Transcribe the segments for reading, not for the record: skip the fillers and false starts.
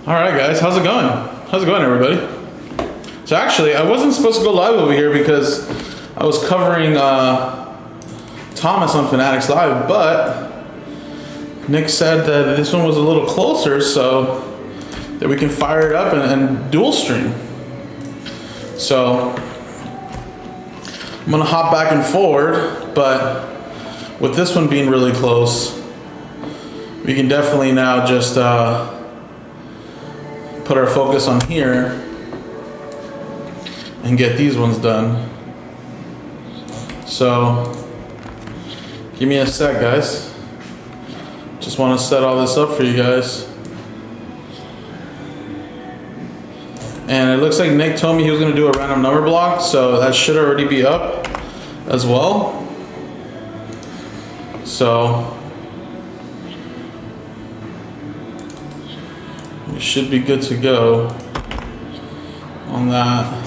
All right, guys, how's it going? How's it going, everybody? So actually, I wasn't supposed to go live over here because I was covering Thomas on Fanatics Live, but Nick said that this one was a little closer, so that we can fire it up and dual stream. So I'm gonna hop back and forward, but with this one being really close, we can definitely now just put our focus on here and get these ones done. So give me a sec, guys. Just want to set all this up for you guys. And it looks like Nick told me he was going to do a random number block, so that should already be up as well. So we should be good to go on that.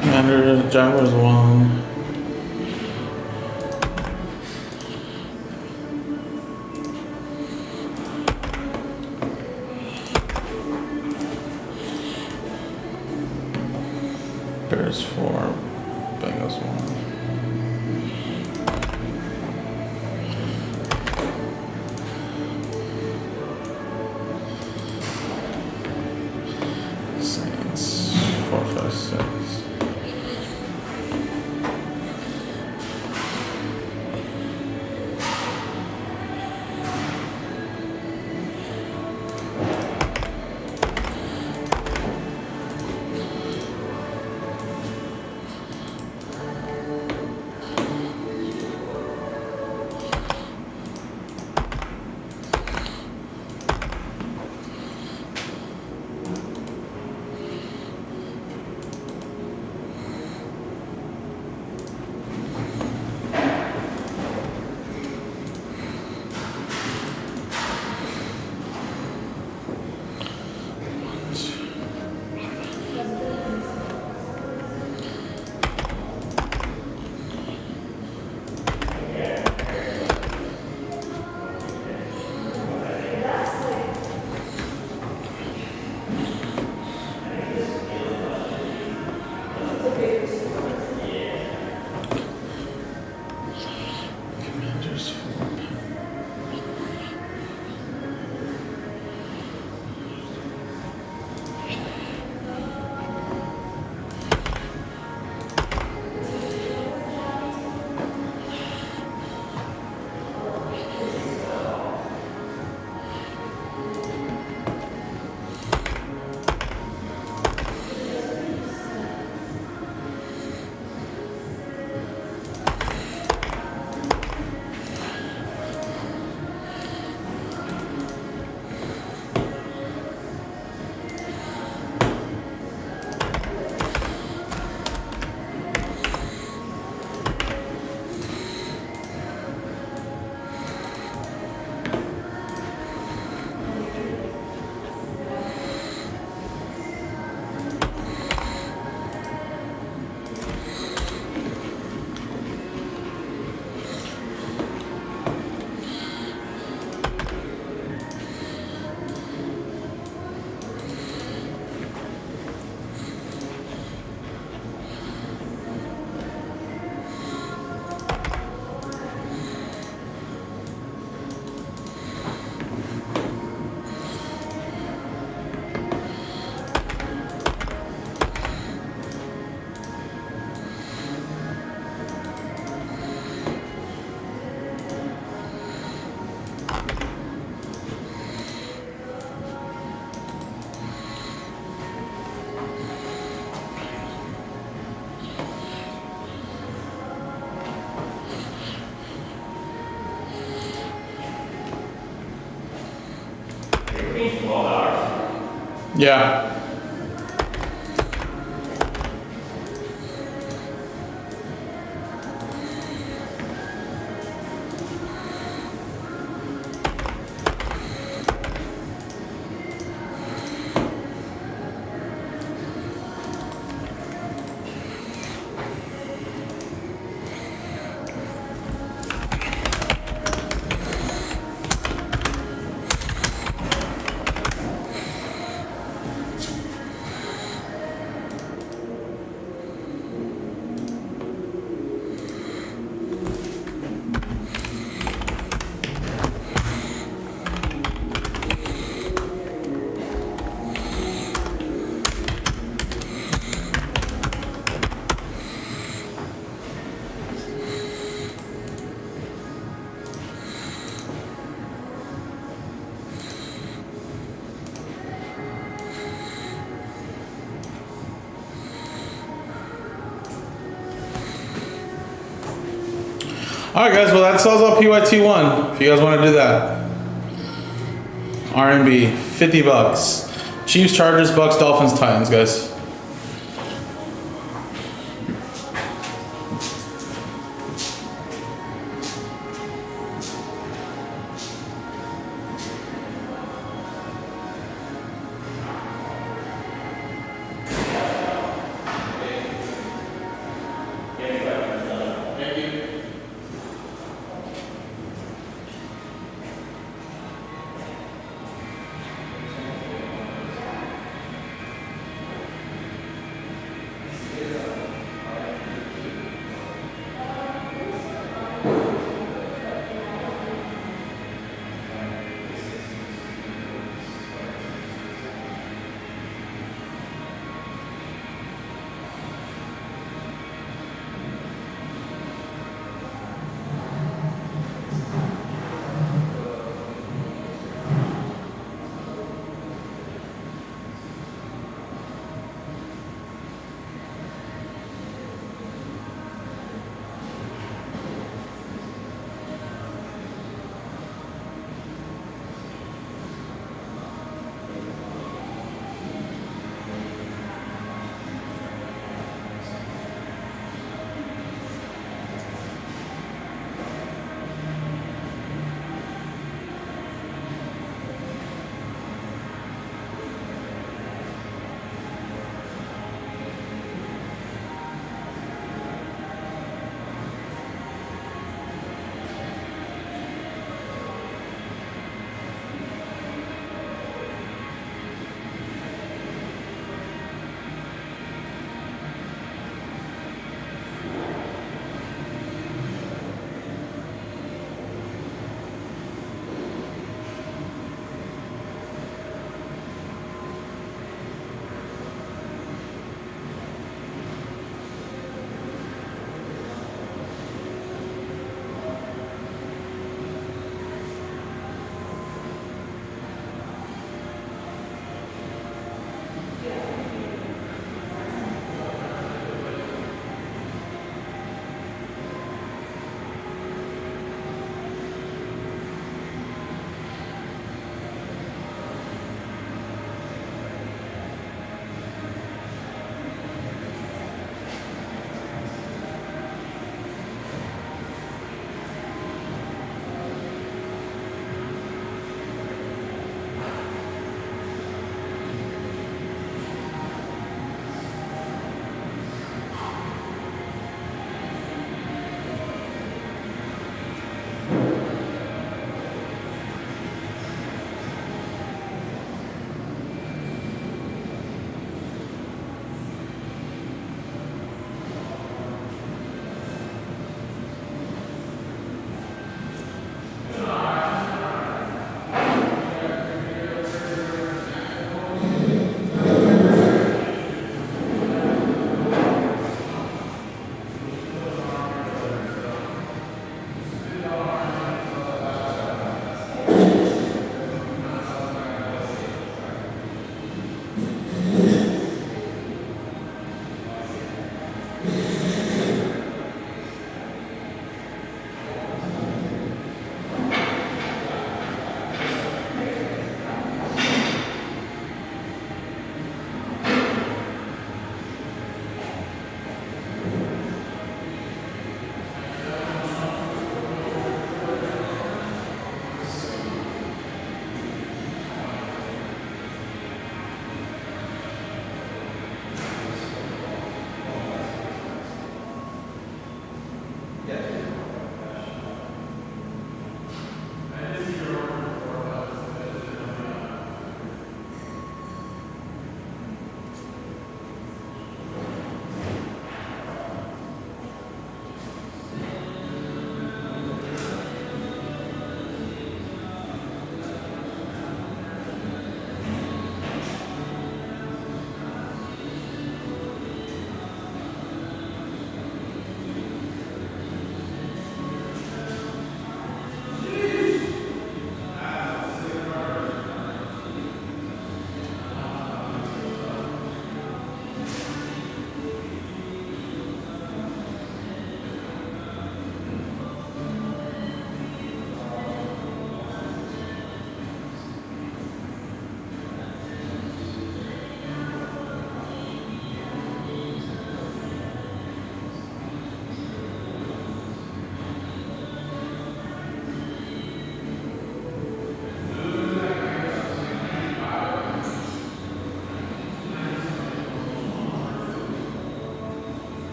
Commander, Jaguars 1. Bears 4. Bengals 1. Saints 4, 5, 6. Yeah. Alright guys, well that sells out PYT1 if you guys want to do that. RMB, 50 bucks. Chiefs, Chargers, Bucks, Dolphins, Titans, guys.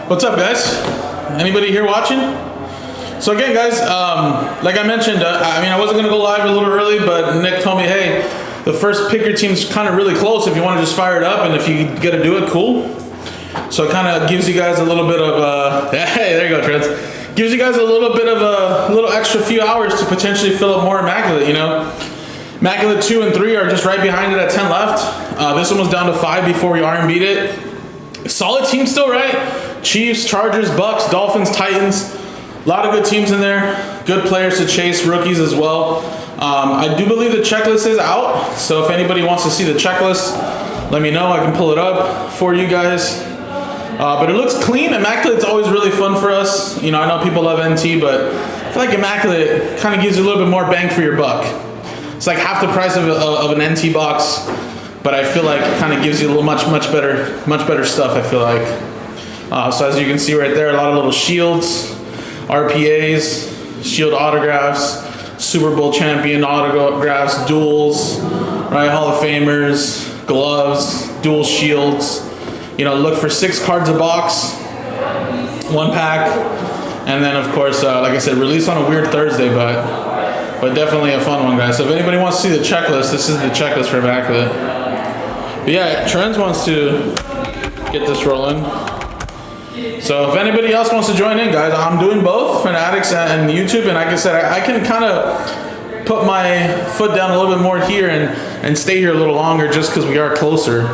What's up, guys? Anybody here watching? So again, guys, like I mentioned, I wasn't gonna go live a little early, but Nick told me, hey, the first pick your team's kind of really close if you want to just fire it up, and if you get to do it, cool. So it kind of gives you guys a little bit of hey, there you go, Trent. Gives you guys a little bit of a little extra few hours to potentially fill up more Immaculate, you know. Immaculate 2 and 3 are just right behind it at 10 left. This one was down to 5 before we RMB'd it. Solid team still, right? Chiefs, Chargers, Bucks, Dolphins, Titans. A lot of good teams in there. Good players to chase, rookies as well. I do believe the checklist is out. So if anybody wants to see the checklist, let me know. I can pull it up for you guys. But it looks clean. Immaculate's always really fun for us. You know, I know people love NT, but I feel like Immaculate kind of gives you a little bit more bang for your buck. It's like half the price of an NT box, but I feel like it kind of gives you a little much better stuff, I feel like. So as you can see right there, a lot of little shields, RPAs, shield autographs, Super Bowl champion autographs, duels, right? Hall of Famers, gloves, dual shields. You know, look for 6 cards a box, 1 pack, and then of course, like I said, released on a weird Thursday, but definitely a fun one, guys. So if anybody wants to see the checklist, this is the checklist for Immaculate. But yeah, Trends wants to get this rolling. So if anybody else wants to join in, guys, I'm doing both, Fanatics and YouTube, and like I said, I can kind of put my foot down a little bit more here and stay here a little longer just because we are closer.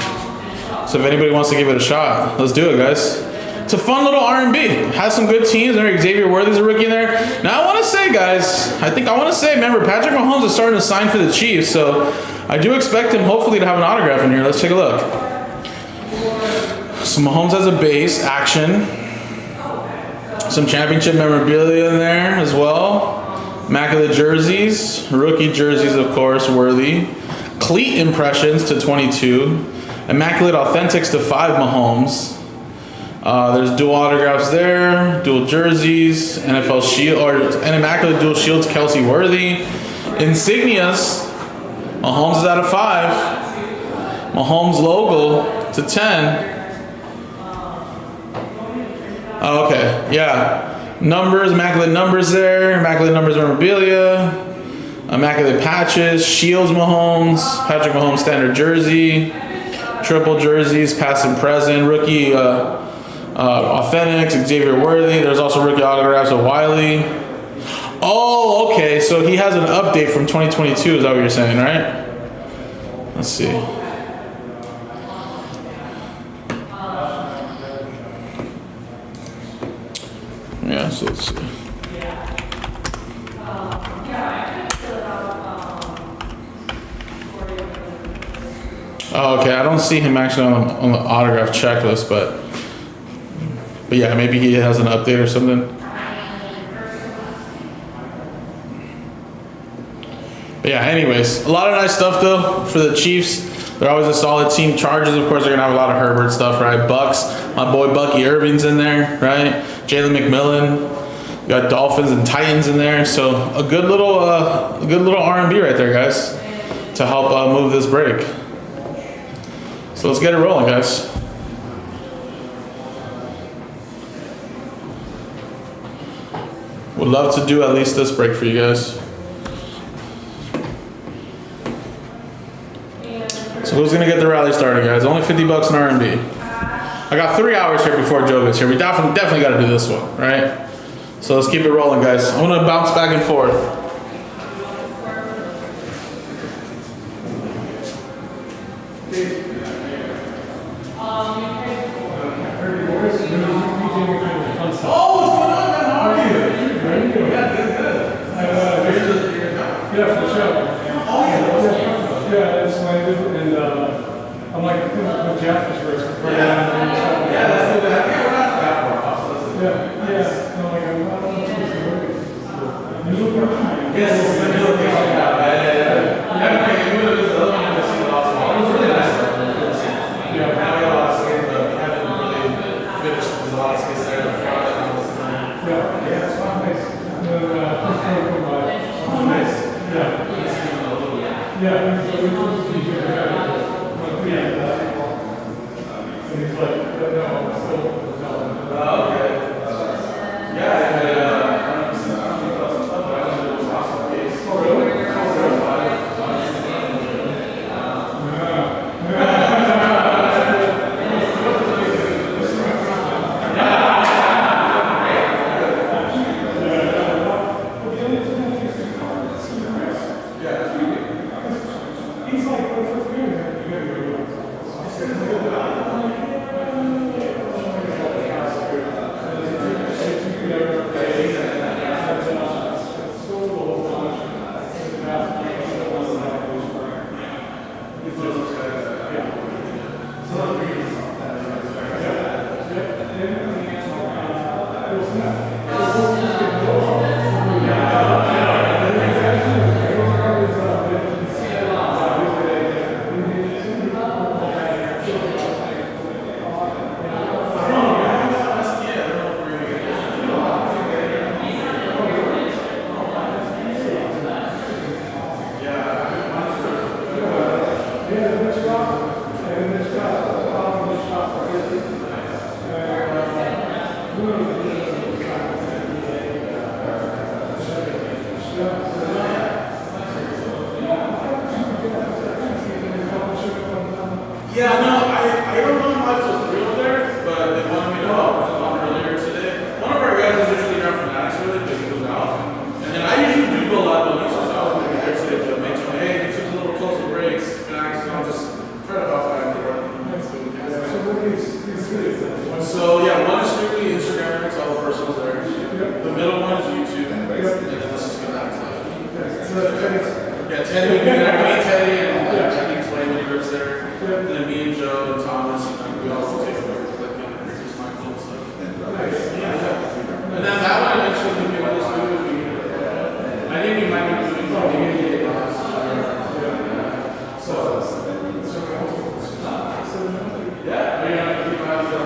So if anybody wants to give it a shot, let's do it, guys. It's a fun little R&B. Has some good teams. There, Xavier Worthy's a rookie in there. Now I want to say, guys, remember, Patrick Mahomes is starting to sign for the Chiefs, so I do expect him hopefully to have an autograph in here. Let's take a look. So Mahomes has a base, action. Some championship memorabilia in there as well. Immaculate jerseys, rookie jerseys, of course, Worthy. Cleat impressions to 22. Immaculate authentics to 5 Mahomes. There's dual autographs there, dual jerseys, NFL shield, and Immaculate dual shields, Kelsey Worthy. Insignias, Mahomes is out of 5. Mahomes logo to 10. Oh, okay, yeah. Numbers, Immaculate numbers there, Immaculate numbers memorabilia, Immaculate patches, shields Mahomes, Patrick Mahomes standard jersey, triple jerseys, past and present, rookie authentics, Xavier Worthy. There's also rookie autographs of Wiley. Oh, okay, so he has an update from 2022, is that what you're saying, right? Let's see. Yeah, so let's see. Oh, okay, I don't see him actually on the autograph checklist, but yeah, maybe he has an update or something. But yeah, anyways, a lot of nice stuff though for the Chiefs. They're always a solid team. Chargers, of course, they're gonna have a lot of Herbert stuff, right? Bucks, my boy Bucky Irving's in there, right? Jalen McMillan. You got Dolphins and Titans in there, so a good little R&B right there, guys, to help move this break. So let's get it rolling, guys. Would love to do at least this break for you guys. So who's gonna get the rally started, guys? Only 50 bucks in R&B. I got 3 hours here before Joe gets here. We definitely got to do this one, right? So let's keep it rolling, guys. I'm gonna bounce back and forth. Yeah, no, I don't know how much was real there, but they wanted me to help earlier today. One of our guys is usually around Fanatics really, but he goes out. And then I usually do go live on YouTube, so I was maybe there today to make sure, hey, you took a little closer breaks, Fanatics, and I'll just try to off that. So yeah, one is strictly Instagram, it's all the personals there. The middle one is YouTube, and then this is Fanatics Live. Yeah, Teddy, me, Teddy, and I can explain when he rips there. And then me and Joe and Thomas, and we also take over just my cool stuff. Yeah. And then that one eventually can be this movie. I think we might be doing something. Yeah, we're gonna keep my eyes on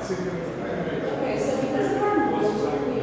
Okay, so because of our rules, we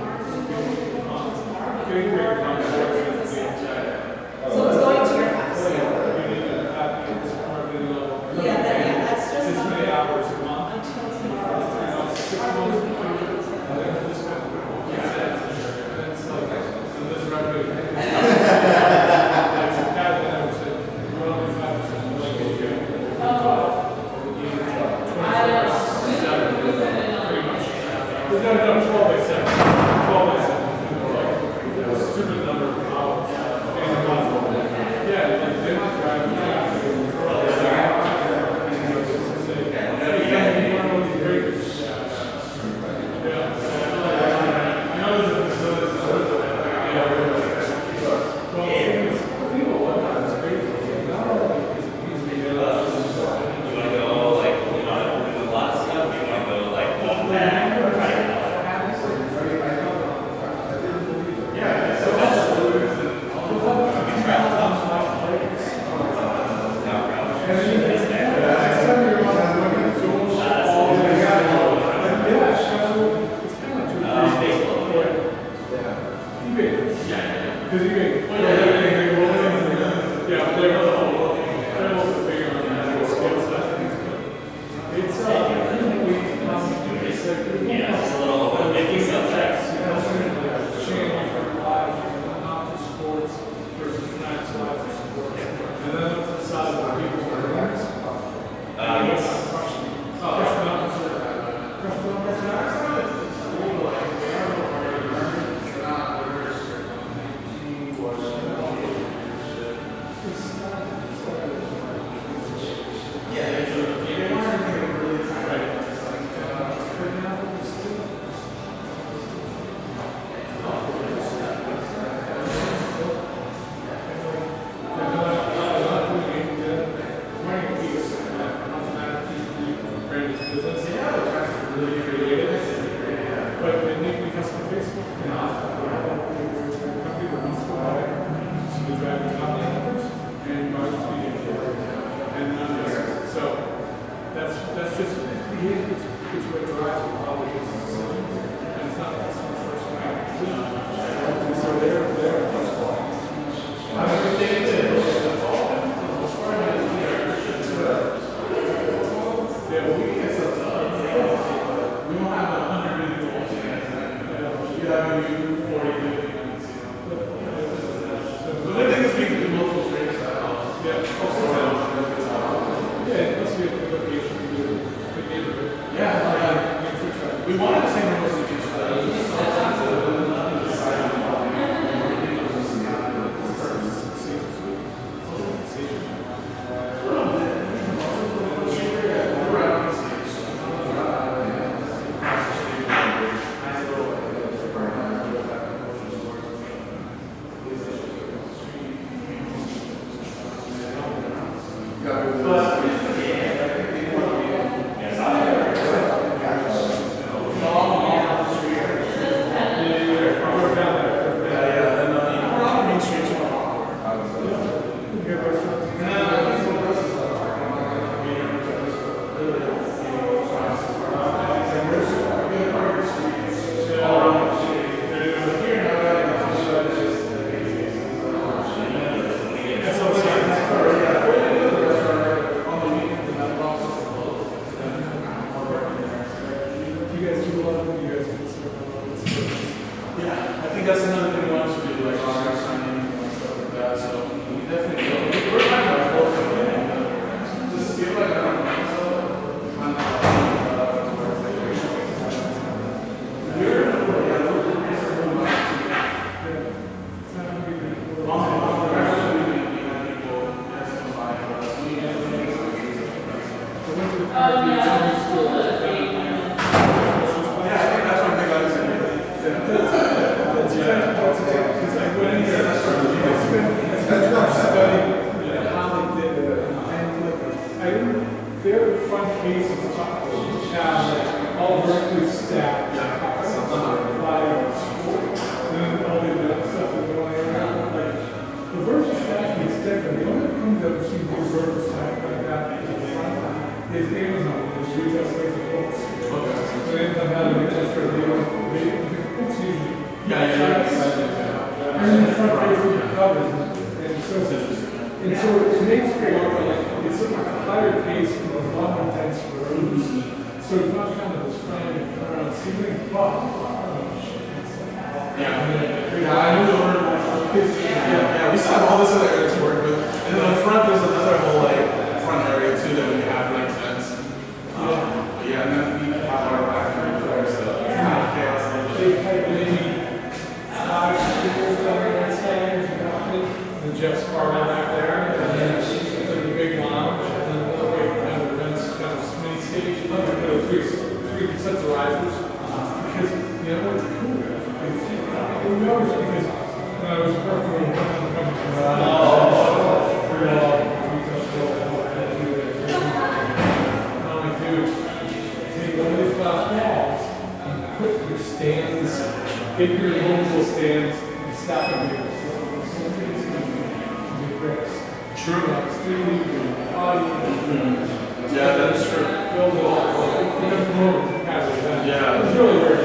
Yeah, for sure.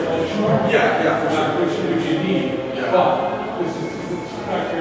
Which you need. But this is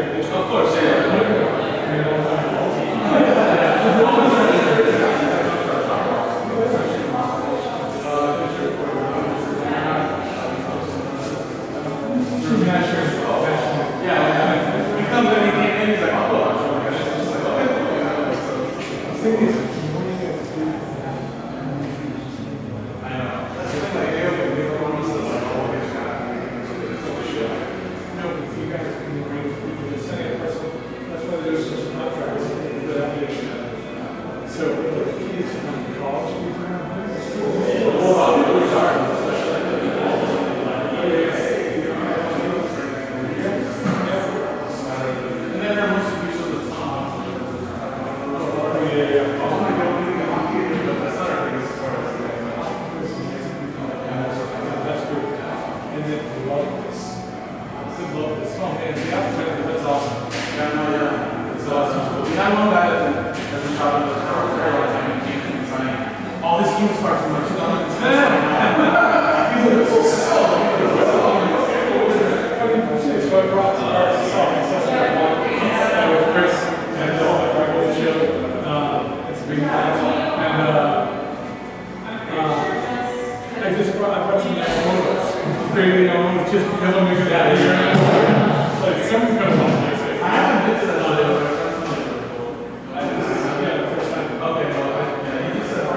Oh man, that's awesome. Yeah, no, yeah. It's awesome. We had one guy that's been traveling with us for a very long time and he came and signed all his game sparks from like 2010. He's like, so slow. So I brought some parts of song with Chris and all that record show. It's a big deal. And I brought some nice photos. You know, just because I'm making that here. Like some kind of fun. I haven't been to that show, but yeah, the first time. okay, well, yeah, he just said,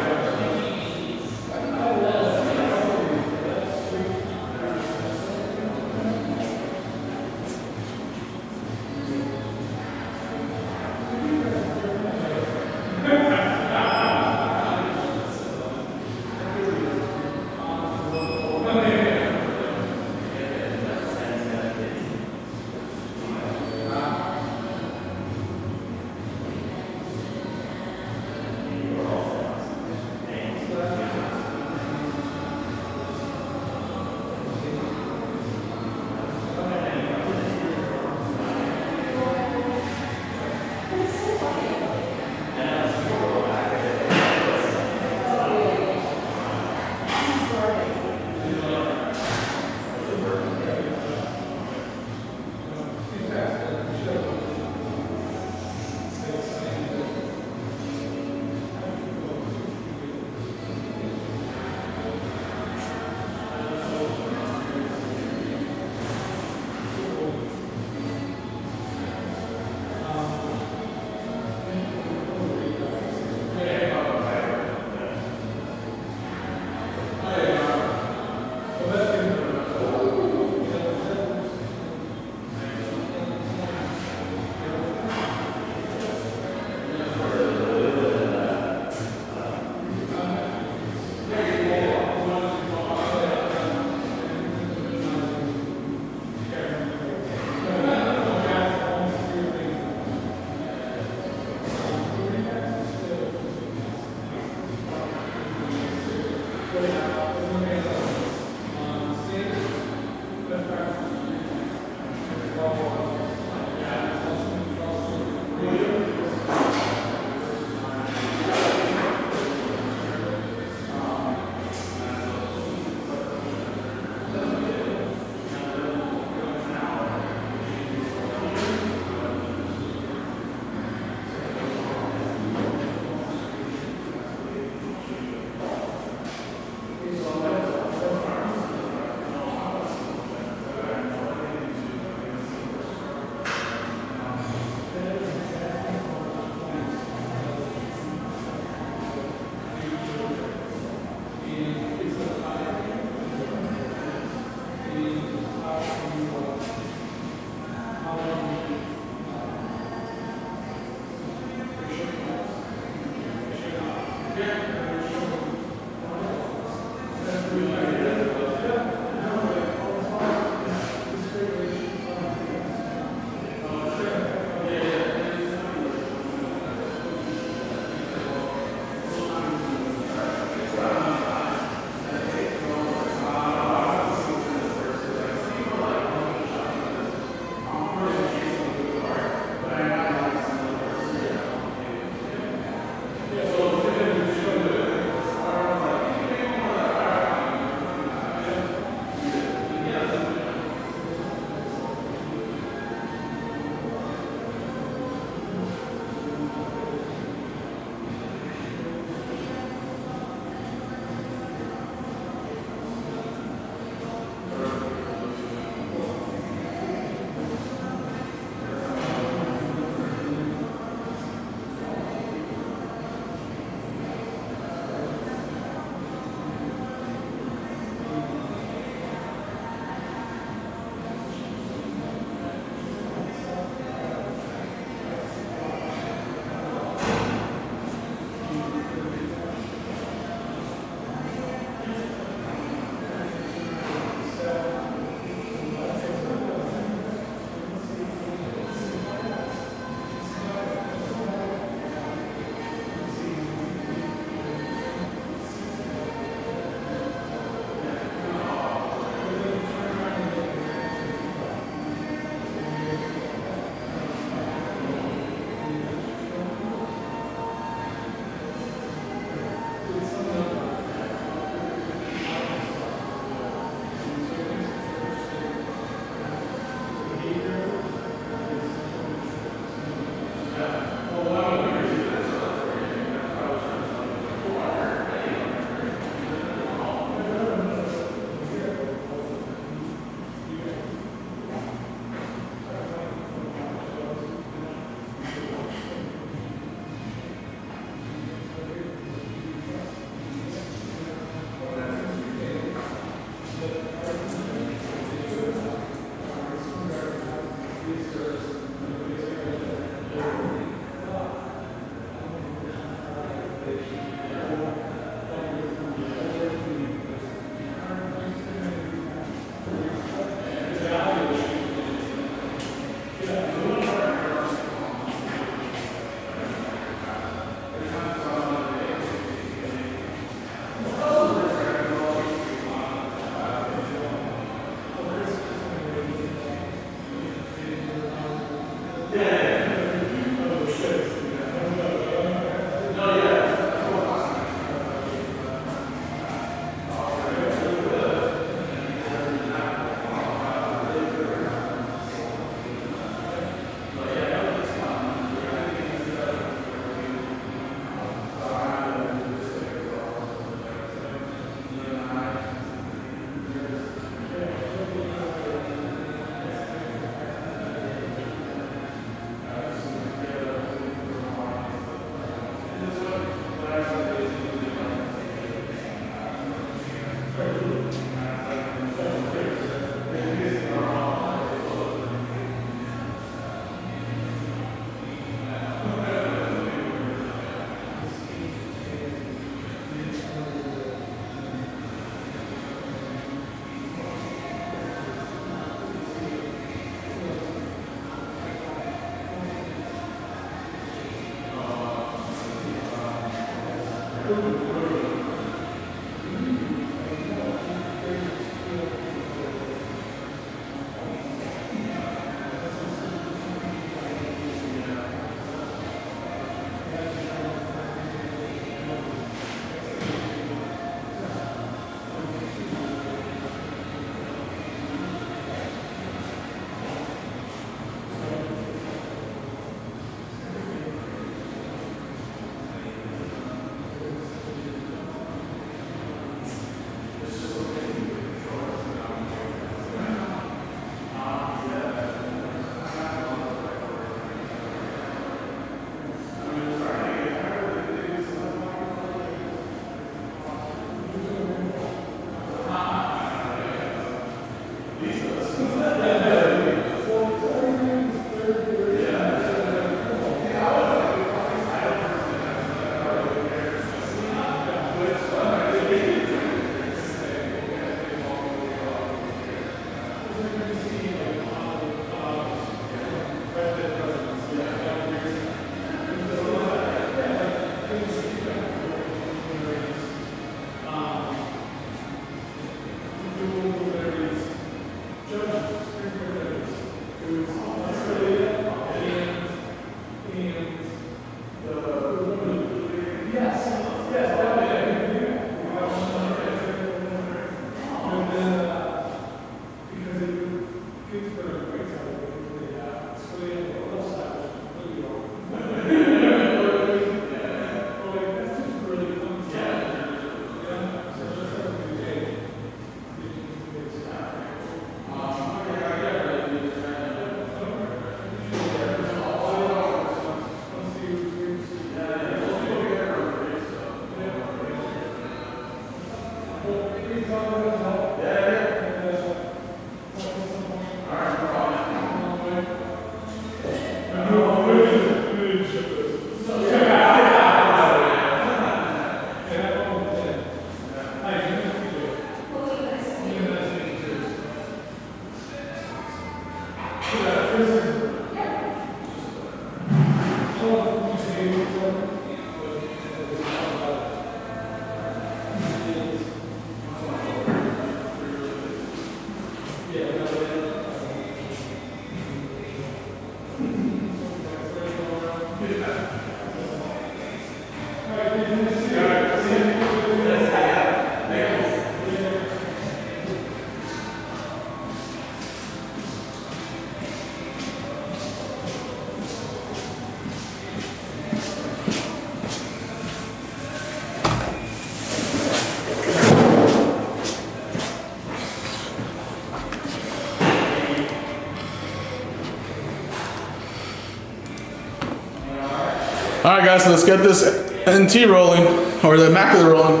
All right, guys, so let's get this NT rolling, or the macula rolling.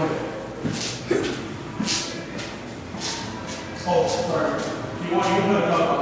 Oh, sorry. You want to put it up?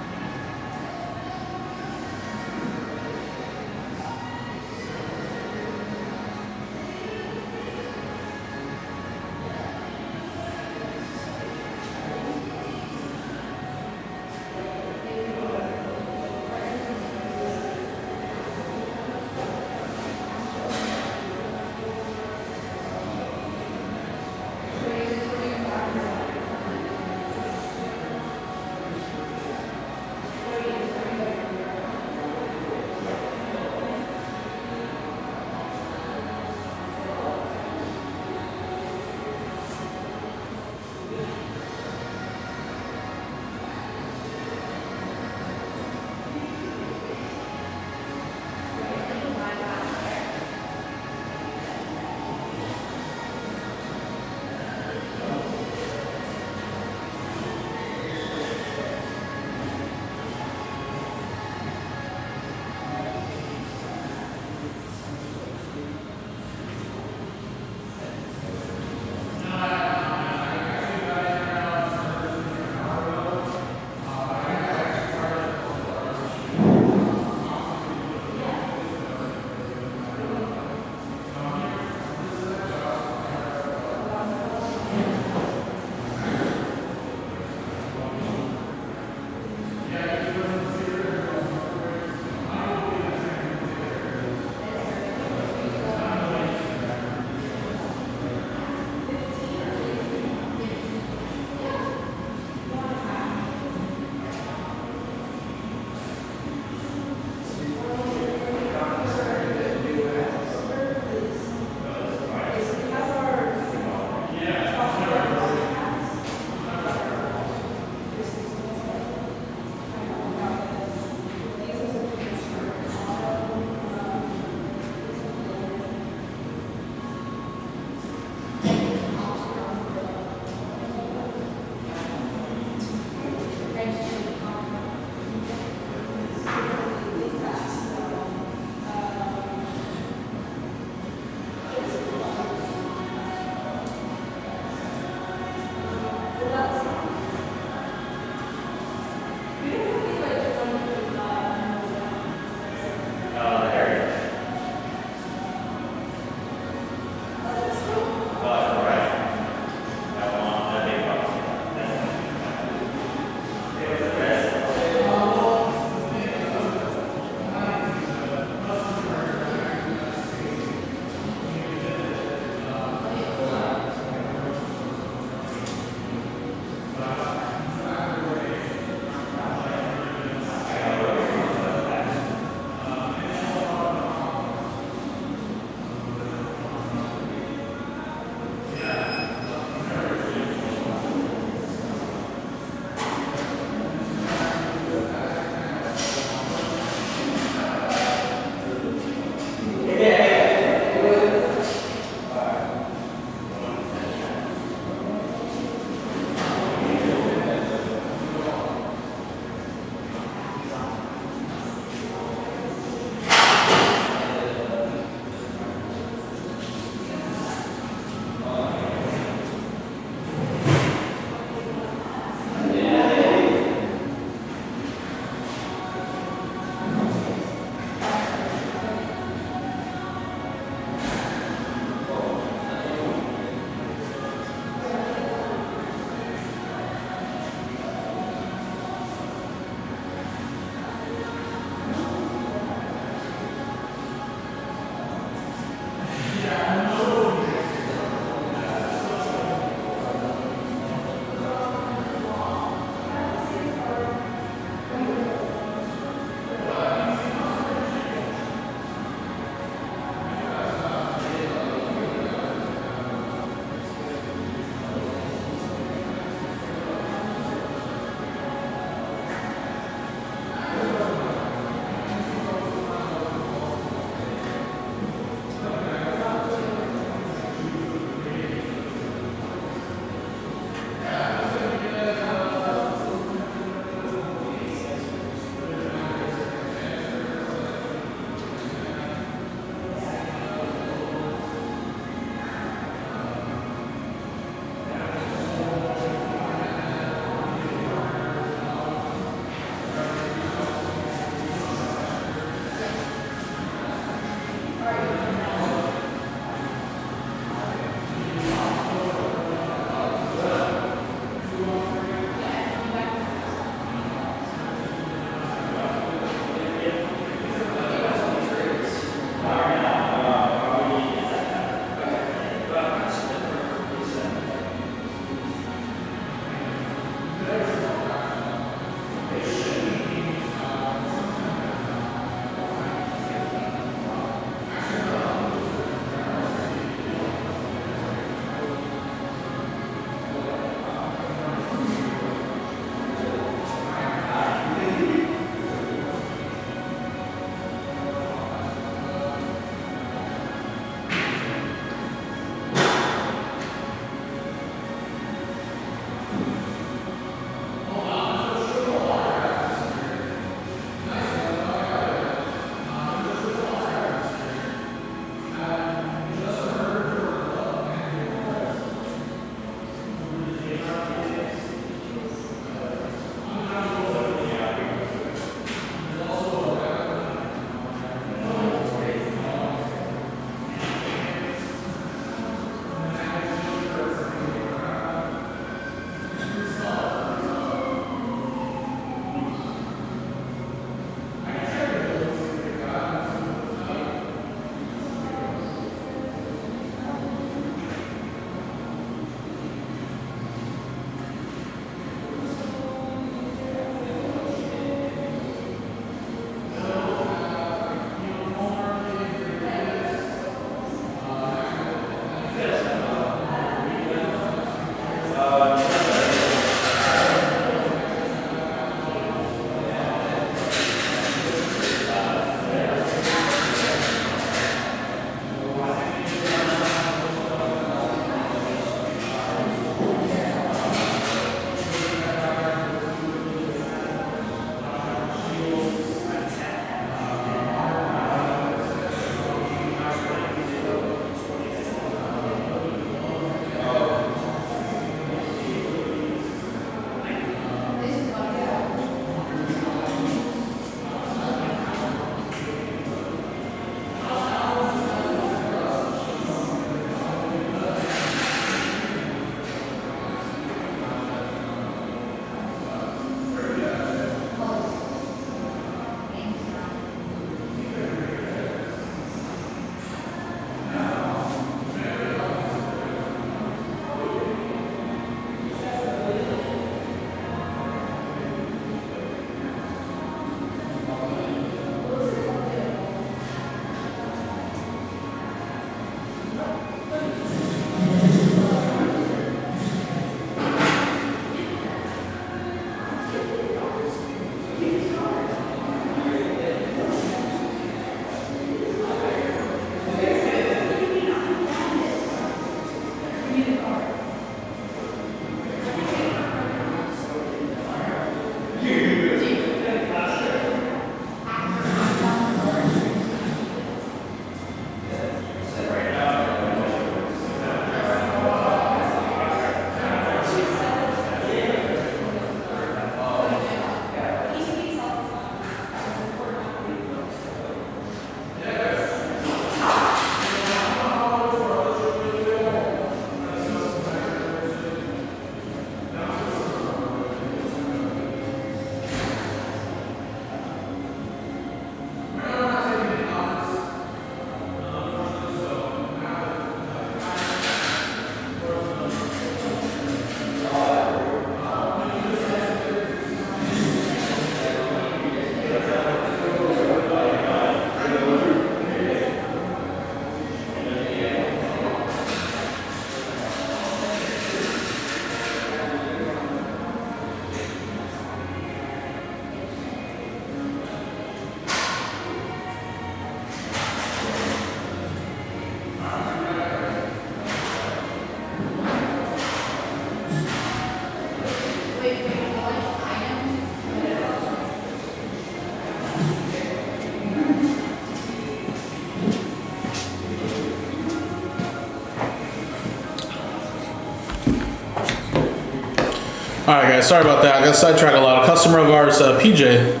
sorry about that. I got sidetracked a lot. A customer of ours, PJ,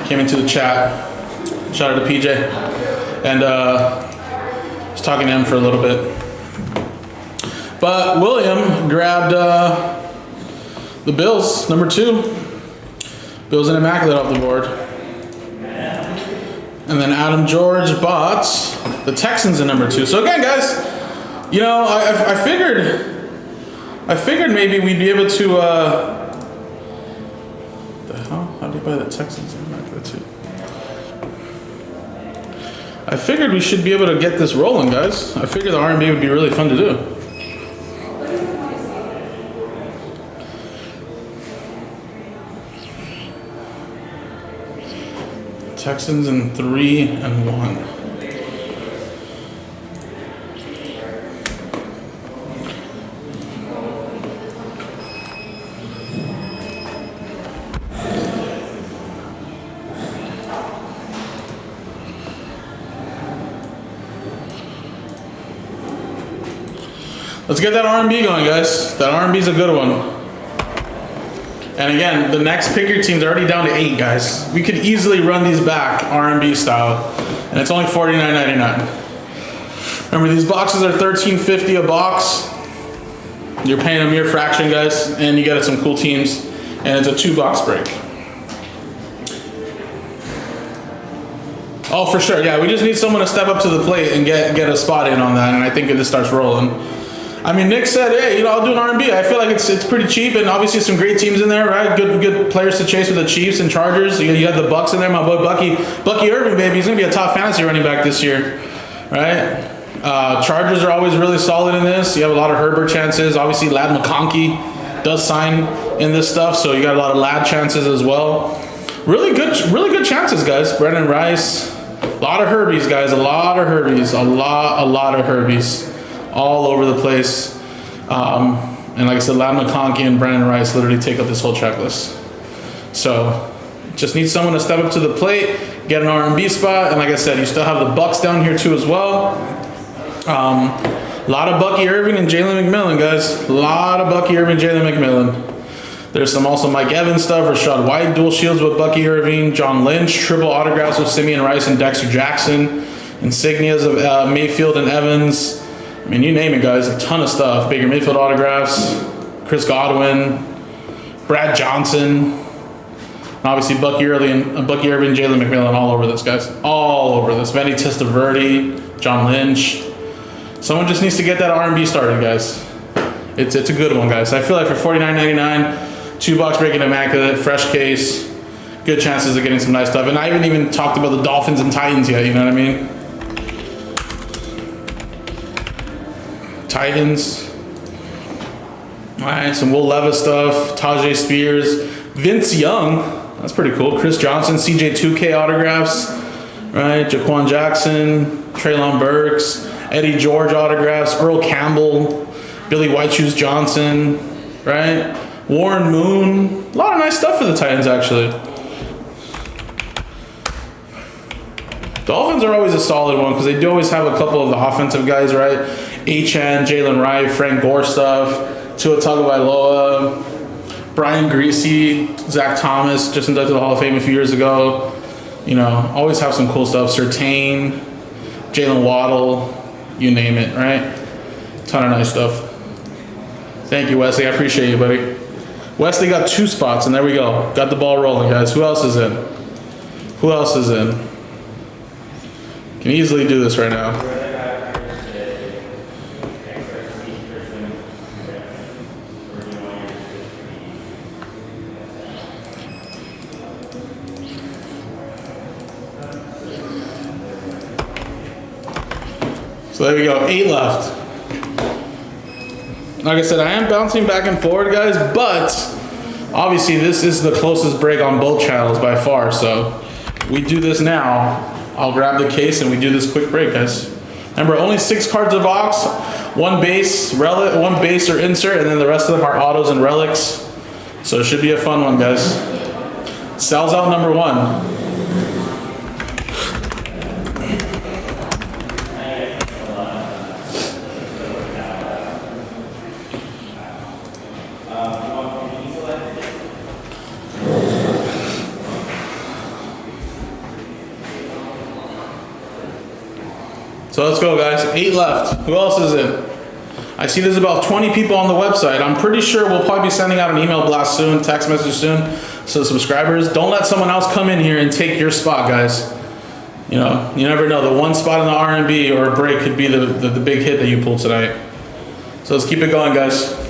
came into the chat. Shout out to PJ. And was talking to him for a little bit. But William grabbed the Bills, number 2. Bills and Immaculate off the board. And then Adam George bought the Texans in number 2. So again, guys, you know, I figured maybe we'd be able to, the hell? How did you buy the Texans in Immaculate too? I figured we should be able to get this rolling, guys. I figured the R&B would be really fun to do. Texans in 3 and 1. Let's get that R&B going, guys. That R&B is a good one. And again, the next pick your team's already down to 8, guys. We could easily run these back R&B style, and it's only $49.99. Remember, these boxes are $13.50 a box. You're paying a mere fraction, guys, and you get some cool teams, and it's a 2-box break. Oh, for sure, yeah. We just need someone to step up to the plate and get a spot in on that, and I think if this starts rolling. I mean, Nick said, hey, you know, I'll do an R&B. I feel like it's pretty cheap, and obviously some great teams in there, right? Good players to chase with the Chiefs and Chargers. You have the Bucks in there. My boy Bucky Irving, baby, he's gonna be a top fantasy running back this year, right? Chargers are always really solid in this. You have a lot of Herbert chances. Obviously, Lad McConkey does sign in this stuff, so you got a lot of Lad chances as well. Really good chances, guys. Brendan Rice, a lot of Herbies, guys. A lot of Herbies. A lot of Herbies. All over the place. And like I said, Lad McConkey and Brandon Rice literally take up this whole checklist. So just need someone to step up to the plate, get an R&B spot, and like I said, you still have the Bucks down here too as well. A lot of Bucky Irving and Jalen McMillan, guys. A lot of Bucky Irving, Jalen McMillan. There's some also Mike Evans stuff, Rashad White, dual shields with Bucky Irving, John Lynch, triple autographs with Simeon Rice and Dexter Jackson, insignias of Mayfield and Evans. I mean, you name it, guys. A ton of stuff. Baker Mayfield autographs, Chris Godwin, Brad Johnson, and obviously Bucky Irving, Jalen McMillan, all over this, guys. All over this. Vinny Testaverde, John Lynch. Someone just needs to get that R&B started, guys. It's a good one, guys. I feel like for $49.99, 2-box breaking immaculate, fresh case, good chances of getting some nice stuff. And I haven't even talked about the Dolphins and Titans yet. You know what I mean? Titans. All right, some Will Levis stuff. Tajay Spears, Vince Young. That's pretty cool. Chris Johnson, CJ2K autographs. Right, Jaquan Jackson, Treylon Burks, Eddie George autographs. Earl Campbell, Billy White Shoes Johnson. Right, Warren Moon. A lot of nice stuff for the Titans, actually. Dolphins are always a solid one because they do always have a couple of the offensive guys, right? HN, Jalen Wright, Frank Gore stuff, Tua Tagovailoa, Brian Greasy, Zach Thomas, just inducted to the Hall of Fame a few years ago. You know, always have some cool stuff. Surtain, Jalen Waddle, you name it, right? Ton of nice stuff. Thank you, Wesley. I appreciate you, buddy. Wesley got 2 spots, and there we go. Got the ball rolling, guys. Who else is in? Who else is in? Can easily do this right now. So there we go, 8 left. Like I said, I am bouncing back and forward, guys, but obviously this is the closest break on both channels by far. So we do this now. I'll grab the case and we do this quick break, guys. Remember, only 6 cards a box, 1 base, one base or insert, and then the rest of them are autos and relics. So it should be a fun one, guys. Sells out number 1. So let's go, guys. 8 left. Who else is in? I see there's about 20 people on the website. I'm pretty sure we'll probably be sending out an email blast soon, text message soon. So subscribers, don't let someone else come in here and take your spot, guys. You know, you never know. The one spot in the R&B or a break could be the big hit that you pull tonight. So let's keep it going, guys.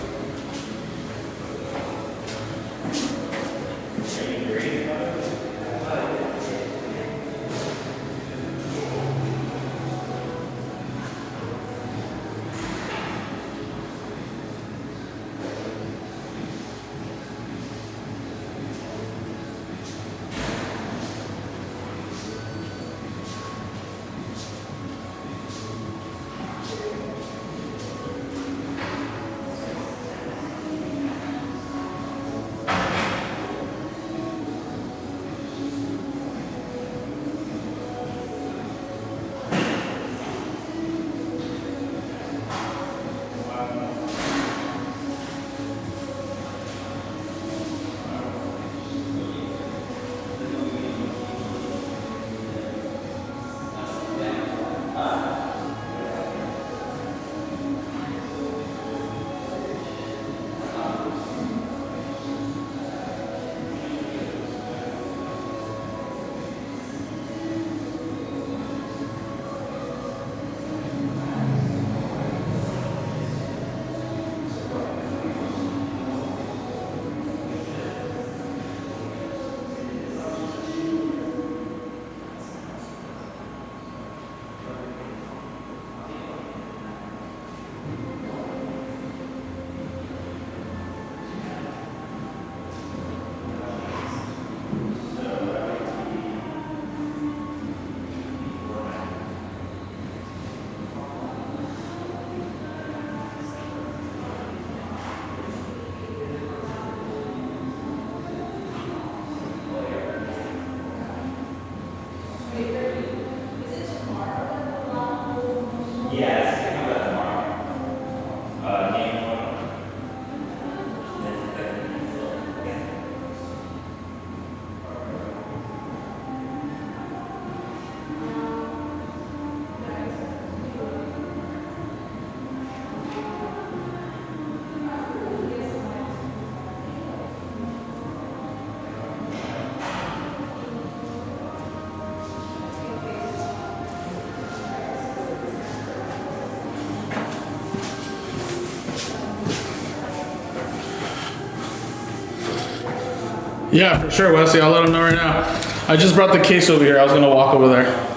Yeah, for sure, Wesley. I'll let him know right now. I just brought the case over here. I was gonna walk over there.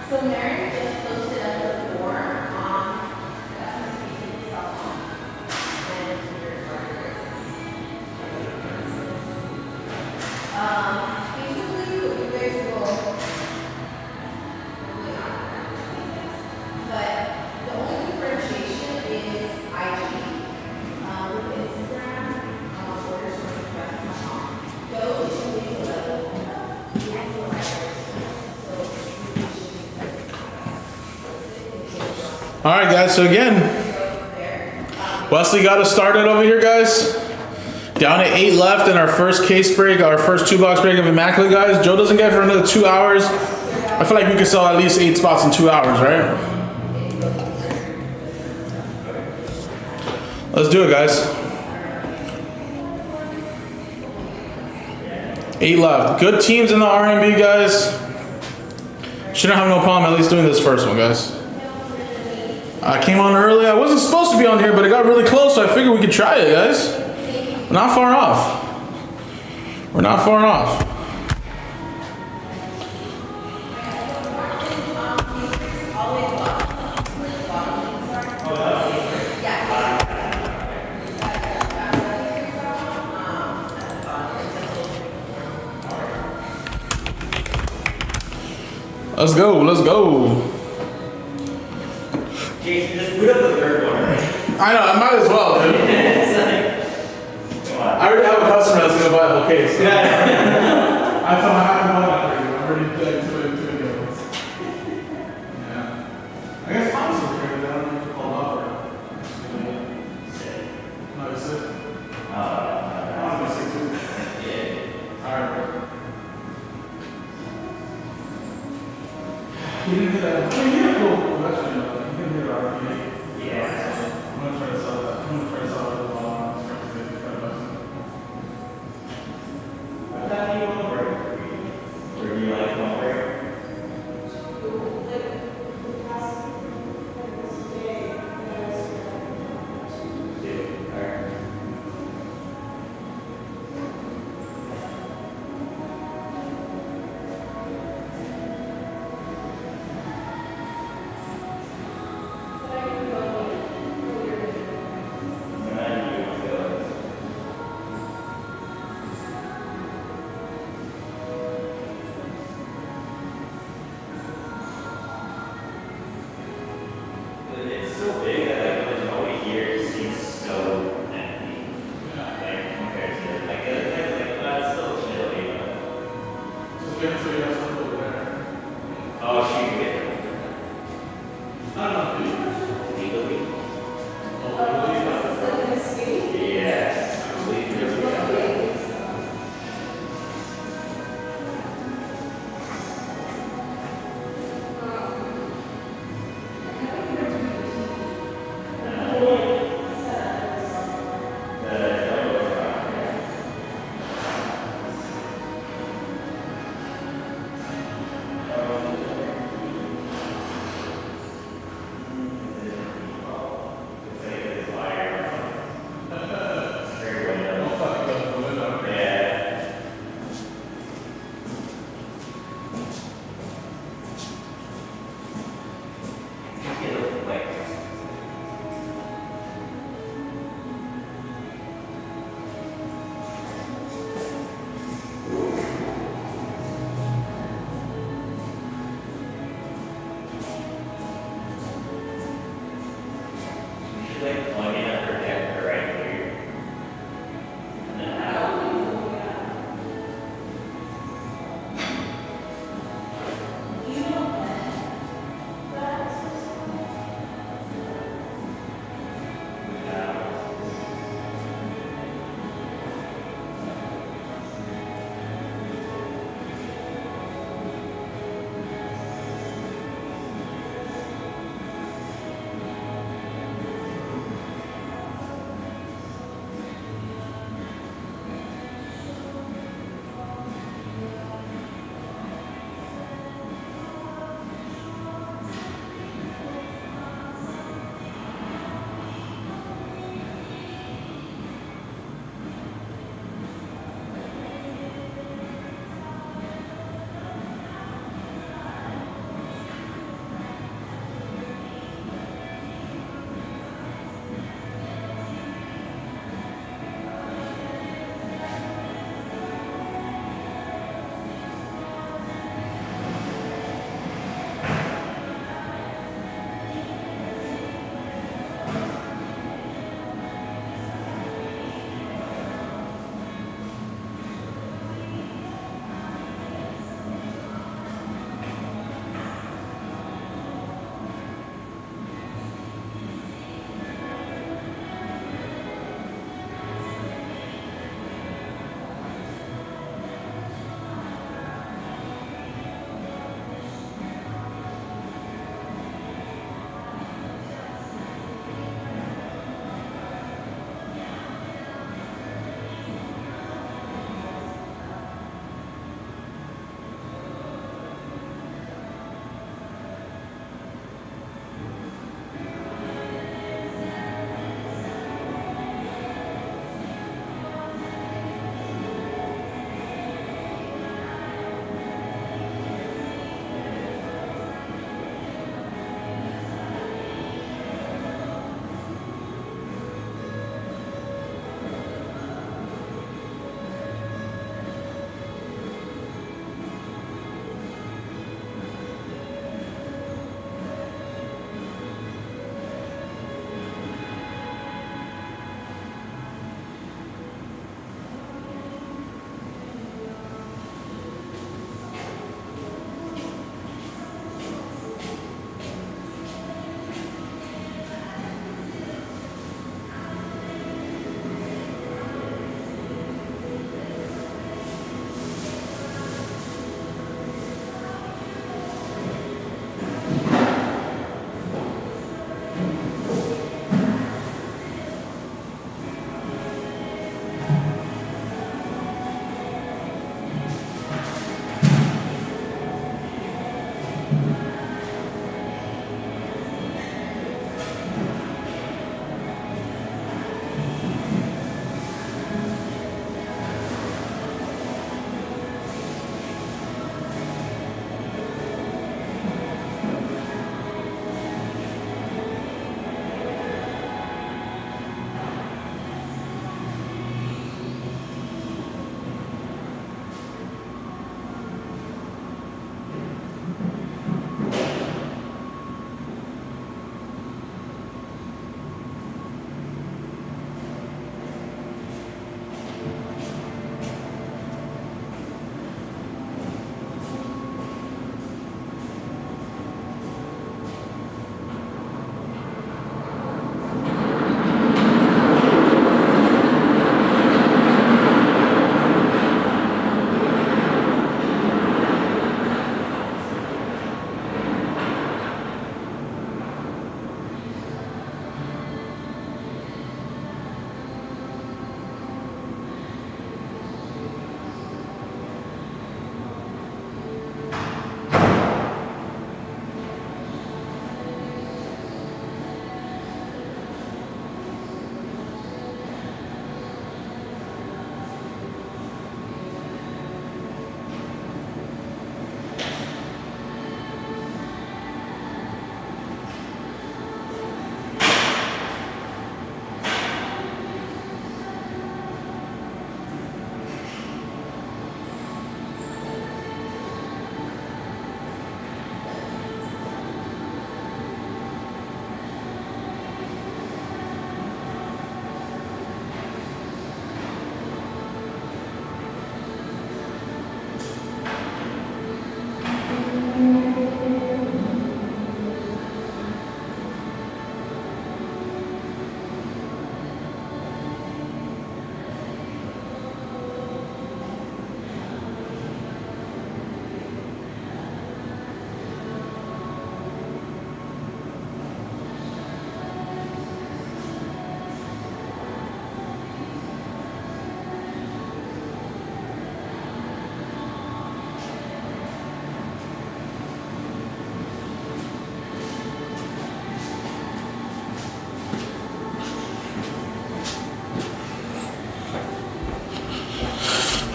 So Mary just posted up the form basically what you guys will but the only differentiation is IG. With Instagram, orders from the go to the level. All right, guys. So again, Wesley got us started over here, guys. Down to 8 left in our first case break, our first 2-box break of Immaculate, guys. Joe doesn't get for another 2 hours. I feel like we could sell at least 8 spots in 2 hours, right? Let's do it, guys. 8 left. Good teams in the R&B, guys. Shouldn't have no problem at least doing this first one, guys. I came on early. I wasn't supposed to be on here, but it got really close, so I figured we could try it, guys. We're not far off. We're not far off. Let's go, let's go. Jason, just boot up the third one, right? I know, I might as well, dude. It's like, come on. I already have a customer that's gonna buy a whole case. So. Yeah. I told him I haven't bought that for you. I'm already doing two deals. Yeah. I guess Thomas was here, but I don't know if he called off or. No, is it? I want to go 6 weeks. Yeah. Alright. He didn't hit that. I mean, he had a cool collection, but he didn't hit our RPA. Yeah. I'm gonna try to sell that. I'm gonna try to sell it $5. What time do you want to break? Or do you like one break? Two. Alright.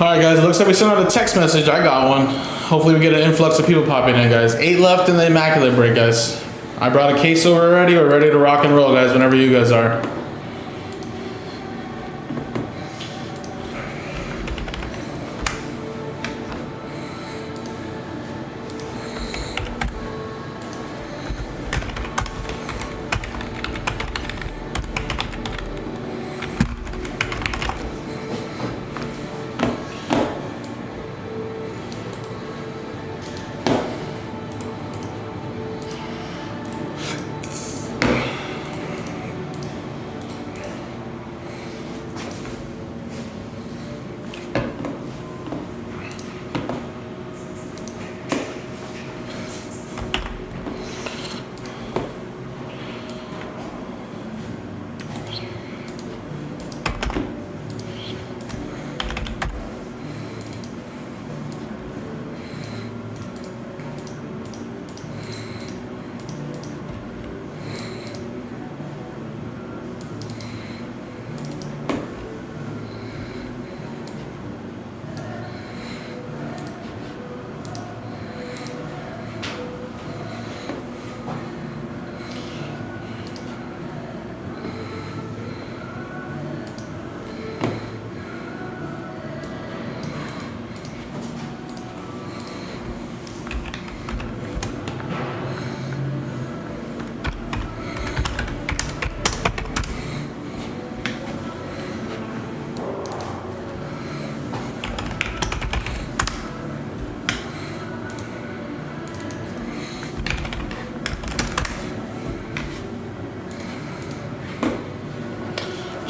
Alright guys, it looks like we sent out a text message. I got one. Hopefully we get an influx of people popping in, guys. 8 left in the immaculate break, guys. I brought a case over already. We're ready to rock and roll, guys, whenever you guys are.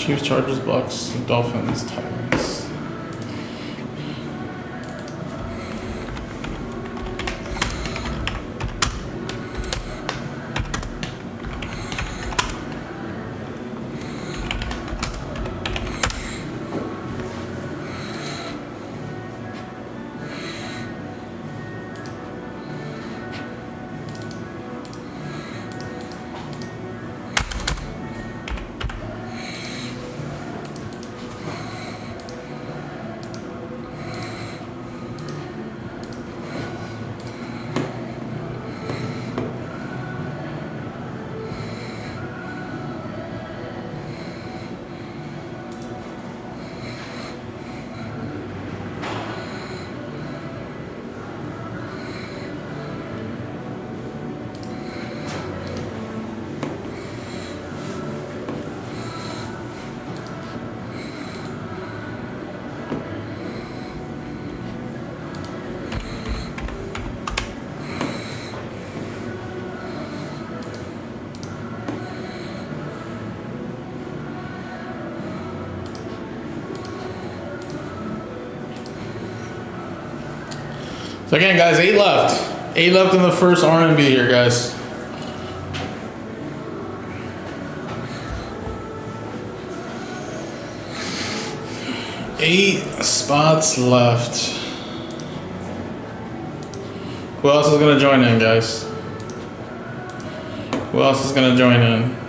Chiefs, Chargers, Bucks, Dolphins, Titans. So again, guys, 8 left. 8 left in the first R&B here, guys. Eight spots left. Who else is gonna join in, guys? Who else is gonna join in?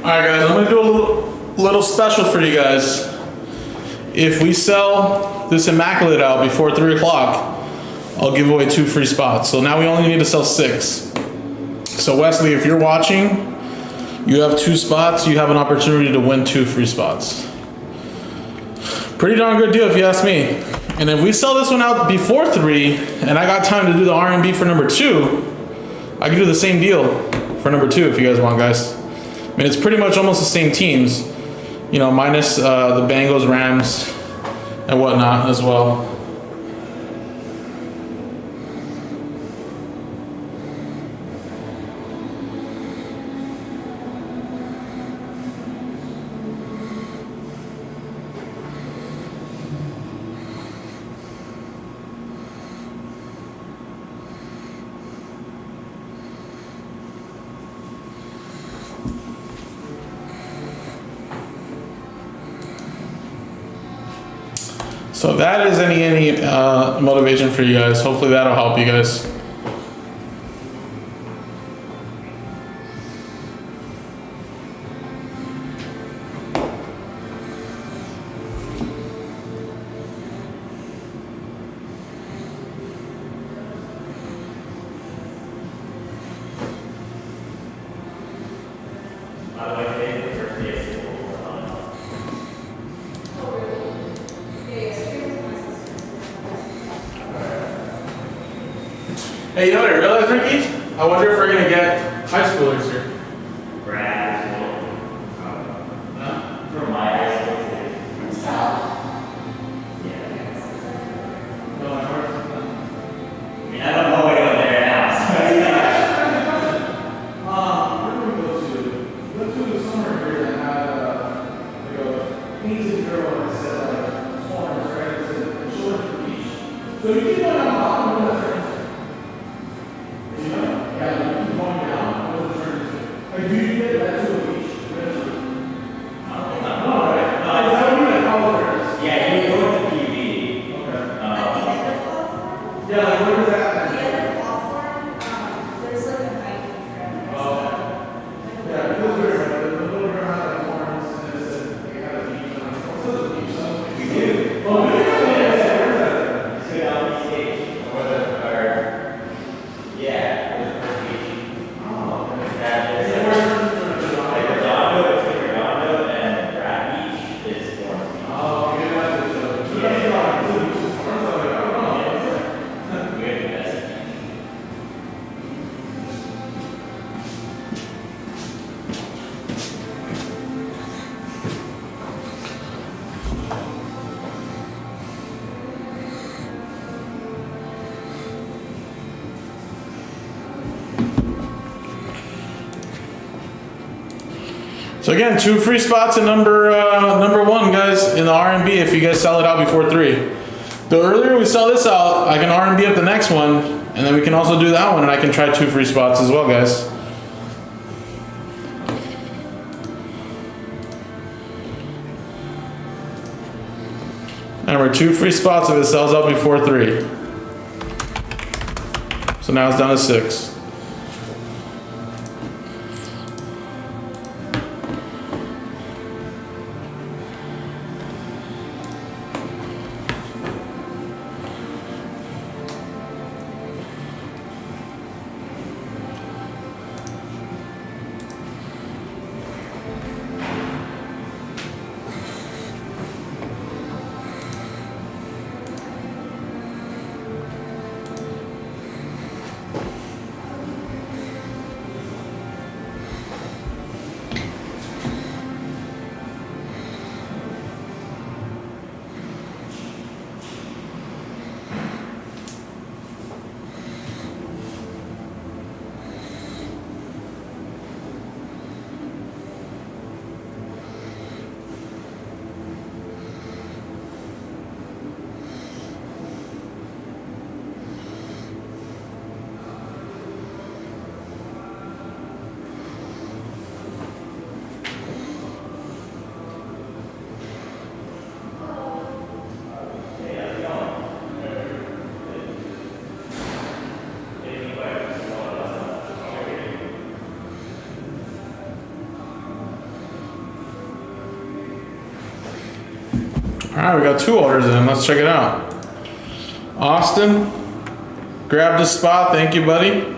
Alright guys, I'm gonna do a little special for you guys. If we sell this Immaculate out before 3 o'clock, I'll give away 2 free spots. So now we only need to sell 6. So Wesley, if you're watching, you have 2 spots, you have an opportunity to win 2 free spots. Pretty darn good deal if you ask me. And if we sell this one out before 3, and I got time to do the R&B for number 2, I can do the same deal for number 2 if you guys want, guys. I mean, it's pretty much almost the same teams, you know, minus the Bengals, Rams, and whatnot as well. So if that is any motivation for you guys, hopefully that'll help you guys. By the way, today's the first day of school. Hey, you know what I realized, Ricky? I wonder if we're gonna get high schoolers here. Grad school. From my high school. Yeah. No, I heard. I mean, I don't know what you're doing there now. Where did we go to? We went to somewhere here that had like a painted girl that said like swans, right? It said children at the beach. So you keep going down the bottom, what does that turn into? You know? Yeah, you keep going down, what does it turn into? Like, do you get that to a beach? Eventually? I don't think I'm No, right? No, Is that what you mean, like college friends? yeah, you go into PV. Okay. At the end of the Yeah, like where is that? the end of the platform, there's like a hiking trail. Oh. Yeah, it was weird, right? The little girl had like horns and it said they had a beach. And I was like, what's the beach? We do. Oh, we do? Yeah, where is that? It's good on the stage. Or the, or, yeah, the first beach. Oh, okay. That is, Yeah, like, where's Redondo, between Redondo and Brad Beach is Florence Beach. Oh, maybe that's the joke. So that's like, two beaches, horns, I was like, I don't know. We have the best beach. So again, 2 free spots in number 1, guys, in the R&B if you guys sell it out before 3. The earlier we sell this out, I can R&B up the next one, and then we can also do that one, and I can try 2 free spots as well, guys. And we're 2 free spots if it sells out before 3. So now it's down to 6. Alright, we got 2 orders in. Let's check it out. Austin, grabbed his spot. Thank you, buddy.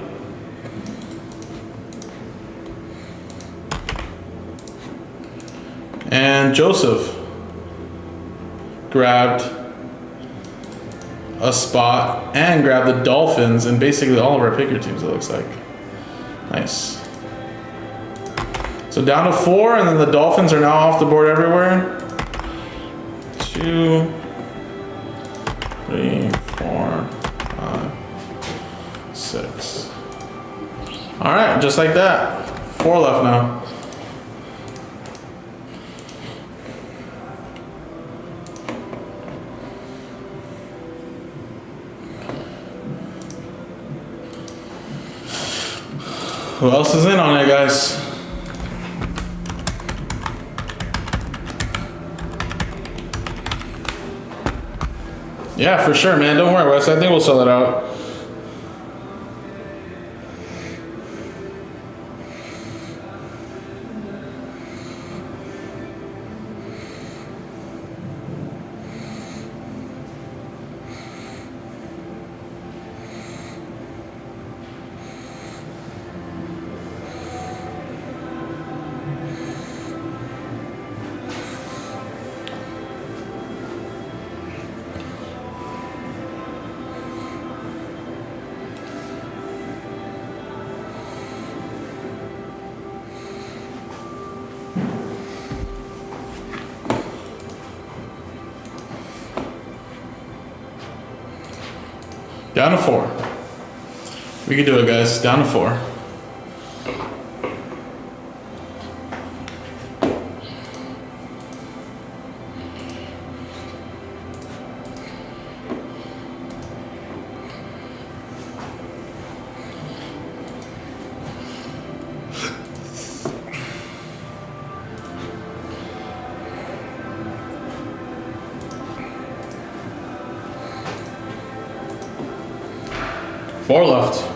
And Joseph grabbed a spot and grabbed the Dolphins and basically all of our picker teams, it looks like. Nice. So down to 4, and then the Dolphins are now off the board everywhere. 2, 3, 4, 5, 6. All right, just like that. 4 left now. Who else is in on it, guys? Yeah, for sure, man. Don't worry, Wes. I think we'll sell it out. Down to 4. We can do it, guys. Down to 4. Four left.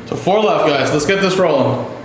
So 4 left, guys. Let's get this rolling.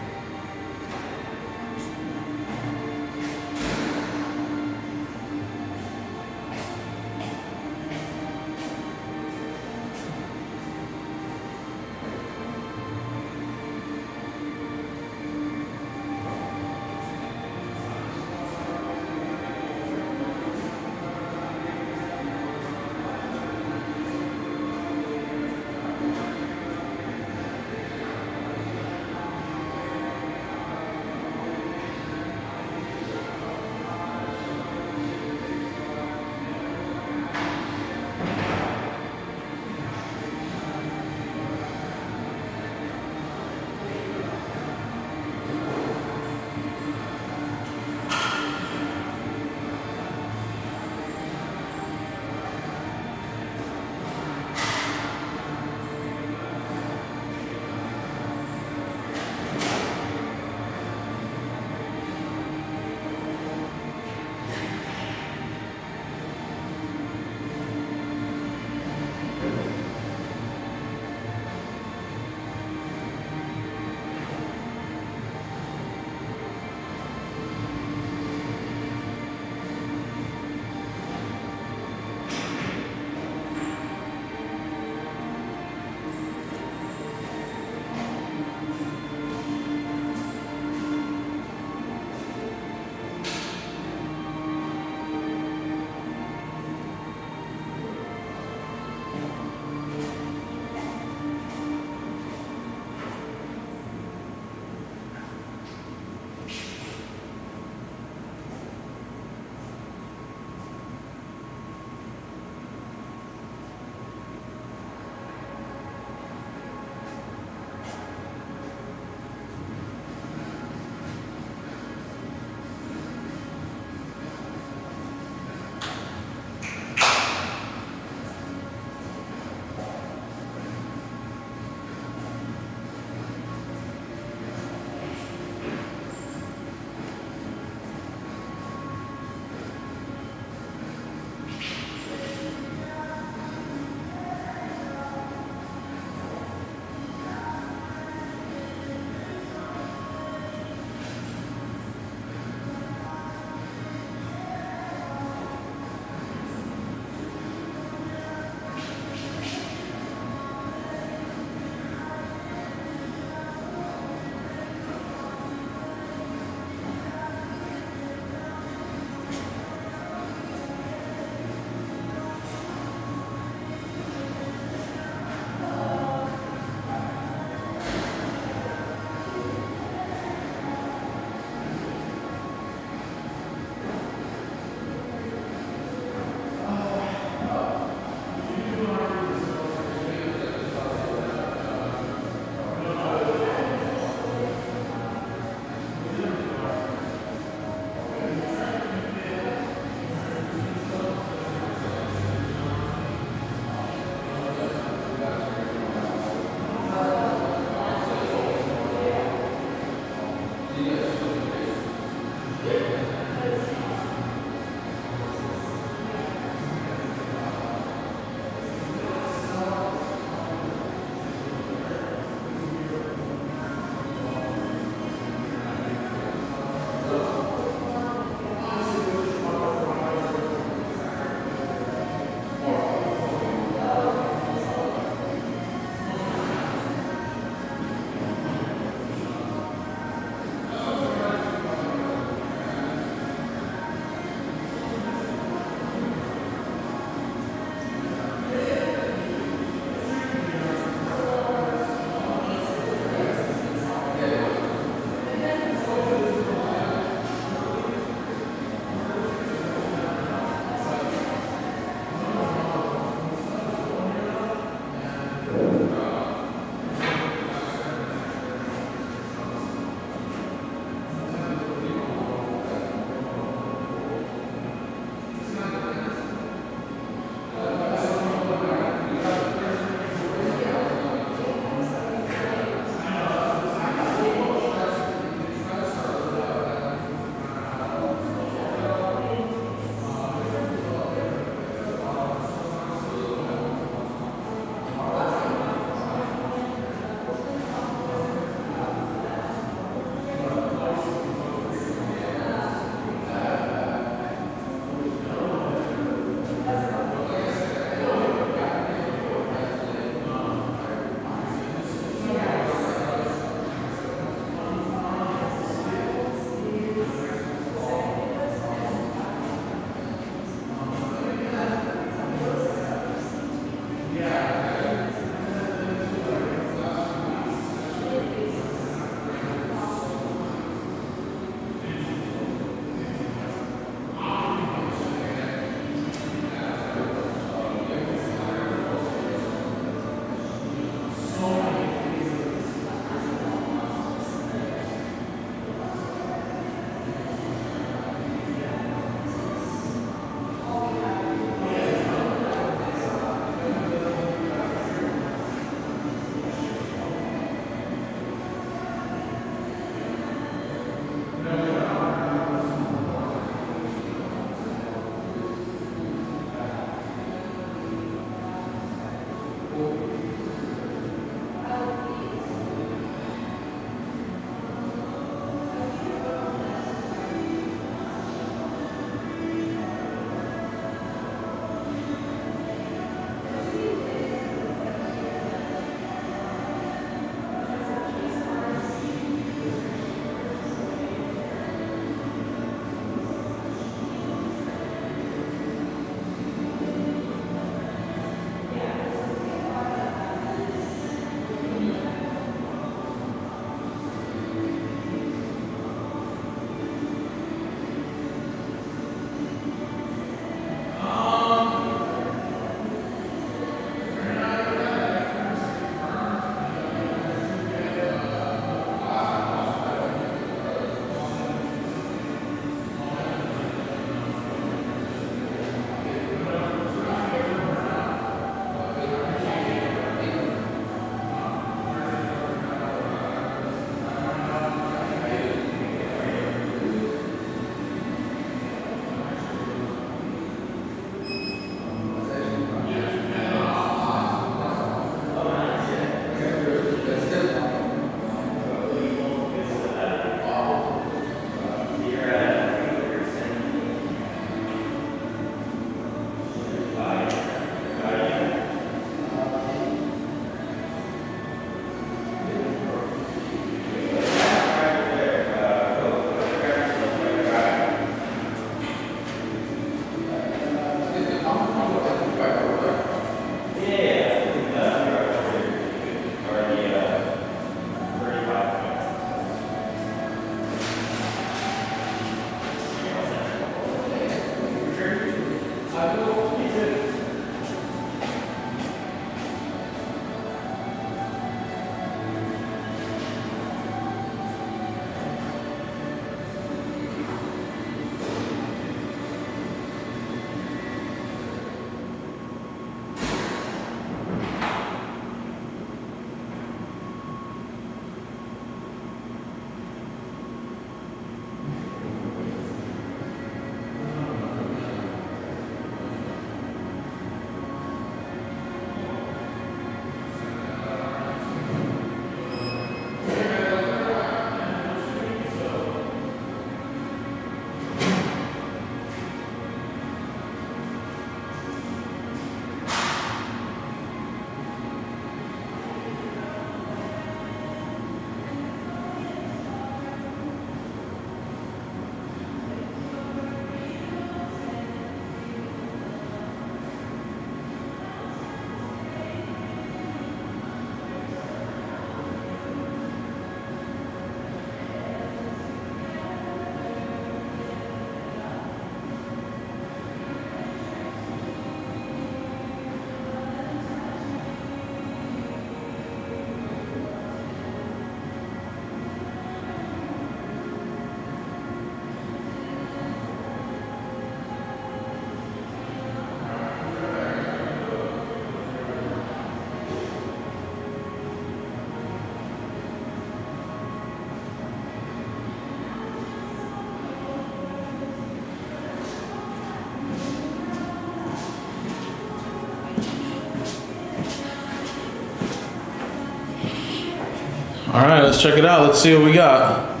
All right, let's check it out. Let's see what we got.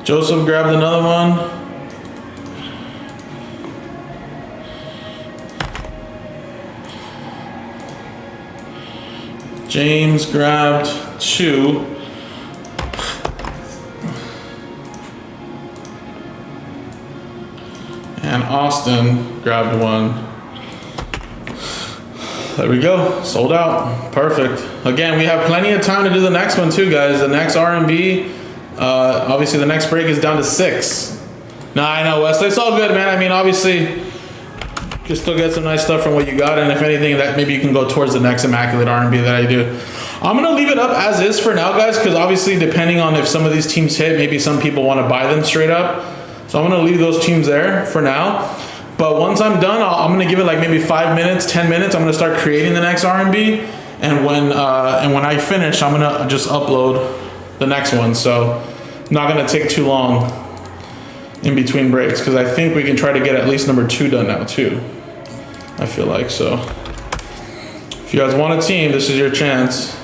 Joseph grabbed another one. James grabbed 2. And Austin grabbed 1. There we go, sold out, perfect. Again, we have plenty of time to do the next one too, guys. The next R&B, obviously the next break is down to 6. Nah, I know, Wesley, it's all good, man. I mean, obviously, you can still get some nice stuff from what you got, and if anything, that maybe you can go towards the next Immaculate R&B that I do. I'm gonna leave it up as is for now, guys, because obviously, depending on if some of these teams hit, maybe some people want to buy them straight up. So I'm gonna leave those teams there for now. But once I'm done, I'm gonna give it like maybe 5 minutes, 10 minutes. I'm gonna start creating the next R&B, and when I finish, I'm gonna just upload the next one. So not gonna take too long in between breaks, because I think we can try to get at least number 2 done now too. I feel like so. If you guys want a team, this is your chance.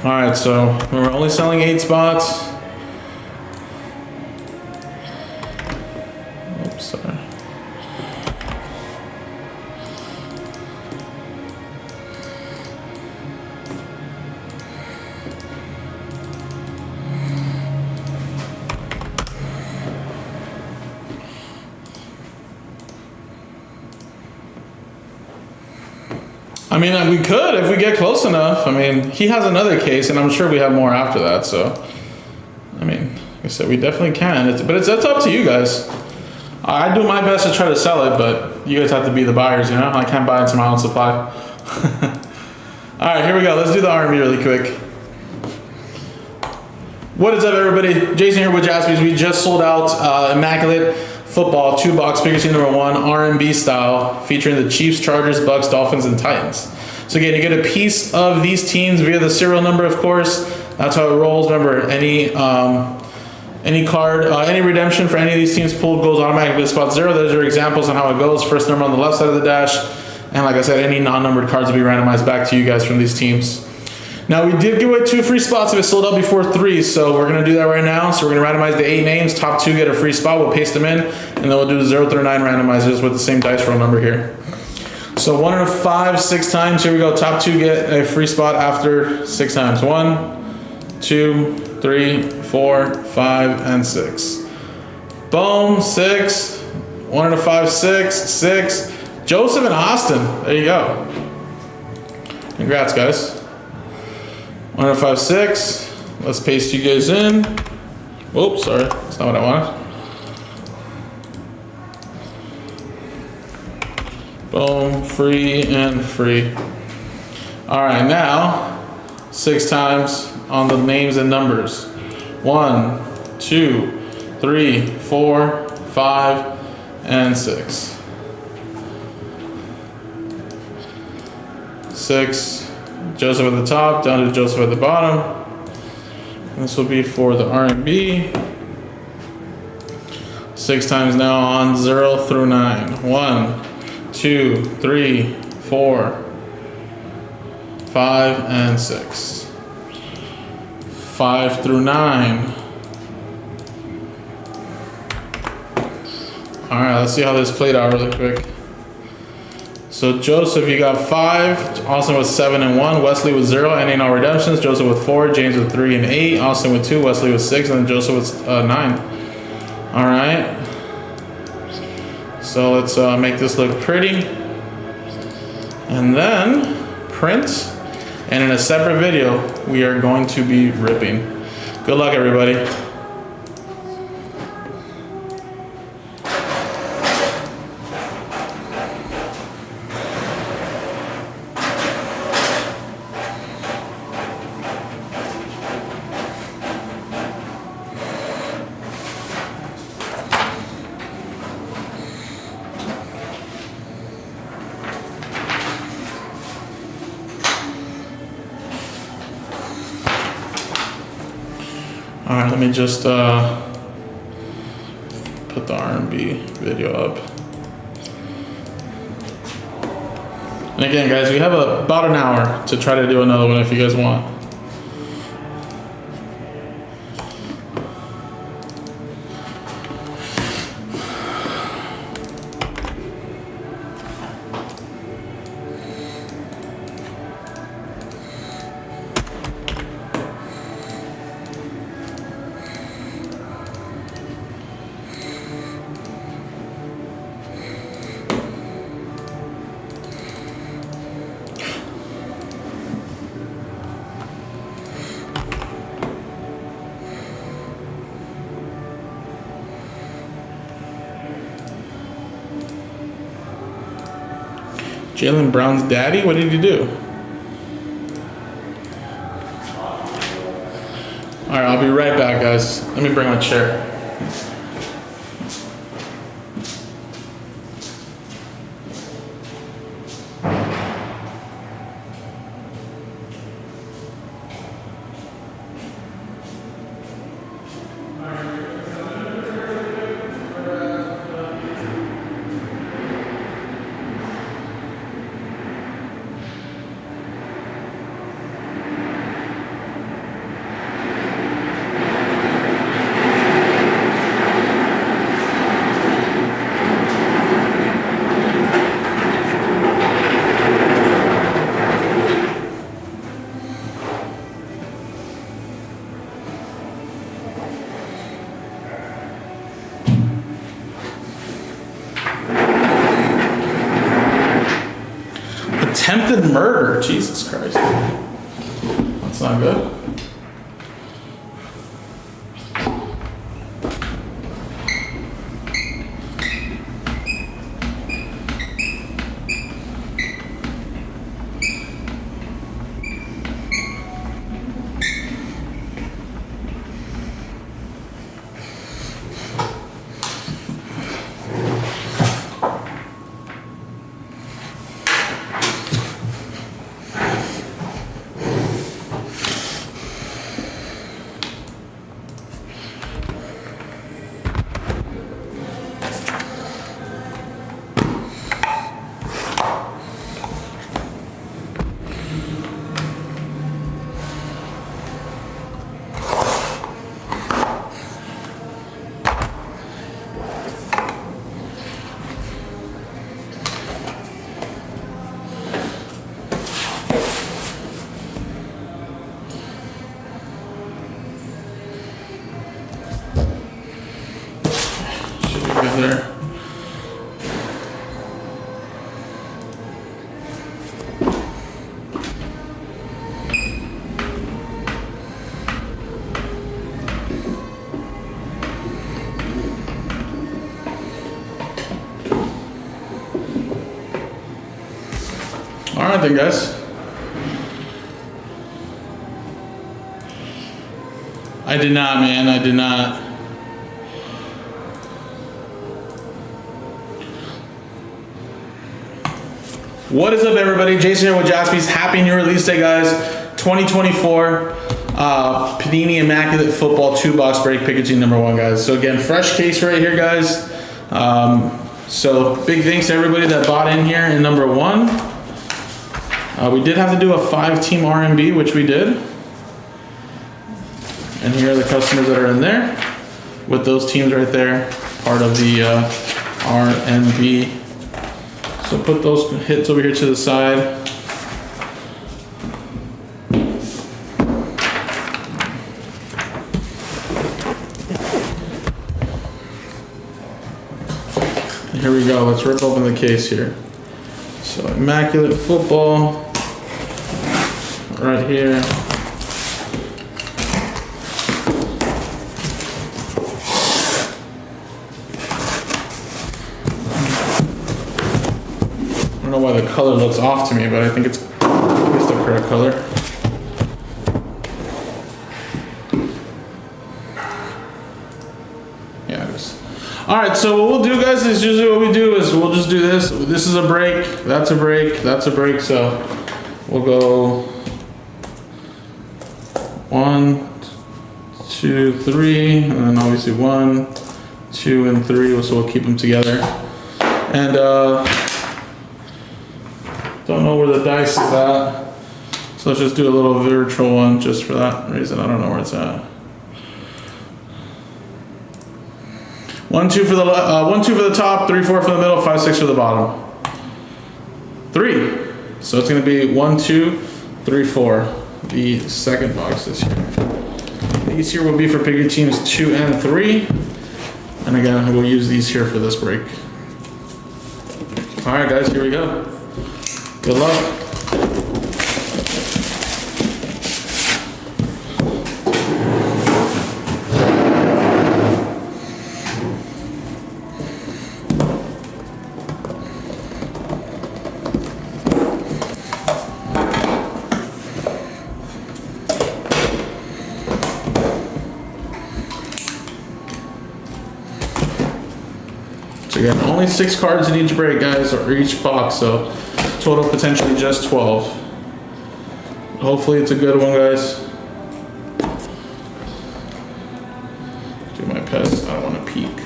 All right, so we're only selling 8 spots. Sorry. I mean, we could if we get close enough. I mean, he has another case, and I'm sure we have more after that. So, I mean, like I said, we definitely can. But it's up to you guys. I do my best to try to sell it, but you guys have to be the buyers, you know? I can't buy it to my own supply. All right, here we go. Let's do the R&B really quick. What is up, everybody? Jason here with Jaspys. We just sold out Immaculate Football 2-box figure team number 1, R&B style, featuring the Chiefs, Chargers, Bucks, Dolphins, and Titans. So again, you get a piece of these teams via the serial number, of course. That's how it rolls. Remember, any card, any redemption for any of these teams pulled goes automatically to spot 0. Those are examples on how it goes. First number on the left side of the dash. And like I said, any non-numbered cards will be randomized back to you guys from these teams. Now, we did give away 2 free spots if it sold out before 3, so we're going to do that right now. So we're going to randomize the 8 names. Top 2 get a free spot. We'll paste them in, and then we'll do 0 through 9 randomizers with the same dice roll number here. So 1 out of 5, 6 times. Here we go. Top 2 get a free spot after 6 times. 1, 2, 3, 4, 5, and 6. Boom, 6. 1 out of 5, 6, 6. Joseph and Austin. There you go. Congrats, guys. 1 out of 5, 6. Let's paste you guys in. Oops, sorry. That's not what I wanted. Boom, free and free. All right, now 6 times on the names and numbers. 1, 2, 3, 4, 5, and 6. 6. Joseph at the top, down to Joseph at the bottom. This will be for the R&B. 6 times now on 0 through 9. 1, 2, 3, 4, 5, and 6. 5 through 9. All right, let's see how this played out really quick. So Joseph, you got 5. Austin with 7 and 1. Wesley with 0. Any no redemptions. Joseph with 4. James with 3 and 8. Austin with 2. Wesley with 6. And then Joseph with 9. All right. So let's make this look pretty. And then print. And in a separate video, we are going to be ripping. Good luck, everybody. All right, let me just put the R&B video up. And again, guys, we have about an hour to try to do another one if you guys want. Jalen Brown's daddy? What did he do? Alright, I'll be right back, guys. Let me bring my chair. Attempted murder. Jesus Christ. That's not good. There. All right then, guys. I did not, man. I did not. What is up, everybody? Jason here with Jaspy's. Happy new release day, guys. 2024 Panini Immaculate Football 2-box break packaging #1, guys. So again, fresh case right here, guys. So big thanks to everybody that bought in here in #1. We did have to do a 5-team RMB, which we did. And here are the customers that are in there with those teams right there, part of the RMB. So put those hits over here to the side. Here we go, let's rip open the case here. So Immaculate Football, right here. I don't know why the color looks off to me, but I think it's the correct color. Yeah, it is. All right, so what we'll do, guys, is usually what we do is we'll just do this. This is a break, that's a break, that's a break. So we'll go 1, 2, 3, and then obviously 1, 2, and 3. So we'll keep them together. And don't Don't know where the dice is at. So let's just do a little virtual one just for that reason. I don't know where it's at. 1, 2 for the 1, 2 for the top, 3, 4 for the middle, 5, 6 for the bottom. 3. So it's going to be 1, 2, 3, 4. The second box this year. These here will be for pick your teams 2 and 3. And again, we'll use these here for this break. All right, guys, here we go. Good luck. So again, only 6 cards in each break, guys, or each box, so total potentially just 12. Hopefully it's a good one, guys. Do my best, I don't want to peek.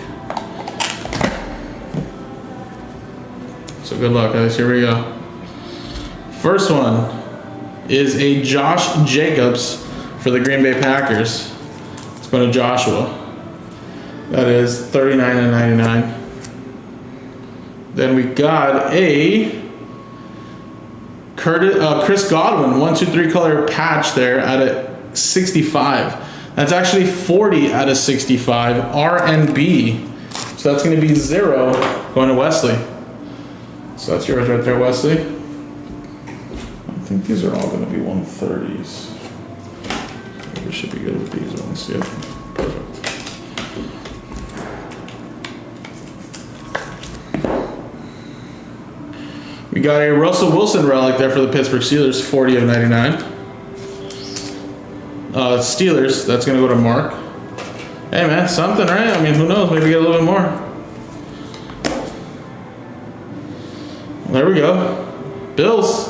So good luck, guys, here we go. First one is a Josh Jacobs for the Green Bay Packers. It's going to Joshua. That is $39.99. Then we got a Chris Godwin 1, 2, 3 color patch there at a 65. That's actually 40 out of 65 R&B. So that's going to be 0 going to Wesley. So that's yours right there, Wesley. I think these are all going to be 130s. We should be good with these ones. Yep, perfect. We got a Russell Wilson relic there for the Pittsburgh Steelers, 40 of 99. Steelers, that's going to go to Mark. Hey, man, something, right? I mean, who knows? Maybe get a little bit more. There we go. Bills.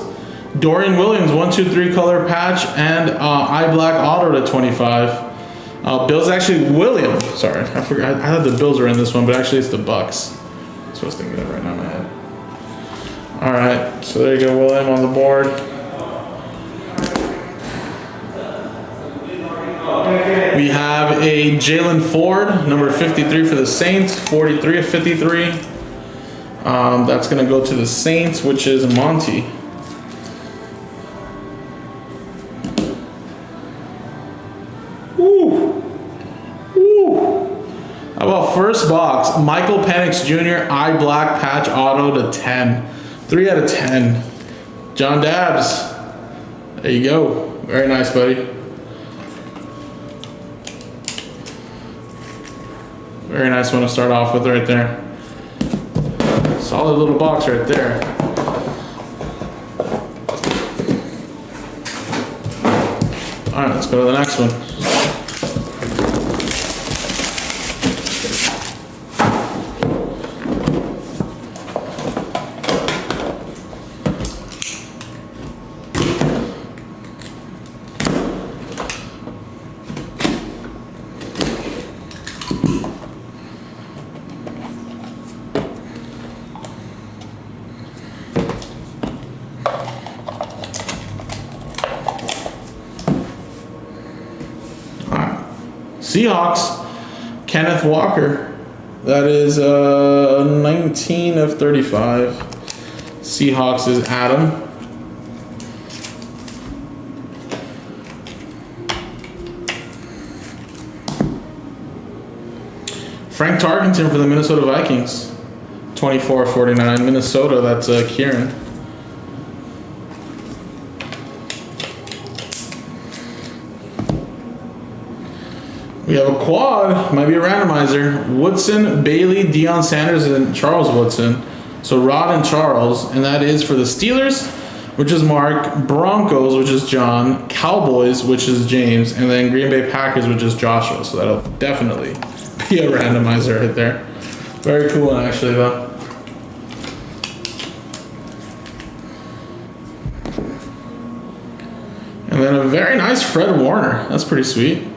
Dorian Williams, 1, 2, 3 color patch and eye black auto to 25. Bills actually, William. Sorry, I forgot. I thought the Bills were in this one, but actually it's the Bucks. That's what I was thinking of right now in my head. All right, so there you go, William on the board. We have a Jalen Ford, number 53 for the Saints, 43 of 53. That's going to go to the Saints, which is Monty. Woo! Woo! How about first box, Michael Penix Jr., eye black patch auto to 10. 3 out of 10. John Dabbs. There you go. Very nice, buddy. Very nice one to start off with right there. Solid little box right there. All right, let's go to the next one. Seahawks, Kenneth Walker. That is 19 of 35. Seahawks is Adam. Frank Tarkenton for the Minnesota Vikings. 24 of 49. Minnesota, that's Kieran. We have a quad, might be a randomizer. Woodson, Bailey, Deion Sanders, and Charles Woodson. So Rod and Charles, and that is for the Steelers, which is Mark, Broncos, which is John, Cowboys, which is James, and then Green Bay Packers, which is Joshua. So that'll definitely be a randomizer right there. Very cool one, actually, though. And then a very nice Fred Warner. That's pretty sweet.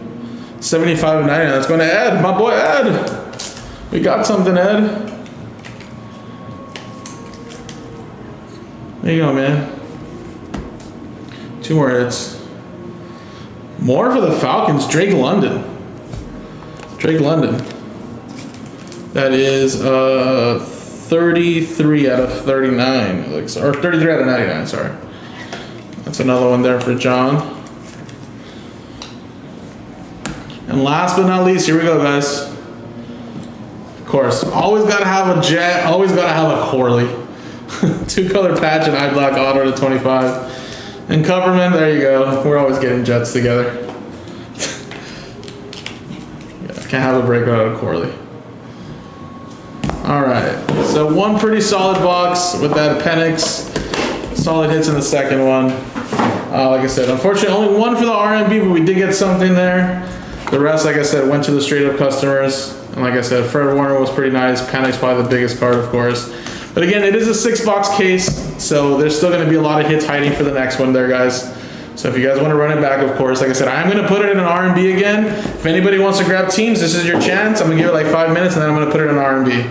75 of 90. That's going to Ed. My boy Ed. We got something, Ed. There you go, man. 2 more hits. More for the Falcons. Drake London. Drake London. That is 33 out of 39. Or 33 out of 99, sorry. That's another one there for John. And last but not least, here we go, guys. Of course, always gotta have a Jet, always gotta have a Corley. 2-color patch and eye black auto to 25. And Cupperman, there you go. We're always getting Jets together. Yeah, can't have a breakout out of Corley. Alright, so one pretty solid box with that appendix. Solid hits in the second one. Like I said, unfortunately only one for the RMB, but we did get something there. The rest, like I said, went to the straight up customers. And like I said, Fred Warner was pretty nice. Panic's probably the biggest card, of course. But again, it is a 6-box case, so there's still going to be a lot of hits hiding for the next one there, guys. So if you guys want to run it back, of course, like I said, I'm going to put it in an R&B again. If anybody wants to grab teams, this is your chance. I'm going to give it like 5 minutes, and then I'm going to put it in R&B.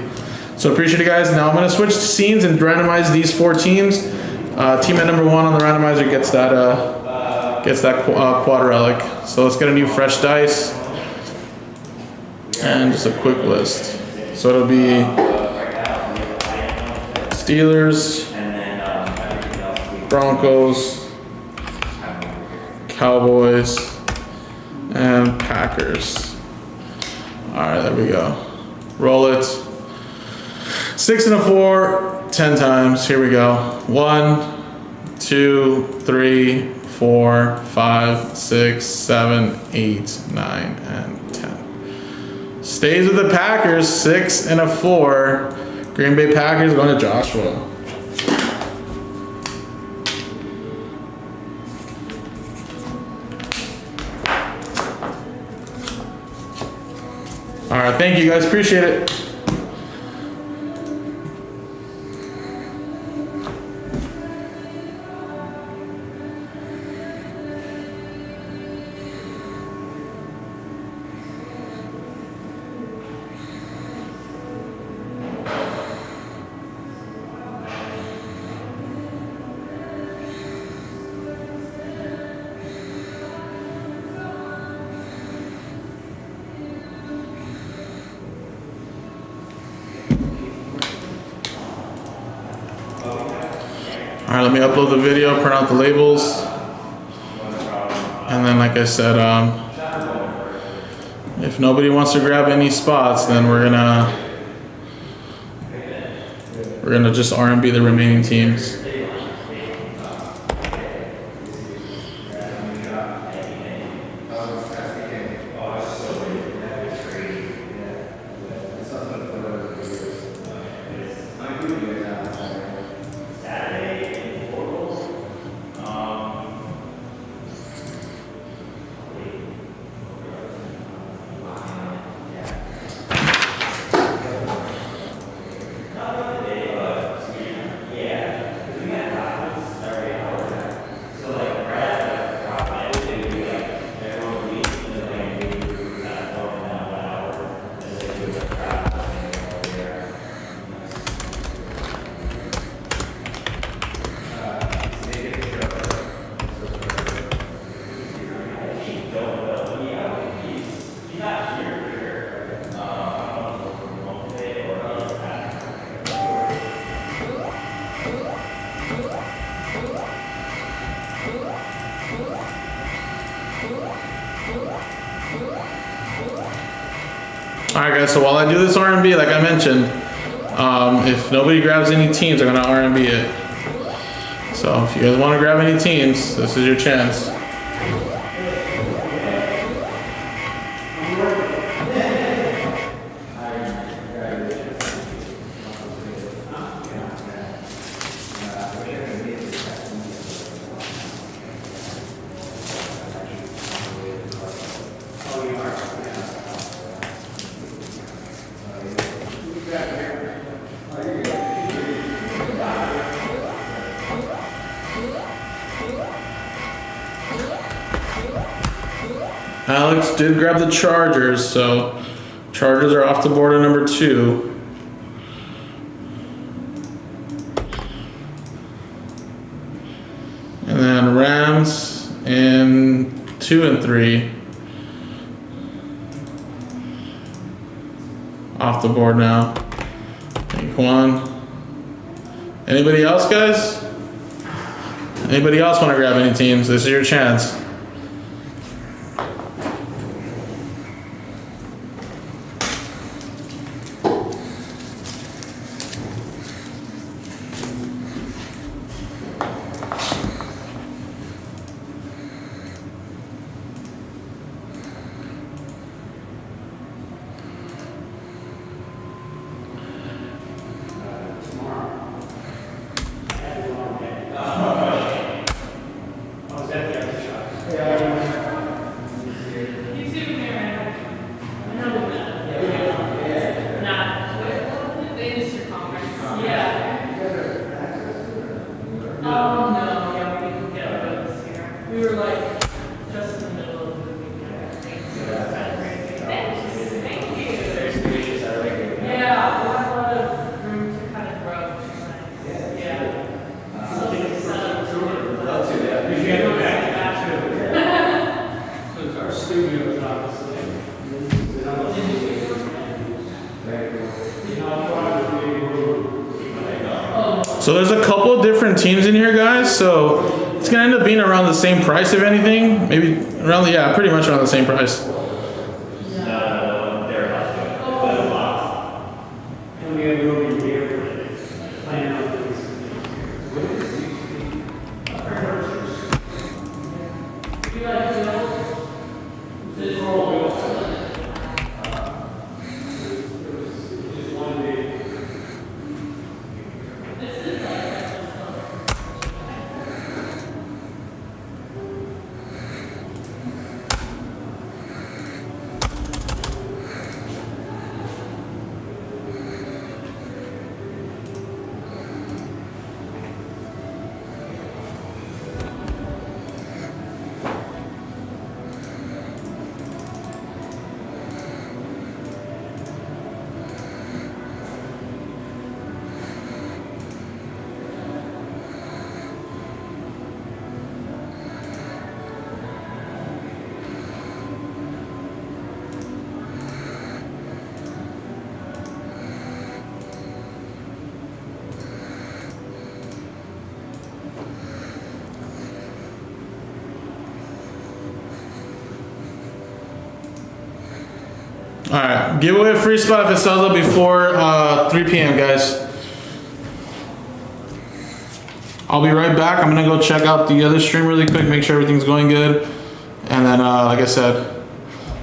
So appreciate it, guys. Now I'm going to switch to scenes and randomize these 4 teams. Team at number 1 on the randomizer gets that quad relic. So let's get a new fresh dice. And just a quick list. So it'll be Steelers, Broncos, Cowboys, and Packers. Alright, there we go. Roll it. 6 and a 4, 10 times. Here we go. 1, 2, 3, 4, 5, 6, 7, 8, 9, and 10. Stays with the Packers, 6 and a 4. Green Bay Packers going to Joshua. All right, thank you guys, appreciate it. All right, let me upload the video, print out the labels. And then, like I said, if nobody wants to grab any spots, then we're gonna just R&B the remaining teams. Alright guys, so while I do this R&B, like I mentioned, if nobody grabs any teams, I'm gonna R&B it. So if you guys want to grab any teams, this is your chance. Alex did grab the Chargers, so Chargers are off the board at number 2. And then then Rams in 2 and 3. Off the board now. Take 1. Anybody else, guys? Anybody else want to grab any teams? This is your chance. So there's a couple of different teams in here, guys. So it's gonna end up being around the same price, if anything. Maybe around the, yeah, pretty much around the same price. All right, give away a free spot if it sells up before 3 p.m., guys. I'll be right back. I'm gonna go check out the other stream really quick, make sure everything's going good. And then, like I said,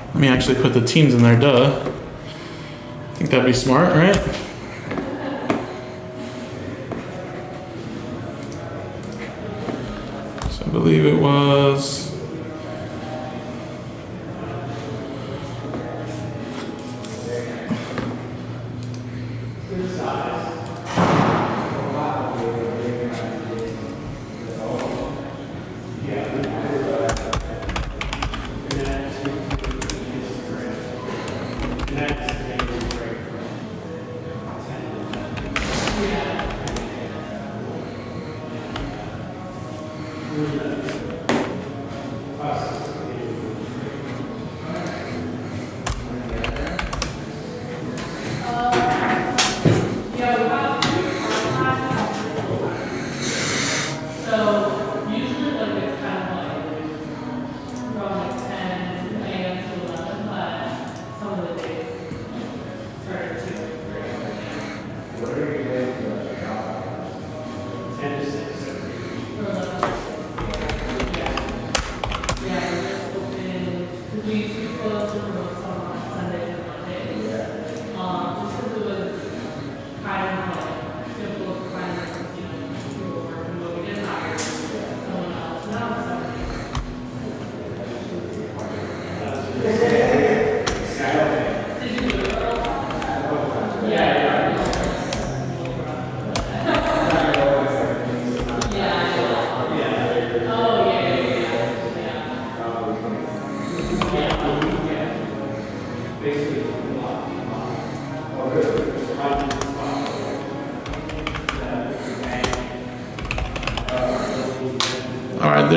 let me actually put the teams in there, duh. I think that'd be smart, right? So I believe it was...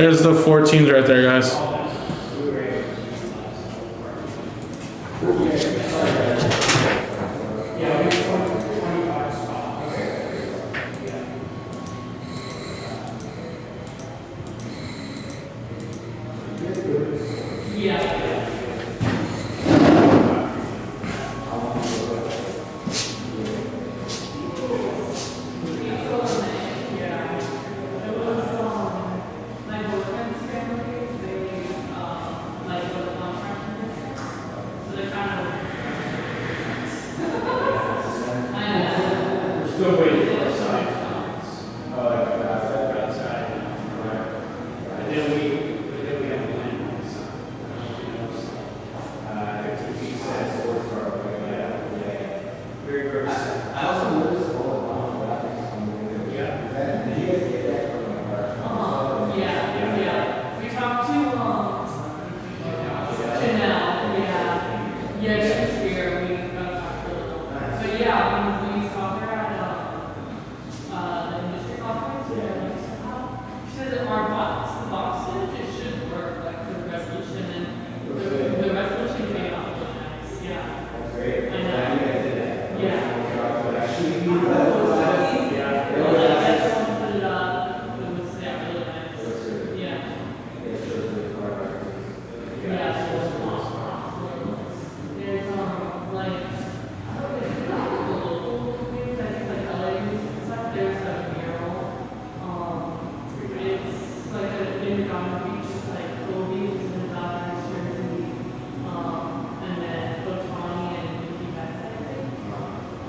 There's the 14s right there, guys. Yeah, we have 25 spots. Yeah. Still waiting for a sign. Outside. And then we have a plan on the sign. 50 feet says forward car. Yeah. Very, very simple. I also noticed all the long graphics on the window. Yeah. Did you guys get that from the car? Yeah. We talked to Janelle, yeah, she's here, we got to talk to her. But yeah, we saw her at the industry conference, she said that our the box image, it should work, like for the resolution, and the resolution came out really nice, yeah. That's great. I know. Glad you guys did that. Yeah. Actually, Like, that's someone put it up, it was, really nice, yeah. Yeah, so it's awesome. There's like I don't know, the local things, I think like LA and stuff. There's a mural. It's like in Ghana Beach, it's like Kobe was in the Dodgers jersey, and then Otani and Mickey Betts, I think,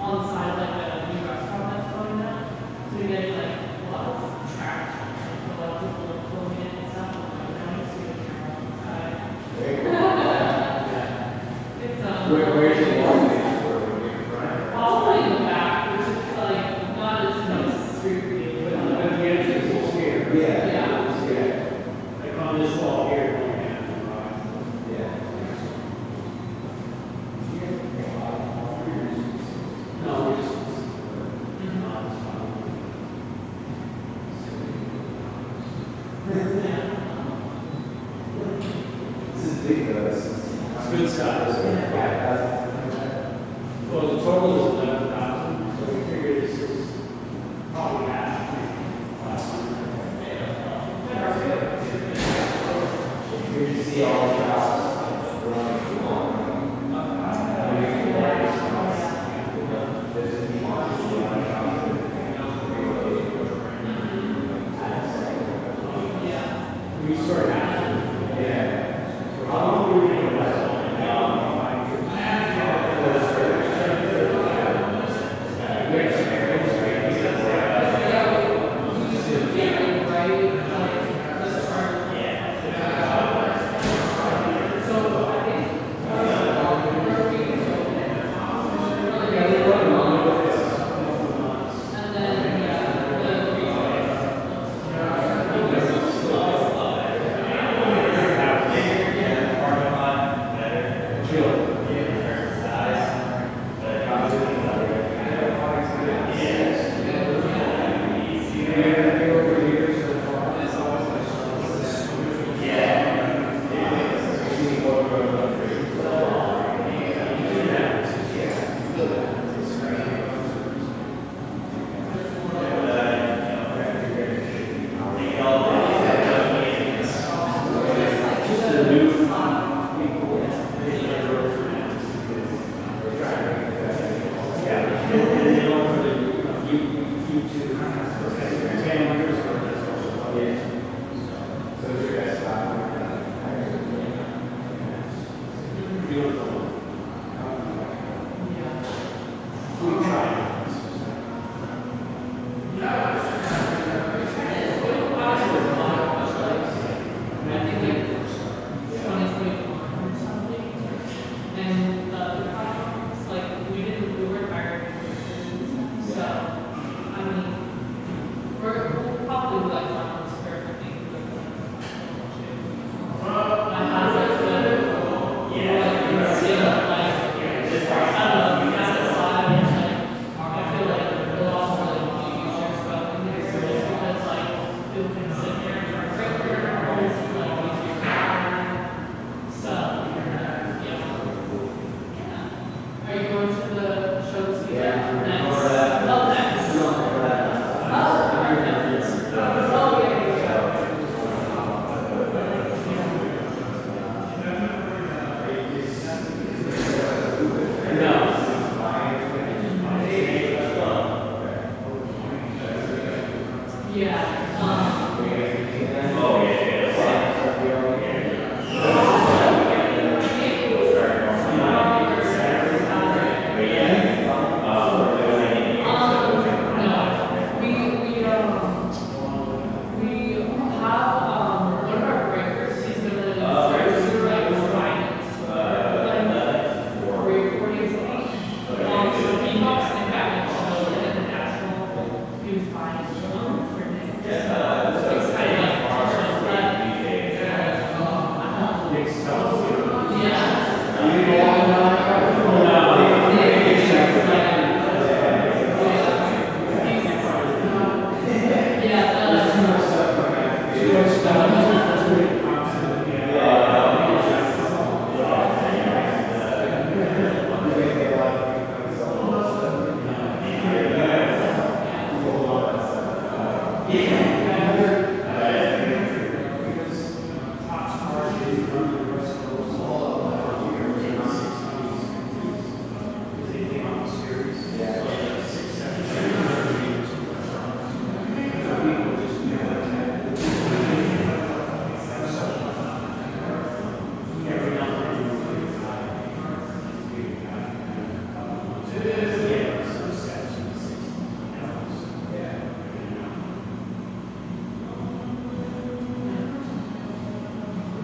on the side of like a new restaurant that's going up. So you get like a lot of trash, like a lot of people like filming it and stuff. Like, I don't see the camera on the side. It's Where's the wall? probably in the back, which is like not as nice street view. But the entrance is here. Yeah. Like on this wall here, going down the right. Yeah. No, we're just. This is big though. This is Good size. Well, the total is 11,000, so we figure this is probably half. Here you see all the houses. We start half. Yeah. How long do we need to last?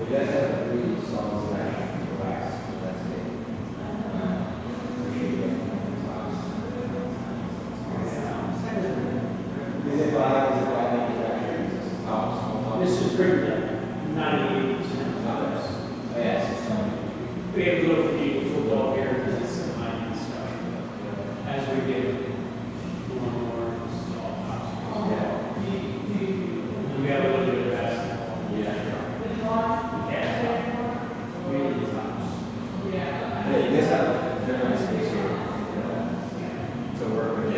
You guys have a really solid selection. Relax. That's it. Appreciate you guys coming to class. Is it by manufacturing? This is pretty good. 98%. Oh, yes, it's fine. We have to look for the football here because it's some high-end stuff. As we get more and more installed houses. Yeah. We have a little bit of basketball. Yeah. Really tough. Yeah, you guys have a very nice space here. To work with. We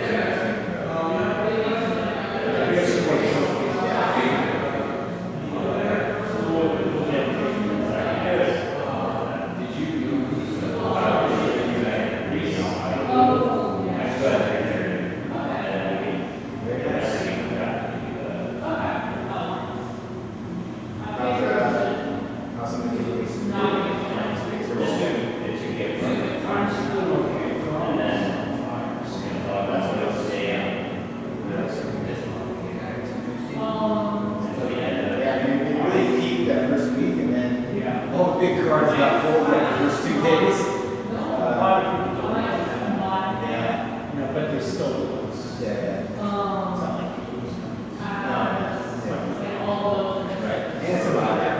have some more showcase. Did you use? How's some of the space? Yeah, we really peaked that first week, and then all the big cards got pulled like the first 2 days. Yeah, No, but there's still those. yeah, yeah. Right, and it's about that.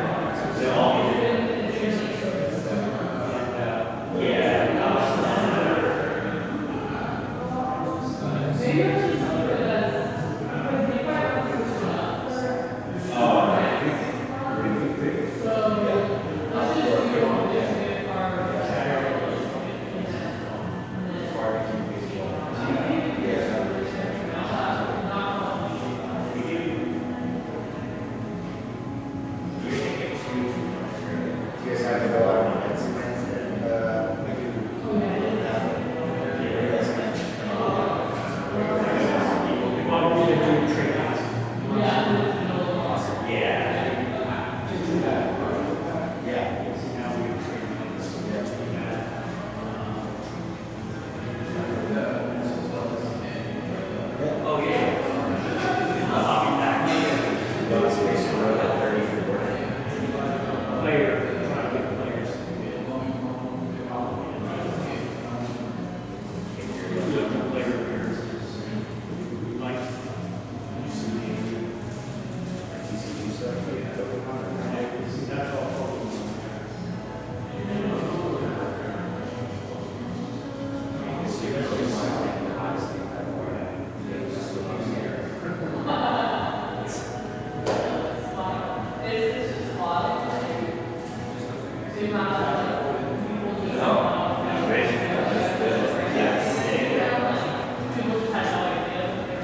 You guys have to go out and get some We want to do trade outs. Just do that. yeah. So now we trade player, trying to get players. Player appearances. Like, that's all focused on. It's just a lot of the amount of people just people just had no idea that they were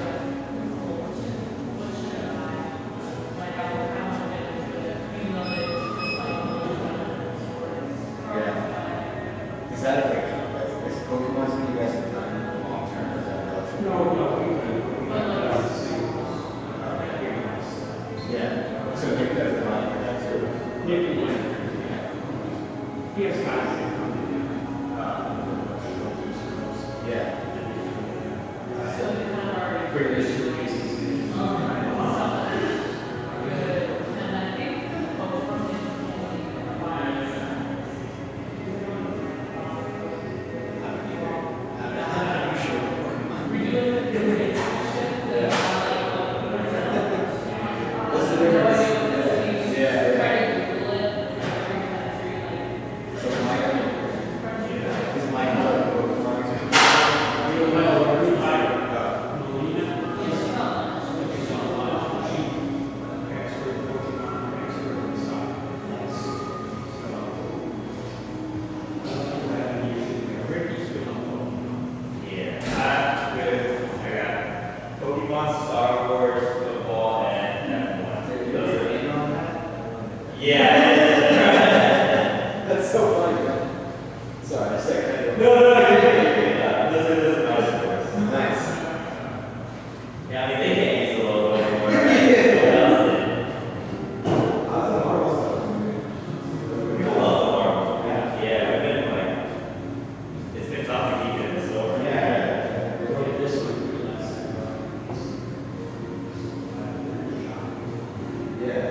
what should I buy? Like I was kind of get into it, even though they just like Is that like, is Pokemon something you guys have done long term, or is that relative? Yeah, so maybe that's the line for that too. He has guys that come in. Yeah. so they kind of already Create showcases. good. And I think the Pokemon can buy What's the difference? Yeah, yeah. So is my Pokemon? Pokemon, Star Wars, football, and F1. Those are In on that? Yeah. That's so funny, man. Sorry, I said No, those are nice sports. nice. Yeah, I mean, they can't use the logo anymore. What else did? How's the Marvel stuff? People love the Marvel. Yeah, we've been like, it's been tough to keep it in the store. Yeah. This one would be less. Yeah.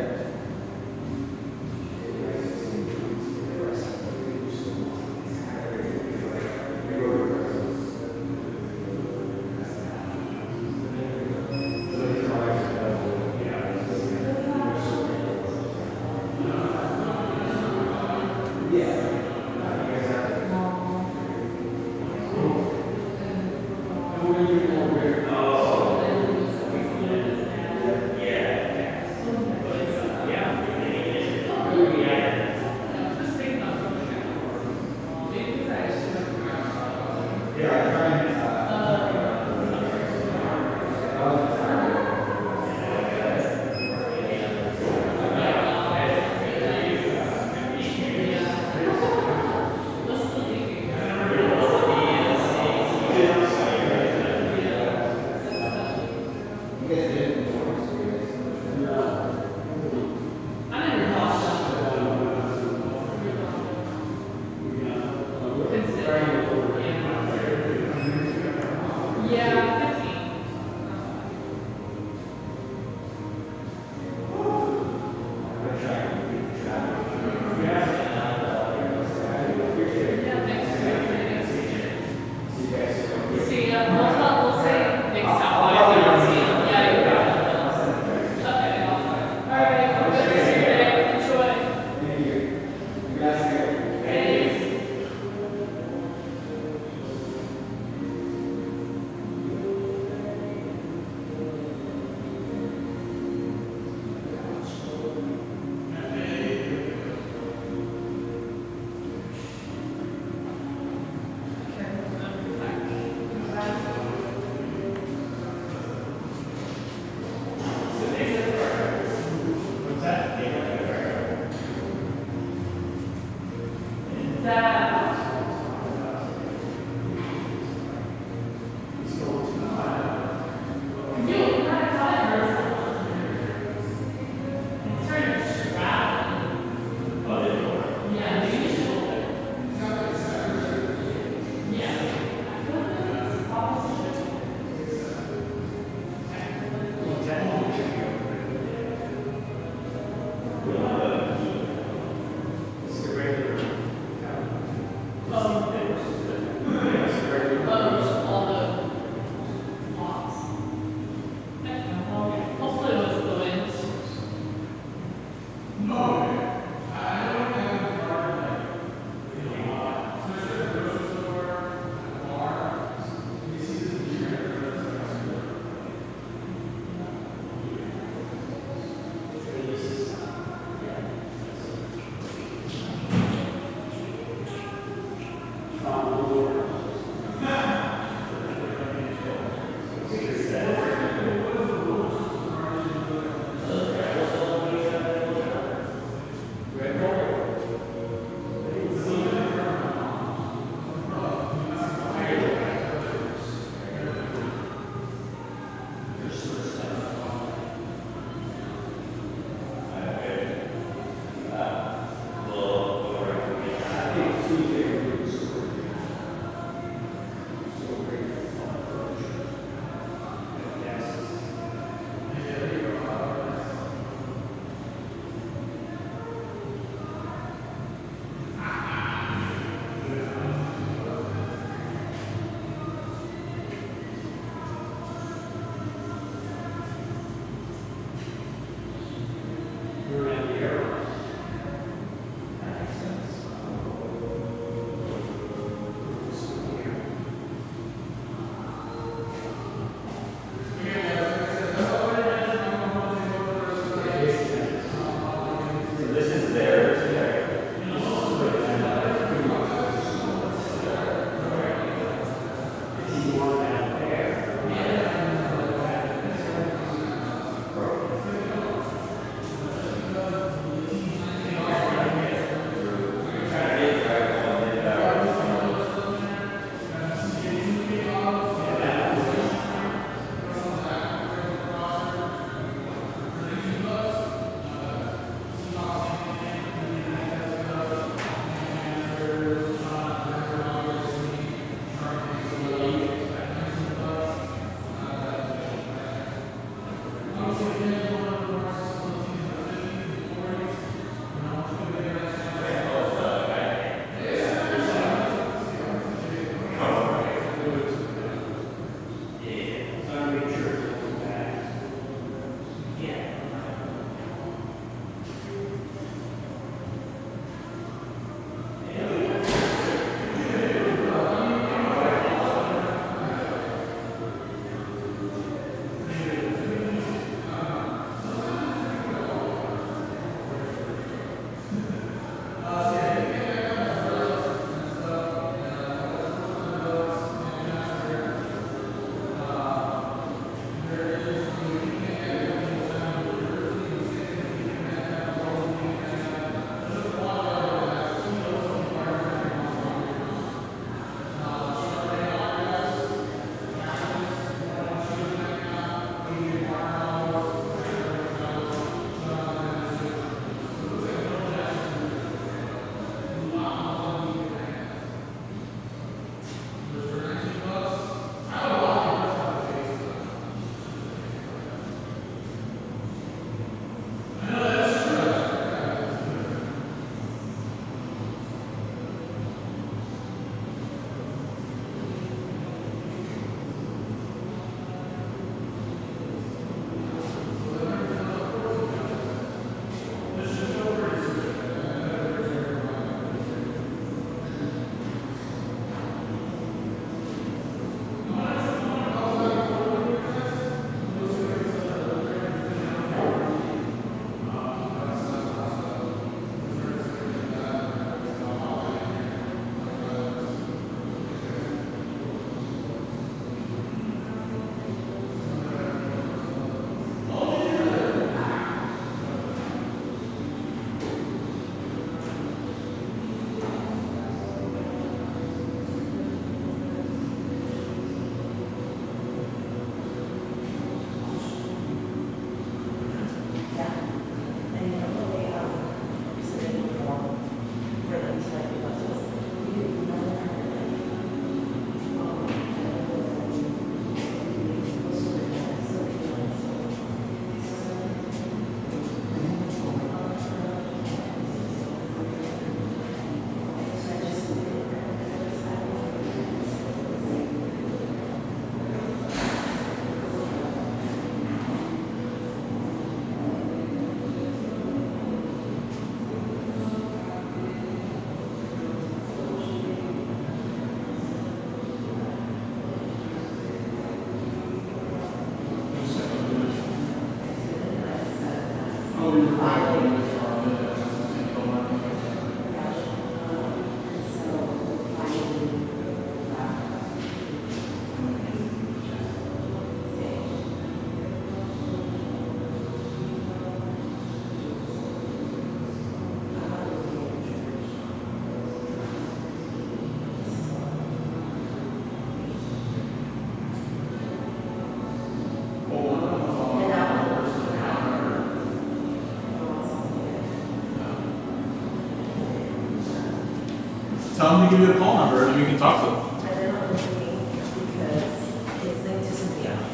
Tell them to give you a call number and you can talk to them. I don't know because it's linked to something else.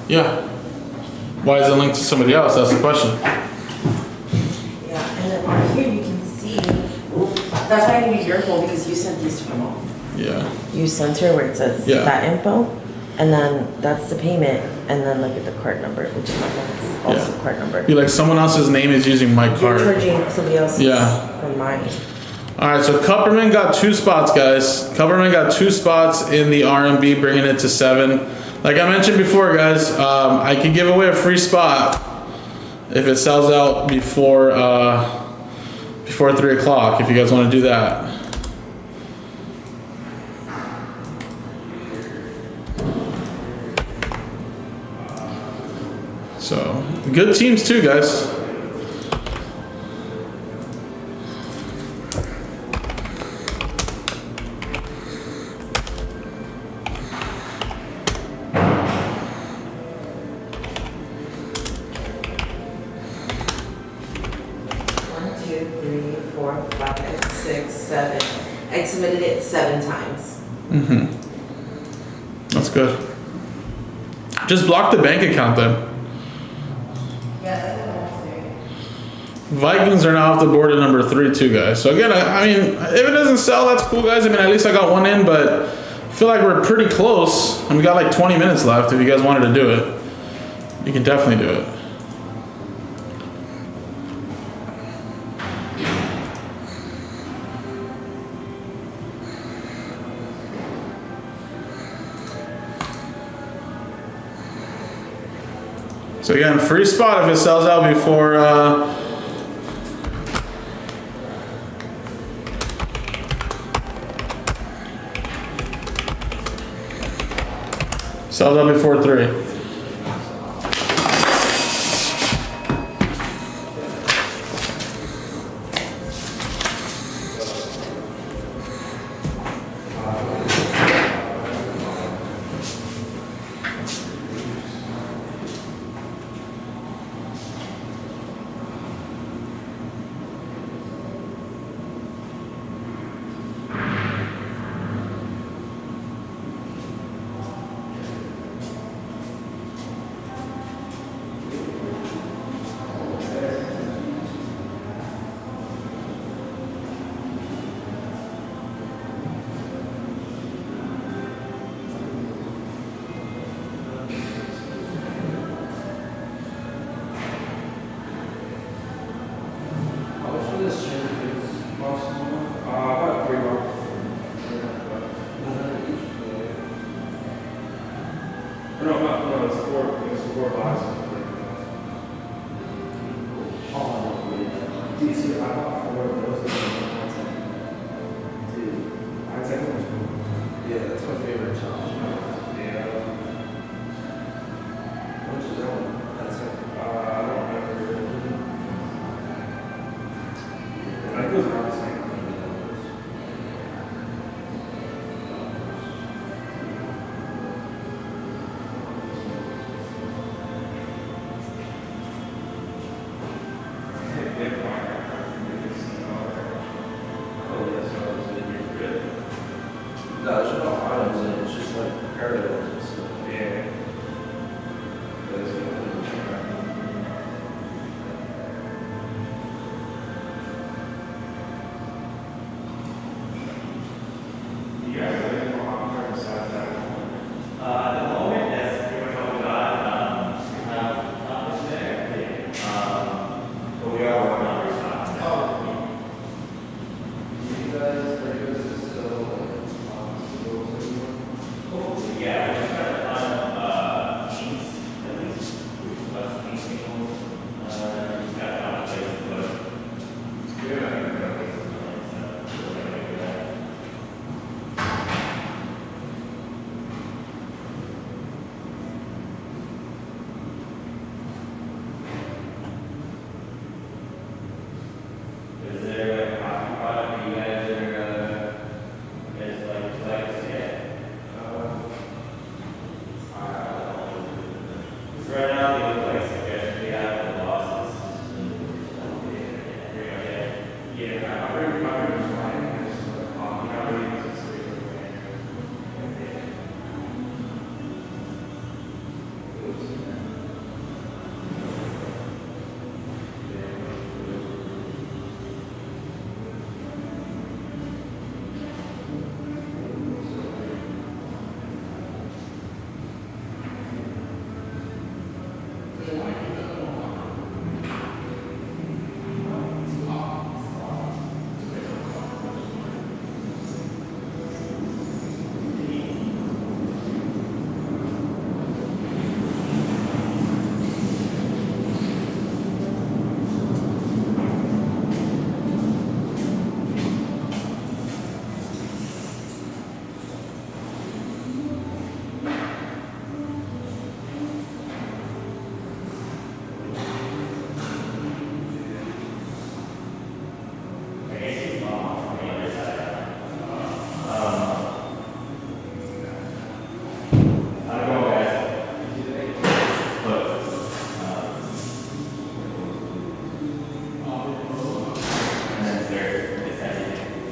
Yeah. Why is it linked to somebody else? That's the question. Yeah, and then on here you can see, that's why I need your phone because you sent these to my mom. Yeah. You sent her where it says Yeah. that info, and then that's the payment, and then look at the card number, which is my mom's also Yeah. card number. Be like someone else's name is using my You're card. charging somebody else's Yeah. from mine. Alright, so Kupperman got 2 spots, guys. Kupperman got 2 spots in the RMB, bringing it to 7. Like I mentioned before, guys, I could give away a free spot if it sells out before 3 o'clock, if you guys want to do that. So, good teams too, guys. One, two, three, four, five, 6, 7. I submitted it 7 times. That's good. Just block the bank account then. Yeah, that's what I was doing. Vikings are now off the board at number 3 too, guys. So again, I mean, if it doesn't sell, that's cool, guys. I mean, at least I got one in, but I feel like we're pretty close. And we got like 20 minutes left if you guys wanted to do it. You can definitely do it. So again, free spot if it sells out before sells out before 3. How much for this change is about $3. No, it's 4 boxes. DC, I bought 4 of those. Dude, I take them. Yeah, that's my favorite challenge. Yeah. How much is that one? That's it. I don't remember. I think it was around the same. No, there's no items in it, it's just like parallels and stuff. Yeah.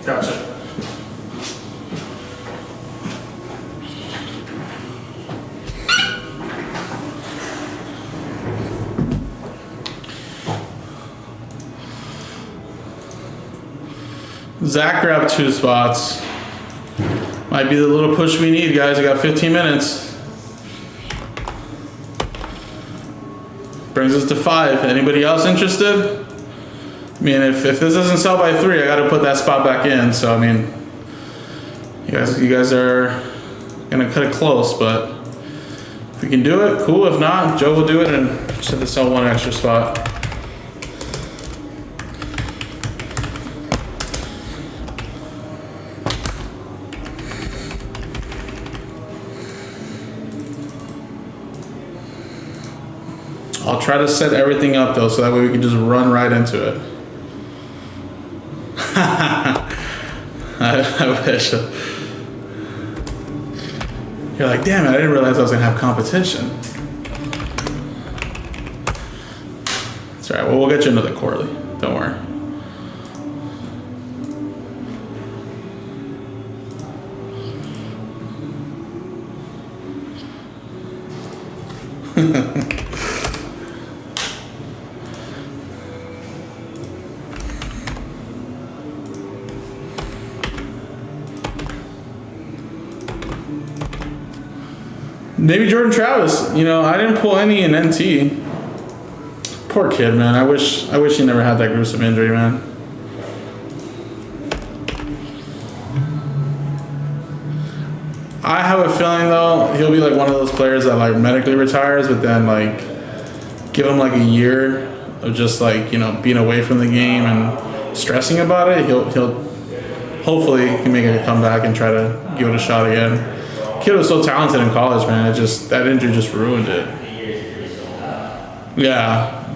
Gotcha. Zach grabbed 2 spots. Might be the little push we need, guys. We got 15 minutes. Brings us to 5. Anybody else interested? I mean, if this doesn't sell by 3, I got to put that spot back in. So I mean, you guys are gonna cut it close, but if we can do it, cool. If not, Joe will do it and just have to sell 1 extra spot. I'll try to set everything up though, so that way we can just run right into it. I wish. You're like, damn it, I didn't realize I was gonna have competition. It's alright, well, we'll get you another Corley. Don't worry. Maybe Jordan Travis. You know, I didn't pull any in NT. Poor kid, man. I wish he never had that gruesome injury, man. I have a feeling though he'll be like one of those players that like medically retires, but then like give him like a year of just like, you know, being away from the game and stressing about it. He'll hopefully he can make a comeback and try to give it a shot again. Kid was so talented in college, man. That injury just ruined it. Yeah,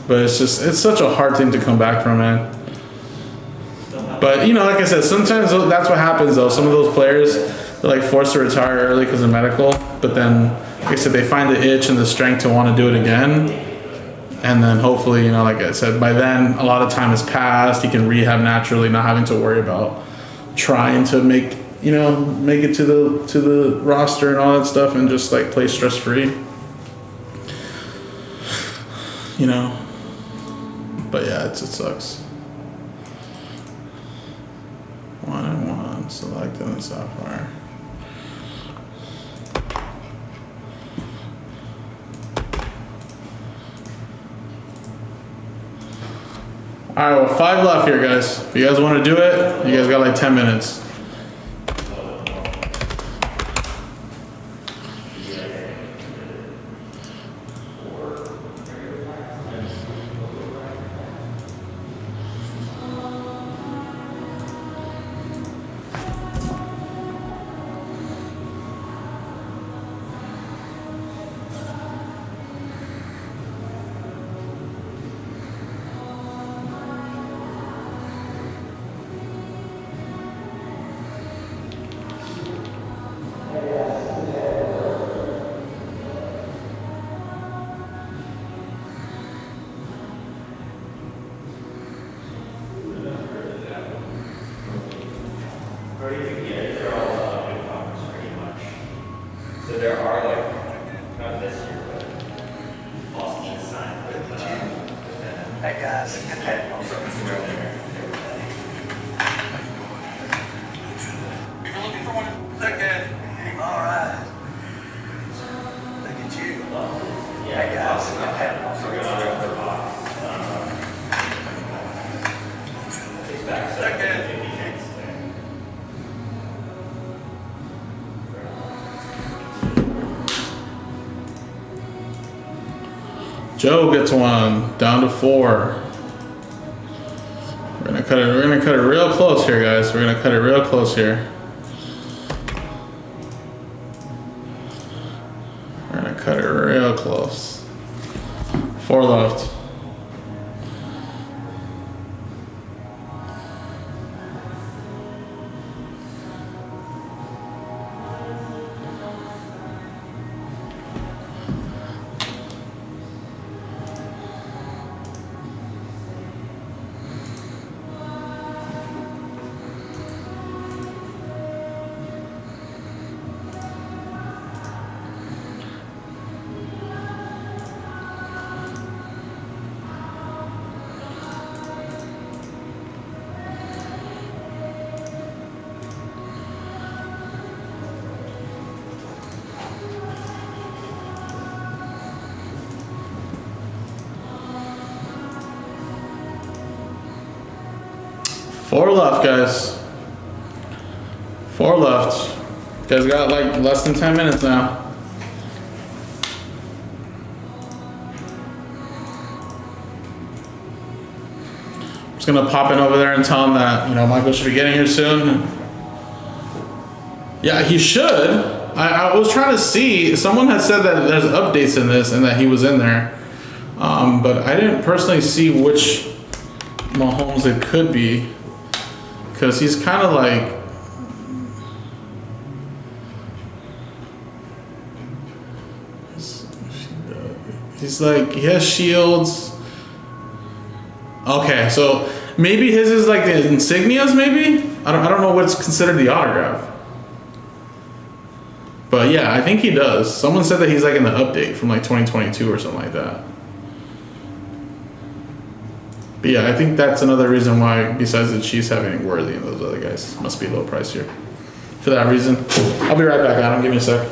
but it's such a hard thing to come back from, man. But you know, like I said, sometimes that's what happens though. Some of those players, they're like forced to retire early because of medical, but then, like I said, they find the itch and the strength to want to do it again. And then hopefully, you know, like I said, by then a lot of time has passed. He can rehab naturally, not having to worry about trying to make it to the roster and all that stuff, and just like play stress free. You know, but yeah, it sucks. 1 and 1, select in the software. All right, well, 5 left here, guys. If you guys want to do it, you guys got like 10 minutes. So there are like, not this year, but Austin is signed with, Hey guys, also Mr. Joe. If you're looking for one, second. All right. Look at you. Hey guys, also Mr. Joe. Second. Joe gets 1, down to 4. We're gonna cut it real close here, guys. We're gonna cut it real close here. We're gonna cut it real close. 4 left. 4 left, guys. 4 left. You guys got like less than 10 minutes now. I'm just gonna pop in over there and tell him that, you know, Michael should be getting here soon. Yeah, he should. I was trying to see, someone had said that there's updates in this and that he was in there. But I didn't personally see which Mahomes it could be. Because he's kind of like, he's like, he has shields. Okay, so maybe his is like the insignias, maybe? I don't know what's considered the autograph. But yeah, I think he does. Someone said that he's like in the update from like 2022 or something like that. But yeah, I think that's another reason why, besides the Chiefs having Worthy and those other guys, must be a little pricier. For that reason. I'll be right back, Adam. Give me a sec.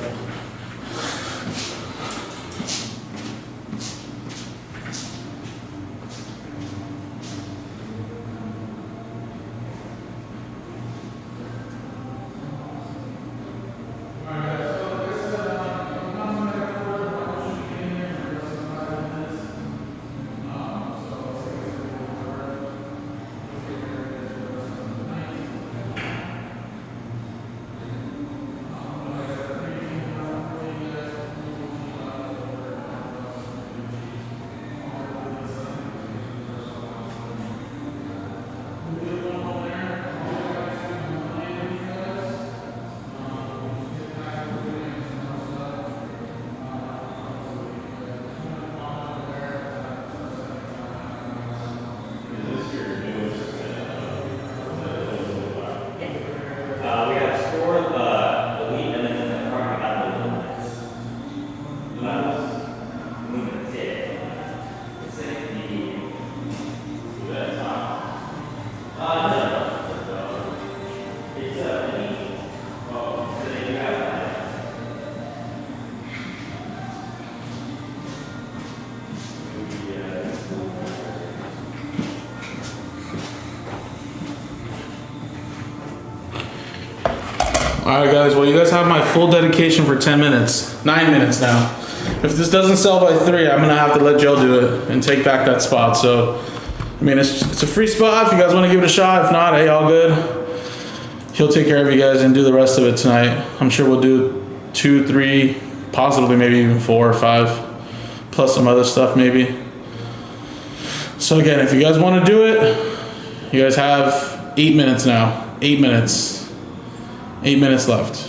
We got score, elite, and then the front, we got the luminance. Luminance, yeah. It's like the top. No. It's elite. Oh, so then you have that. Alright guys, well you guys have my full dedication for 10 minutes. 9 minutes now. If this doesn't sell by 3, I'm gonna have to let Joe do it and take back that spot. So, I mean, it's a free spot if you guys wanna give it a shot. If not, hey, all good. He'll take care of you guys and do the rest of it tonight. I'm sure we'll do 2, 3, possibly maybe even 4 or 5, plus some other stuff maybe. So again, if you guys wanna do it, you guys have 8 minutes now. 8 minutes. 8 minutes left.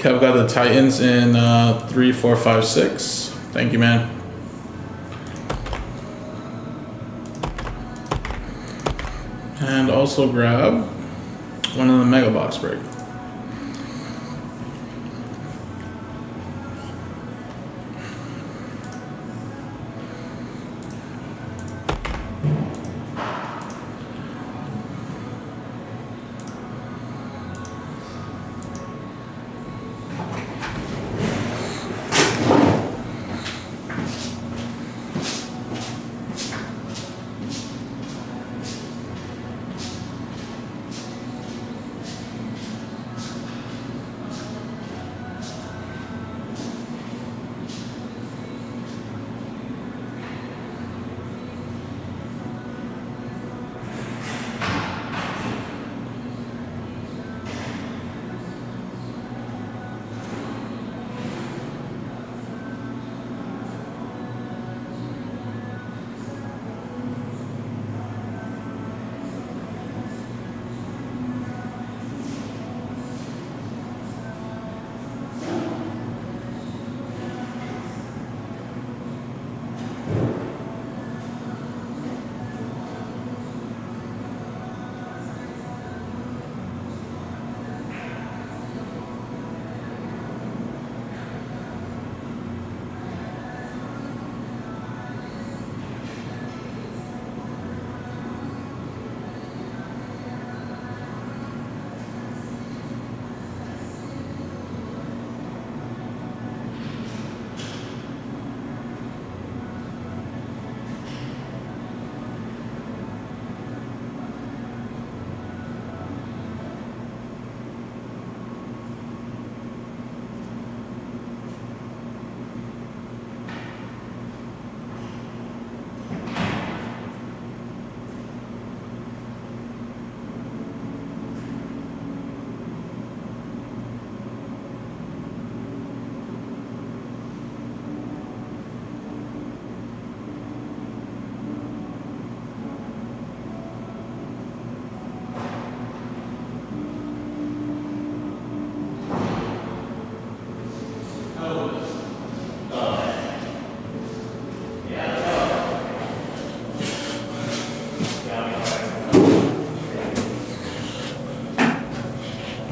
Kev got the Titans in 3, 4, 5, 6. Thank you, man. And also grab one of the mega box break.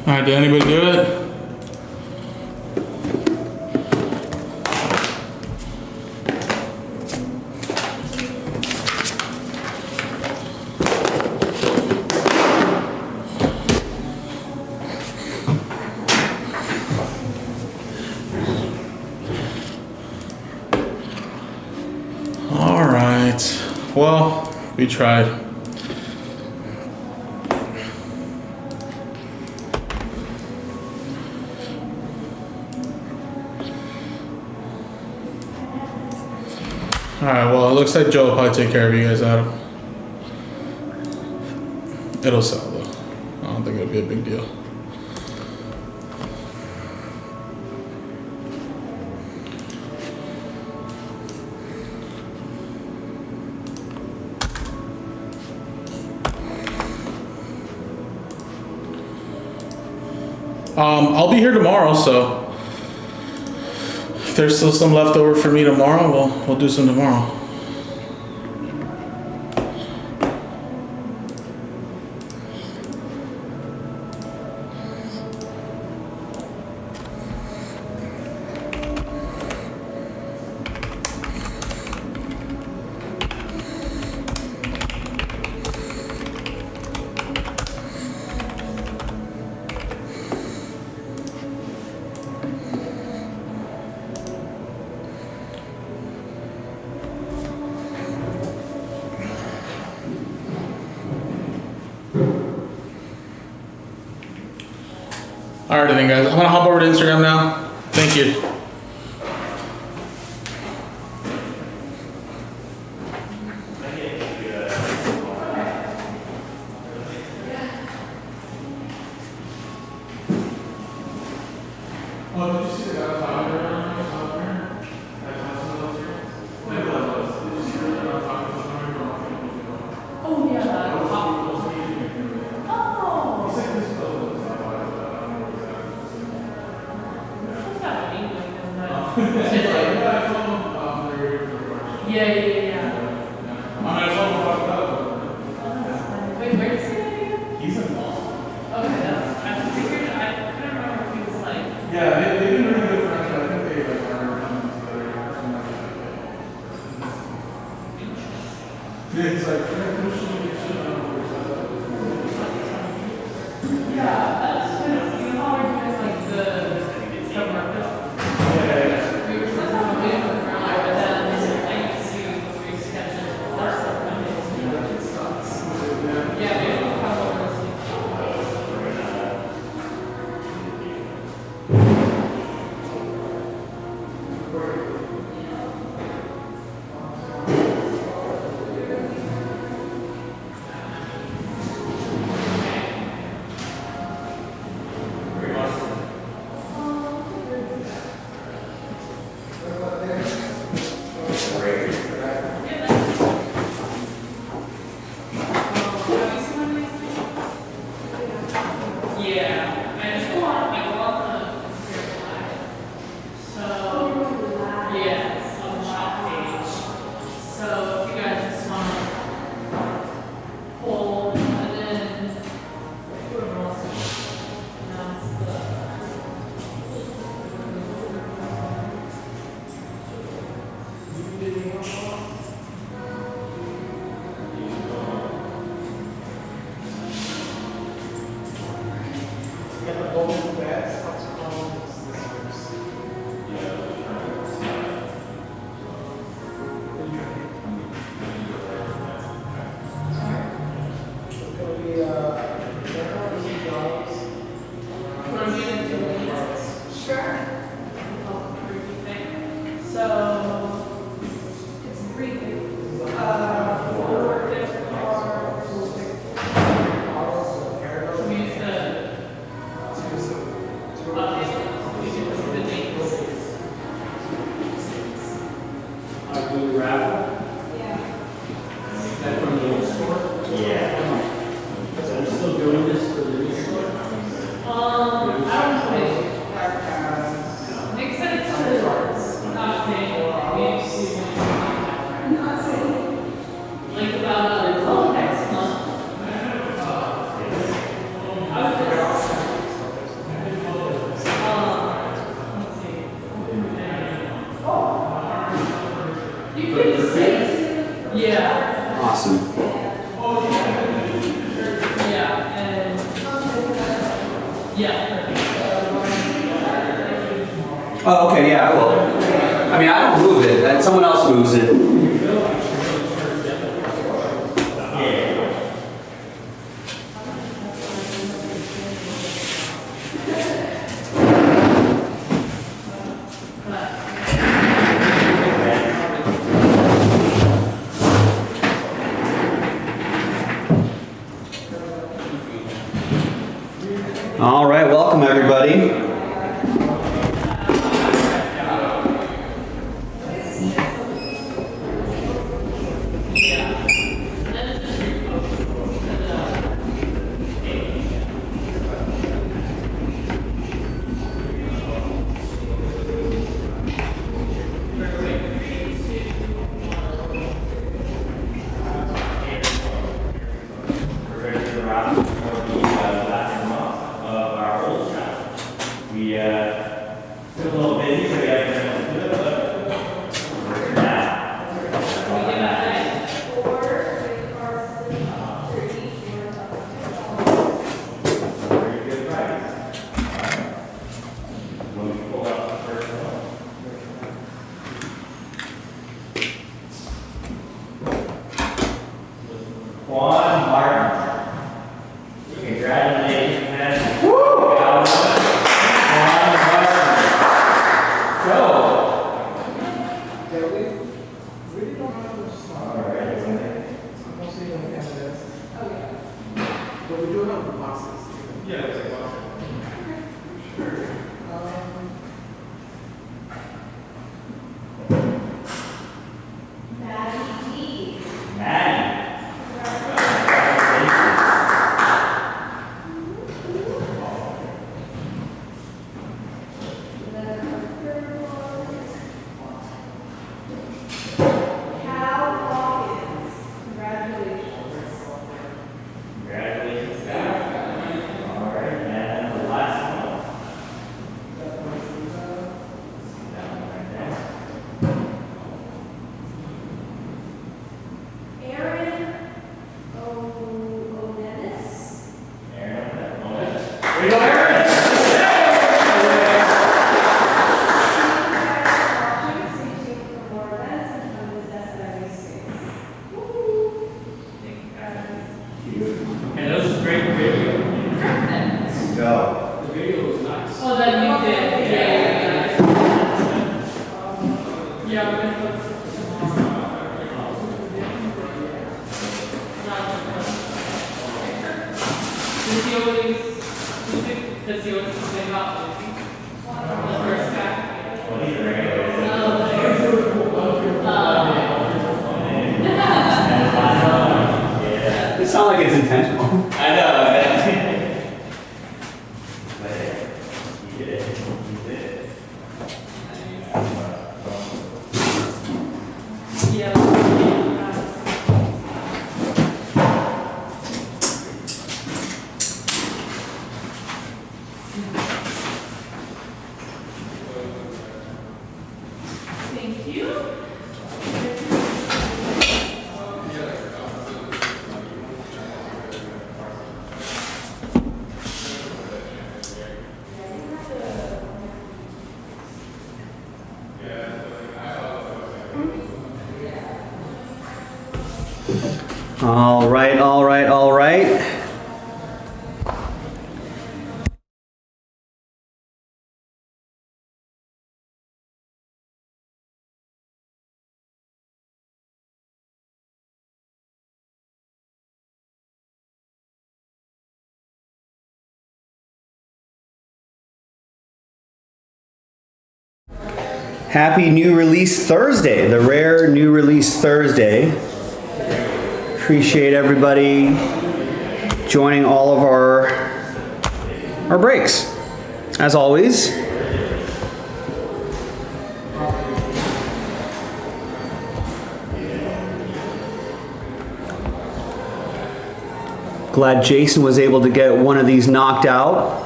All right, did anybody do it? All right, well, we tried. Alright, well, it looks like Joe will probably take care of you guys, Adam. It'll sell, though. I don't think it'll be a big deal. I'll be here tomorrow, so if there's still some left over for me tomorrow, we'll do some tomorrow. Alrighty then, guys. I'm gonna hop over to Instagram now. Thank you. Oh, did you see the guy talking around here? Oh, yeah. Oh. I told him they're here for the workshop. Yeah. I mean, I told him about that. Wait, where is he at again? He's in Boston. Okay, I figured, I couldn't remember if he was like, Yeah, they've been really good friends. I think they like are coming together or something like that. Yeah, he's like, yeah, we should get shit on over yeah, that's because, you know how we're doing like the summer film? We were supposed to have a video for like, but then I used to reschedule our stuff Mondays. Yeah, maybe we'll have over this week. Yeah, I just go on the Instagram Live. So, yes, on the shop page. So, if you guys just want to poll, and then whoever wants to announce Get the golden beds, what's it called? It'll be, Sure. So, it's 3 things. 4 different cards. Should we use the Blue raffle? Is that from the old store? Yeah. So they're still doing this for the new store? I don't know. Makes sense to not say, not say, like about next month. I was just, let's see. You could just say, yeah, Awesome. yeah, and, yeah. Oh, okay, yeah, I will. I mean, I don't move it, and someone else moves it. All right, welcome everybody. We're ready to wrap for the last month of our old shop. We took a little busy, so we haven't been able to do it, but we're here now. Pretty good price. When we pull out the first one. Juan Martin. Congratulations, man. Woo! Juan Martin. Go. Yeah, we really don't have much stuff. All right. Mostly on candidates. But we do have the boxes. Yeah, it's like Boston. Sure. Maddie D. Maddie. The third one Yeah, we're gonna put does he always complain about Lucy? The first guy? Well, he's regular. It sounds like it's intentional. I know. But he did it. He did it. Thank you. All right, all right, all right. Happy New Release Thursday, the rare New Release Thursday. Appreciate everybody joining all of our breaks. As always, glad Jason was able to get one of these knocked out.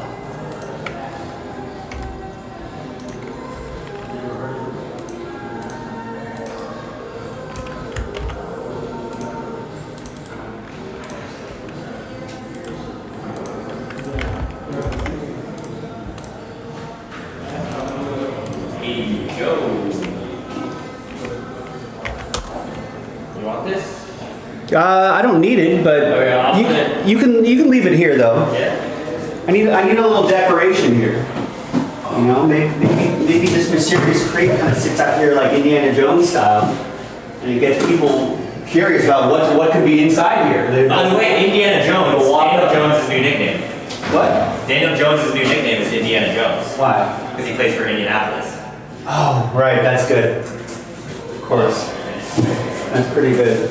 Hey, Joe. You want this? I don't need it, but Okay, I'll put it- you can leave it here though. Yeah. I need a little decoration here. You know, maybe this mysterious crate kind of sits out here like Indiana Jones style, and it gets people curious about what could be inside here. By the way, Indiana Jones. We'll walk Daniel up. Jones' new nickname. What? Daniel Jones' new nickname is Indiana Jones Why? because he plays for Indianapolis. Oh, right, that's good. Of course. That's pretty good.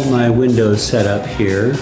all my windows set up here.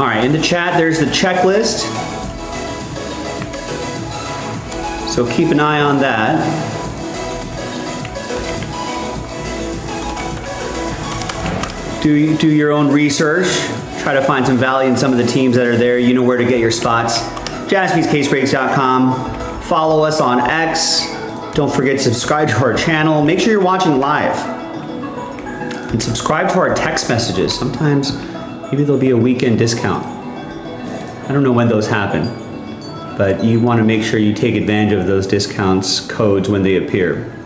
All right, in the chat, there's the checklist. So keep an eye on that. Do your own research. Try to find some value in some of the teams that are there. You know where to get your spots. jaspyscasebreaks.com. Follow us on X. Don't forget to subscribe to our channel. Make sure you're watching live. And subscribe to our text messages. Sometimes maybe there'll be a weekend discount. I don't know when those happen, but you want to make sure you take advantage of those discounts codes when they appear.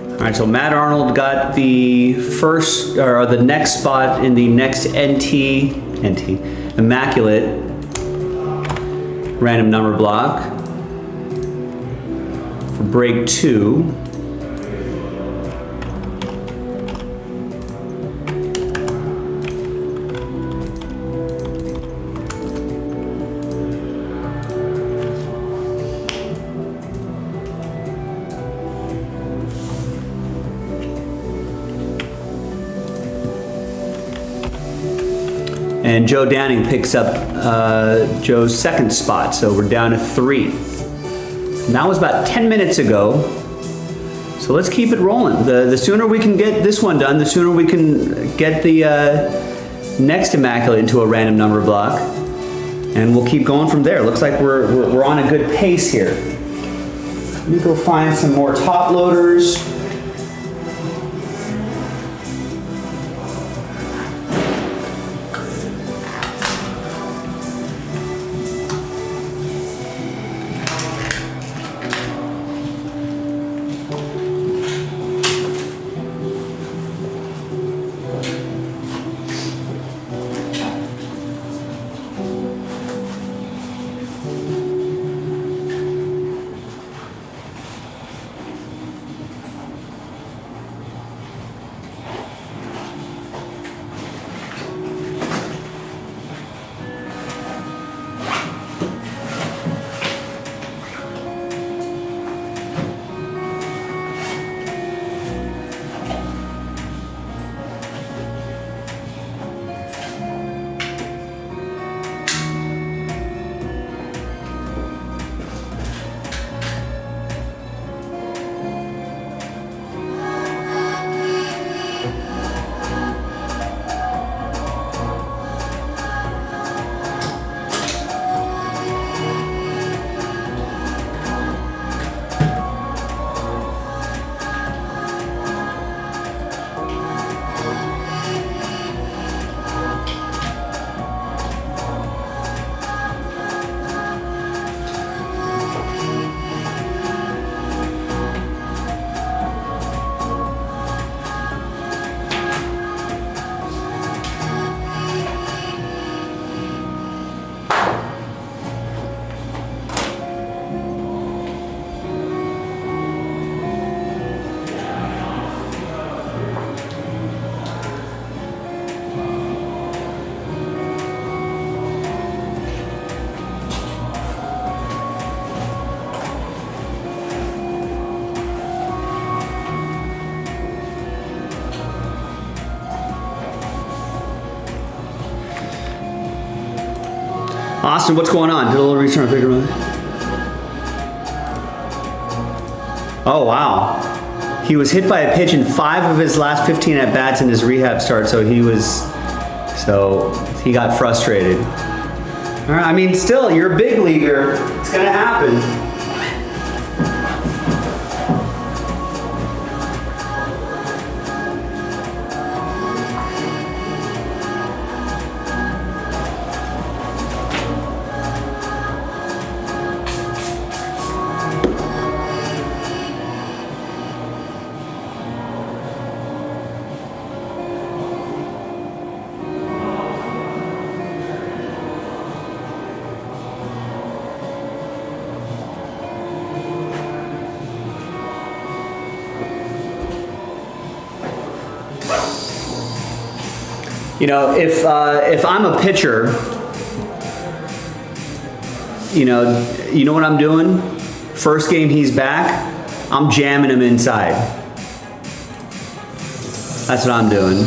All right, so Matt Arnold got the first or the next spot in the next Immaculate random number block for break 2. And Joe Downing picks up Joe's second spot, so we're down to 3. And that was about 10 minutes ago, so let's keep it rolling. The sooner we can get this one done, the sooner we can get the next Immaculate into a random number block, and we'll keep going from there. Looks like we're on a good pace here. Let me go find some more top loaders. Austin, what's going on? Did a little return on figure movie. Oh, wow. He was hit by a pitch in 5 of his last 15 at bats in his rehab start, so he got frustrated. All right, I mean, still, you're a big leaguer. It's gonna happen. You know, if I'm a pitcher, you know what I'm doing? First game he's back, I'm jamming him inside. That's what I'm doing.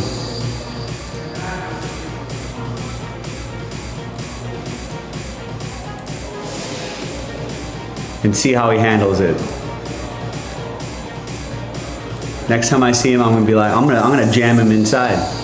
And see how he handles it. Next time I see him, I'm gonna be like, I'm gonna jam him inside.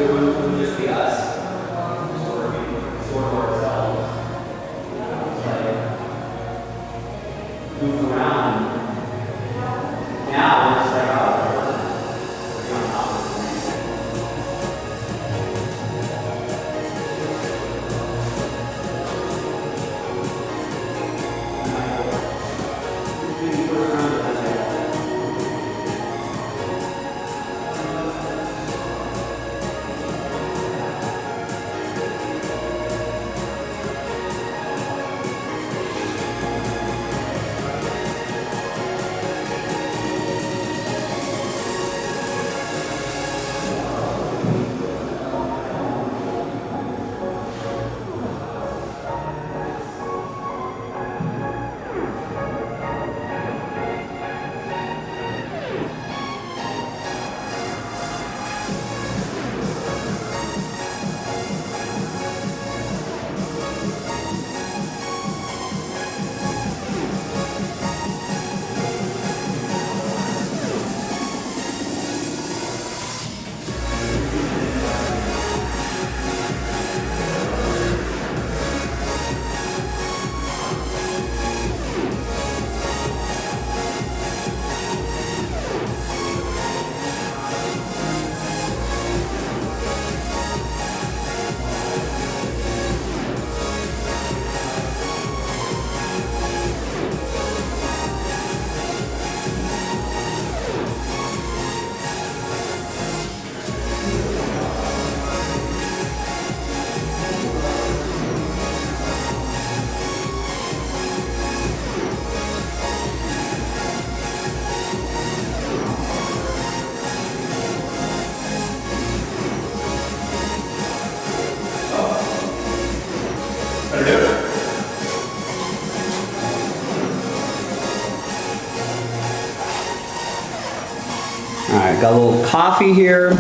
would just be us. Sort of ourselves. Like, move around. Now, we're just like, oh, we're on top of the All right, got a little coffee here.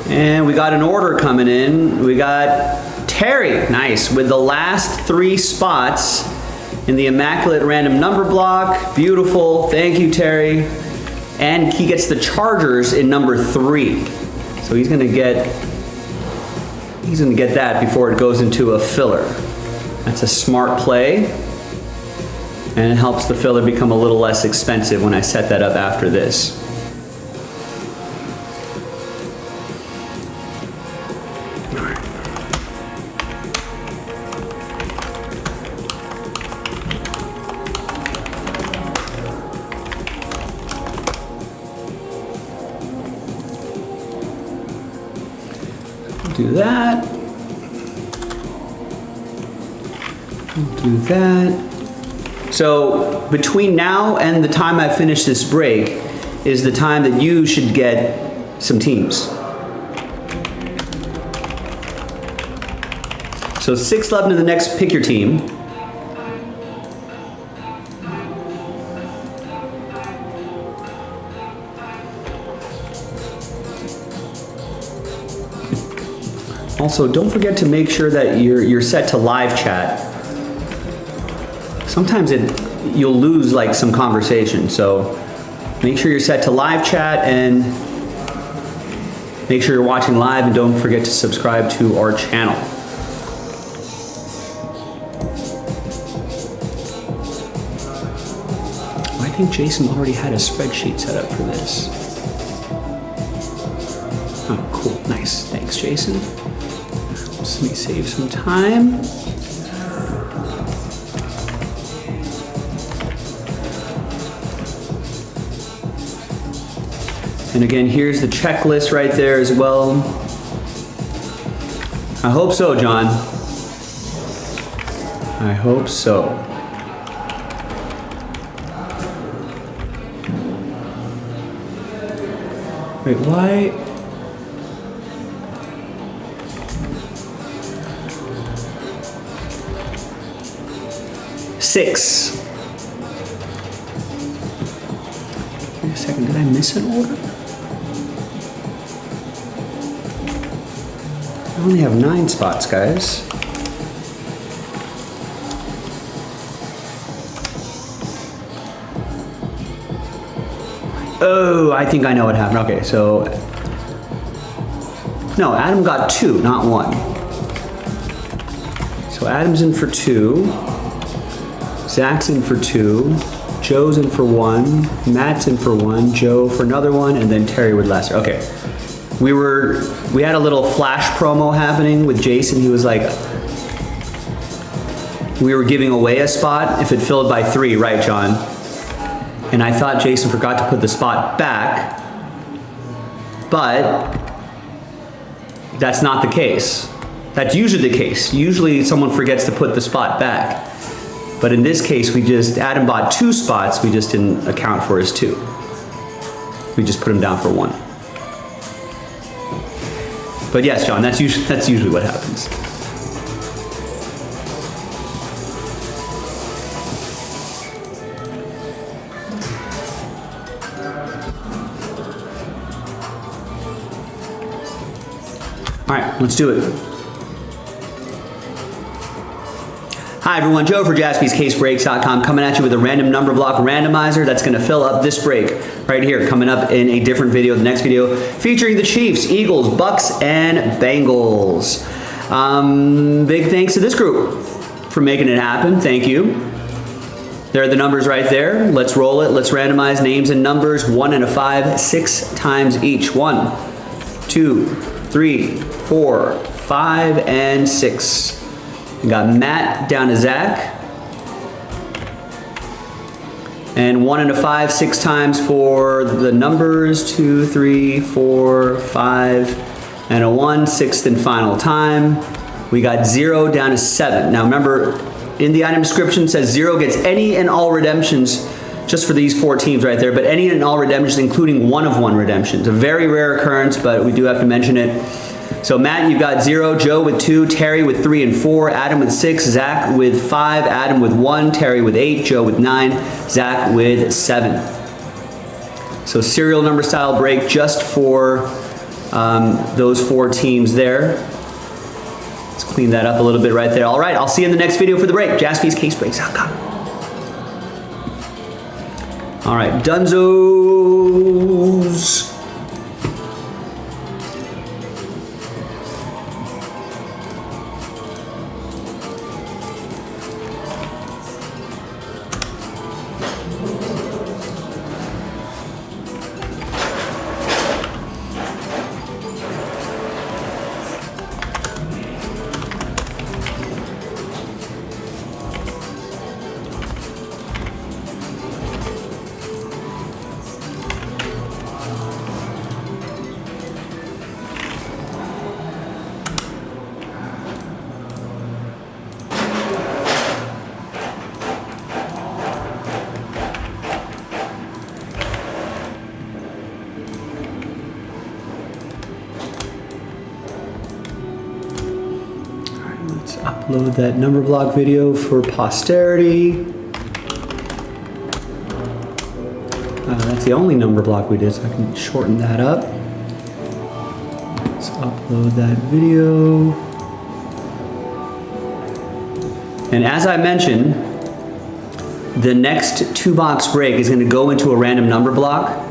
And we got an order coming in. We got Terry, nice, with the last 3 spots in the immaculate random number block. Beautiful, thank you, Terry. And he gets the Chargers in number 3. So he's gonna get that before it goes into a filler. That's a smart play. And it helps the filler become a little less expensive when I set that up after this. Do that. Do that. So between now and the time I finish this break is the time that you should get some teams. So 6 left in the next pick your team. Also, don't forget to make sure that you're set to live chat. Sometimes you'll lose like some conversation, so make sure you're set to live chat and make sure you're watching live, and don't forget to subscribe to our channel. I think Jason already had a spreadsheet set up for this. Oh, cool, nice, thanks, Jason. Let me save some time. And again, here's the checklist right there as well. I hope so, John. I hope so. Wait, why? Six. Wait a second, did I miss an order? I only have 9 spots, guys. Oh, I think I know what happened. Okay, so No, Adam got 2, not 1. So Adam's in for 2. Zach's in for 2. Joe's in for 1. Matt's in for 1. Joe for another 1, and then Terry with Lester. Okay. We had a little flash promo happening with Jason. He was like, we were giving away a spot if it filled by 3, right, John? And I thought Jason forgot to put the spot back, but that's not the case. That's usually the case. Usually someone forgets to put the spot back. But in this case, Adam bought 2 spots, we just didn't account for his 2. We just put him down for 1. But yes, John, that's usually what happens. All right, let's do it. Hi everyone, Joe for JaspysCaseBreaks.com coming at you with a random number block randomizer that's gonna fill up this break right here, coming up in a different video, the next video, featuring the Chiefs, Eagles, Bucks, and Bengals. Big thanks to this group for making it happen, thank you. There are the numbers right there. Let's roll it, let's randomize names and numbers, 1 and a 5, 6 times each. 1, 2, 3, 4, 5, and 6. We got Matt down to Zach. And 1 and a 5, 6 times for the numbers, 2, 3, 4, 5, and a 1, 6th and final time. We got 0 down to 7. Now remember, in the item description it says 0 gets any and all redemptions just for these 4 teams right there, but any and all redemptions including 1 of 1 redemptions. A very rare occurrence, but we do have to mention it. So Matt, you've got 0, Joe with 2, Terry with 3 and 4, Adam with 6, Zach with 5, Adam with 1, Terry with 8, Joe with 9, Zach with 7. So serial number style break just for those 4 teams there. Let's clean that up a little bit right there. All right, I'll see you in the next video for the break. JaspysCaseBreaks.com. All right, Dunzos. Let's upload that number block video for posterity. That's the only number block we did, so I can shorten that up. Let's upload that video. And as I mentioned, the next 2-box break is going to go into a random number block.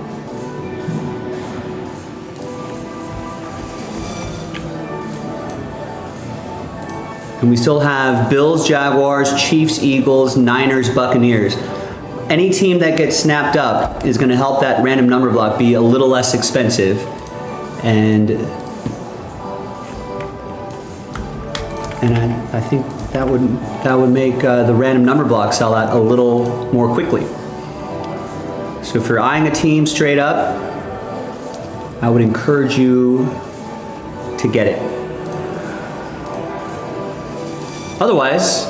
And we still have Bills, Jaguars, Chiefs, Eagles, Niners, Buccaneers. Any team that gets snapped up is going to help that random number block be a little less expensive. And I think that would make the random number block sell out a little more quickly. So if you're eyeing a team straight up, I would encourage you to get it. Otherwise,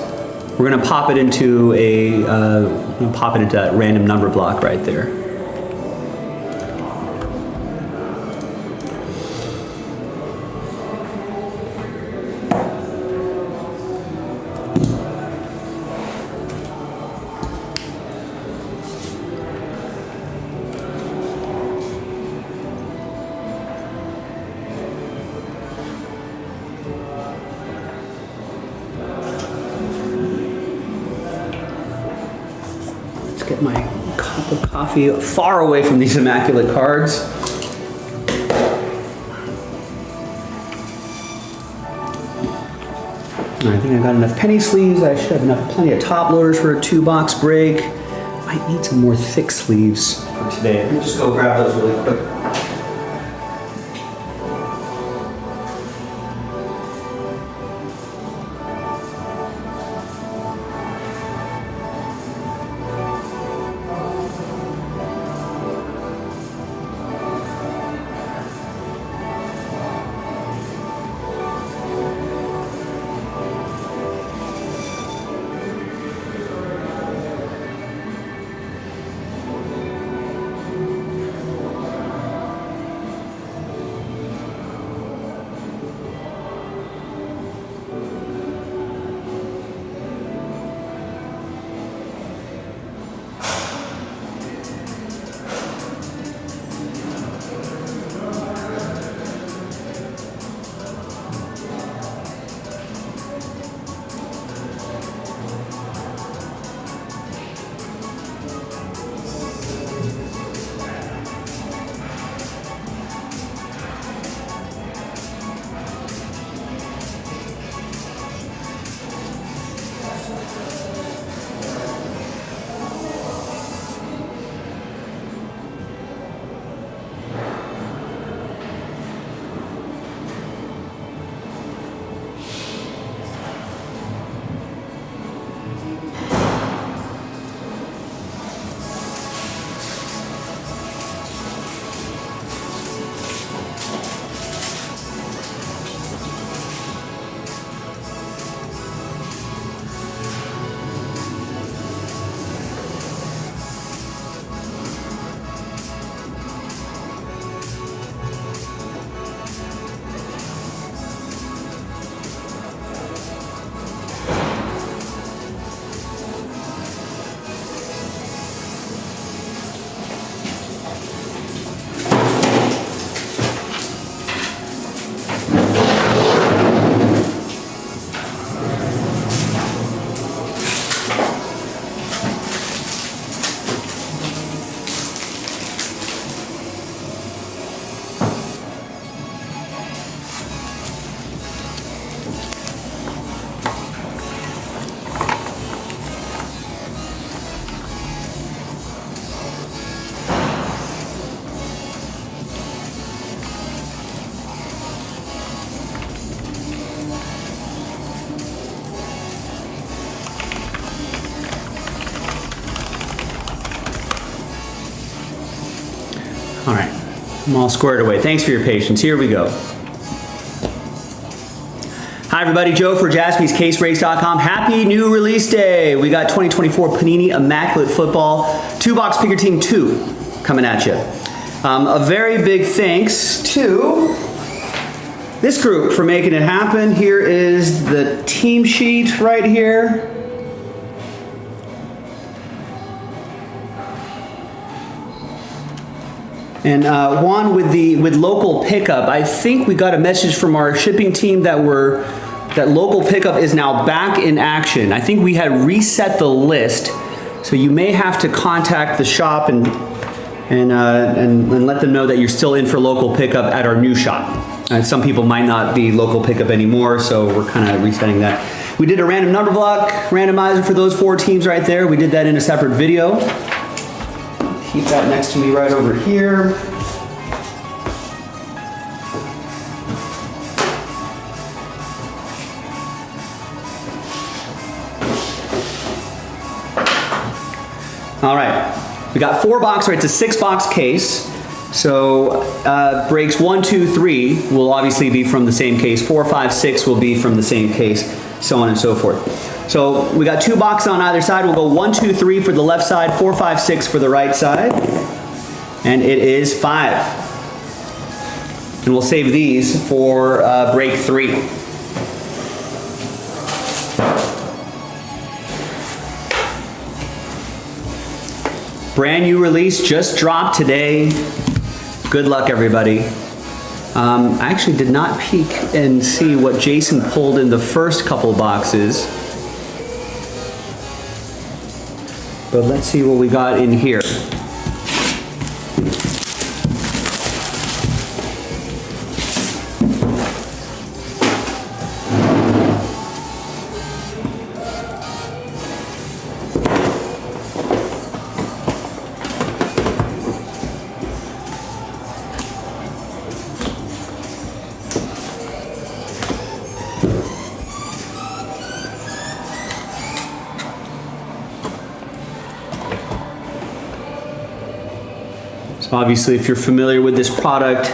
we're gonna pop it into that random number block right there. Get my cup of coffee far away from these immaculate cards. I think I got enough penny sleeves. I should have plenty of top loaders for a 2-box break. Might need some more thick sleeves for today. Let me just go grab those really quick. All right, I'm all squared away. Thanks for your patience. Here we go. Hi everybody, Joe for jaspyscasebreaks.com. Happy new release day. We got 2024 Panini Immaculate Football 2-box Picker Team 2 coming at you. A very big thanks to this group for making it happen. Here is the team sheet right here. And Juan with local pickup, I think we got a message from our shipping team that local pickup is now back in action. I think we had reset the list, so you may have to contact the shop and let them know that you're still in for local pickup at our new shop. Some people might not be local pickup anymore, so we're kind of resetting that. We did a random number block randomizer for those 4 teams right there. We did that in a separate video. Keep that next to me right over here. All right, we got 4 box, right? It's a 6-box case. So breaks 1, 2, 3 will obviously be from the same case. 4, 5, 6 will be from the same case, so on and so forth. So we got 2 boxes on either side. We'll go 1, 2, 3 for the left side, 4, 5, 6 for the right side. And it is 5. And we'll save these for break 3. Brand new release just dropped today. Good luck, everybody. I actually did not peek and see what Jason pulled in the first couple boxes. But let's see what we got in here. Obviously, if you're familiar with this product,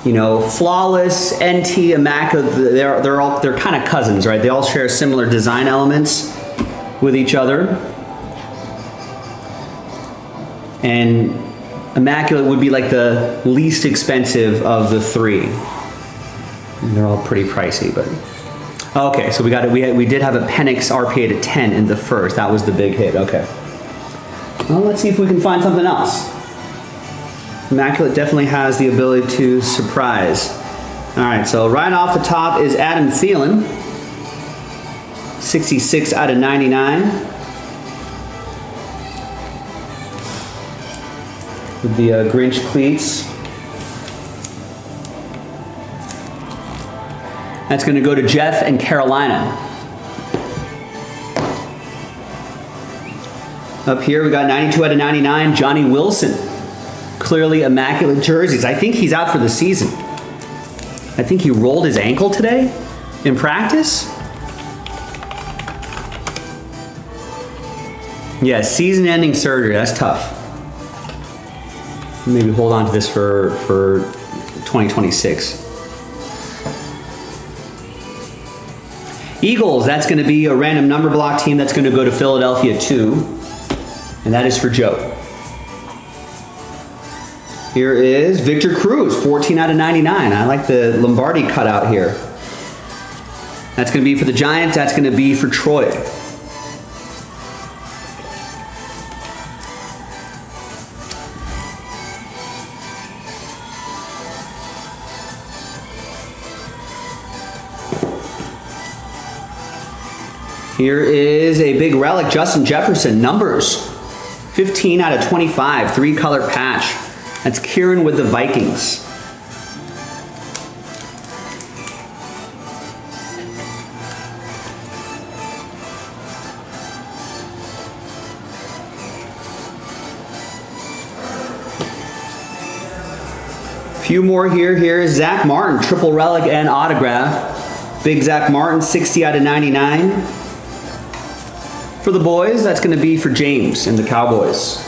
you know, Flawless, NT, IMMAC, they're kind of cousins, right? They all share similar design elements with each other. And Immaculate would be like the least expensive of the three. And they're all pretty pricey, but. Okay, so we did have a Penix RPA to 10 in the first. That was the big hit, okay. Well, let's see if we can find something else. Immaculate definitely has the ability to surprise. All right, so right off the top is Adam Thielen. 66 out of 99. With the Grinch cleats. That's going to go to Jeff and Carolina. Up here we got 92 out of 99, Johnny Wilson. Clearly immaculate jerseys. I think he's out for the season. I think he rolled his ankle today in practice. Yeah, season-ending surgery. That's tough. Maybe hold on to this for 2026. Eagles, that's going to be a random number block team that's going to go to Philadelphia 2. And that is for Joe. Here is Victor Cruz, 14 out of 99. I like the Lombardi cutout here. That's going to be for the Giants. That's going to be for Troy. Here is a big relic, Justin Jefferson, numbers. 15 out of 25, 3-color patch. That's Kieran with the Vikings. Few more here. Here is Zach Martin, triple relic and autograph. Big Zach Martin, 60 out of 99. For the boys, that's going to be for James and the Cowboys.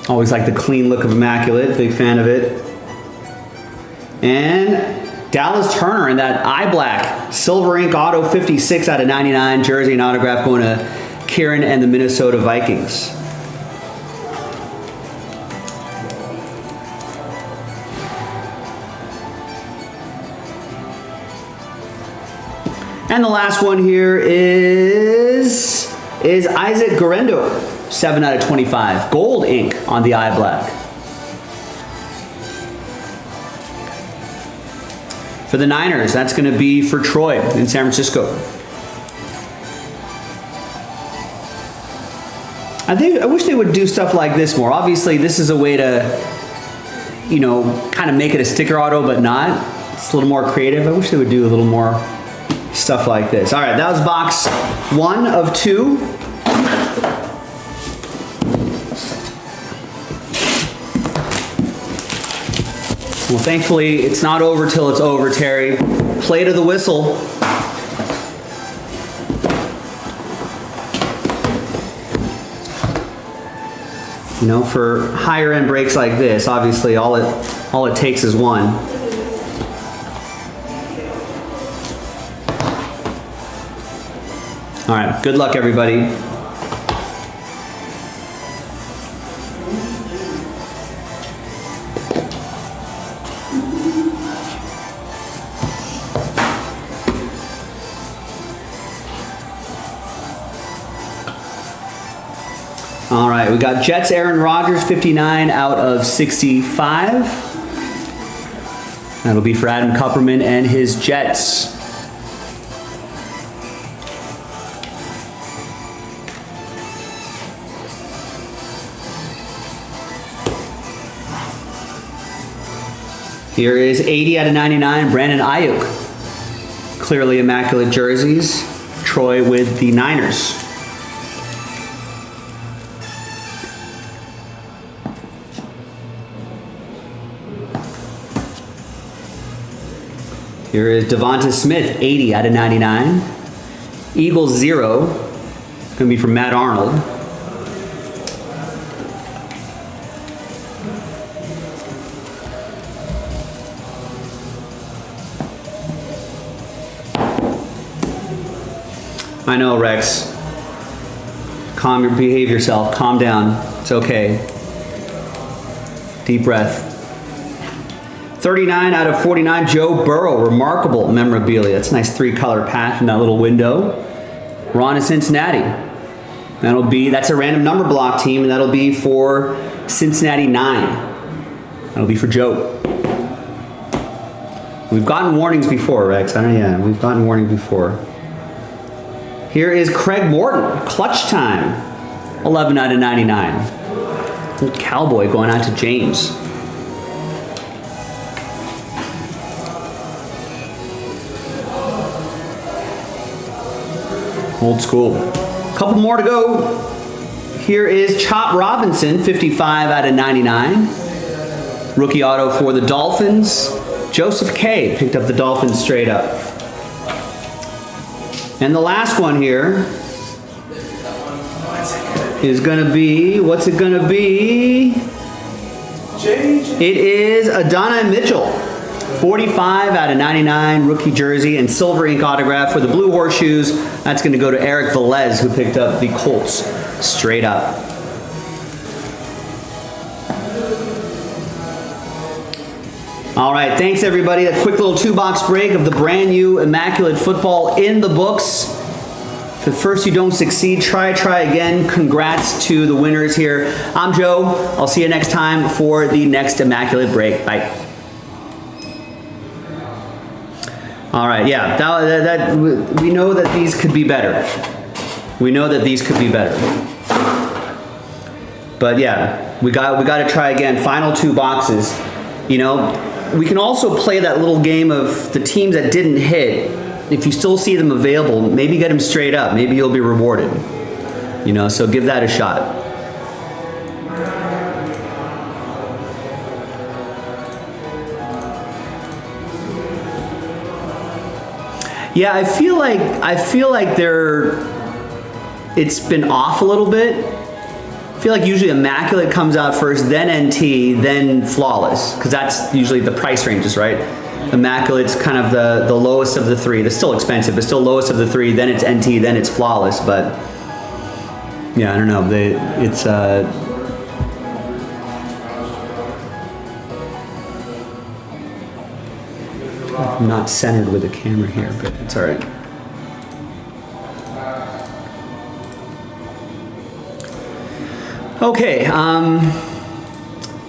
Always like the clean look of Immaculate, big fan of it. And Dallas Turner in that eye black, silver ink auto 56 out of 99 jersey and autograph going to Kieran and the Minnesota Vikings. And the last one here is Isaac Guerrero, 7 out of 25. Gold ink on the eye black. For the Niners, that's going to be for Troy in San Francisco. I wish they would do stuff like this more. Obviously, this is a way to, you know, kind of make it a sticker auto, but not. It's a little more creative. I wish they would do a little more stuff like this. All right, that was box 1 of 2. Well, thankfully, it's not over till it's over, Terry. Play to the whistle. You know, for higher end breaks like this, obviously all it takes is one. All right, good luck, everybody. All right, we got Jets Aaron Rodgers, 59 out of 65. That'll be for Adam Kupperman and his Jets. Here is 80 out of 99, Brandon Ayuk. Clearly immaculate jerseys. Troy with the Niners. Here is Devonta Smith, 80 out of 99. Eagles 0. It's gonna be from Matt Arnold. I know, Rex. Behave yourself. Calm down. It's okay. Deep breath. 39 out of 49, Joe Burrow. Remarkable memorabilia. That's a nice 3-color patch in that little window. Ron in Cincinnati. That's a random number block team, and that'll be for Cincinnati 9. That'll be for Joe. We've gotten warnings before, Rex. We've gotten warnings before. Here is Craig Morton, clutch time, 11 out of 99. Old Cowboy going out to James. Old school. Couple more to go. Here is Chop Robinson, 55 out of 99. Rookie auto for the Dolphins. Joseph K. picked up the Dolphins straight up. And the last one here is gonna be, what's it gonna be? It is Adonai Mitchell, 45 out of 99, rookie jersey and silver ink autograph for the Blue Horseshoes. That's gonna go to Eric Velez, who picked up the Colts straight up. All right, thanks everybody. A quick little 2-box break of the brand new Immaculate Football in the books. If at first you don't succeed, try again. Congrats to the winners here. I'm Joe. I'll see you next time for the next Immaculate break. Bye. All right, yeah, that we know that these could be better. We know that these could be better. But yeah, we got to try again. Final 2 boxes. You know, we can also play that little game of the teams that didn't hit. If you still see them available, maybe get them straight up. Maybe you'll be rewarded. You know, so give that a shot. Yeah, I feel like it's been off a little bit. I feel like usually Immaculate comes out first, then NT, then Flawless, because that's usually the price ranges, right? Immaculate's kind of the lowest of the 3. They're still expensive, but still lowest of the 3. Then it's NT, then it's Flawless. But yeah, I don't know. It's I'm not centered with the camera here, but it's all right. Okay,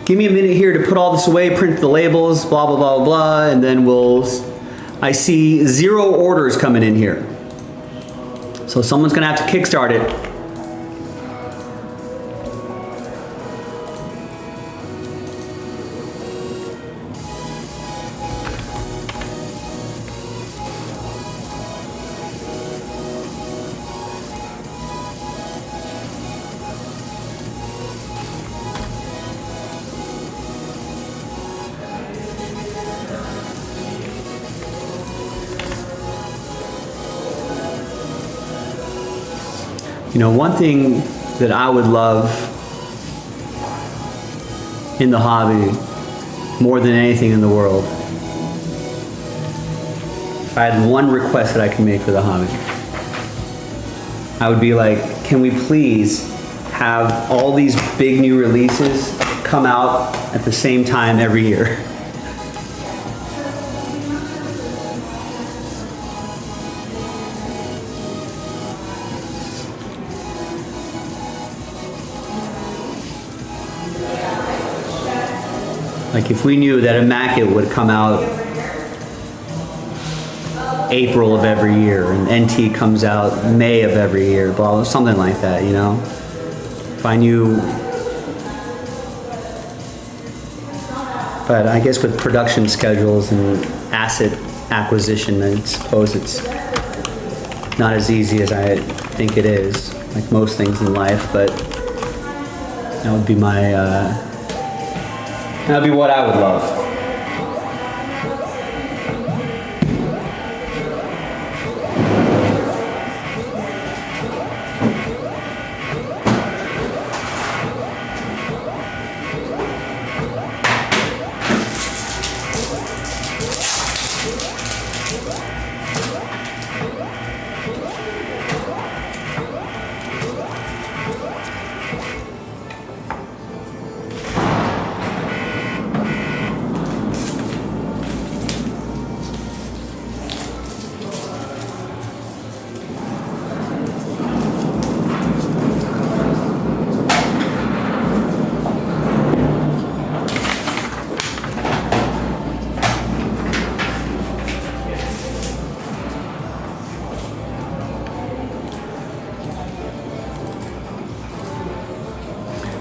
give me a minute here to put all this away, print the labels, blah, blah, blah, blah, and then I see 0 orders coming in here. So someone's gonna have to kickstart it. You know, one thing that I would love in the hobby more than anything in the world, if I had one request that I could make for the hobby, I would be like, can we please have all these big new releases come out at the same time every year? Like if we knew that Immaculate would come out April of every year and NT comes out May of every year, blah, something like that, you know? If I knew, but I guess with production schedules and asset acquisition, I suppose it's not as easy as I think it is, like most things in life, but that would be that'd be what I would love.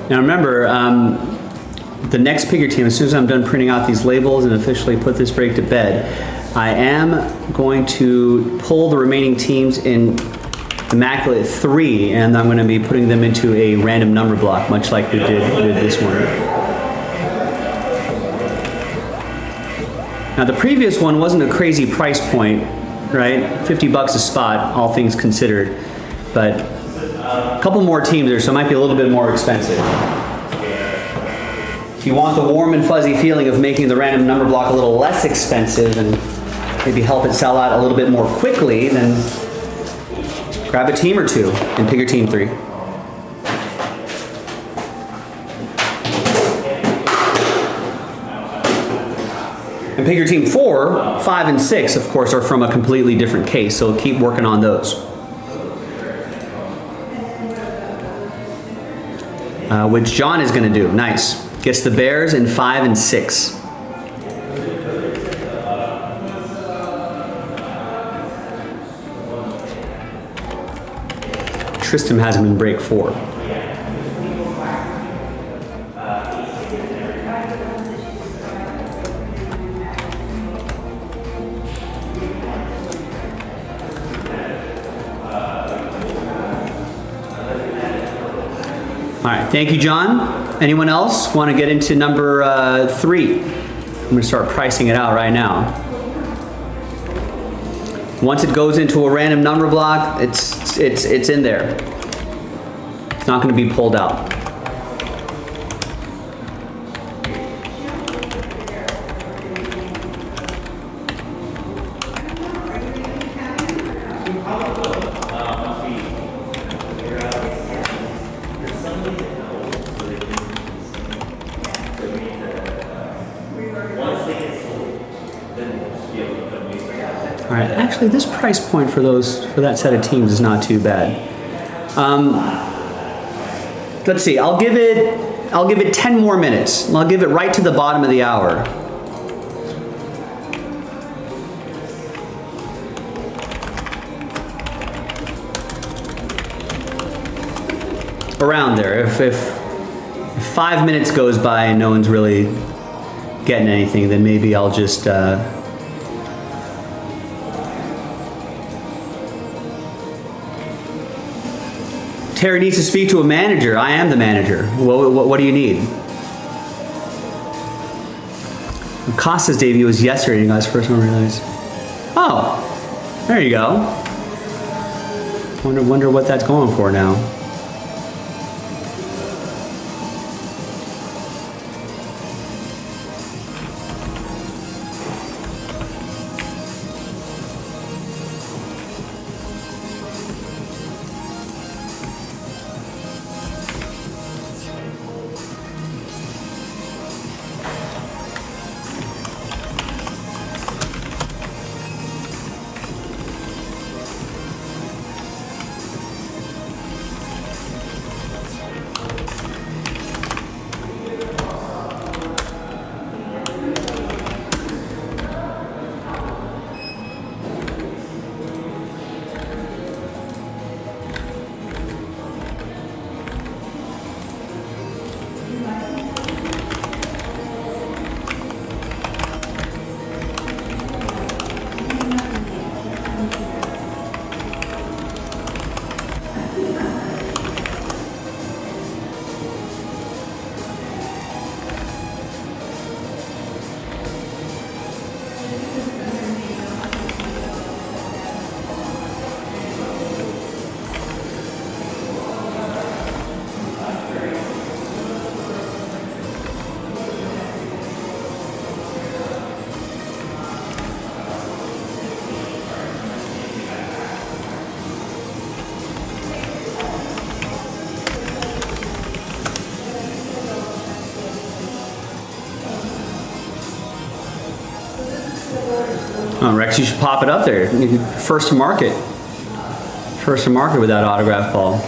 Now remember, the next pick your team, as soon as I'm done printing out these labels and officially put this break to bed, I am going to pull the remaining teams in Immaculate 3, and I'm going to be putting them into a random number block, much like we did with this one. Now the previous one wasn't a crazy price point, right? $50 a spot, all things considered, but a couple more teams there, so it might be a little bit more expensive. If you want the warm and fuzzy feeling of making the random number block a little less expensive and maybe help it sell out a little bit more quickly, then grab a team or two and pick your team 3. And pick your team 4, 5, and 6, of course, are from a completely different case, so keep working on those. Which John is going to do. Nice. Gets the Bears in 5 and 6. Tristan has him in break 4. All right, thank you, John. Anyone else want to get into number 3? I'm going to start pricing it out right now. Once it goes into a random number block, it's in there. It's not going to be pulled out. All right, actually this price point for that set of teams is not too bad. Let's see, I'll give it 10 more minutes. I'll give it right to the bottom of the hour. Around there. If 5 minutes goes by and no one's really getting anything, then maybe I'll just Terry needs to speak to a manager. I am the manager. What do you need? Costa's debut was yesterday, you guys first one realized. Oh, there you go. Wonder what that's going for now. Oh, Rex, you should pop it up there. First to market. First to market with that autograph ball.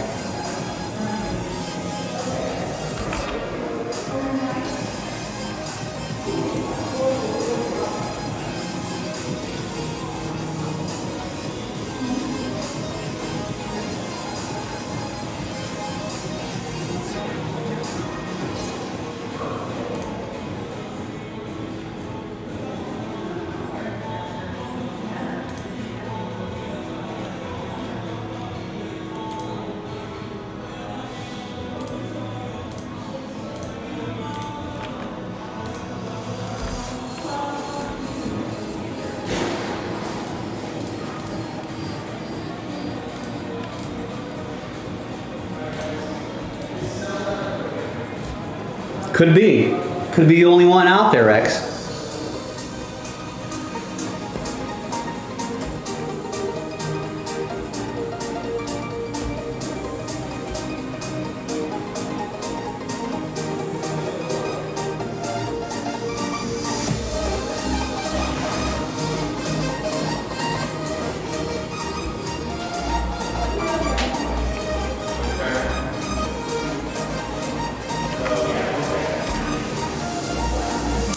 Could be. Could be the only one out there, Rex.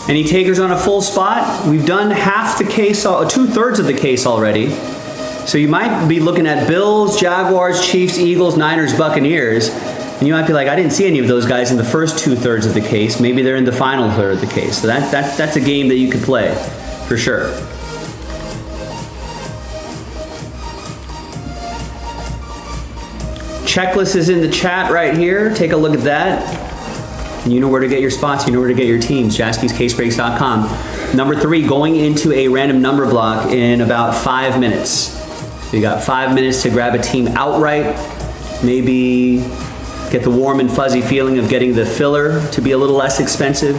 Any takers on a full spot? We've done half the case, 2/3 of the case already. So you might be looking at Bills, Jaguars, Chiefs, Eagles, Niners, Buccaneers, and you might be like, I didn't see any of those guys in the first 2/3 of the case. Maybe they're in the final third of the case. So that's a game that you could play, for sure. Checklist is in the chat right here. Take a look at that. You know where to get your spots, you know where to get your teams, jaspyscasebreaks.com. Number 3, going into a random number block in about 5 minutes. So you got 5 minutes to grab a team outright, maybe get the warm and fuzzy feeling of getting the filler to be a little less expensive.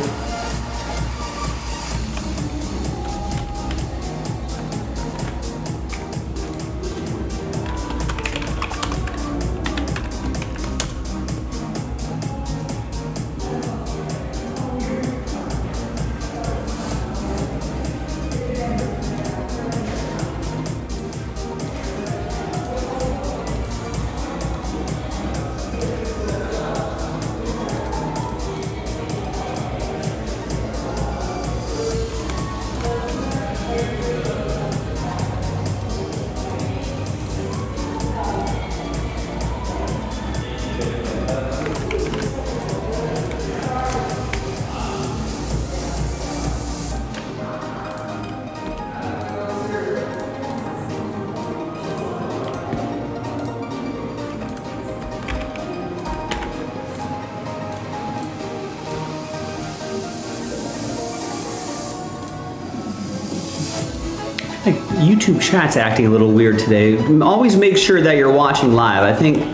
Like YouTube chat's acting a little weird today. Always make sure that you're watching live. I think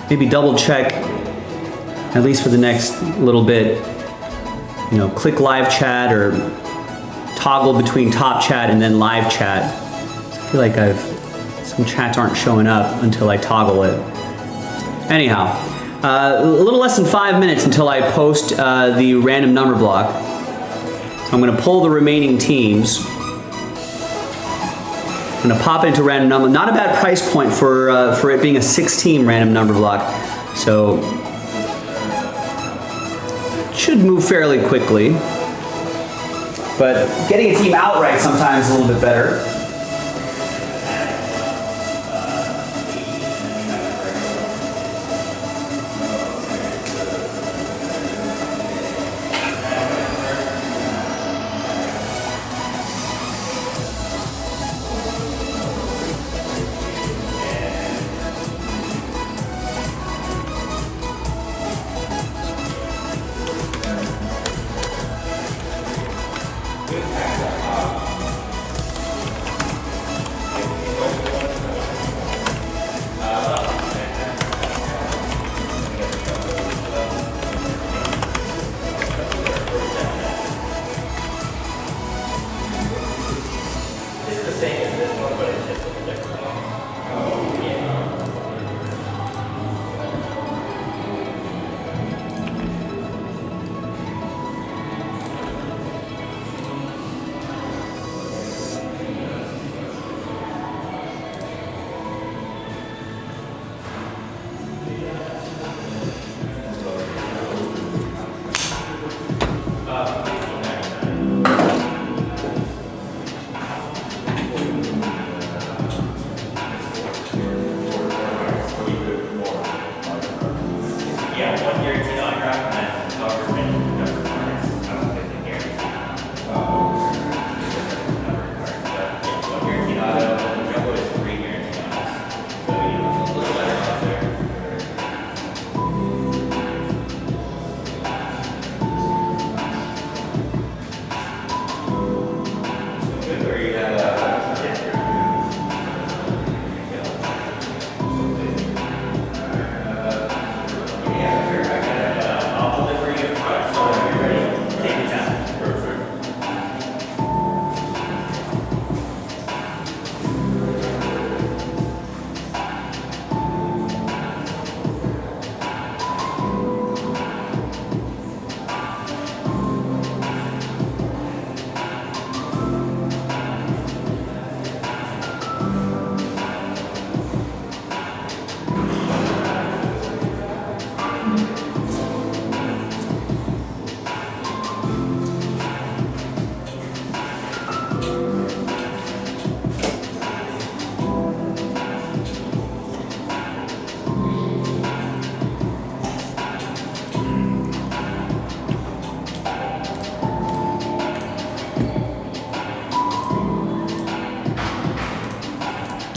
maybe double check, at least for the next little bit, you know, click live chat or toggle between top chat and then live chat. I feel like some chats aren't showing up until I toggle it. Anyhow, a little less than 5 minutes until I post the random number block. So I'm gonna pull the remaining teams. I'm gonna pop into random number. Not a bad price point for it being a 6-team random number block. So it should move fairly quickly. But getting a team outright sometimes is a little bit better.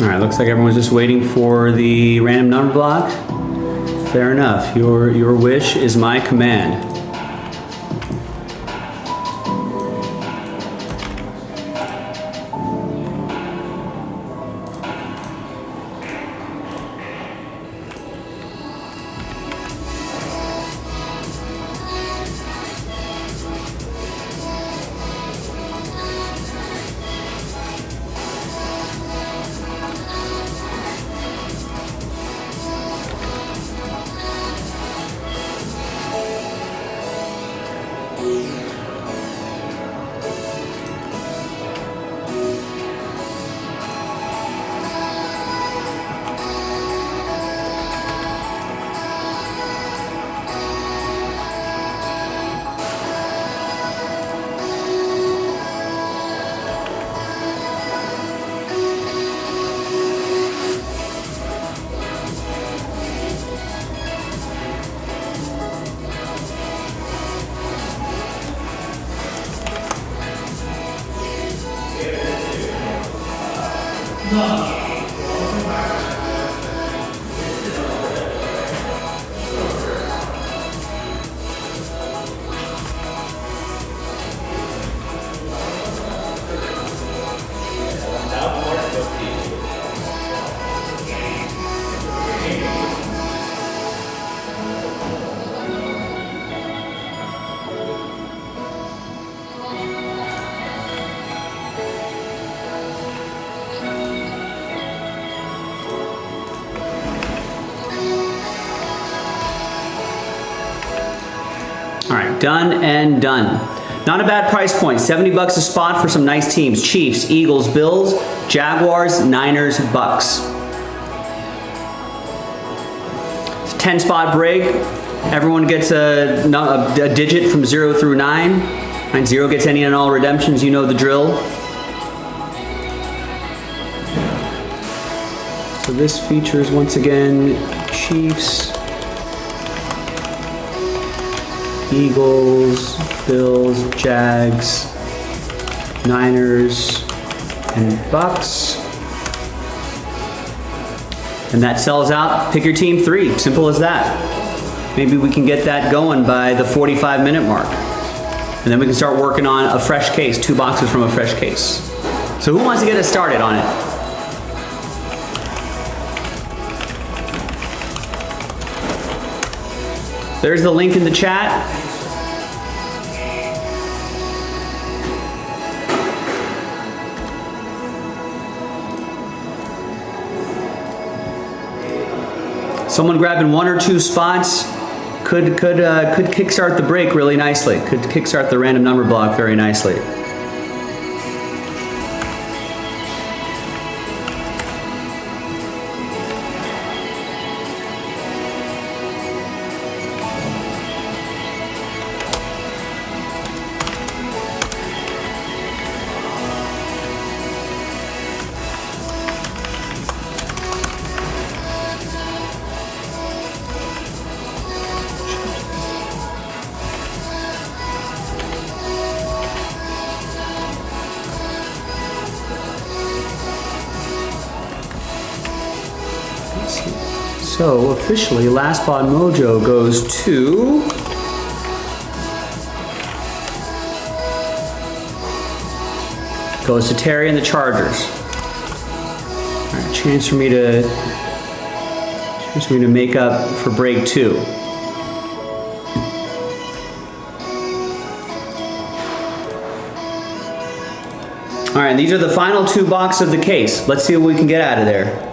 All right, looks like everyone's just waiting for the random number block. Fair enough. Your wish is my command. All right, done and done. Not a bad price point, 70 bucks a spot for some nice teams. Chiefs, Eagles, Bills, Jaguars, Niners, Bucks. It's a 10 spot break. Everyone gets a digit from 0 through 9. And 0 gets any and all redemptions, you know the drill. So this features once again Chiefs, Eagles, Bills, Jags, Niners, and Bucks. And that sells out. Pick your team 3. Simple as that. Maybe we can get that going by the 45-minute mark. And then we can start working on a fresh case, 2 boxes from a fresh case. So who wants to get us started on it? There's the link in the chat. Someone grabbing 1 or 2 spots could kickstart the break really nicely. Could kickstart the random number block very nicely. So officially, Last Spot Mojo goes to Terry and the Chargers. All right, chance for me to make up for break 2. All right, these are the final 2 boxes of the case. Let's see what we can get out of there.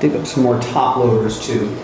Dig up some more top loaders too.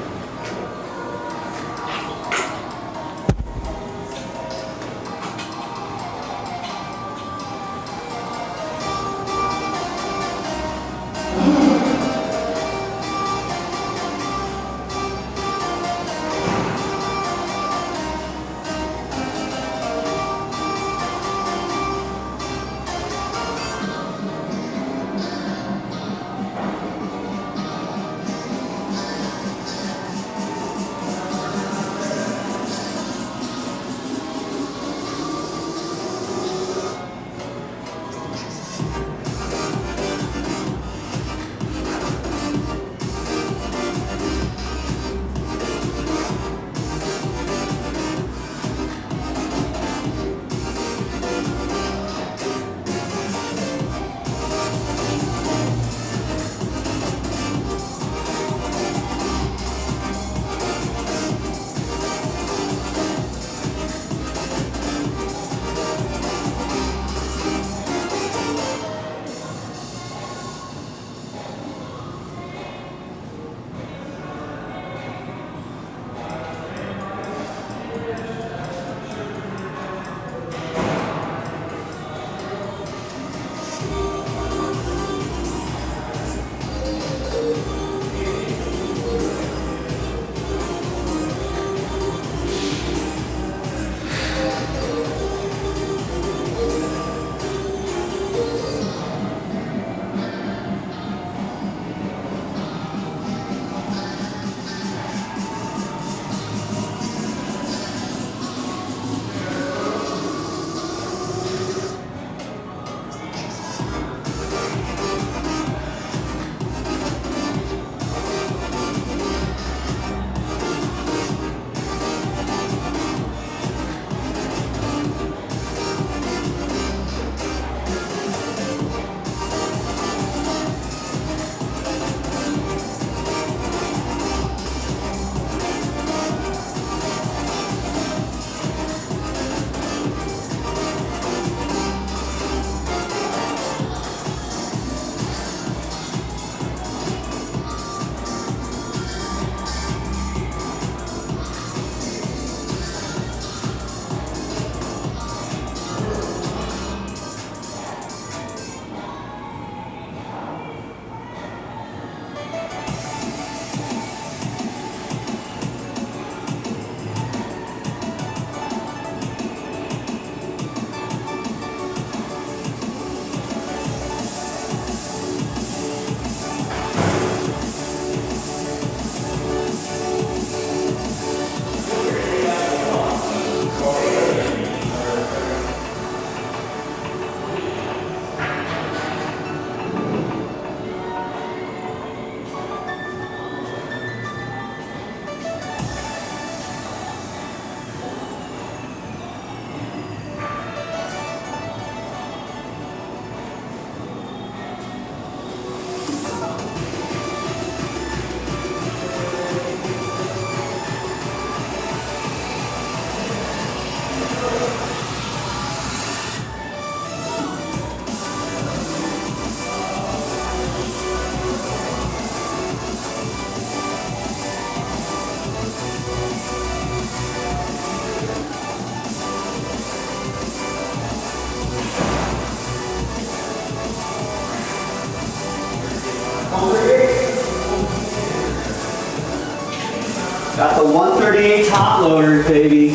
Got the 138 top loaders, baby.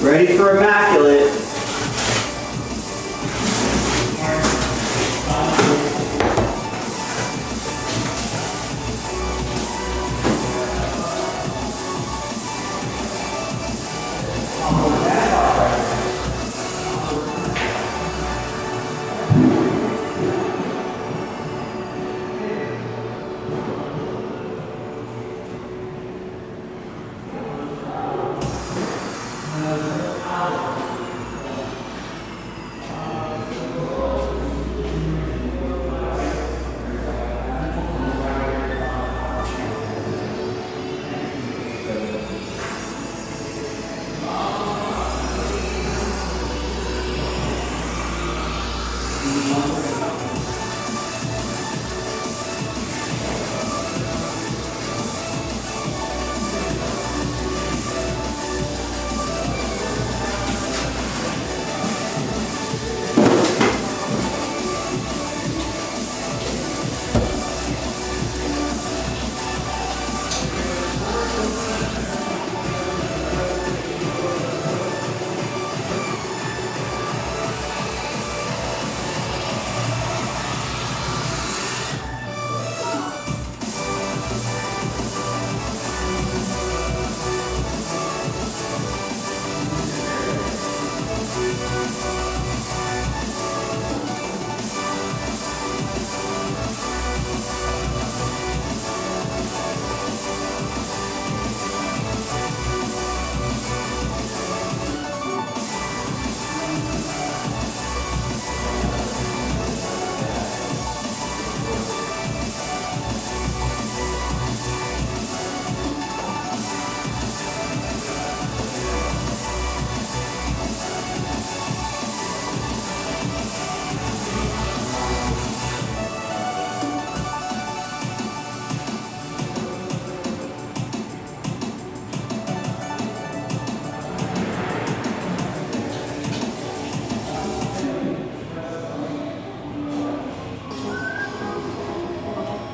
Ready for immaculate.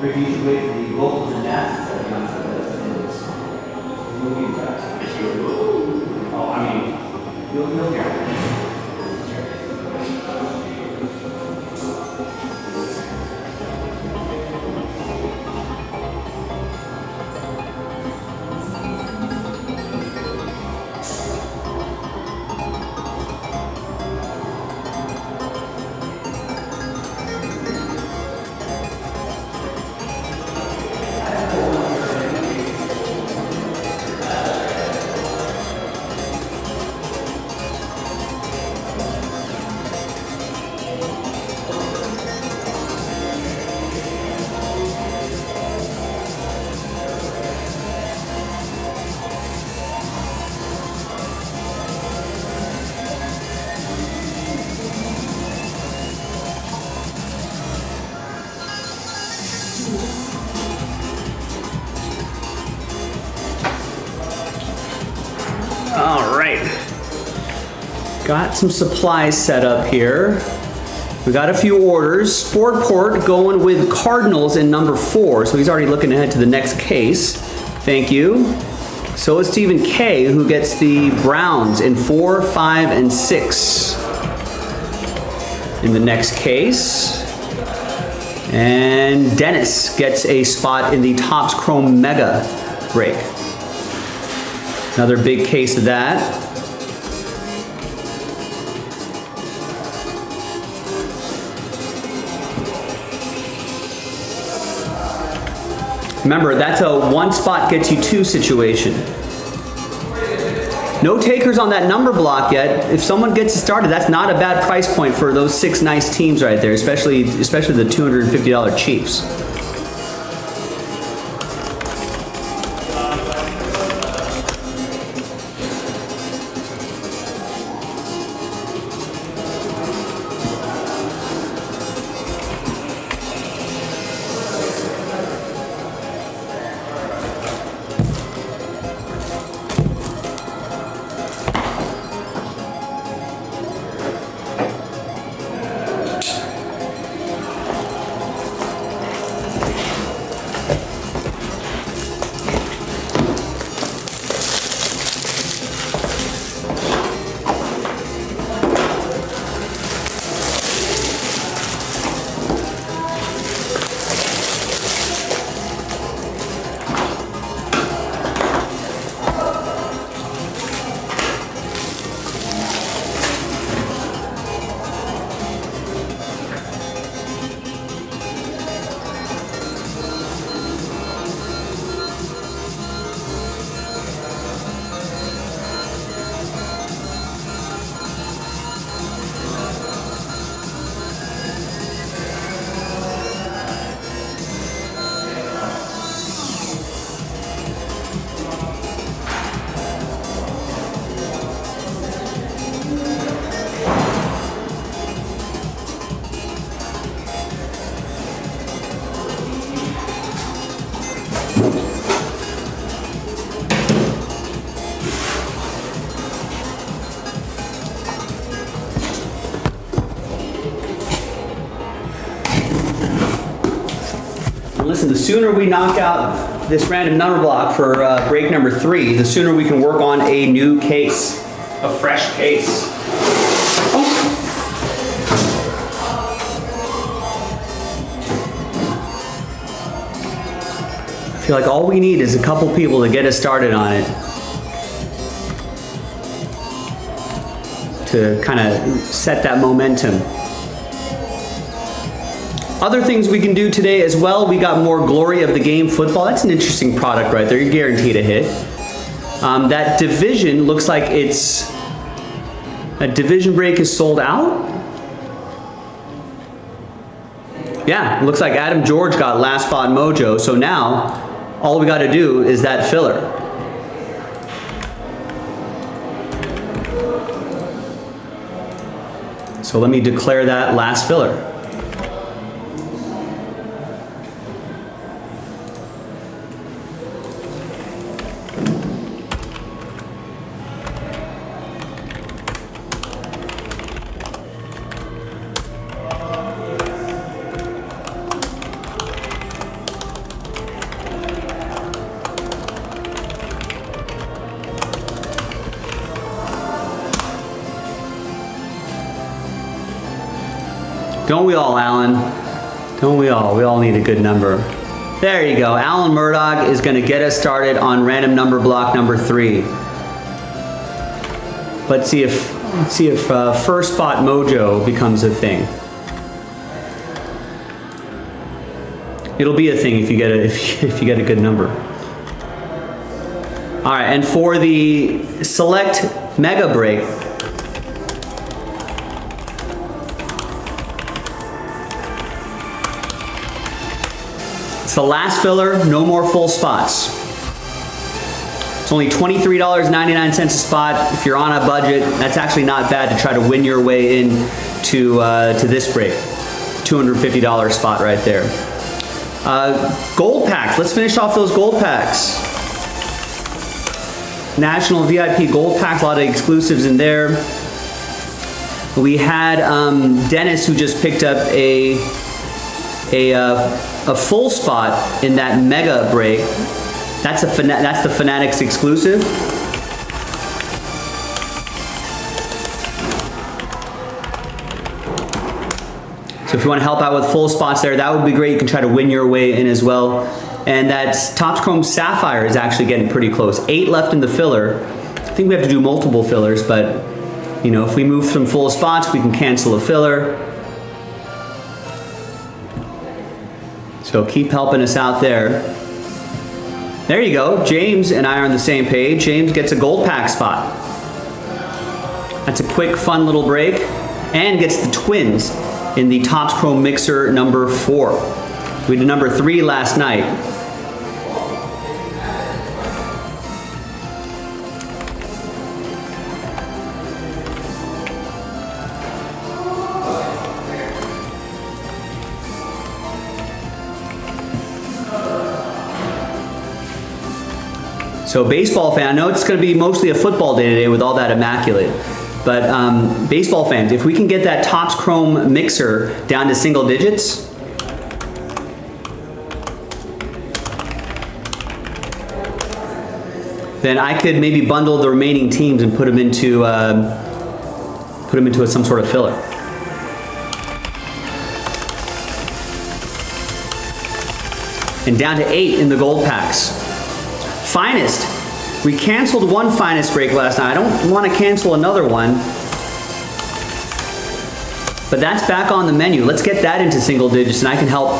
Ricky, you should wait for the local gymnastics that come to this movie fest. Oh, I mean, you'll hear it. All right, got some supplies set up here. We got a few orders. Sportport going with Cardinals in number 4, so he's already looking ahead to the next case. Thank you. So is Stephen K, who gets the Browns in 4, 5, and 6 in the next case. And Dennis gets a spot in the Topps Chrome Mega break. Another big case of that. Remember, that's a one spot gets you 2 situation. No takers on that number block yet. If someone gets started, that's not a bad price point for those 6 nice teams right there, especially the $250 Chiefs. listen, the sooner we knock out this random number block for break number 3, the sooner we can work on a new case, a fresh case. Oh. I feel like all we need is a couple people to get us started on it, to kind of set that momentum. Other things we can do today as well, we got more Glory of the Game football. That's an interesting product right there. You're guaranteed a hit. That division looks like that division break is sold out. Yeah, it looks like Adam George got last spot mojo. So now all we got to do is that filler. So let me declare that last filler. Don't we all, Alan? Don't we all? We all need a good number. There you go. Alan Murdoch is going to get us started on random number block number 3. Let's see if first spot mojo becomes a thing. It'll be a thing if you get if you get a good number. All right, and for the select mega break, it's the last filler, no more full spots. It's only $23.99 a spot. If you're on a budget, that's actually not bad to try to win your way in to this break. $250 spot right there. Gold packs, let's finish off those gold packs. National VIP gold pack, a lot of exclusives in there. We had Dennis who just picked up a full spot in that mega break. That's the Fanatics exclusive. So if you want to help out with full spots there, that would be great. You can try to win your way in as well. And that Topps Chrome Sapphire is actually getting pretty close. 8 left in the filler. I think we have to do multiple fillers, but you know, if we move some full spots, we can cancel a filler. So keep helping us out there. There you go. James and I are on the same page. James gets a gold pack spot. That's a quick, fun little break. And gets the twins in the Topps Chrome Mixer number 4. We did number 3 last night. So baseball fan, I know it's going to be mostly a football day today with all that immaculate, but baseball fans, if we can get that Topps Chrome Mixer down to single digits, then I could maybe bundle the remaining teams and put them into some sort of filler. And down to 8 in the gold packs. Finest. We canceled one Finest break last night. I don't want to cancel another one. But that's back on the menu. Let's get that into single digits and I can help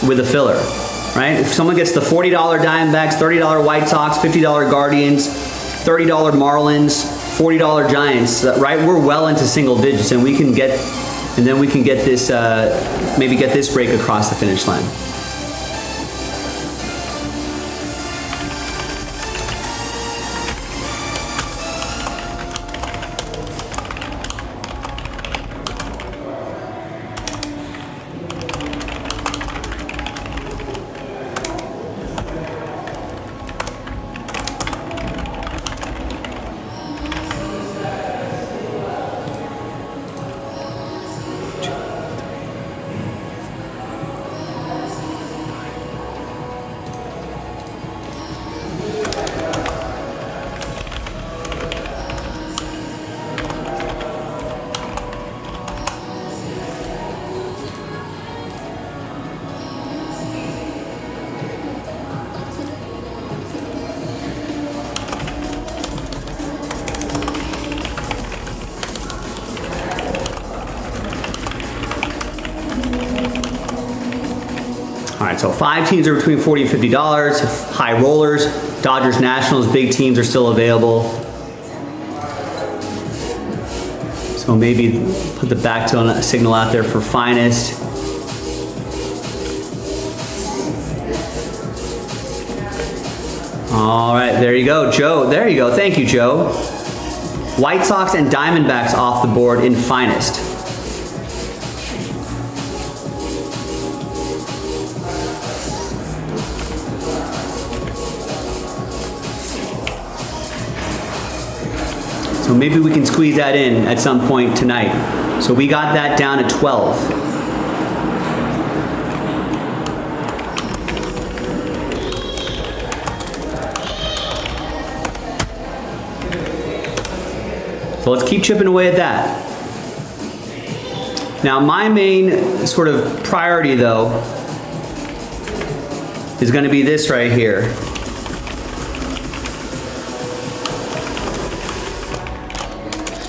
with a filler. Right? If someone gets the $40 Diamondbacks, $30 White Sox, $50 Guardians, $30 Marlins, $40 Giants, right? We're well into single digits and then we can get this, maybe get this break across the finish line. All right, so 5 teams are between $40 and $50. High rollers, Dodgers, Nationals, big teams are still available. So maybe put the back signal out there for finest. All right, there you go, Joe. There you go. Thank you, Joe. White Sox and Diamondbacks off the board in finest. So maybe we can squeeze that in at some point tonight. So we got that down to 12. So let's keep chipping away at that. Now my main sort of priority though is going to be this right here.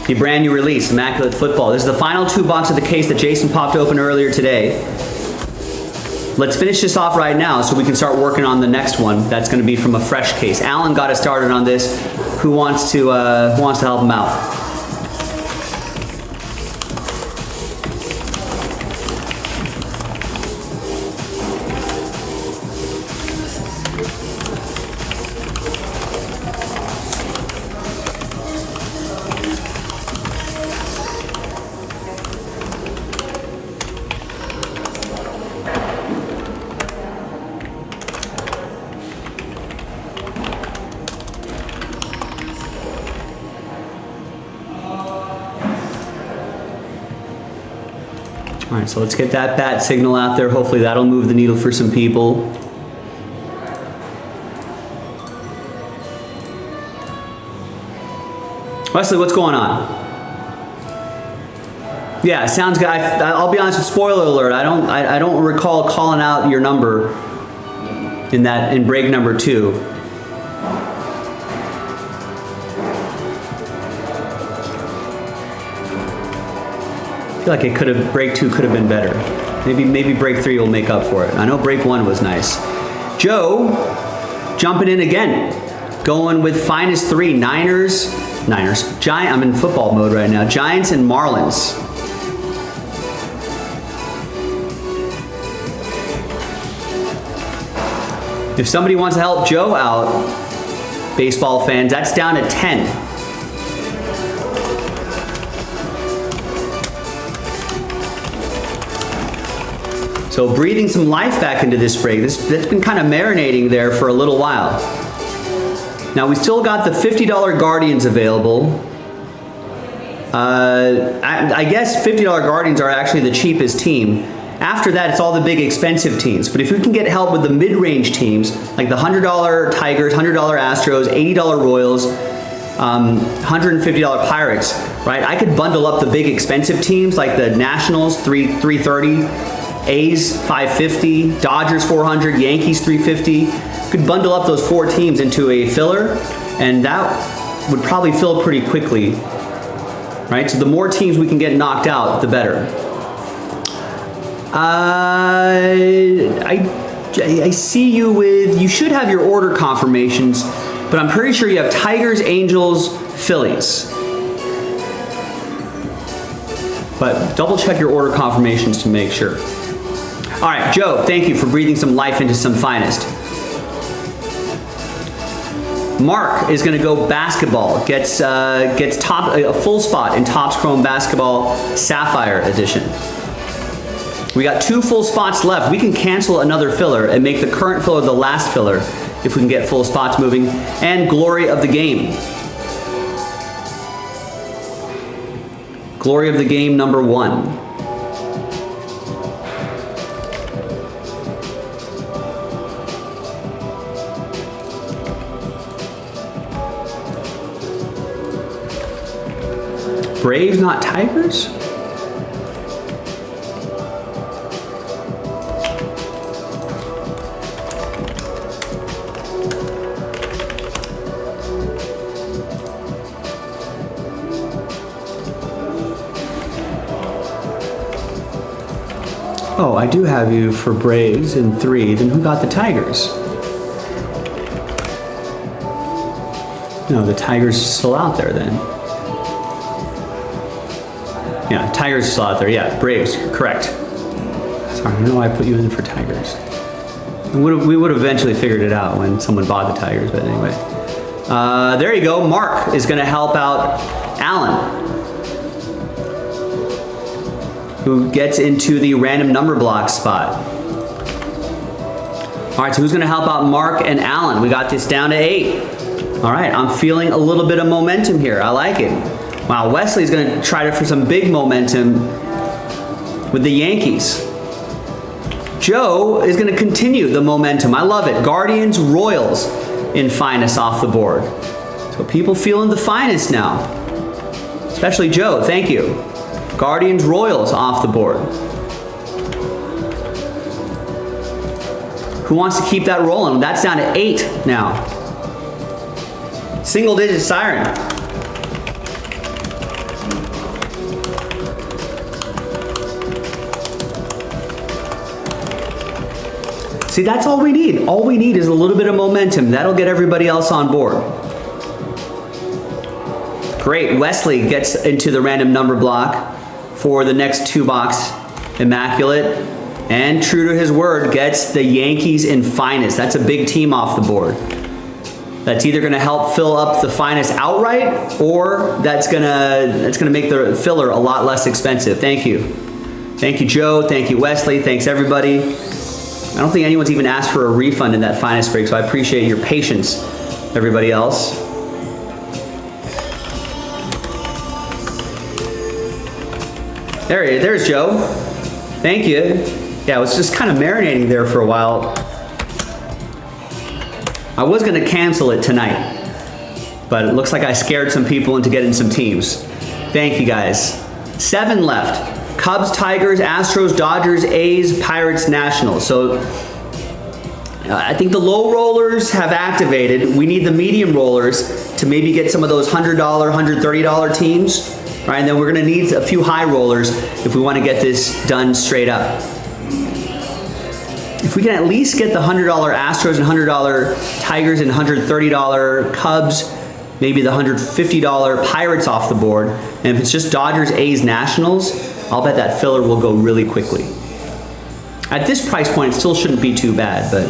The brand new release, Immaculate Football. This is the final 2 boxes of the case that Jason popped open earlier today. Let's finish this off right now so we can start working on the next one. That's going to be from a fresh case. Alan got us started on this. Who wants to help him out? All right, so let's get that bat signal out there. Hopefully that'll move the needle for some people. Wesley, what's going on? Yeah, sounds good. I'll be honest with spoiler alert. I don't recall calling out your number in break number 2. I feel like it break 2 could have been better. Maybe break 3 will make up for it. I know break 1 was nice. Joe, jumping in again. Going with finest 3, Niners, I'm in football mode right now. Giants and Marlins. If somebody wants to help Joe out, baseball fans, that's down to 10. So breathing some life back into this break. That's been kind of marinating there for a little while. Now we still got the $50 Guardians available. I guess $50 Guardians are actually the cheapest team. After that, it's all the big expensive teams. But if we can get help with the mid-range teams, like the $100 Tigers, $100 Astros, $80 Royals, $150 Pirates, right? I could bundle up the big expensive teams like the Nationals, $330. A's $550, Dodgers $400, Yankees $350. Could bundle up those 4 teams into a filler, and that would probably fill pretty quickly, right? So the more teams we can get knocked out, the better. I see you with, you should have your order confirmations, but I'm pretty sure you have Tigers, Angels, Phillies. But double check your order confirmations to make sure. All right, Joe, thank you for breathing some life into some finest. Mark is going to go basketball. Gets a full spot in Topps Chrome Basketball Sapphire Edition. We got 2 full spots left. We can cancel another filler and make the current filler the last filler if we can get full spots moving. And Glory of the Game. Glory of the Game number 1. Braves, not Tigers? Oh, I do have you for Braves in 3. Then who got the Tigers? No, the Tigers are still out there then. Yeah, Tigers are still out there. Yeah, Braves, correct. Sorry, I don't know why I put you in for Tigers. We would have eventually figured it out when someone bought the Tigers, but anyway. There you go. Mark is going to help out Alan, who gets into the random number block spot. All right, so who's going to help out Mark and Alan? We got this down to 8. All right, I'm feeling a little bit of momentum here. I like it. Wow, Wesley's going to try for some big momentum with the Yankees. Joe is going to continue the momentum. I love it. Guardians, Royals in finest off the board. So people feeling the finest now. Especially Joe, thank you. Guardians, Royals off the board. Who wants to keep that rolling? That's down to 8 now. Single digit siren. See, that's all we need. All we need is a little bit of momentum. That'll get everybody else on board. Great. Wesley gets into the random number block for the next 2 box. Immaculate. And true to his word, gets the Yankees in finest. That's a big team off the board. That's either going to help fill up the finest outright, or that's going to make the filler a lot less expensive. Thank you. Thank you, Joe. Thank you, Wesley. Thanks, everybody. I don't think anyone's even asked for a refund in that finest break, so I appreciate your patience, everybody else. There's Joe. Thank you. Yeah, I was just kind of marinating there for a while. I was going to cancel it tonight, but it looks like I scared some people into getting some teams. Thank you, guys. 7 left. Cubs, Tigers, Astros, Dodgers, A's, Pirates, Nationals. So I think the low rollers have activated. We need the medium rollers to maybe get some of those $100, $130 teams. Right, and then we're going to need a few high rollers if we want to get this done straight up. If we can at least get the $100 Astros and $100 Tigers and $130 Cubs, maybe the $150 Pirates off the board, and if it's just Dodgers, A's, Nationals, I'll bet that filler will go really quickly. At this price point, it still shouldn't be too bad, but...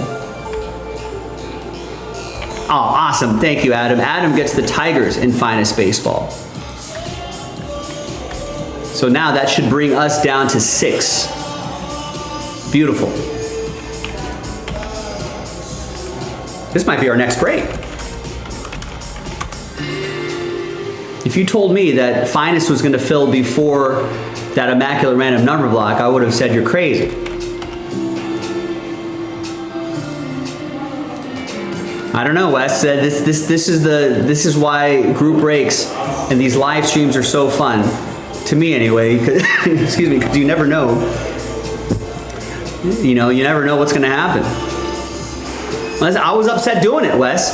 Oh, awesome. Thank you, Adam. Adam gets the Tigers in finest baseball. So now that should bring us down to 6. Beautiful. This might be our next break. If you told me that finest was going to fill before that immaculate random number block, I would have said you're crazy. I don't know, Wes. This is why group breaks and these live streams are so fun. To me, anyway. Excuse me, because you never know. You know, you never know what's going to happen. I was upset doing it, Wes.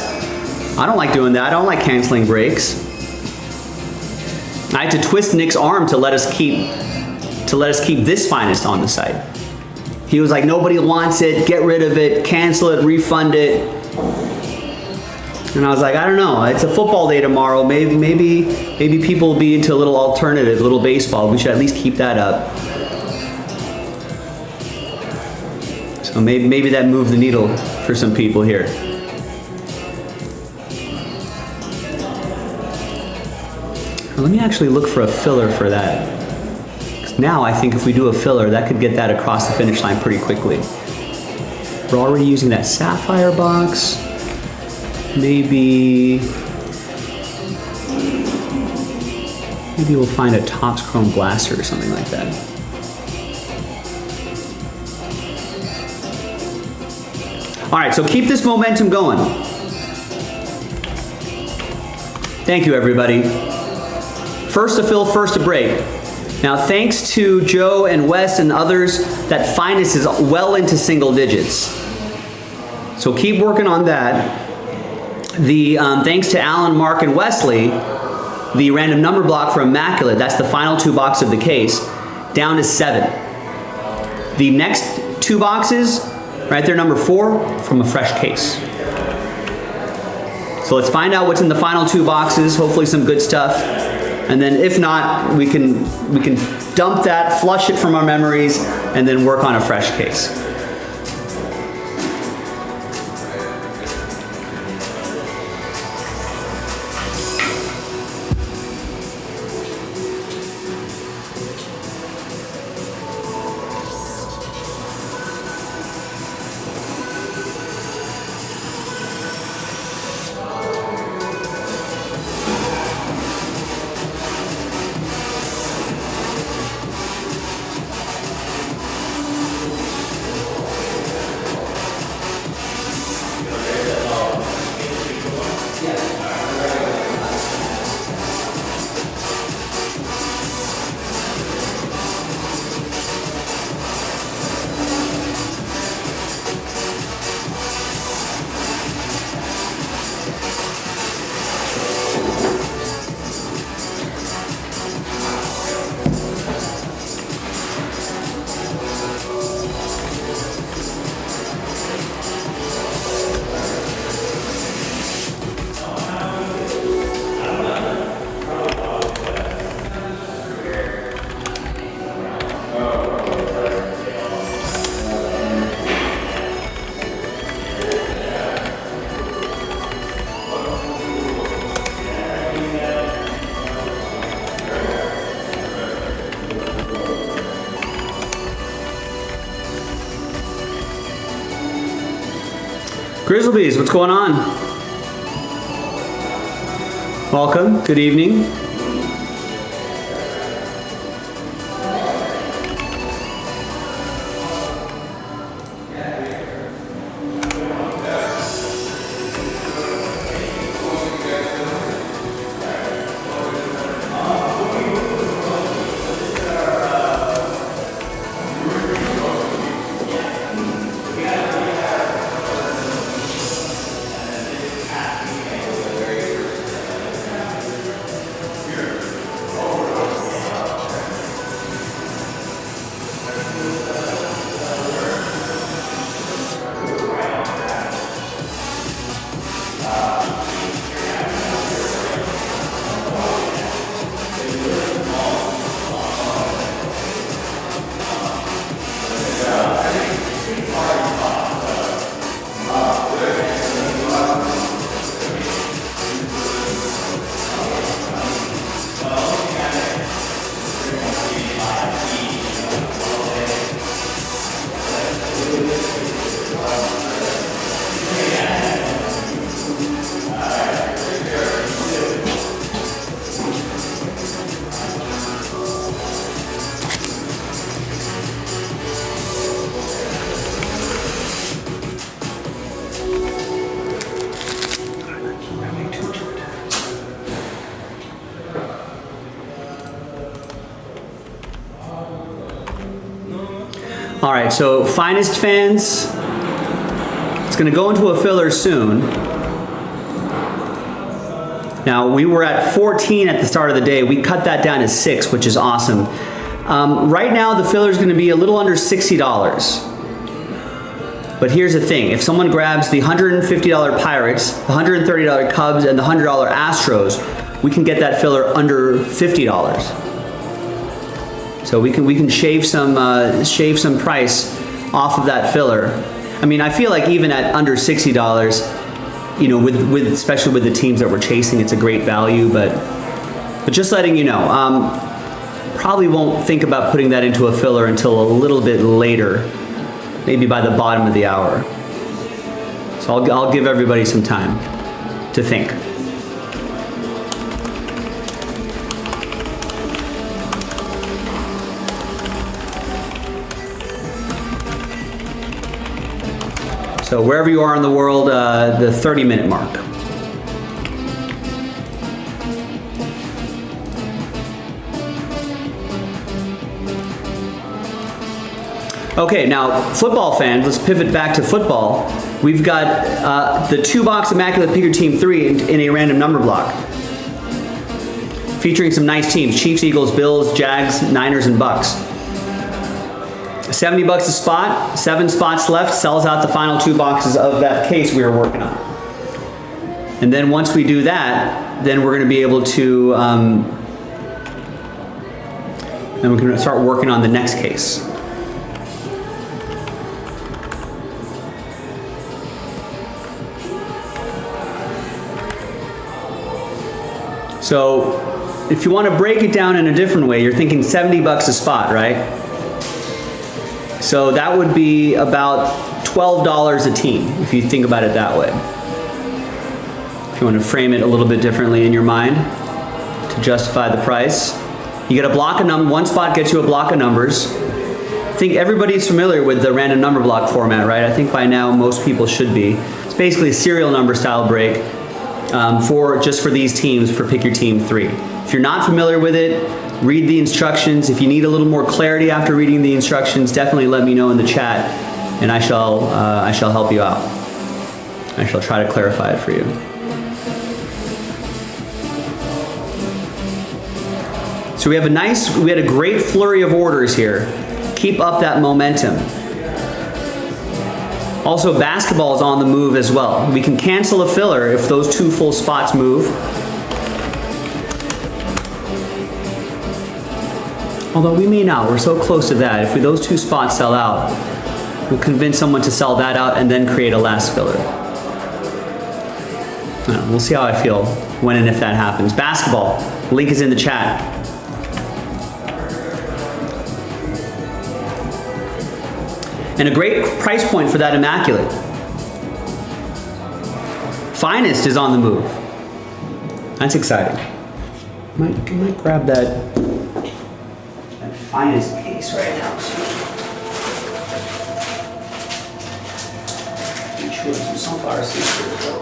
I don't like doing that. I don't like canceling breaks. I had to twist Nick's arm to let us keep this finest on the site. He was like, nobody wants it. Get rid of it. Cancel it. Refund it. And I was like, I don't know. It's a football day tomorrow. Maybe people will be into a little alternative, a little baseball. We should at least keep that up. So maybe that moved the needle for some people here. Let me actually look for a filler for that. 'Cause now I think if we do a filler, that could get that across the finish line pretty quickly. We're already using that sapphire box. Maybe we'll find a Topps Chrome Blaster or something like that. All right, so keep this momentum going. Thank you, everybody. First to fill, first to break. Now, thanks to Joe and Wes and others, that finest is well into single digits. So keep working on that. Thanks to Alan, Mark, and Wesley, the random number block for Immaculate, that's the final 2 boxes of the case, down to 7. The next 2 boxes, right there, number 4, from a fresh case. So let's find out what's in the final 2 boxes, hopefully some good stuff. And then if not, we can dump that, flush it from our memories, and then work on a fresh case. Grizzlebees, what's going on? Welcome, good evening. All right, so Finest fans, it's gonna go into a filler soon. Now, we were at 14 at the start of the day. We cut that down to 6, which is awesome. Right now, the filler is gonna be a little under $60. But here's the thing, if someone grabs the $150 Pirates, the $130 Cubs, and the $100 Astros, we can get that filler under $50. So we can shave some price off of that filler. I mean, I feel like even at under $60, you know, with especially with the teams that we're chasing, it's a great value. But just letting you know, probably won't think about putting that into a filler until a little bit later, maybe by the bottom of the hour. So I'll give everybody some time to think. So wherever you are in the world, the 30-minute mark. Okay, now football fans, let's pivot back to football. We've got the 2-box Immaculate Picker Team 3 in a random number block, featuring some nice teams: Chiefs, Eagles, Bills, Jags, Niners, and Bucks. $70 a spot, 7 spots left, sells out the final 2 boxes of that case we were working on. And then once we do that, then we're gonna be able to, then we can start working on the next case. So if you want to break it down in a different way, you're thinking $70 a spot, right? So that would be about $12 a team, if you think about it that way. If you want to frame it a little bit differently in your mind to justify the price. You get a block of numbers, 1 spot gets you a block of numbers. I think everybody's familiar with the random number block format, right? I think by now most people should be. It's basically a serial number style break just for these teams, for pick your team 3. If you're not familiar with it, read the instructions. If you need a little more clarity after reading the instructions, definitely let me know in the chat, and I shall help you out. I shall try to clarify it for you. So we had a great flurry of orders here. Keep up that momentum. Also, basketball is on the move as well. We can cancel a filler if those 2 full spots move. Although we may not, we're so close to that. If those 2 spots sell out, we'll convince someone to sell that out and then create a last filler. We'll see how I feel when and if that happens. Basketball, link is in the chat. And a great price point for that Immaculate. Finest is on the move. That's exciting. I might grab that Finest case right now. Make sure some sunflower seeds here to go.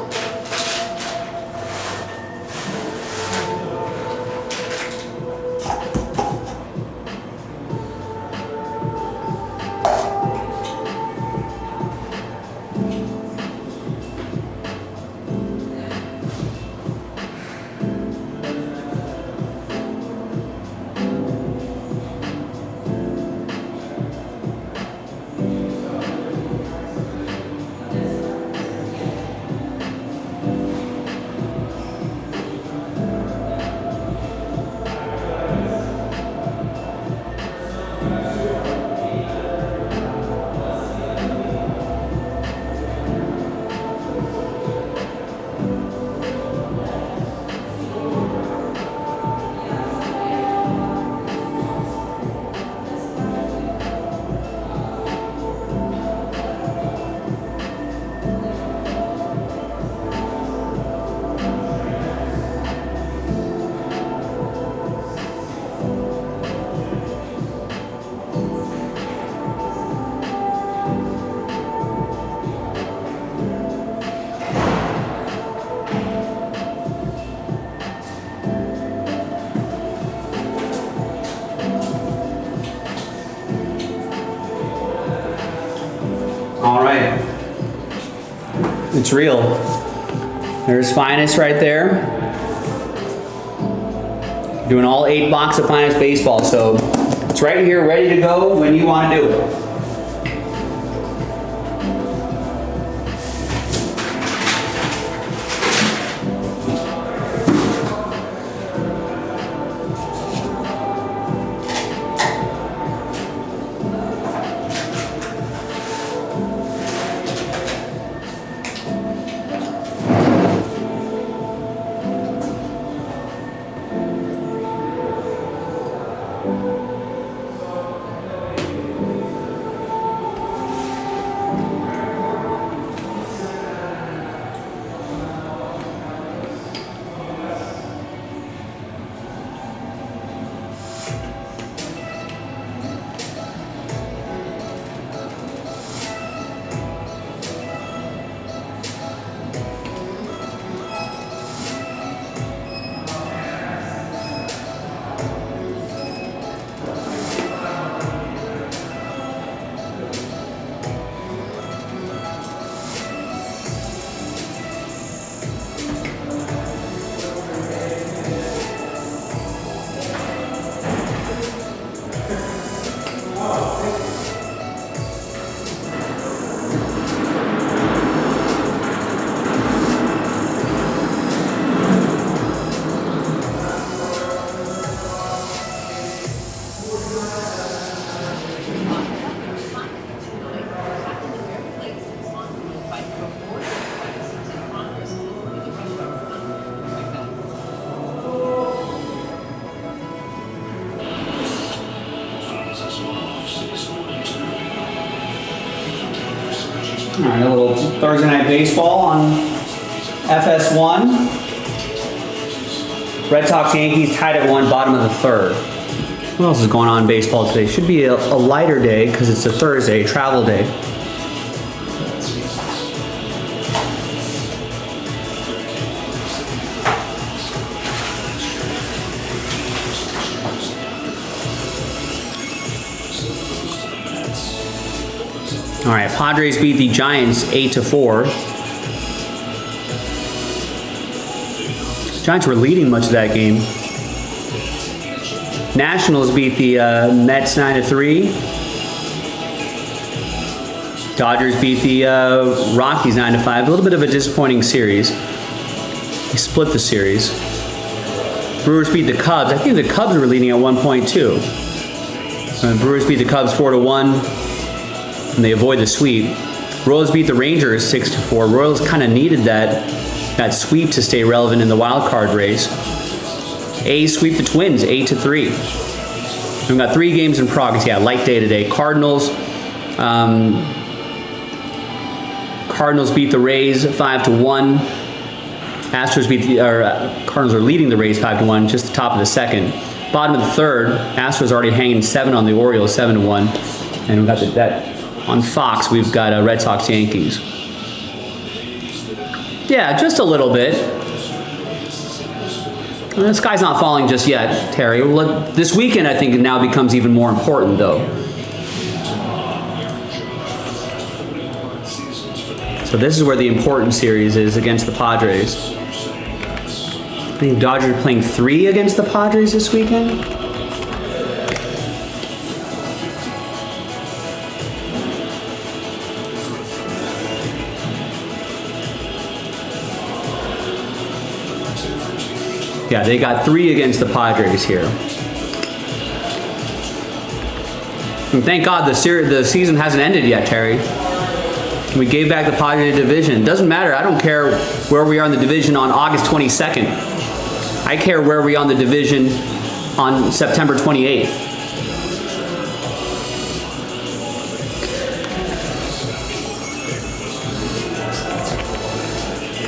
It's real. There's Finest right there. Doing all 8 box of Finest baseball, so it's right here, ready to go when you want to do it. All right, a little Thursday night baseball on FS1. Red Sox Yankees tied at 1, bottom of the third. What else is going on in baseball today? Should be a lighter day because it's a Thursday, travel day. All right, Padres beat the Giants 8-4. Giants were leading much of that game. Nationals beat the Mets 9-3. Dodgers beat the Rockies 9-5. A little bit of a disappointing series. They split the series. Brewers beat the Cubs. I think the Cubs were leading at one point too. Brewers beat the Cubs 4-1, and they avoid the sweep. Royals beat the Rangers 6-4. Royals kind of needed that sweep to stay relevant in the wild card race. A's sweep the Twins 8-3. We've got 3 games in progress. Yeah, light day today. Cardinals beat the Rays 5-1. Astros Cardinals are leading the Rays 5-1, just the top of the second. Bottom of the third, Astros already hanging 7 on the Orioles 7-1, and we've got that on Fox. We've got Red Sox Yankees. Yeah, just a little bit. The sky's not falling just yet, Terry. This weekend, I think, it now becomes even more important, though. So this is where the important series is against the Padres. I think Dodgers are playing 3 against the Padres this weekend. Yeah, they got 3 against the Padres here. And thank God the season hasn't ended yet, Terry. We gave back the Padres division. Doesn't matter. I don't care where we are in the division on August 22nd. I care where we are in the division on September 28th.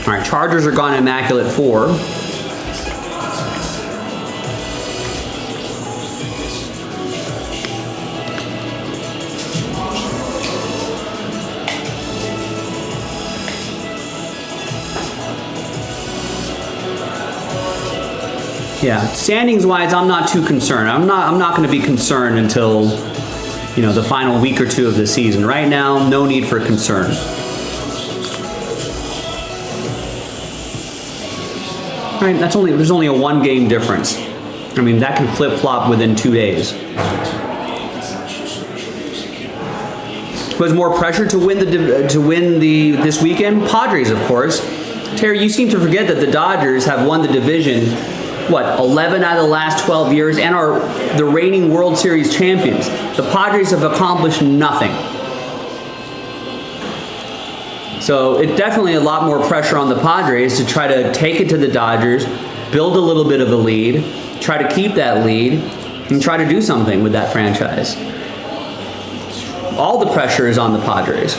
All right, Chargers are gone immaculate 4. Yeah, standings wise, I'm not too concerned. I'm not going to be concerned until, the final week or 2 of the season. Right now, no need for concern. All right, there's only a 1-game difference. I mean, that can flip-flop within 2 days. Who has more pressure to win this weekend? Padres, of course. Terry, you seem to forget that the Dodgers have won the division 11 out of the last 12 years and are the reigning World Series champions. The Padres have accomplished nothing. So it's definitely a lot more pressure on the Padres to try to take it to the Dodgers, build a little bit of a lead, try to keep that lead, and try to do something with that franchise. All the pressure is on the Padres.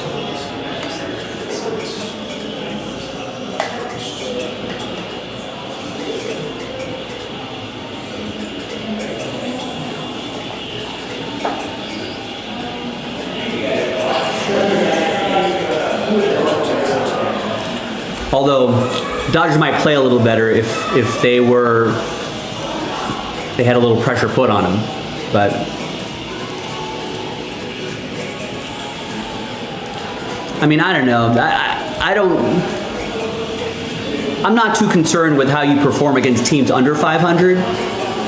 Although Dodgers might play a little better if they had a little pressure put on them, but I mean, I don't know. I'm not too concerned with how you perform against teams under 500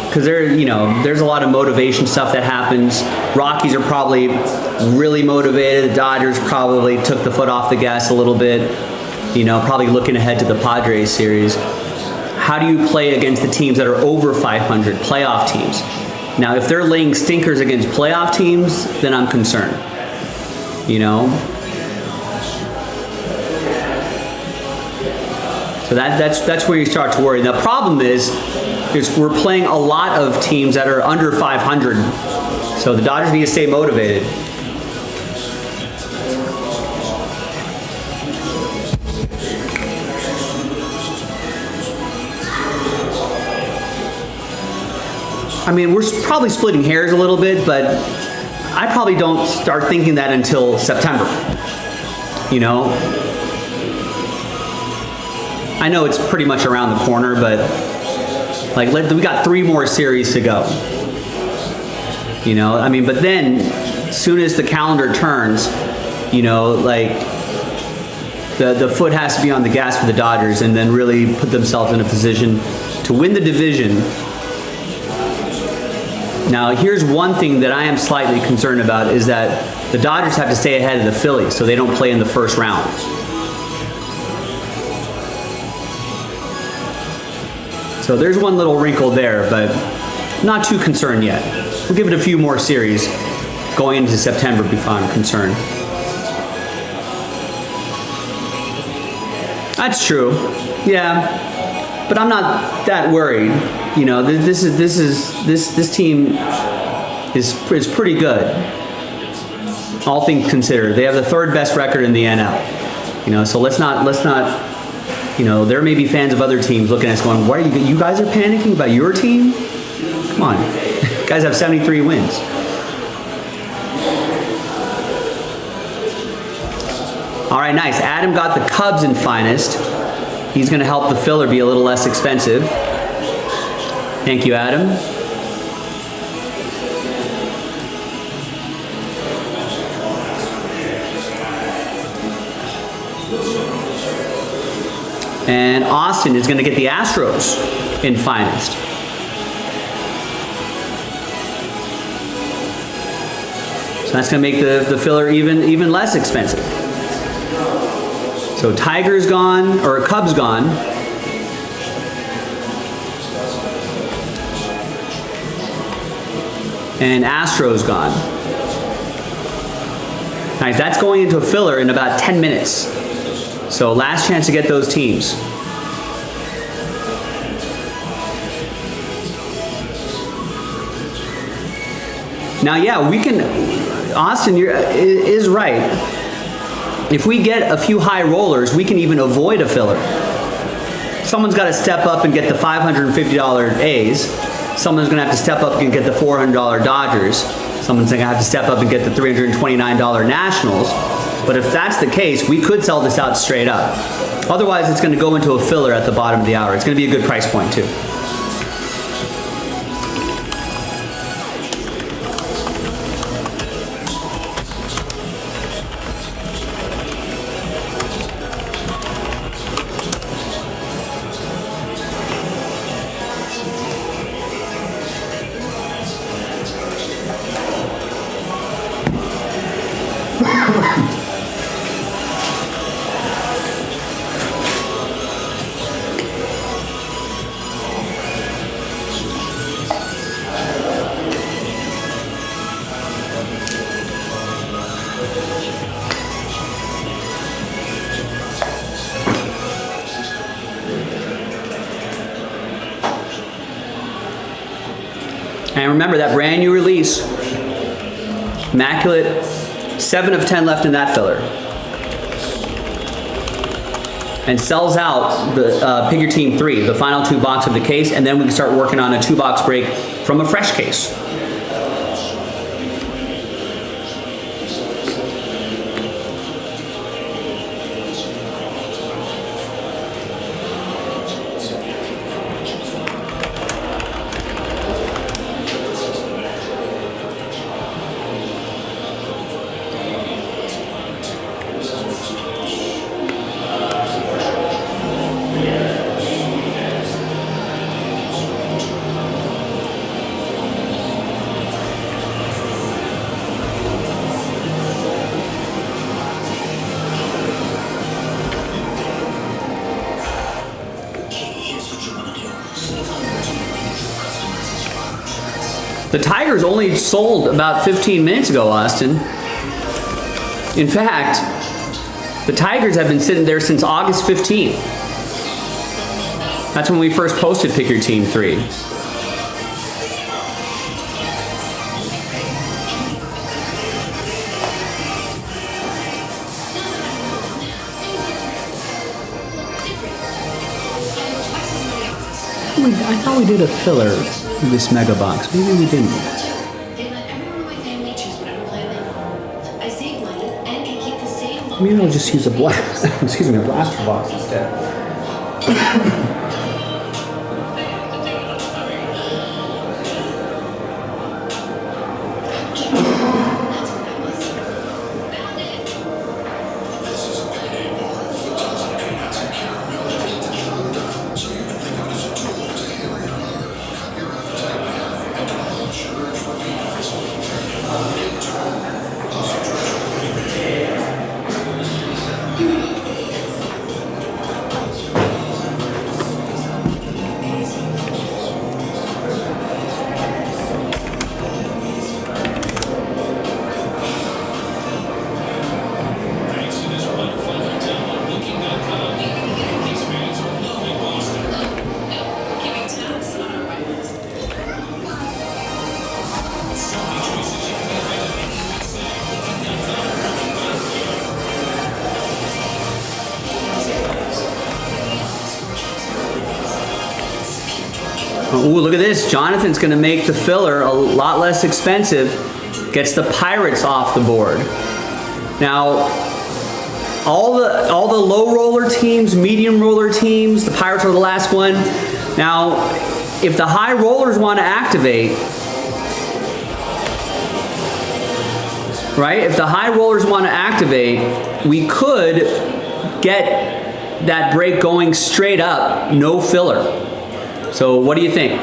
because there's a lot of motivation stuff that happens. Rockies are probably really motivated. The Dodgers probably took the foot off the gas a little bit. Probably looking ahead to the Padres series. How do you play against the teams that are over 500, playoff teams? Now, if they're laying stinkers against playoff teams, then I'm concerned. So that's where you start to worry. The problem is we're playing a lot of teams that are under 500, so the Dodgers need to stay motivated. I mean, we're probably splitting hairs a little bit, but I probably don't start thinking that until September. You know? I know it's pretty much around the corner, but like we got 3 more series to go. You know, I mean, but then as soon as the calendar turns, you know, like the foot has to be on the gas for the Dodgers and then really put themselves in a position to win the division. Now, here's one thing that I am slightly concerned about is that the Dodgers have to stay ahead of the Phillies so they don't play in the first round. So there's one little wrinkle there, but not too concerned yet. We'll give it a few more series going into September before I'm concerned. That's true, yeah, but I'm not that worried. You know, this team is pretty good, all things considered. They have the 3rd best record in the NL. You know, so let's not. You know, there may be fans of other teams looking at us going, "Why are you guys are panicking about your team? Come on, you guys have 73 wins." All right, nice. Adam got the Cubs in finest. He's going to help the filler be a little less expensive. Thank you, Adam. And Austin is going to get the Astros in finest. So that's going to make the filler even less expensive. So Tiger's gone, or Cubs gone. And Astros gone. Nice, that's going into a filler in about 10 minutes. So last chance to get those teams. Now, yeah, we can, Austin is right. If we get a few high rollers, we can even avoid a filler. Someone's got to step up and get the $550 A's. Someone's going to have to step up and get the $400 Dodgers. Someone's going to have to step up and get the $329 Nationals. But if that's the case, we could sell this out straight up. Otherwise, it's going to go into a filler at the bottom of the hour. It's going to be a good price point, too. And remember that brand new release, immaculate, 7 of 10 left in that filler. And sells out the Pick Your Team 3, the final 2 box of the case, and then we can start working on a 2-box break from a fresh case. The Tigers only sold about 15 minutes ago, Austin. In fact, the Tigers have been sitting there since August 15th. That's when we first posted Pick Your Team 3. I thought we did a filler. this mega box. Maybe we didn't. They let everyone in my family choose whatever plan they want. I save money and can keep the same low Maybe I'll price just use a excuse me, a blaster box instead. Ooh, look at this. Jonathan's going to make the filler a lot less expensive. Gets the pirates off the board. Now, all the low roller teams, medium roller teams, the pirates are the last one. Now, if the high rollers want to activate, right? If the high rollers want to activate, we could get that break going straight up, no filler. So what do you think?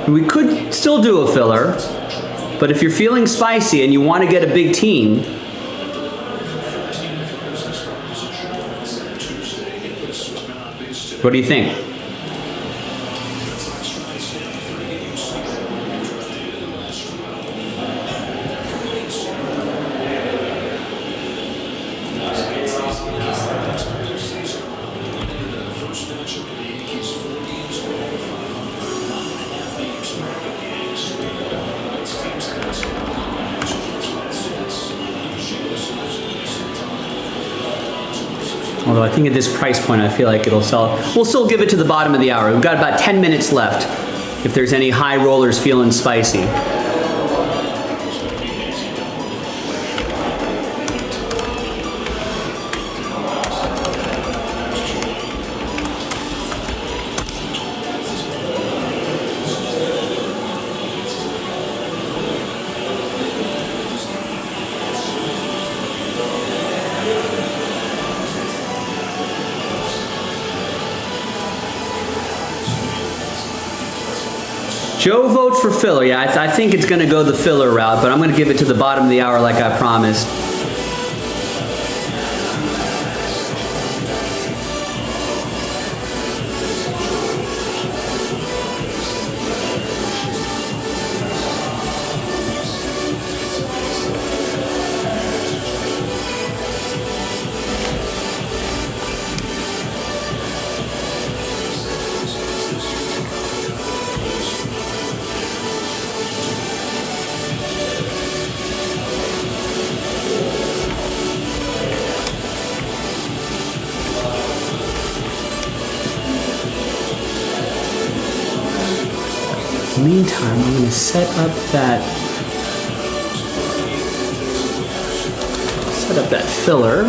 We could still do a filler, but if you're feeling spicy and you want to get a big team, what do you think? Although I think at this price point, I feel like it'll sell. We'll still give it to the bottom of the hour. We've got about 10 minutes left if there's any high rollers feeling spicy. Joe votes for filler. Yeah, I think it's going to go the filler route, but I'm going to give it to the bottom of the hour like I promised. Meantime, I'm going to set up that filler.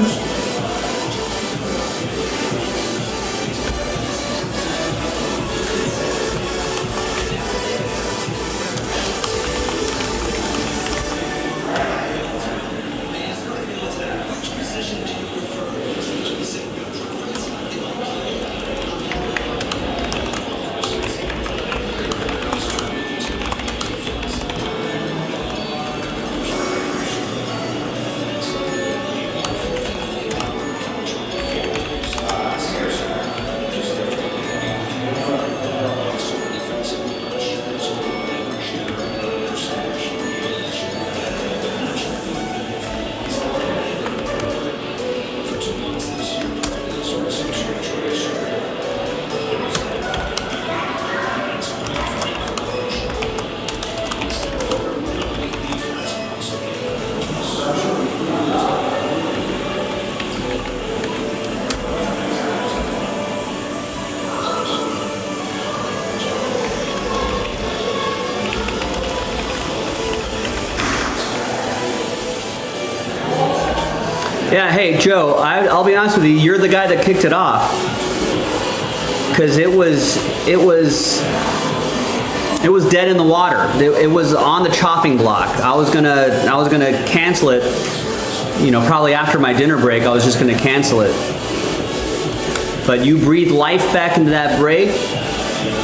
Yeah, hey, Joe, I'll be honest with you, you're the guy that kicked it off. Because it was dead in the water. It was on the chopping block. I was gonna cancel it, you know, probably after my dinner break. I was just gonna cancel it. But you breathed life back into that break,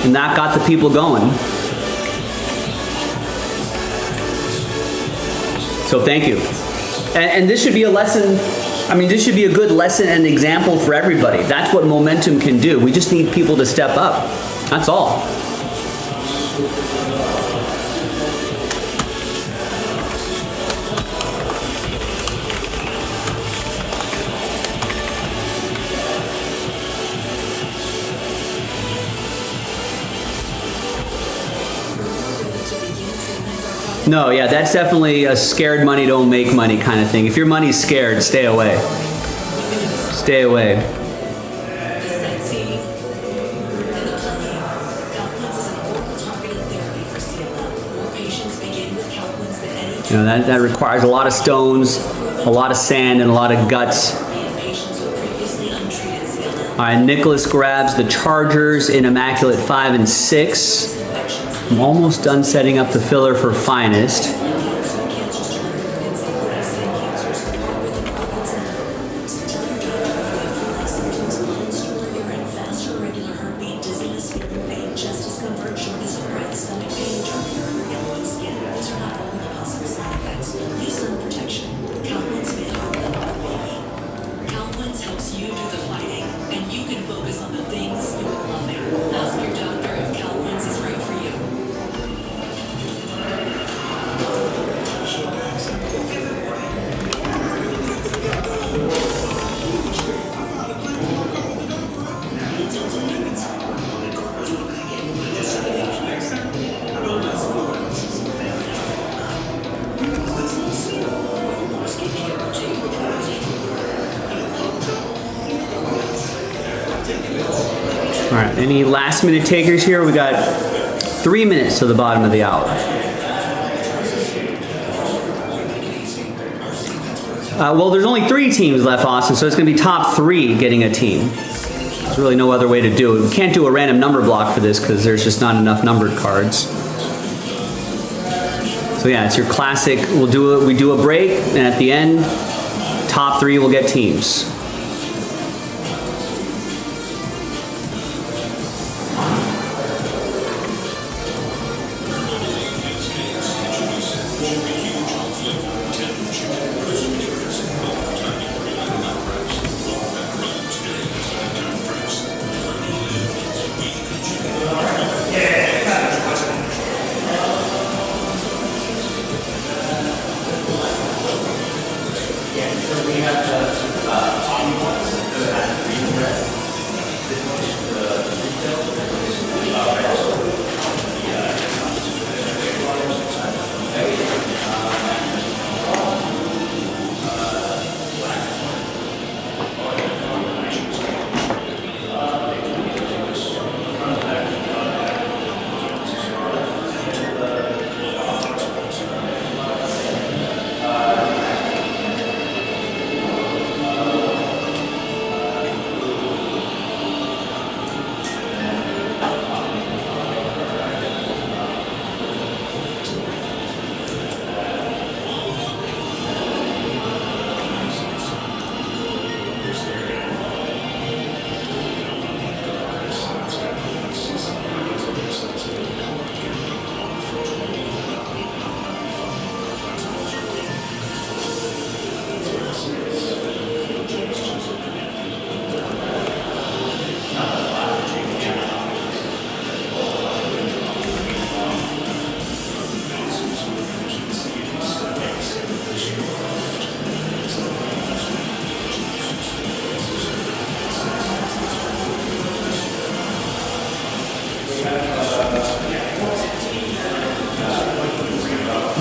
and that got the people going. So thank you. And this should be a lesson. I mean, this should be a good lesson and example for everybody. That's what momentum can do. We just need people to step up. That's all. No, yeah, that's definitely a scared money don't make money kind of thing. If your money's scared, stay away. Stay away. You know, that requires a lot of stones, a lot of sand, and a lot of guts. All right, Nicholas grabs the Chargers in Immaculate 5 and 6. I'm almost done setting up the filler for Finest. All right, any last minute takers here? We got 3 minutes to the bottom of the hour. Well, there's only 3 teams left, Austin, so it's gonna be top 3 getting a team. There's really no other way to do it. We can't do a random number block for this because there's just not enough numbered cards. So yeah, it's your classic, we do a break, and at the end, top 3 will get teams.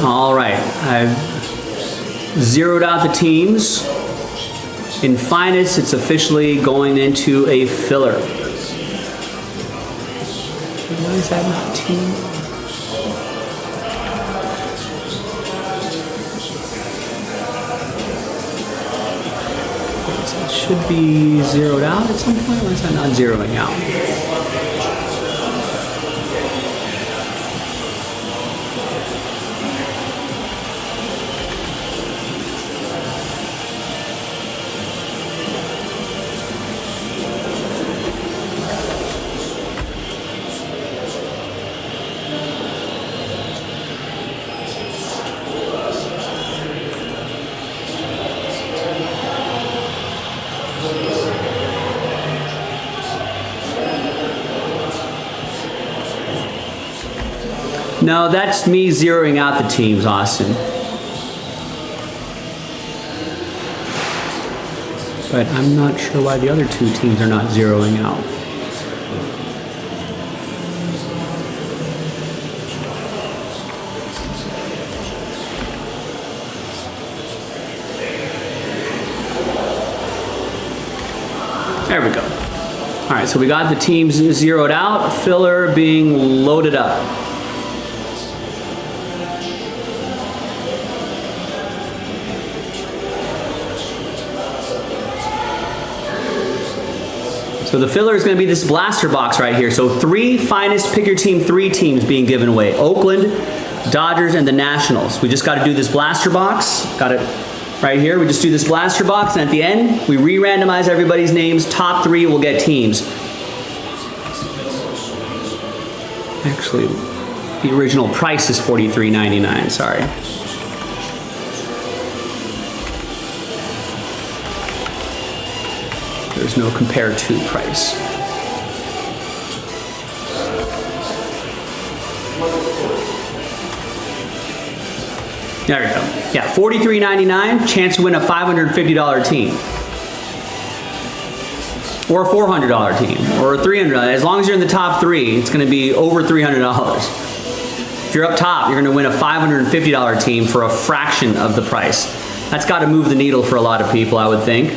All right, I've zeroed out the teams. In Finest, it's officially going into a filler. Why is that not team? should be zeroed out at some point. Why is that not zeroing out? No, that's me zeroing out the teams, Austin. But I'm not sure why the other two teams are not zeroing out. There we go. All right, so we got the teams zeroed out, filler being loaded up. So the filler is going to be this blaster box right here. So 3 finest pick your team 3 teams being given away. Oakland, Dodgers, and the Nationals. We just got to do this blaster box. Got it right here. We just do this blaster box, and at the end, we re-randomize everybody's names. Top 3 will get teams. Actually, the original price is $43.99. Sorry. There's no compare to price. There we go. Yeah, $43.99, chance to win a $550 team. Or a $400 team, or a $300. As long as you're in the top 3, it's gonna be over $300. If you're up top, you're gonna win a $550 team for a fraction of the price. That's gotta move the needle for a lot of people, I would think.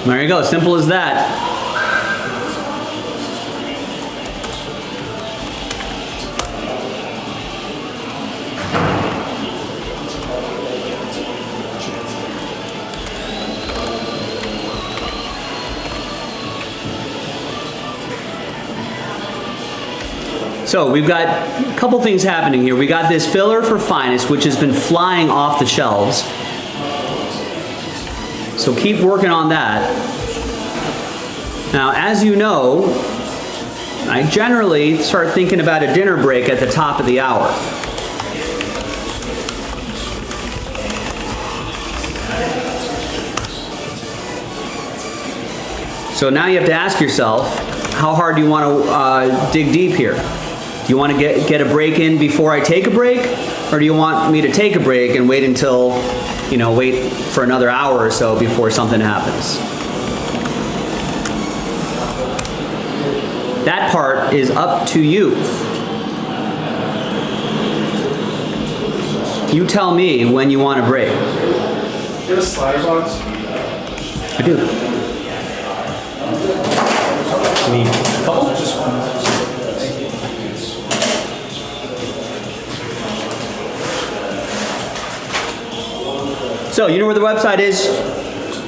There you go, simple as that. So we've got a couple things happening here. We got this filler for finest, which has been flying off the shelves. So keep working on that. Now, as you know, I generally start thinking about a dinner break at the top of the hour. So now you have to ask yourself, how hard do you want to dig deep here? Do you want to get a break in before I take a break? Or do you want me to take a break and wait until, you know, wait for another hour or so before something happens? That part is up to you. You tell me when you want a break. Do you have a slider box? I do. You need a couple? Just one. So, you know where the website is,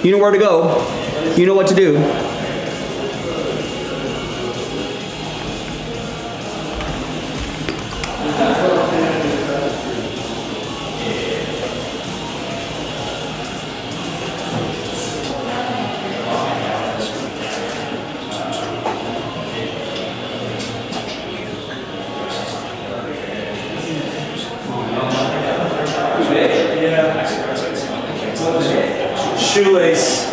you know where to go, you know what to do. Shoelace.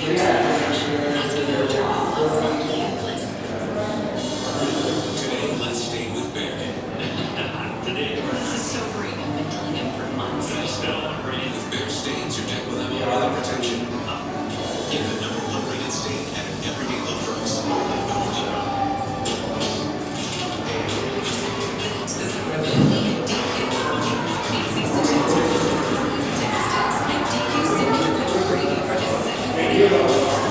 Today, let's stay with Barry. Today, this is so great. I've been telling him for months. With Bear stains, your deck will have all weather protection. Get the #1 rated stain at an everyday low price. DQ signature picture preview for his second video.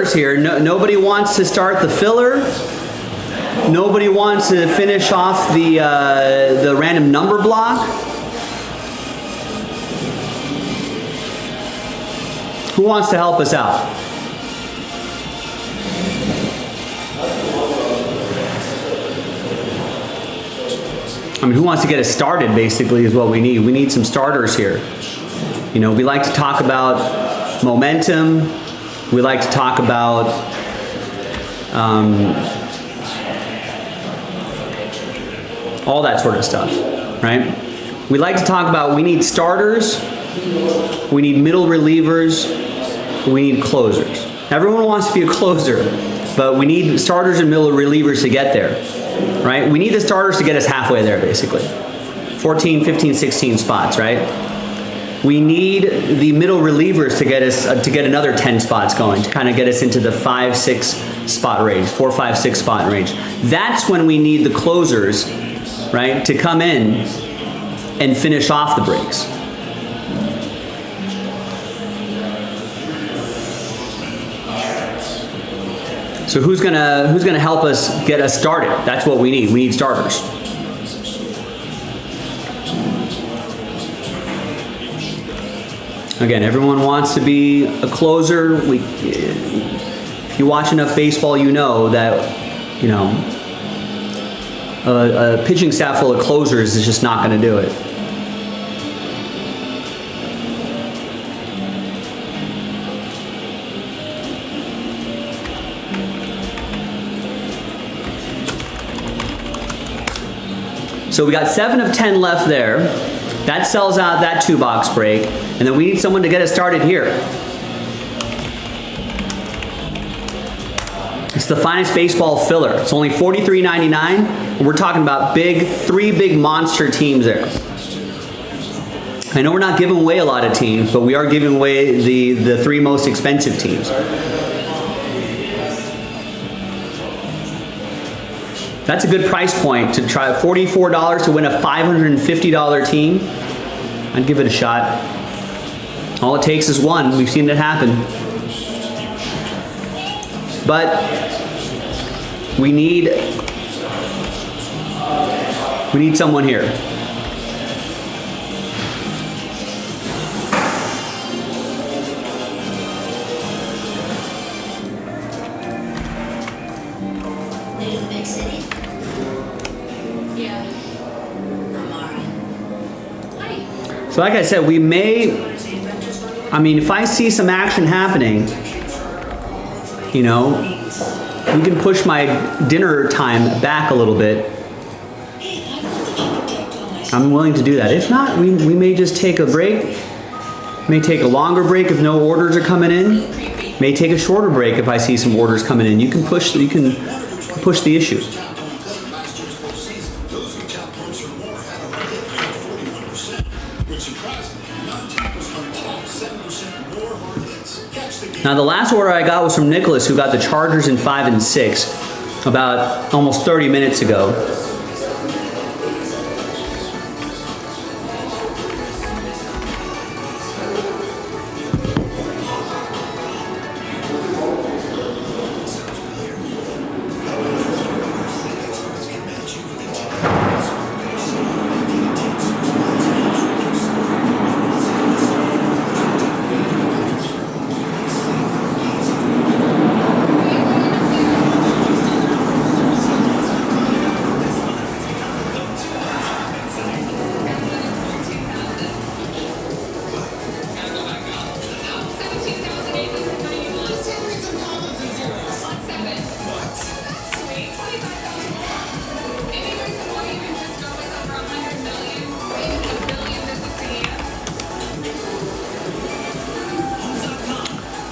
starters here. Nobody wants to start the filler. Nobody wants to finish off the random number block. Who wants to help us out? I mean, who wants to get us started, basically, is what we need. We need some starters here. You know, we like to talk about momentum. We like to talk about all that sort of stuff, right? We like to talk about, we need starters, we need middle relievers, we need closers. Everyone wants to be a closer, but we need starters and middle relievers to get there, right? We need the starters to get us halfway there, basically. 14, 15, 16 spots, right? We need the middle relievers to get us to get another 10 spots going, to kind of get us into the 5, 6 spot range, 4, 5, 6 spot range. That's when we need the closers, right, to come in and finish off the breaks. So who's gonna help us get us started? That's what we need. We need starters. Again, everyone wants to be a closer. If you watch enough baseball, you know that, you know, a pitching staff full of closers is just not going to do it. So we got 7 of 10 left there. That sells out that 2-box break. And then we need someone to get us started here. It's the finest baseball filler. It's only $43.99. We're talking about 3 big monster teams there. I know we're not giving away a lot of teams, but we are giving away the 3 most expensive teams. That's a good price point to try. $44 to win a $550 team. I'd give it a shot. All it takes is one. We've seen it happen. But we need someone here. New big city? Yeah. I'm alright. Hi. So like I said, we may, I mean, if I see some action happening, you know, we can push my dinner time back a little bit. I'm willing to do that. If not, we may just take a break. May take a longer break if no orders are coming in. May take a shorter break if I see some orders coming in. You can push the issue. Now the last order I got was from Nicholas, who got the Chargers in 5 and 6 about almost 30 minutes ago.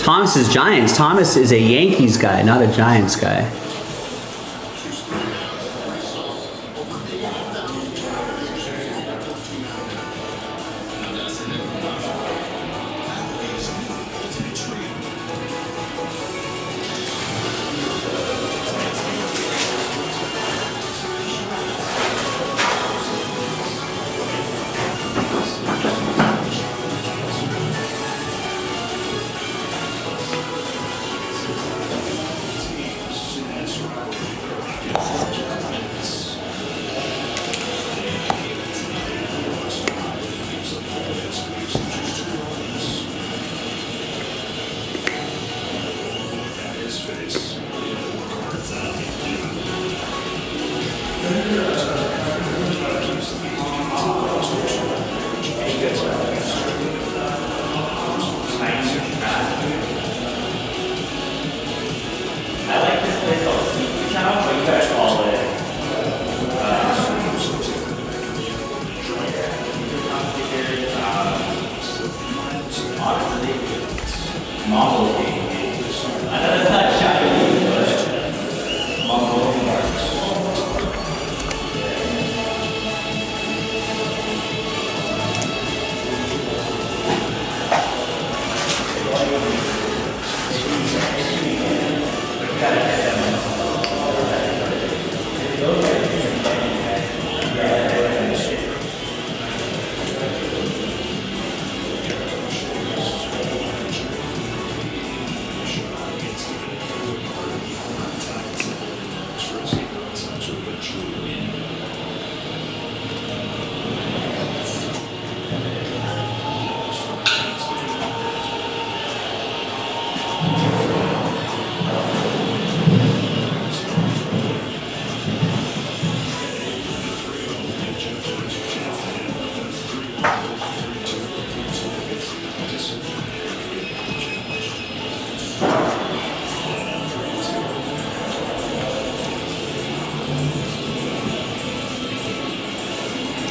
Thomas is Giants. Thomas is a Yankees guy, not a Giants guy.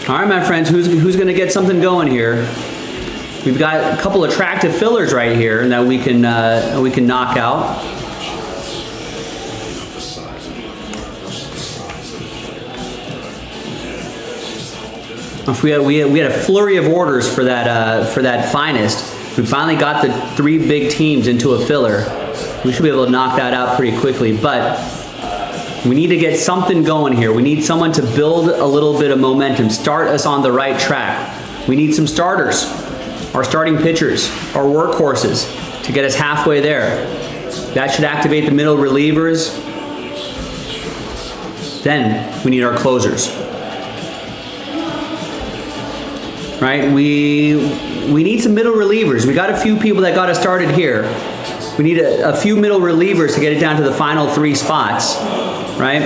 All right, my friends, who's going to get something going here? We've got a couple attractive fillers right here that we can knock out. We had a flurry of orders for that finest. We finally got the 3 big teams into a filler. We should be able to knock that out pretty quickly, but we need to get something going here. We need someone to build a little bit of momentum, start us on the right track. We need some starters, our starting pitchers, our workhorses to get us halfway there. That should activate the middle relievers. Then we need our closers. Right? We need some middle relievers. We got a few people that got us started here. We need a few middle relievers to get it down to the final 3 spots, right?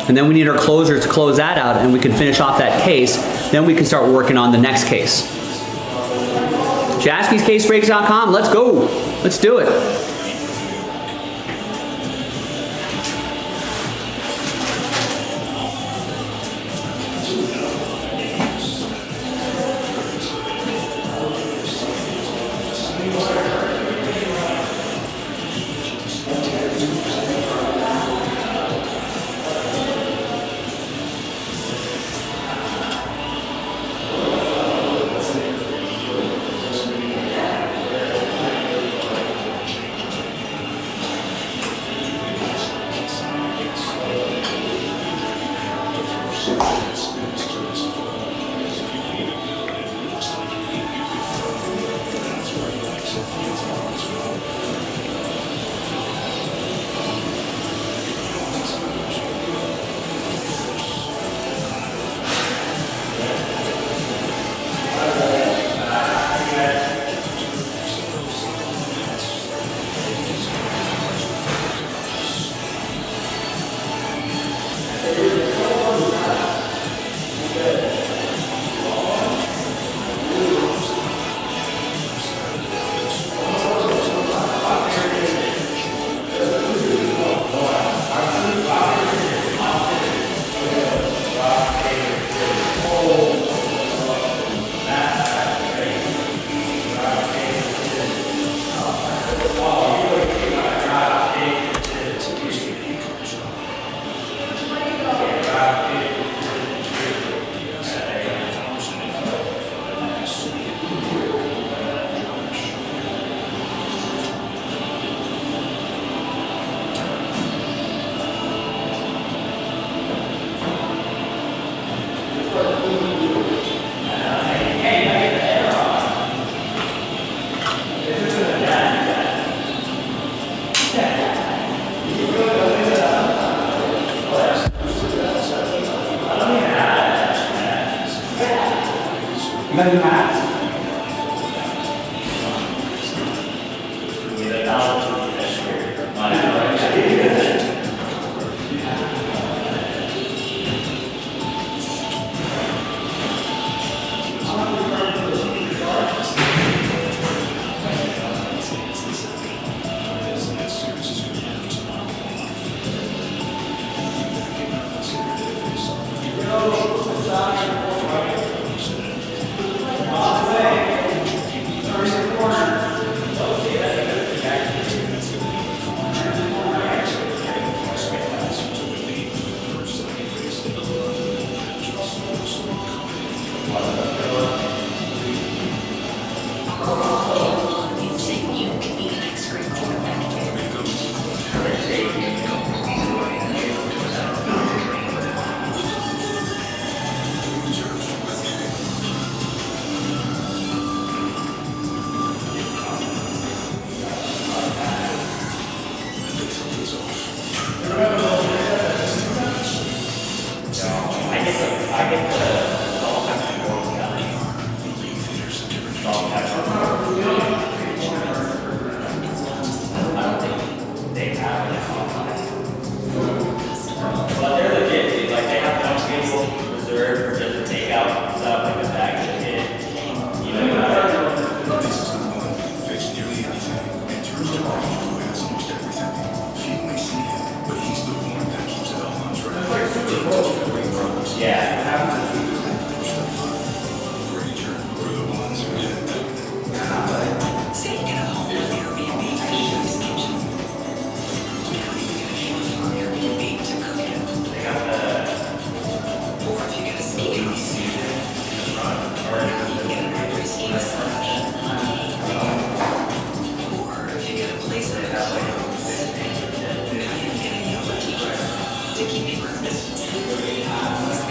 And then we need our closers to close that out, and we can finish off that case. Then we can start working on the next case. JaspysCaseBreaks.com. Let's go. Let's do it.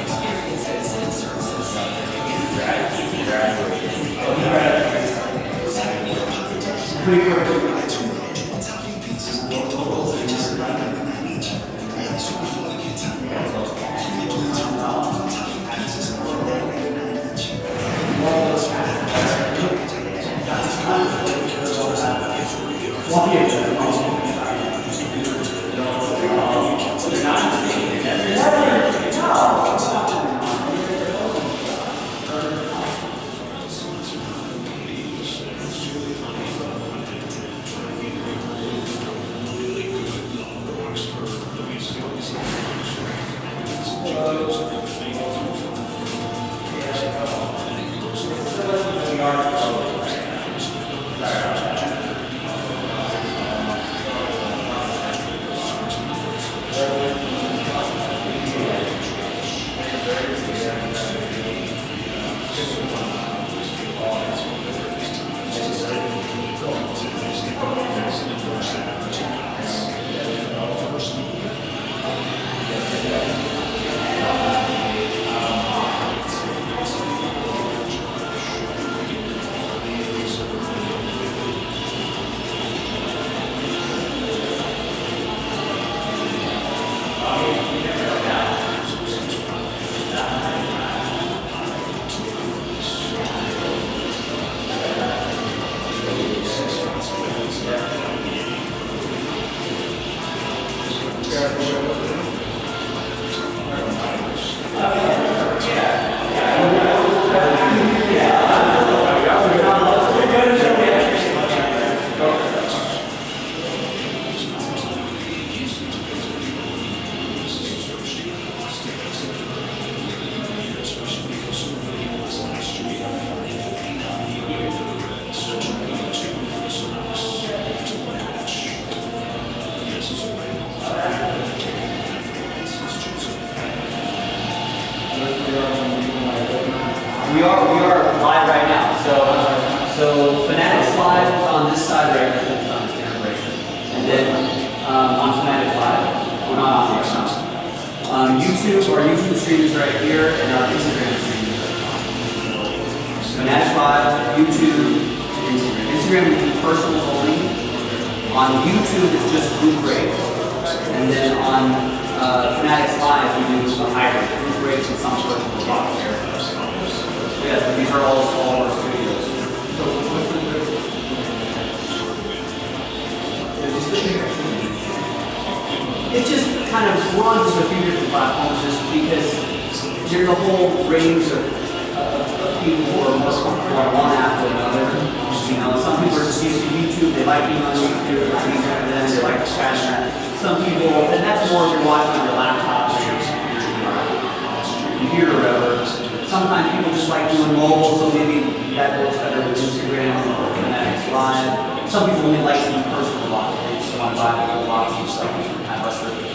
Experiences and services. We are live right now. So Fanatics Live is on this side right here. It's on this camera right here. And then on Fanatics Live, we're not on right now. YouTube, our YouTube stream is right here, and our Instagram stream is right now. Fanatics Live, YouTube, Instagram. Instagram we do personals only. On YouTube it's just group breaks. And then on Fanatics Live we do a hybrid group breaks and some personal boxes. Yes, but these are all smaller studios. It's just kind of, we're on just a few different platforms just because there's a whole range of people who are more comfortable on one app than another. You know, some people are just used to YouTube, they like being on YouTube, it's easier for them, they like to catch that. Some people, and that's more if you're watching on your laptop or your computer or whatever. Sometimes people just like doing mobile, so maybe that goes better with Instagram or Fanatics Live. Some people only like to do personal boxes. They just want to buy the whole box and stuff and have us rip it.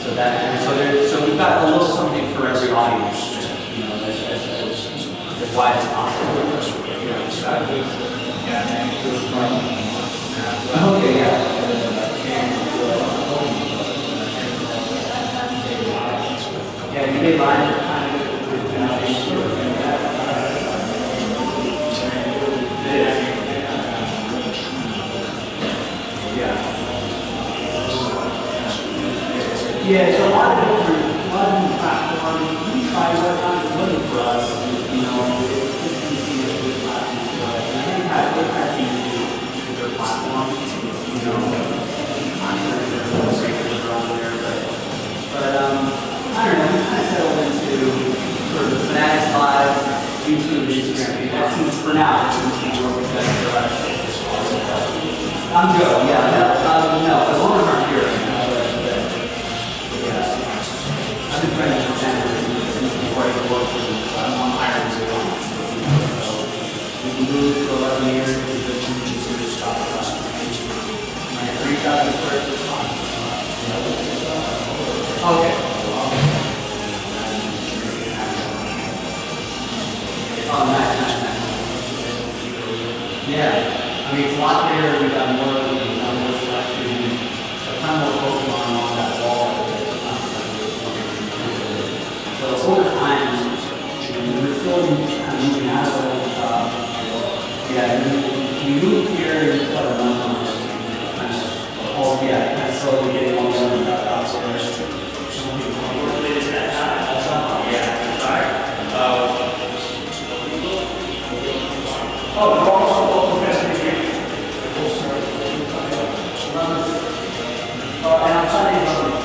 So we've got a little something for every audience, you know, as wide as possible. Okay, yeah. Yeah, you may line Yeah, it's a lot of different platforms. We try what kind of money for us, you know, it's easy to do platforms for us. And I think that they've had to do their platform, you know. I'm sure there's a regulars around there, but I don't know, we kind of settled into sort of the Fanatics Live, YouTube, and Instagram. That seems for now, it seems to be where we've got to go. I'm Joe, yeah, no, as long as I'm here. I've been trying to pretend since before I work for them, so I'm on hiring so long. So we can move for 11 years to the consumer shop. My 3,000 square foot spot. Okay. Oh, nice. Yeah. I mean, it's a lot bigger. We've got more selection. A ton more Pokemon on that wall. kind of moving out of the shop. Yeah, we moved here about a month ago. Kind of, kind of slowly getting all done and got out there. And on Sundays,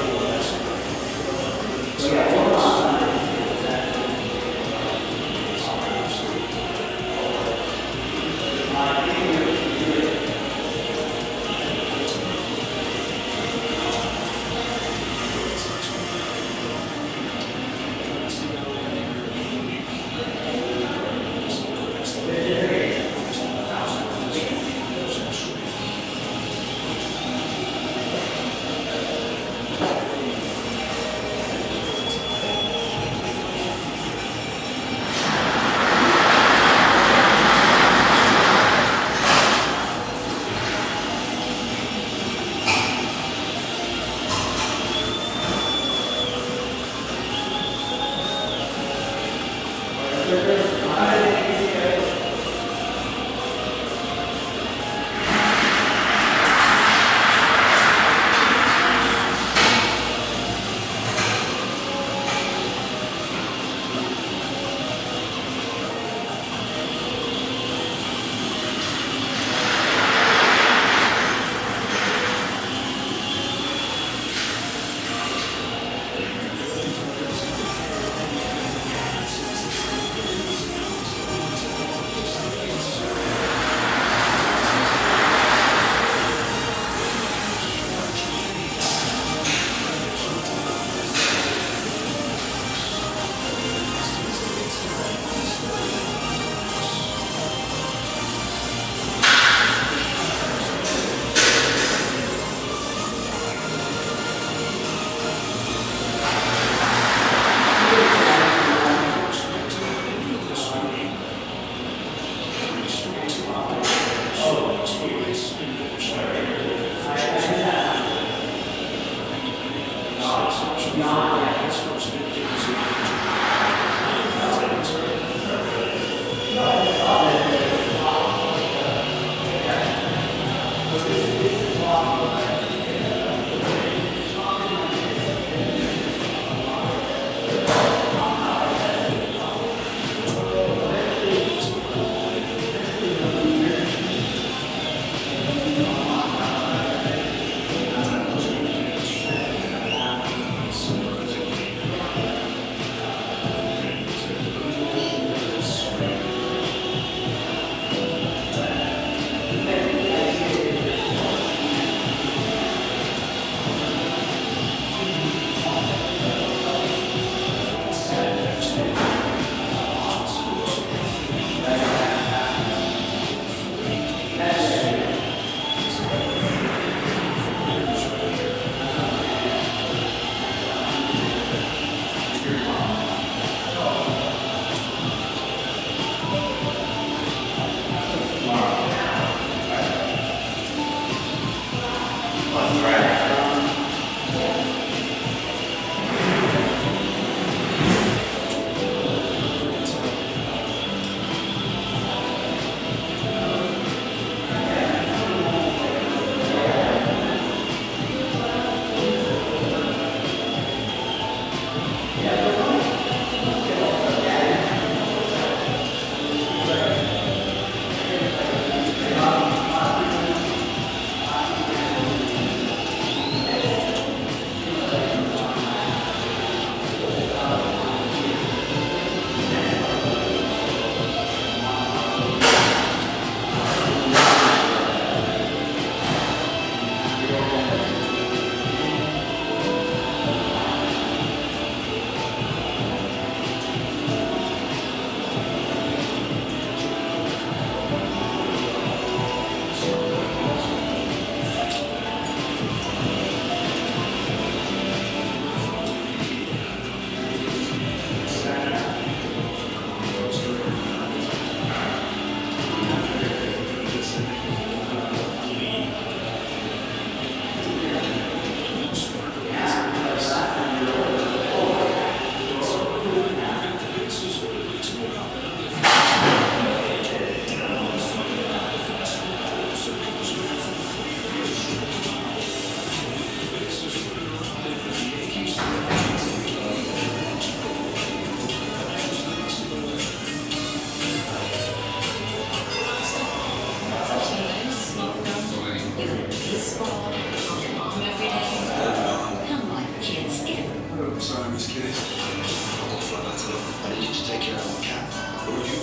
I'm sorry, Miss Kitty. I'll go fly out to them. I need you to take care of my cat. Who are you?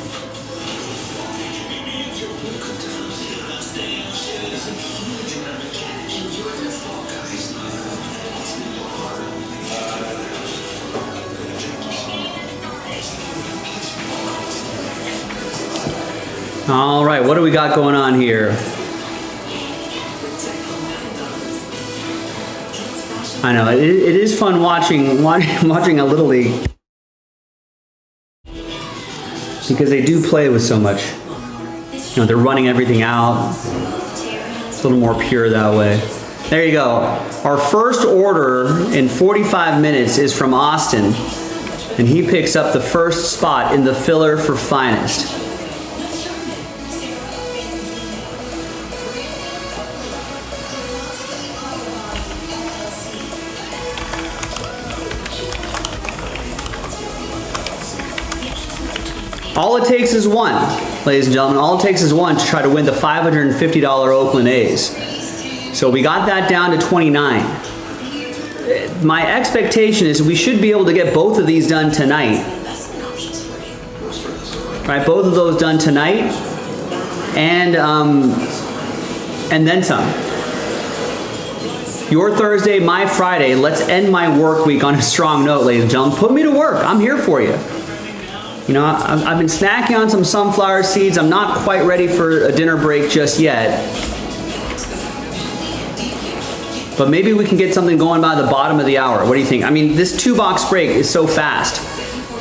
All right, what do we got going on here? I know, it is fun watching a Little League. Because they do play with so much. You know, they're running everything out. It's a little more pure that way. There you go. Our first order in 45 minutes is from Austin. And he picks up the first spot in the filler for finest. All it takes is one, ladies and gentlemen. All it takes is one to try to win the $550 Oakland A's. So we got that down to 29. My expectation is we should be able to get both of these done tonight. Right, both of those done tonight, and then some. Your Thursday, my Friday. Let's end my work week on a strong note, ladies and gentlemen. Put me to work. I'm here for you. You know, I've been snacking on some sunflower seeds. I'm not quite ready for a dinner break just yet. But maybe we can get something going by the bottom of the hour. What do you think? I mean, this 2-box break is so fast.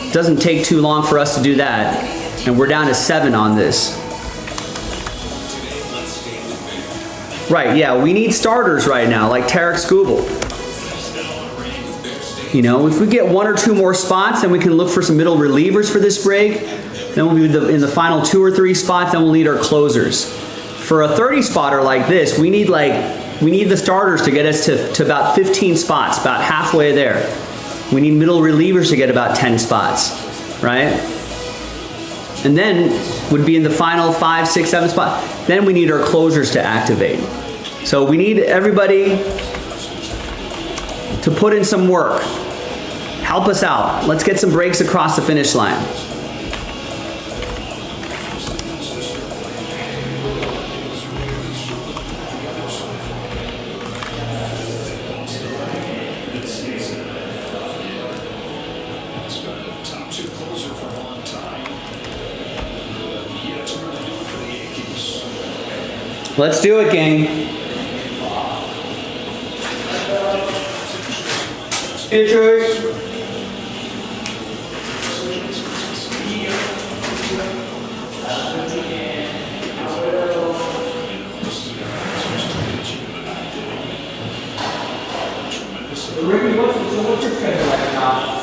It doesn't take too long for us to do that. And we're down to 7 on this. Right, yeah, we need starters right now, like Tarek Skubal. You know, if we get 1 or 2 more spots, then we can look for some middle relievers for this break. Then we'll be in the final 2 or 3 spots, then we'll need our closers. For a 30 spotter like this, we need the starters to get us to about 15 spots, about halfway there. We need middle relievers to get about 10 spots, right? And then would be in the final 5, 6, 7 spots. Then we need our closers to activate. So we need everybody to put in some work. Help us out. Let's get some breaks across the finish line. Let's do it, gang. Intro. Ricky, what's your schedule right now?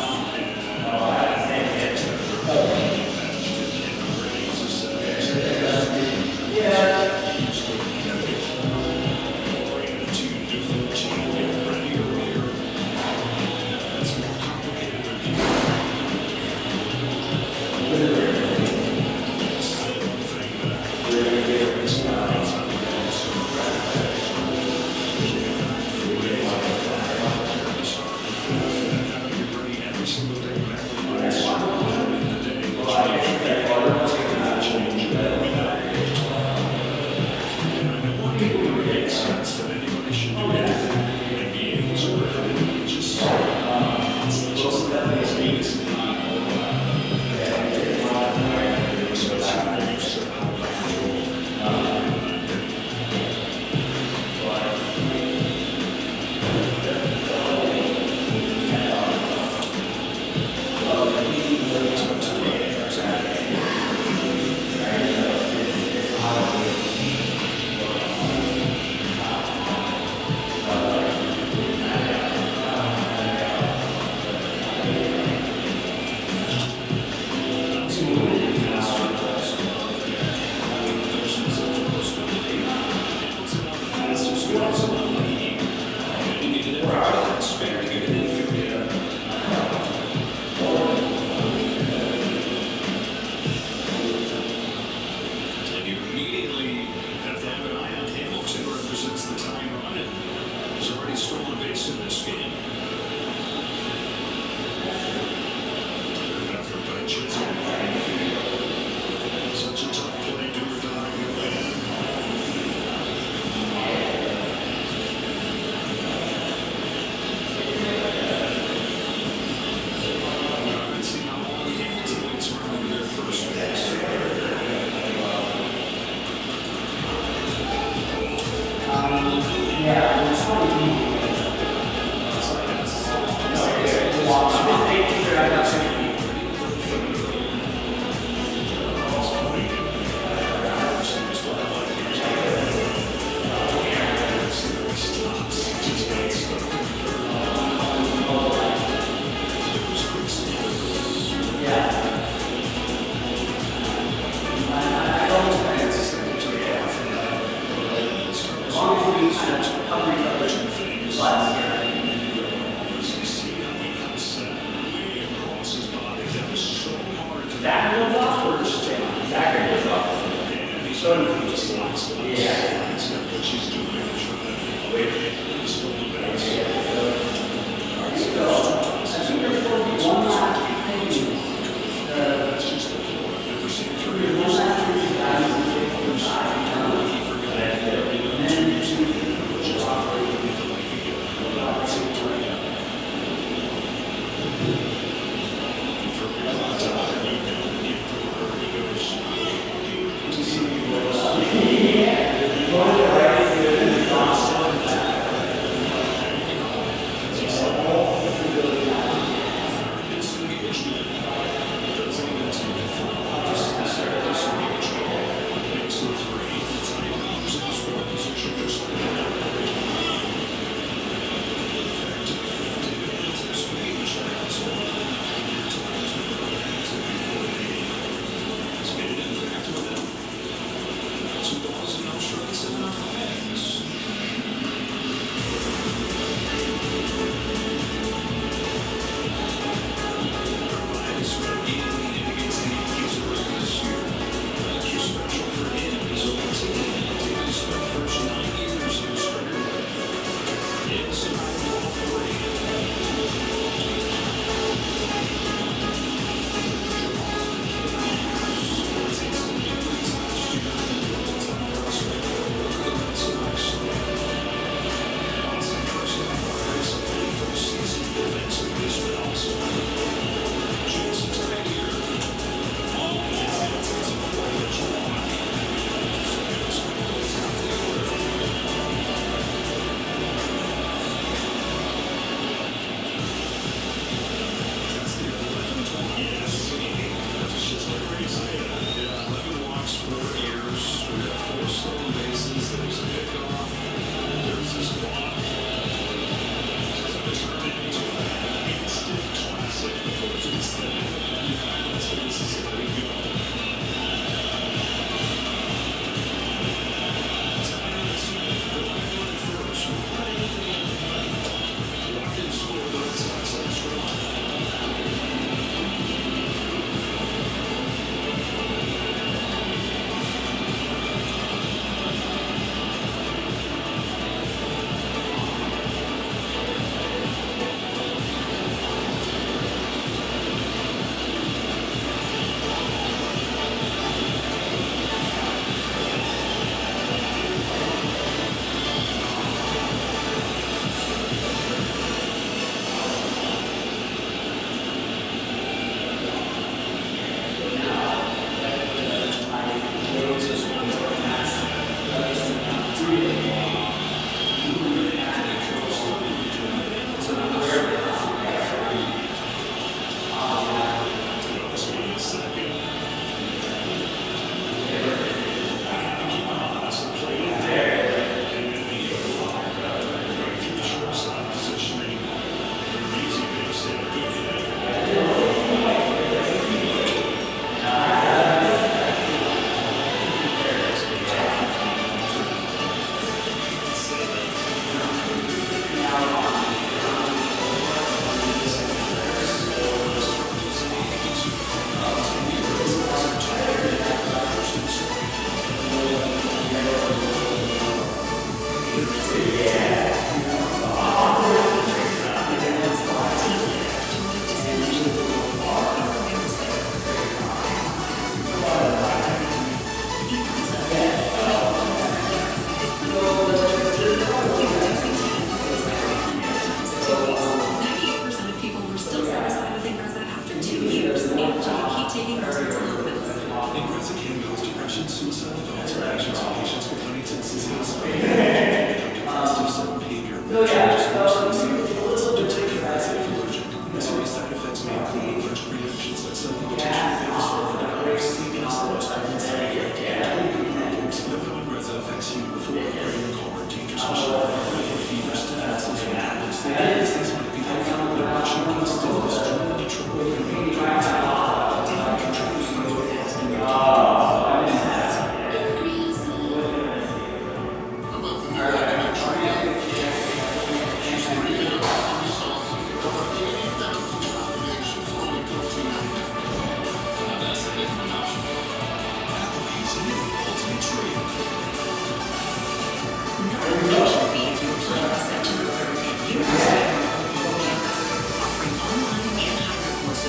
That goes off or just that goes off?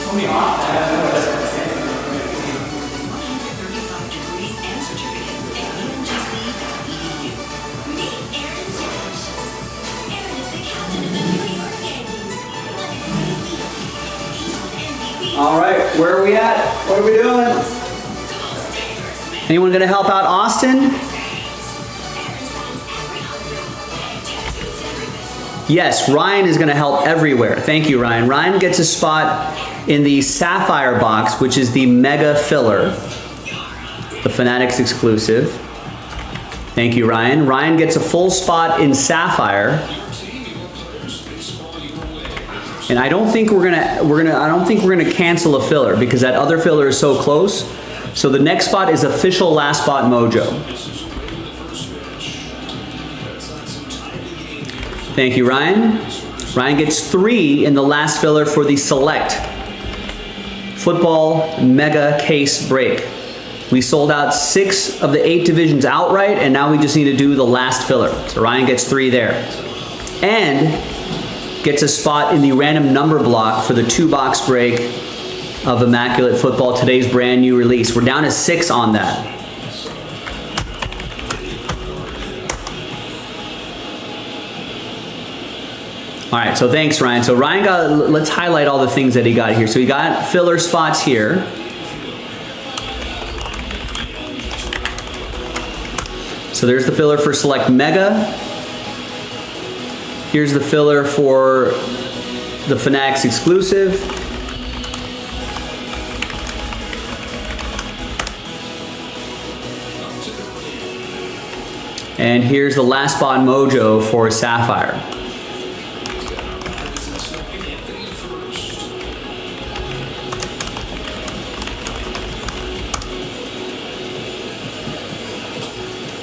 135 degrees and certificates at UMGC.edu. Meet Aaron Judge. Aaron is the captain of the New York Yankees. He's won MVP. All right, where are we at? What are we doing? Anyone gonna help out Austin? Yes, Ryan is gonna help everywhere. Thank you, Ryan. Ryan gets a spot in the Sapphire box, which is the mega filler, the Fanatics exclusive. Thank you, Ryan. Ryan gets a full spot in Sapphire. And I don't think we're gonna cancel a filler because that other filler is so close. So the next spot is official last spot mojo. Thank you, Ryan. Ryan gets 3 in the last filler for the select football mega case break. We sold out 6 of the 8 divisions outright, and now we just need to do the last filler. So Ryan gets 3 there. And gets a spot in the random number block for the 2-box break of Immaculate Football, today's brand new release. We're down to 6 on that. All right, so thanks, Ryan. So Ryan let's highlight all the things that he got here. So he got filler spots here. So there's the filler for Select Mega. Here's the filler for the Fanatics exclusive. And here's the last spot mojo for Sapphire.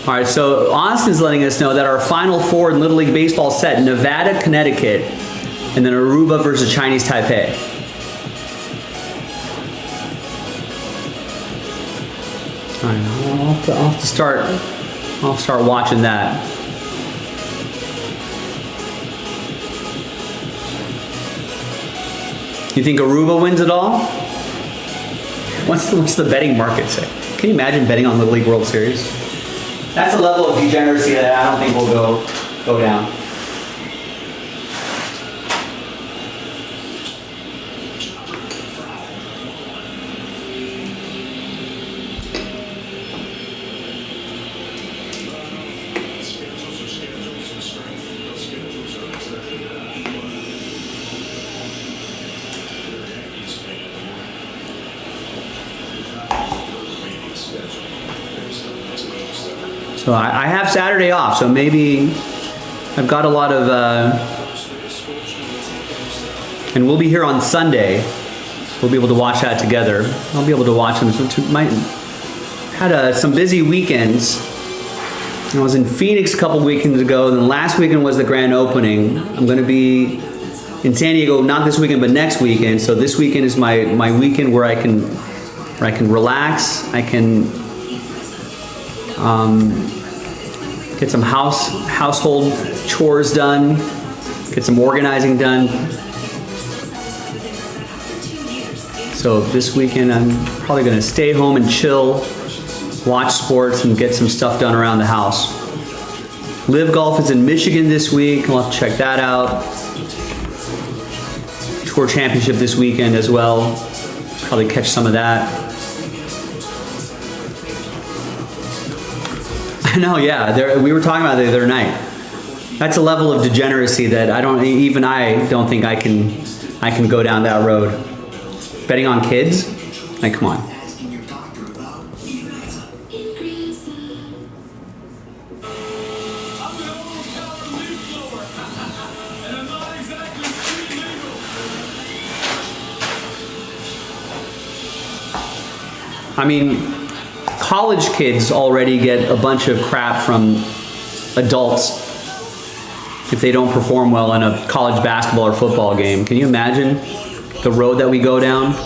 All right, so Austin's letting us know that our Final Four in Little League Baseball set, Nevada, Connecticut, and then Aruba versus Chinese Taipei. All right, I'll have to start watching that. You think Aruba wins it all? What's the betting market say? Can you imagine betting on Little League World Series? That's a level of degeneracy that I don't think will go down. So I have Saturday off, so maybe I've got a lot of, and we'll be here on Sunday. We'll be able to watch that together. I'll be able to watch them. Had some busy weekends. I was in Phoenix a couple weekends ago, then last weekend was the grand opening. I'm going to be in San Diego, not this weekend, but next weekend. So this weekend is my weekend where I can relax. I can get some household chores done, get some organizing done. So this weekend I'm probably gonna stay home and chill, watch sports, and get some stuff done around the house. Live Golf is in Michigan this week. I'll have to check that out. Tour Championship this weekend as well. Probably catch some of that. No, yeah, we were talking about it the other night. That's a level of degeneracy that I don't think I can go down that road. Betting on kids? Like, come on. I mean, college kids already get a bunch of crap from adults if they don't perform well in a college basketball or football game. Can you imagine the road that we go down?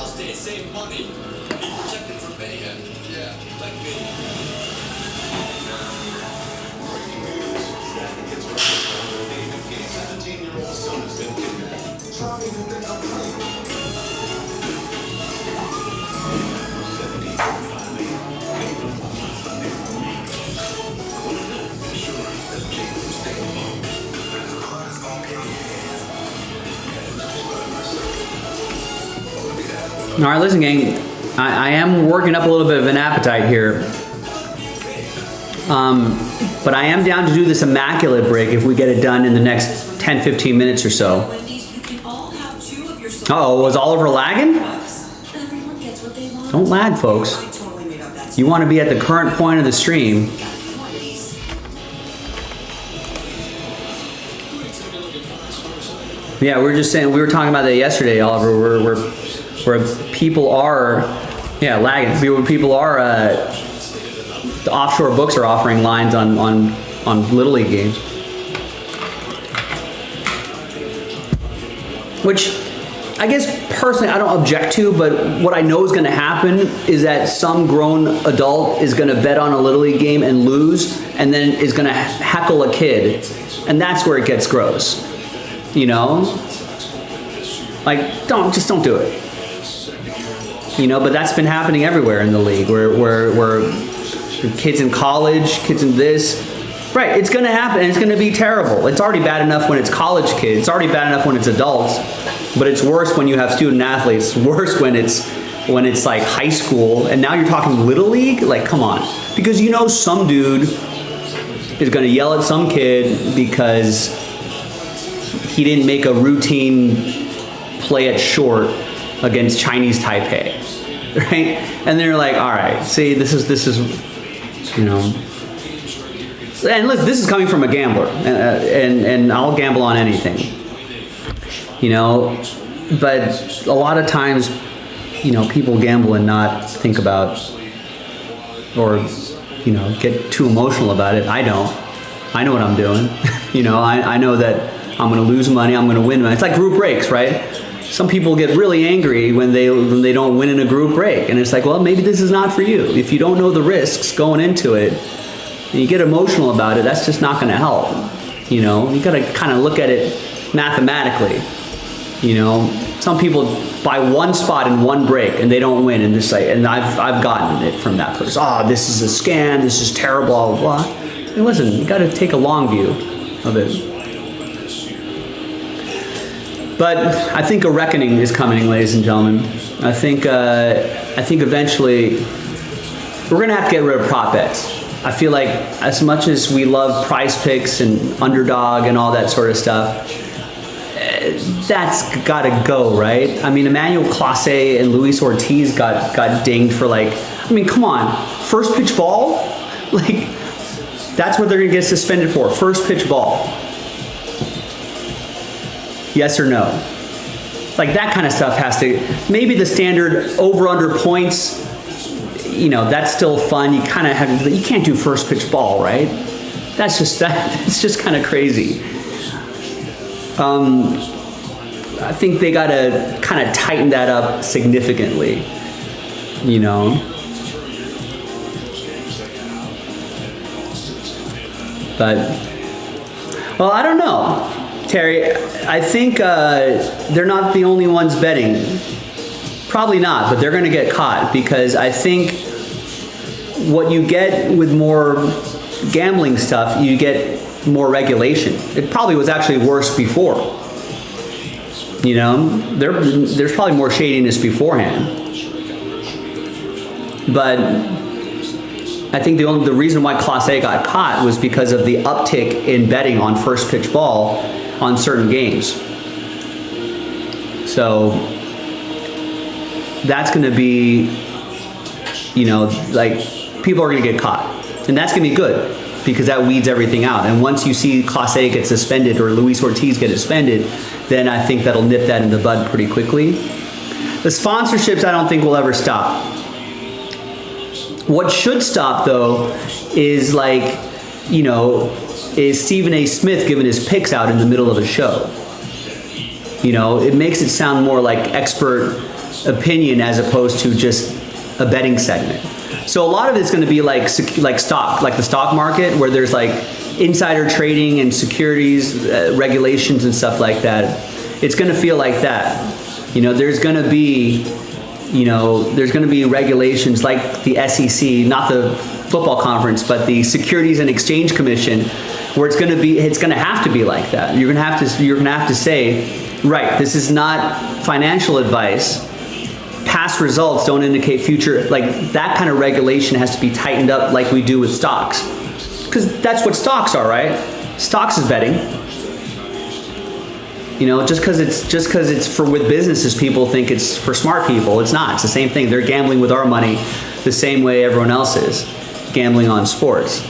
All right, listen, gang. I am working up a little bit of an appetite here. But I am down to do this immaculate break if we get it done in the next 10, 15 minutes or so. Wendy's, you can all have 2 of your Uh-oh, was Oliver lagging? Everyone gets what they want. Don't lag, folks. I totally made up that. You want to be at the current point of the stream. Wendy's. Yeah, we were just saying, we were talking about that yesterday, Oliver, where people are, yeah, lagging. Where people are, the offshore books are offering lines on Little League games. Which, I guess personally, I don't object to, but what I know is gonna happen is that some grown adult is gonna bet on a Little League game and lose, and then is gonna heckle a kid. And that's where it gets gross. You know? Like, just don't do it. You know, but that's been happening everywhere in the league, where kids in college, kids in this. Right, it's gonna happen and it's gonna be terrible. It's already bad enough when it's college kids. It's already bad enough when it's adults. But it's worse when you have student athletes. It's worse when it's like high school. And now you're talking Little League? Like, come on. Because you know some dude is gonna yell at some kid because he didn't make a routine play at short against Chinese Taipei, right? And they're like, all right, see, this is, you know, and listen, this is coming from a gambler, and I'll gamble on anything, you know, but a lot of times, you know, people gamble and not think about, or, you know, get too emotional about it. I don't. I know what I'm doing. You know, I know that I'm going to lose money, I'm going to win money. It's like group breaks, right? Some people get really angry when they don't win in a group break. And it's like, well, maybe this is not for you. If you don't know the risks going into it, and you get emotional about it, that's just not going to help. You know, you got to kind of look at it mathematically. You know, some people buy one spot in one break and they don't win, and this, like, and I've gotten it from that person. Oh, this is a scam. This is terrible. Blah blah blah. And listen, you got to take a long view of it. But I think a reckoning is coming, ladies and gentlemen. I think eventually we're gonna have to get rid of prop bets. I feel like as much as we love prize picks and underdog and all that sort of stuff, that's gotta go, right? I mean, Emmanuel Clase and Luis Ortiz got dinged for, like, I mean, come on, first pitch ball? Like, that's what they're gonna get suspended for, first pitch ball. Yes or no? Like, that kind of stuff has to, maybe the standard over-under points, you know, that's still fun. You kind of have, you can't do first pitch ball, right? That's just, it's just kind of crazy. I think they got to kind of tighten that up significantly, you know? But, well, I don't know. Terry, I think they're not the only ones betting. Probably not, but they're going to get caught, because I think what you get with more gambling stuff, you get more regulation. It probably was actually worse before. You know, there's probably more shadiness beforehand. But I think the reason why Class A got caught was because of the uptick in betting on first pitch ball on certain games. So that's going to be, you know, like, people are going to get caught. And that's going to be good, because that weeds everything out. And once you see Class A get suspended, or Luis Ortiz get suspended, then I think that'll nip that in the bud pretty quickly. The sponsorships, I don't think will ever stop. What should stop, though, is, like, you know, is Stephen A. Smith giving his picks out in the middle of a show. You know, it makes it sound more like expert opinion as opposed to just a betting segment. So a lot of it's going to be like the stock market, where there's like insider trading and securities regulations and stuff like that. It's going to feel like that. You know, there's going to be regulations like the SEC, not the football conference, but the Securities and Exchange Commission, where it's going to have to be like that. You're going to have to say, right, this is not financial advice. past results don't indicate future, like that kind of regulation has to be tightened up like we do with stocks. Because that's what stocks are, right? Stocks is betting. You know, just because it's for with businesses, people think it's for smart people. It's not. It's the same thing. They're gambling with our money the same way everyone else is gambling on sports.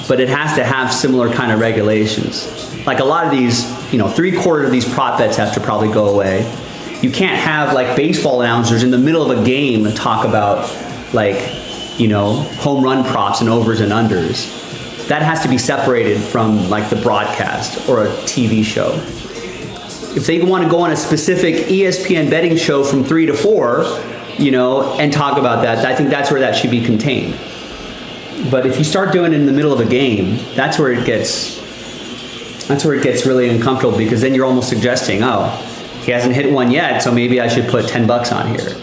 But it has to have similar kind of regulations. Like a lot of these, you know, 3/4 of these prop bets have to probably go away. You can't have like baseball announcers in the middle of a game and talk about like, you know, home run props and overs and unders. That has to be separated from like the broadcast or a TV show. If they want to go on a specific ESPN betting show from 3 to 4, you know, and talk about that, I think that's where that should be contained. But if you start doing it in the middle of a game, that's where it gets really uncomfortable, because then you're almost suggesting, oh, he hasn't hit one yet, so maybe I should put $10 on here.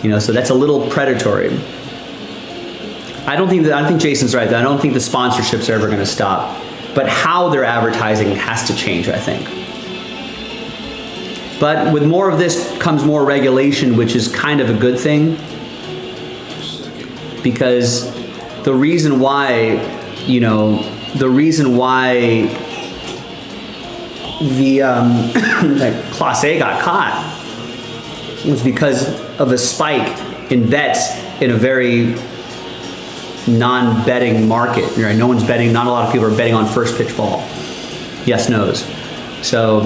You know, so that's a little predatory. I think Jason's right. I don't think the sponsorships are ever going to stop. But how they're advertising has to change, I think. But with more of this comes more regulation, which is kind of a good thing. Because the reason why the like Class A got caught was because of a spike in bets in a very non-betting market. Right? No one's betting. Not a lot of people are betting on first pitch ball. Yes, no's. So,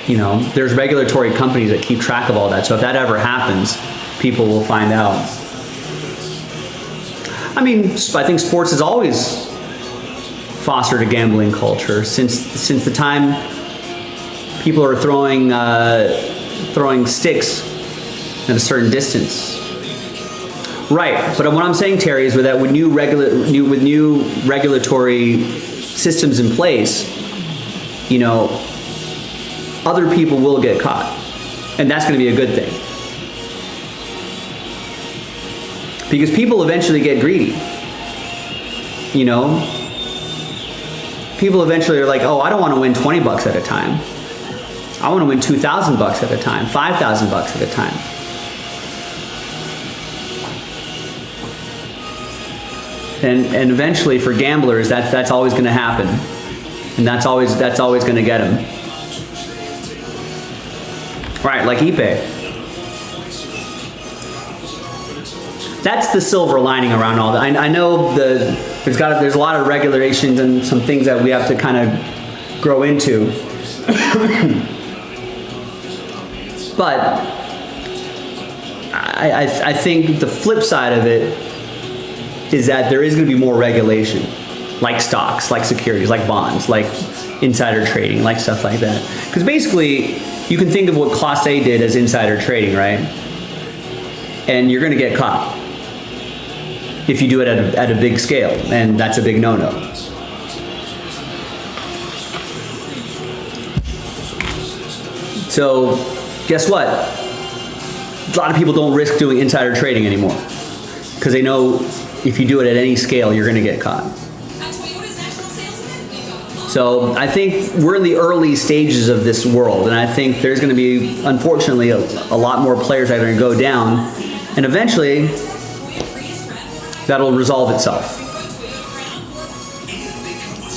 you know, there's regulatory companies that keep track of all that. So if that ever happens, people will find out. I mean, I think sports has always fostered a gambling culture since the time people are throwing sticks at a certain distance. Right, but what I'm saying, Terry, is that with new regulatory systems in place, you know, other people will get caught, and that's going to be a good thing. Because people eventually get greedy. You know? People eventually are like, oh, I don't want to win $20 at a time. I want to win $2,000 at a time, $5,000 at a time. And eventually for gamblers, that's always going to happen. And that's always going to get them. Right, like eBay. That's the silver lining around all that. I know there's a lot of regulations and some things that we have to kind of grow into. But I think the flip side of it is that there is going to be more regulation, like stocks, like securities, like bonds, like insider trading, like stuff like that. Because basically, you can think of what Class A did as insider trading, right? And you're going to get caught if you do it at a big scale, and that's a big no-no. So, guess what? A lot of people don't risk doing insider trading anymore because they know if you do it at any scale, you're going to get caught. So I think we're in the early stages of this world, and I think there's going to be, unfortunately, a lot more players that are going to go down, and eventually that'll resolve itself.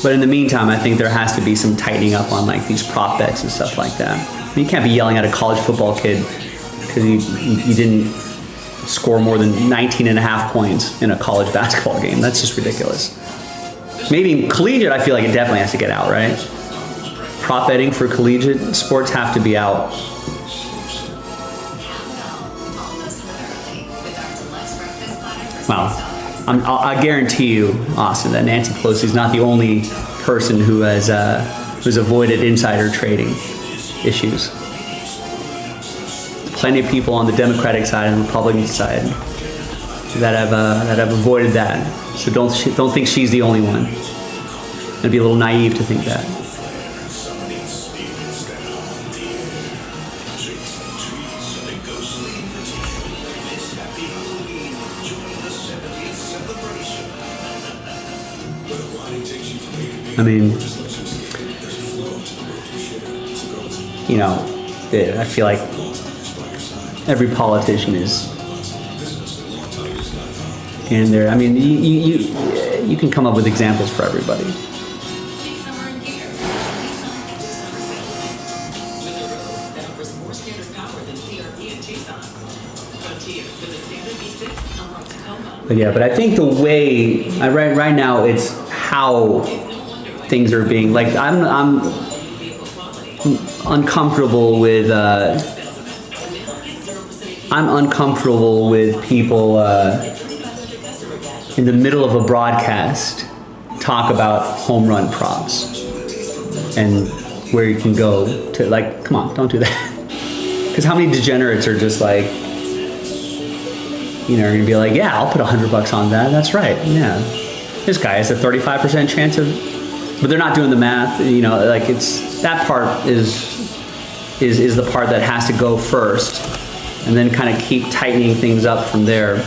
But in the meantime, I think there has to be some tightening up on like these prop bets and stuff like that. I mean, you can't be yelling at a college football kid because you didn't score more than 19.5 points in a college basketball game. That's just ridiculous. Maybe in collegiate, I feel like it definitely has to get out, right? Prop betting for collegiate sports have to be out. Well, I guarantee you, Austin, that Nancy Pelosi is not the only person who's avoided insider trading issues. Plenty of people on the Democratic side and Republican side that have avoided that. So don't think she's the only one. It'd be a little naive to think that. I mean, you know, I feel like every politician is in there. I mean, you can come up with examples for everybody. Big summer in gear. With a road that offers more standard power than CRV and Tucson. Frontier with a standard V6 unlike Tacoma. But yeah, but I think the way right now it's how things are being like. I'm uncomfortable with. I'm uncomfortable with people in the middle of a broadcast talk about home run props and where you can go to, like, come on, don't do that. Because how many degenerates are just like, you know, are gonna be like, yeah, I'll put $100 on that. That's right, yeah. This guy has a 35% chance of, but they're not doing the math. You know, like it's that part is the part that has to go first, and then kind of keep tightening things up from there.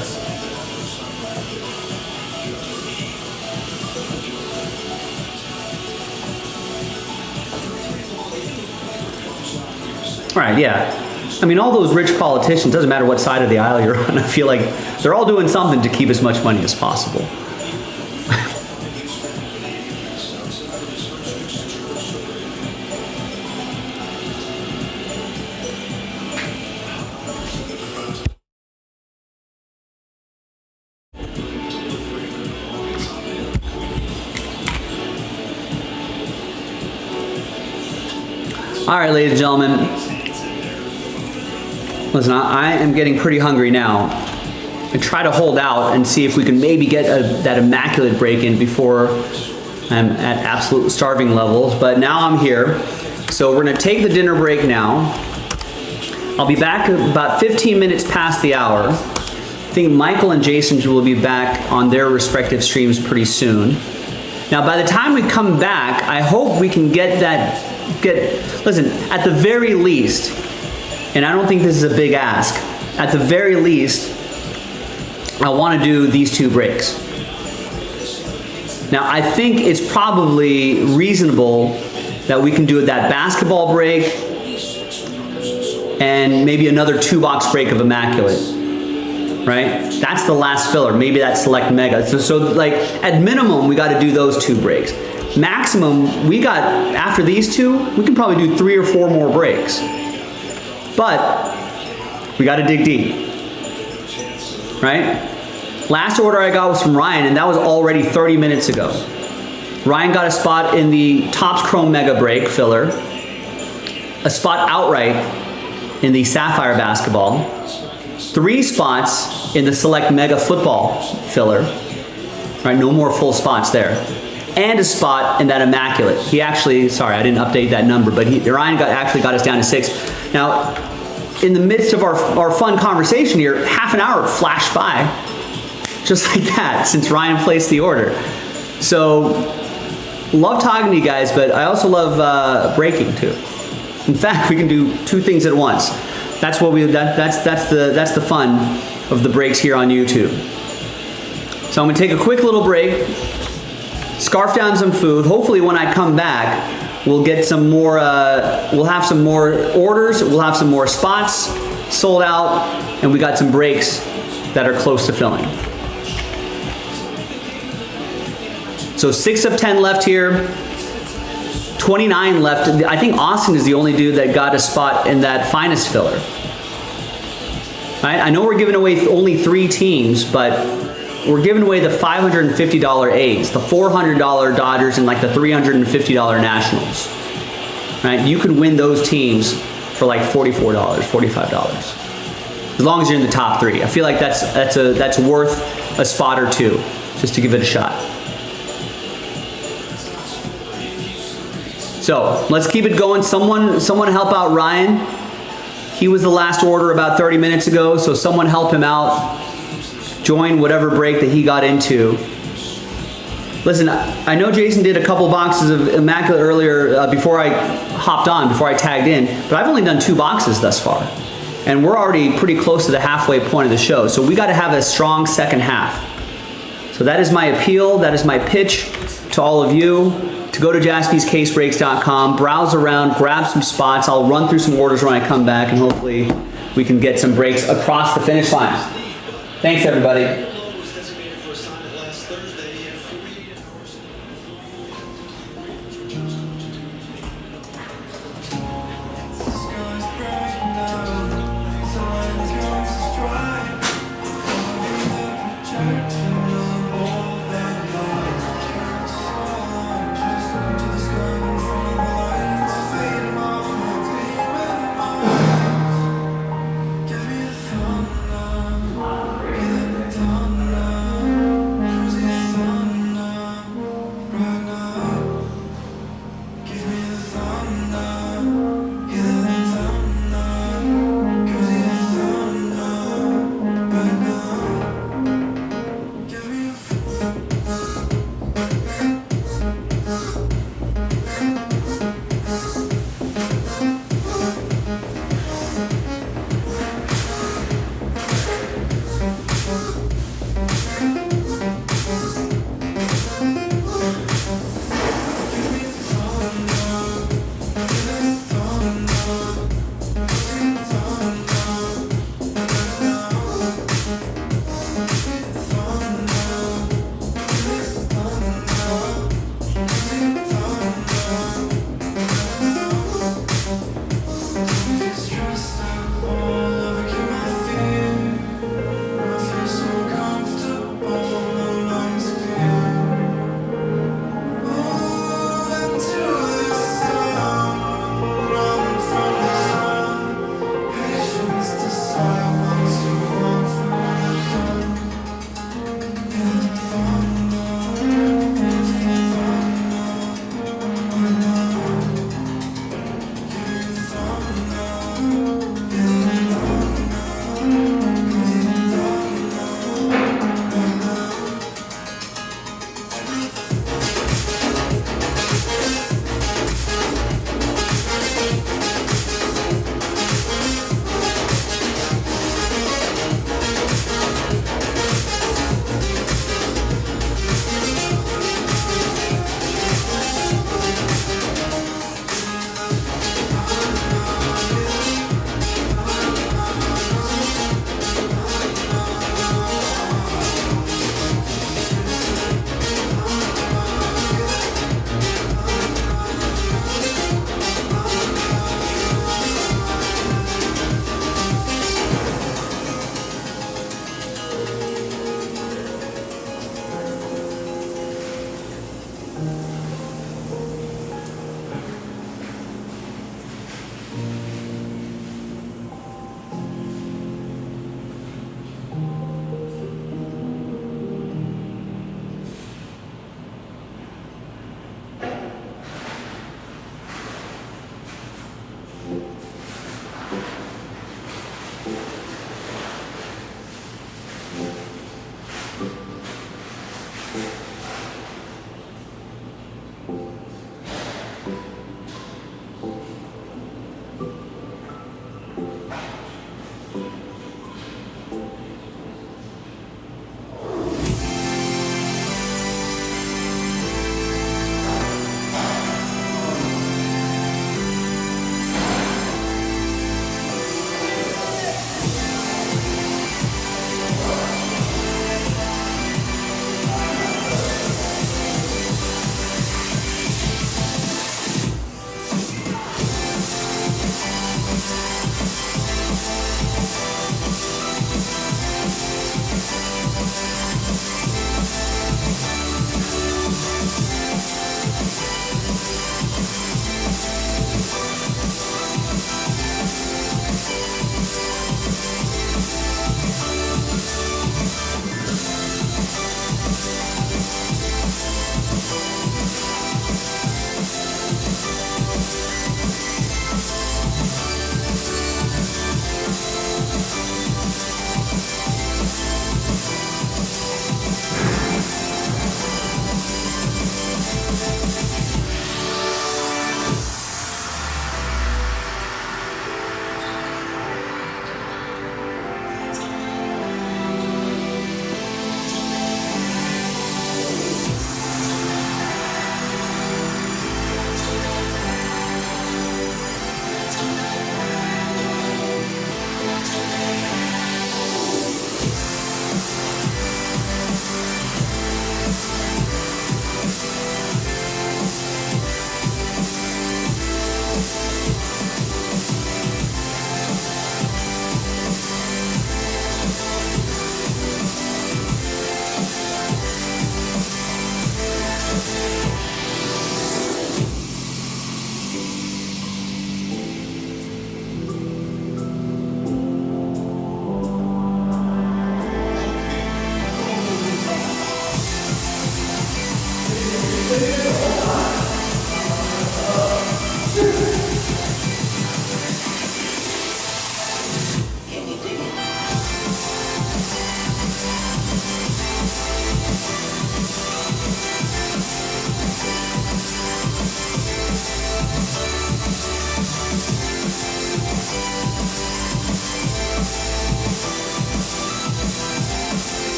All right, yeah. I mean, all those rich politicians, doesn't matter what side of the aisle you're on, I feel like they're all doing something to keep as much money as possible. All right, ladies and gentlemen. Listen, I am getting pretty hungry now. I try to hold out and see if we can maybe get that immaculate break in before I'm at absolute starving levels. But now I'm here. So we're gonna take the dinner break now. I'll be back about 15 minutes past the hour. I think Michael and Jason will be back on their respective streams pretty soon. Now, by the time we come back, I hope we can listen, at the very least, and I don't think this is a big ask, at the very least, I want to do these two breaks. Now, I think it's probably reasonable that we can do that basketball break and maybe another 2-box break of Immaculate, right? That's the last filler, maybe that Select Mega. So like, at minimum, we got to do those 2 breaks. Maximum, we got, after these 2, we can probably do 3 or 4 more breaks. But we got to dig deep, right? Last order I got was from Ryan, and that was already 30 minutes ago. Ryan got a spot in the Topps Chrome Mega Break filler, a spot outright in the Sapphire Basketball, 3 spots in the Select Mega Football filler, right? No more full spots there. And a spot in that Immaculate. He actually, sorry, I didn't update that number, but Ryan actually got us down to 6. Now, in the midst of our fun conversation here, half an hour flashed by, just like that, since Ryan placed the order. So, love talking to you guys, but I also love breaking too. In fact, we can do 2 things at once. That's what that's the fun of the breaks here on YouTube. So I'm gonna take a quick little break, scarf down some food. Hopefully when I come back, we'll get some more, we'll have some more orders, we'll have some more spots sold out, and we got some breaks that are close to filling. So 6 of 10 left here, 29 left. I think Austin is the only dude that got a spot in that finest filler. Right? I know we're giving away only 3 teams, but we're giving away the $550 A's, the $400 Dodgers, and like the $350 Nationals. Right? You can win those teams for like $44, $45, as long as you're in the top 3. I feel like that's worth a spot or 2 just to give it a shot. So let's keep it going. Someone help out Ryan. He was the last order about 30 minutes ago, so someone help him out. Join whatever break that he got into. Listen, I know Jason did a couple boxes of Immaculate earlier before I hopped on, before I tagged in, but I've only done 2 boxes thus far. And we're already pretty close to the halfway point of the show, so we got to have a strong second half. So that is my appeal, that is my pitch to all of you, to go to jaspyscasebreaks.com, browse around, grab some spots. I'll run through some orders when I come back, and hopefully we can get some breaks across the finish line. Thanks, everybody. was designated for assignment last Thursday at 3 hours.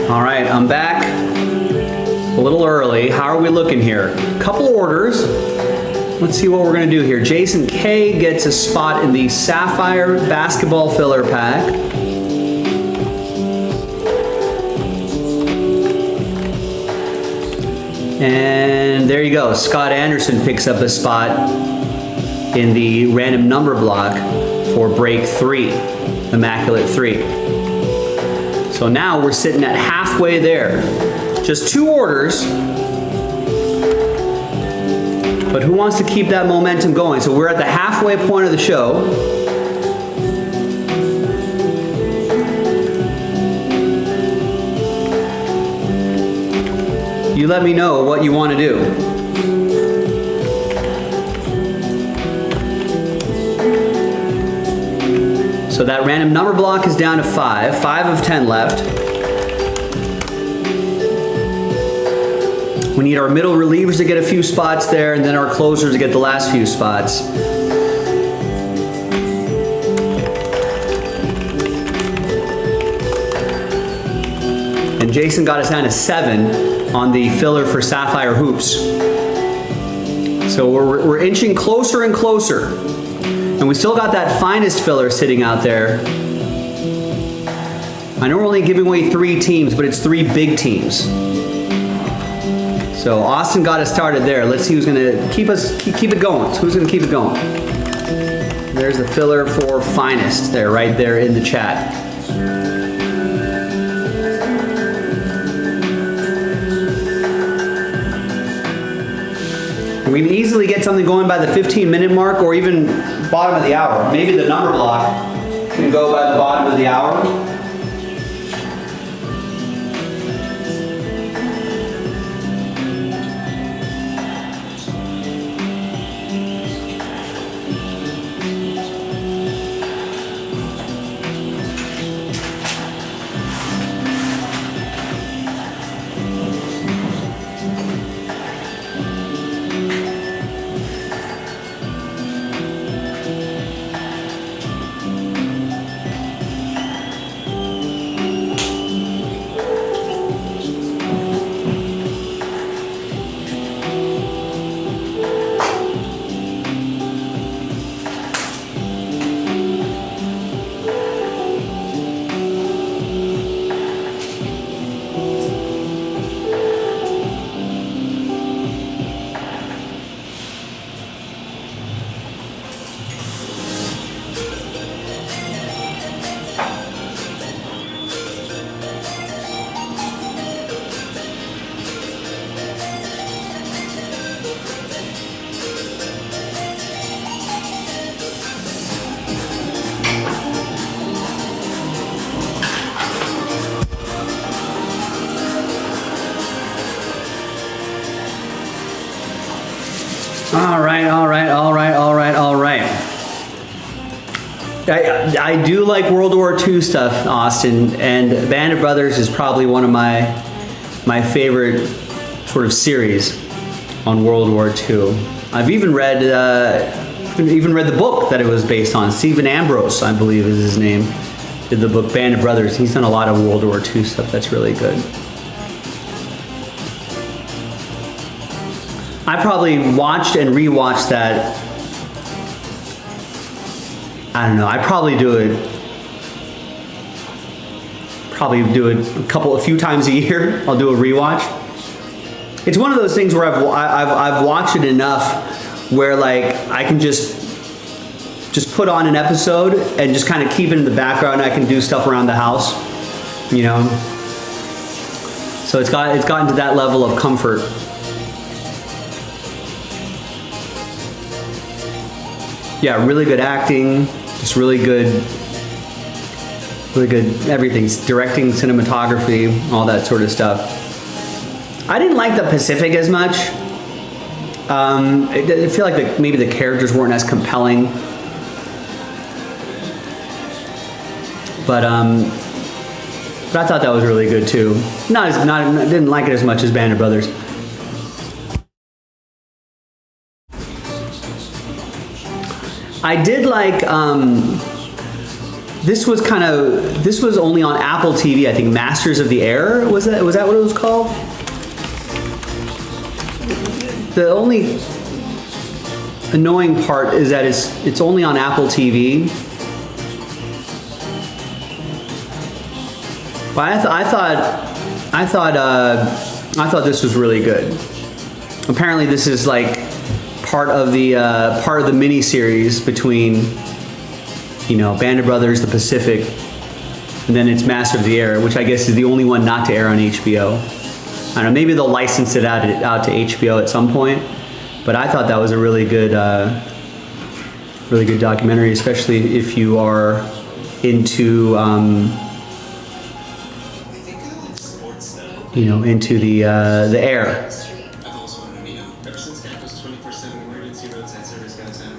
All right, I'm back. A little early. How are we looking here? Couple orders. Let's see what we're gonna do here. Jason K gets a spot in the Sapphire Basketball Filler Pack. And there you go. Scott Anderson picks up a spot in the random number block for break 3, Immaculate 3. So now we're sitting at halfway there. Just 2 orders. But who wants to keep that momentum going? So we're at the halfway point of the show. You let me know what you want to do. So that random number block is down to 5. 5 of 10 left. We need our middle relievers to get a few spots there, and then our closers to get the last few spots. And Jason got us down to 7 on the filler for Sapphire Hoops. So we're inching closer and closer. And we still got that finest filler sitting out there. I know we're only giving away 3 teams, but it's 3 big teams. So Austin got us started there. Let's see who's gonna keep it going. So who's gonna keep it going? There's the filler for finest there, right there in the chat. We can easily get something going by the 15-minute mark or even bottom of the hour. Maybe the number block can go by the bottom of the hour. All right. I do like World War II stuff, Austin, and Band of Brothers is probably one of my favorite sort of series on World War II. I've even read the book that it was based on. Stephen Ambrose, I believe is his name, did the book Band of Brothers. He's done a lot of World War II stuff that's really good. I probably watched and rewatched that. I don't know. I probably do it a few times a year. I'll do a rewatch. It's one of those things where I've watched it enough where like I can just put on an episode and just kind of keep it in the background. I can do stuff around the house, you know. So it's gotten to that level of comfort. Yeah, really good acting, just really good everything, directing, cinematography, all that sort of stuff. I didn't like the Pacific as much. I feel like maybe the characters weren't as compelling. But I thought that was really good too. Didn't like it as much as Band of Brothers. I did like this was only on Apple TV, I think. Masters of the Air, was that what it was called? The only annoying part is that it's only on Apple TV. But I thought this was really good. Apparently, this is like part of the mini series between, Band of Brothers, The Pacific, and then it's Master of the Air, which I guess is the only one not to air on HBO. I don't know, maybe they'll license it out to HBO at some point. But I thought that was a really good documentary, especially if you are into into the air. I've also wanted to meet him. Ever since campus 24/7 emergency roadside service got sent.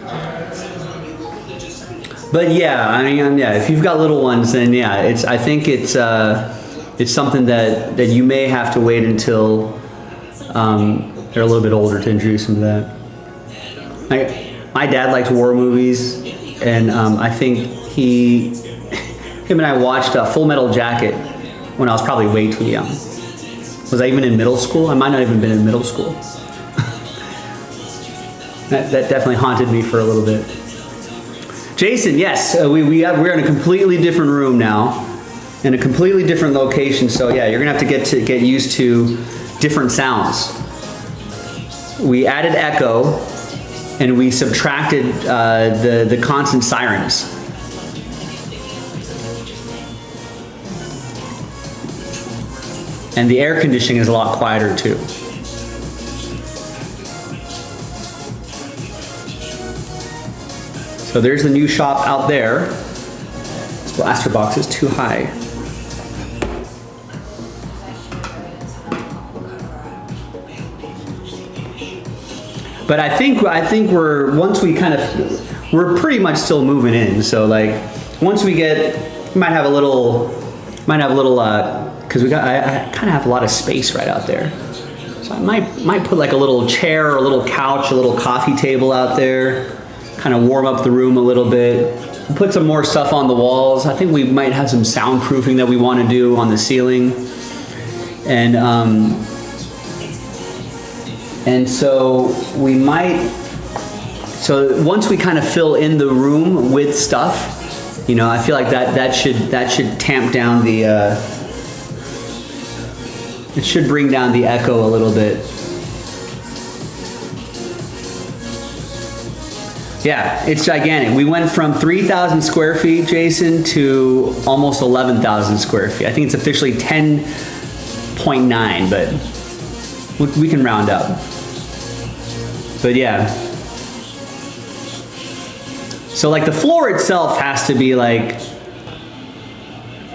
But yeah, I mean, if you've got little ones, then yeah, I think it's something that you may have to wait until they're a little bit older to introduce them to that. My dad liked war movies, and I think him and I watched Full Metal Jacket when I was probably way too young. Was I even in middle school? I might not even been in middle school. That definitely haunted me for a little bit. Jason, yes, we're in a completely different room now, in a completely different location. So yeah, you're gonna have to get used to different sounds. We added echo, and we subtracted the constant sirens. And the air conditioning is a lot quieter too. So there's the new shop out there. This blaster box is too high. But I think we're pretty much still moving in. So like once we might have a little because I kind of have a lot of space right out there. So I might put like a little chair, a little couch, a little coffee table out there, kind of warm up the room a little bit. Put some more stuff on the walls. I think we might have some soundproofing that we want to do on the ceiling. And so we might, so once we kind of fill in the room with stuff, I feel like that should tamp down it should bring down the echo a little bit. Yeah, it's gigantic. We went from 3,000 square feet, Jason, to almost 11,000 square feet. I think it's officially 10.9, but we can round up. But yeah. So like the floor itself has to be like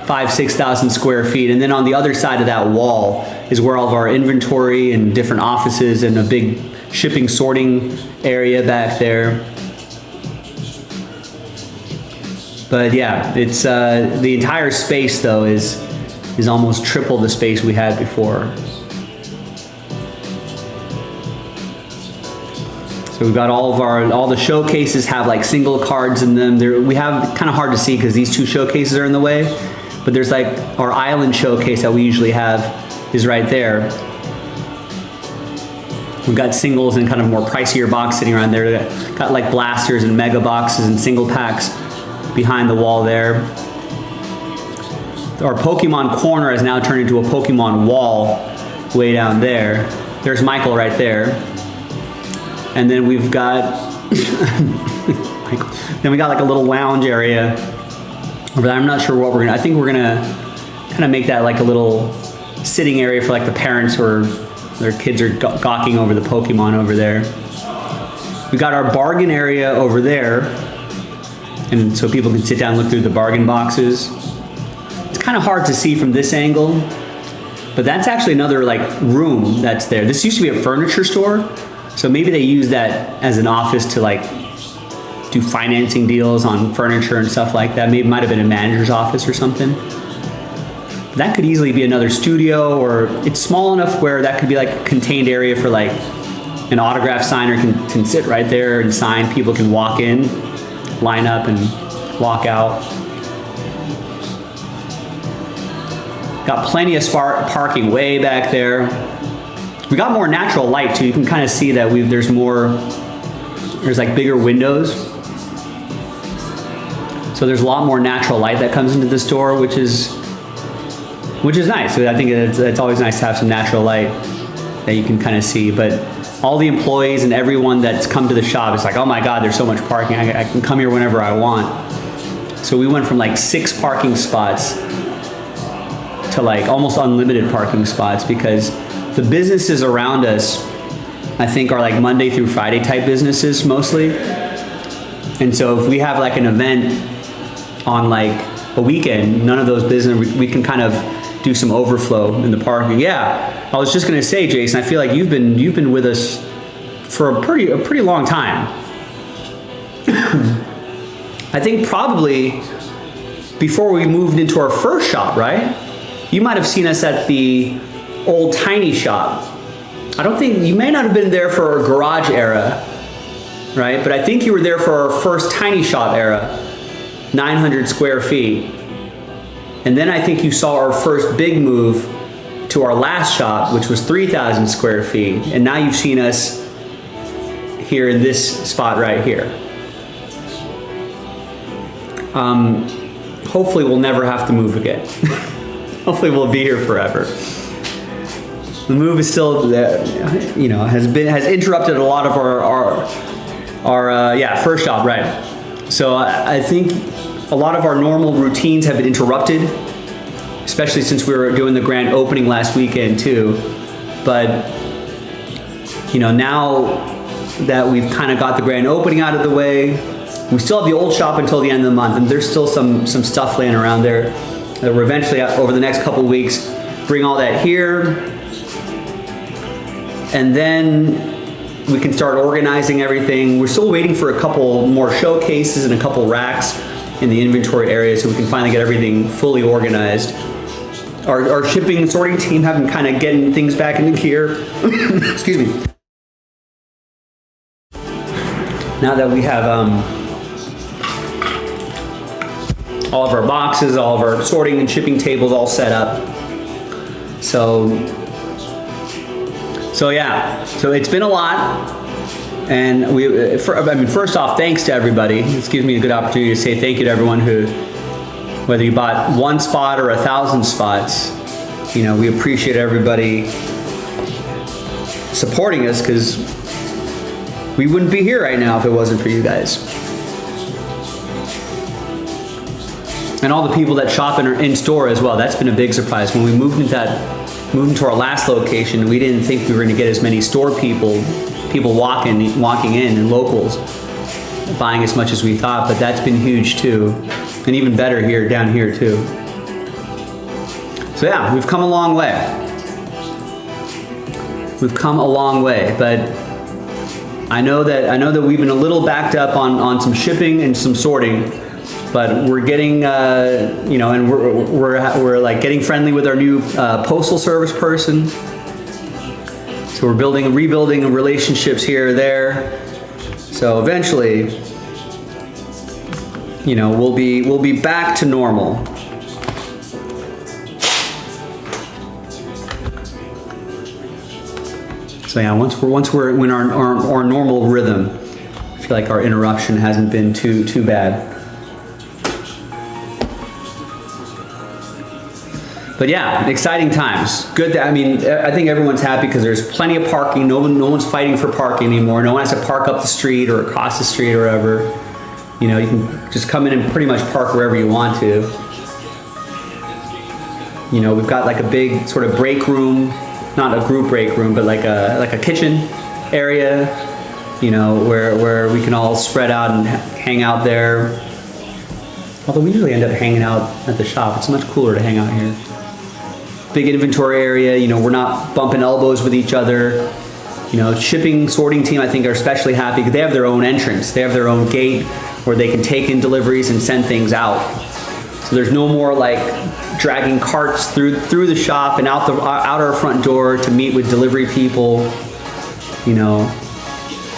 5,000-6,000 square feet, and then on the other side of that wall is where all of our inventory and different offices and a big shipping sorting area back there. But yeah, it's the entire space though is almost triple the space we had before. So we've got all the showcases have like single cards in them. We have kind of hard to see because these two showcases are in the way. But there's like our island showcase that we usually have is right there. We've got singles and kind of more pricier box sitting around there. Got like blasters and mega boxes and single packs behind the wall there. Our Pokemon corner has now turned into a Pokemon wall way down there. There's Michael right there. And then we've got like a little lounge area over there. I'm not sure what I think we're gonna kind of make that like a little sitting area for like the parents or their kids are gawking over the Pokemon over there. We got our bargain area over there, and so people can sit down and look through the bargain boxes. It's kind of hard to see from this angle, but that's actually another like room that's there. This used to be a furniture store, so maybe they use that as an office to like do financing deals on furniture and stuff like that. Maybe it might have been a manager's office or something. That could easily be another studio, or it's small enough where that could be like a contained area for like an autograph signer can sit right there and sign. People can walk in, line up and walk out. Got plenty of parking way back there. We got more natural light too. You can kind of see that there's like bigger windows. So there's a lot more natural light that comes into the store, which is nice. So I think it's always nice to have some natural light that you can kind of see. But all the employees and everyone that's come to the shop, it's like, oh my God, there's so much parking. I can come here whenever I want. So we went from like 6 parking spots to like almost unlimited parking spots, because the businesses around us, I think, are like Monday through Friday type businesses mostly. And so if we have like an event on like a weekend, none of those businesses, we can kind of do some overflow in the parking. Yeah, I was just gonna say, Jason, I feel like you've been with us for a pretty long time. I think probably before we moved into our first shop, right? You might have seen us at the old tiny shop. I don't think, you may not have been there for our garage era, right? But I think you were there for our first tiny shop era, 900 square feet. And then I think you saw our first big move to our last shop, which was 3,000 square feet. And now you've seen us here in this spot right here. Hopefully we'll never have to move again. Hopefully we'll be here forever. The move is still, has interrupted a lot of our first shop, right? So I think a lot of our normal routines have been interrupted, especially since we were doing the grand opening last weekend too. But now that we've kind of got the grand opening out of the way, we still have the old shop until the end of the month, and there's still some stuff laying around there that we're eventually, over the next couple of weeks, bring all that here. And then we can start organizing everything. We're still waiting for a couple more showcases and a couple racks in the inventory area so we can finally get everything fully organized. Our shipping and sorting team have been kind of getting things back into gear. Excuse me. Now that we have all of our boxes, all of our sorting and shipping tables all set up. So yeah, so it's been a lot, and first off, thanks to everybody. This gives me a good opportunity to say thank you to everyone who, whether you bought 1 spot or 1,000 spots, we appreciate everybody supporting us, because we wouldn't be here right now if it wasn't for you guys. And all the people that shop in store as well. That's been a big surprise. When we moved into our last location, we didn't think we were going to get as many store people walking in, and locals buying as much as we thought, but that's been huge too. And even better down here too. So yeah, we've come a long way. We've come a long way, but I know that we've been a little backed up on some shipping and some sorting, but we're getting, and we're like getting friendly with our new postal service person. So we're rebuilding relationships here or there. So eventually, we'll be back to normal. So yeah, once we're in our normal rhythm, I feel like our interruption hasn't been too bad. But yeah, exciting times. Good. I think everyone's happy because there's plenty of parking. No one's fighting for parking anymore. No one has to park up the street or across the street or wherever. You can just come in and pretty much park wherever you want to. We've got like a big sort of break room, not a group break room, but like a kitchen area. Where we can all spread out and hang out there. Although we usually end up hanging out at the shop. It's much cooler to hang out here. Big inventory area, we're not bumping elbows with each other. Shipping, sorting team, I think, are especially happy because they have their own entrance. They have their own gate where they can take in deliveries and send things out. So there's no more like dragging carts through the shop and out our front door to meet with delivery people.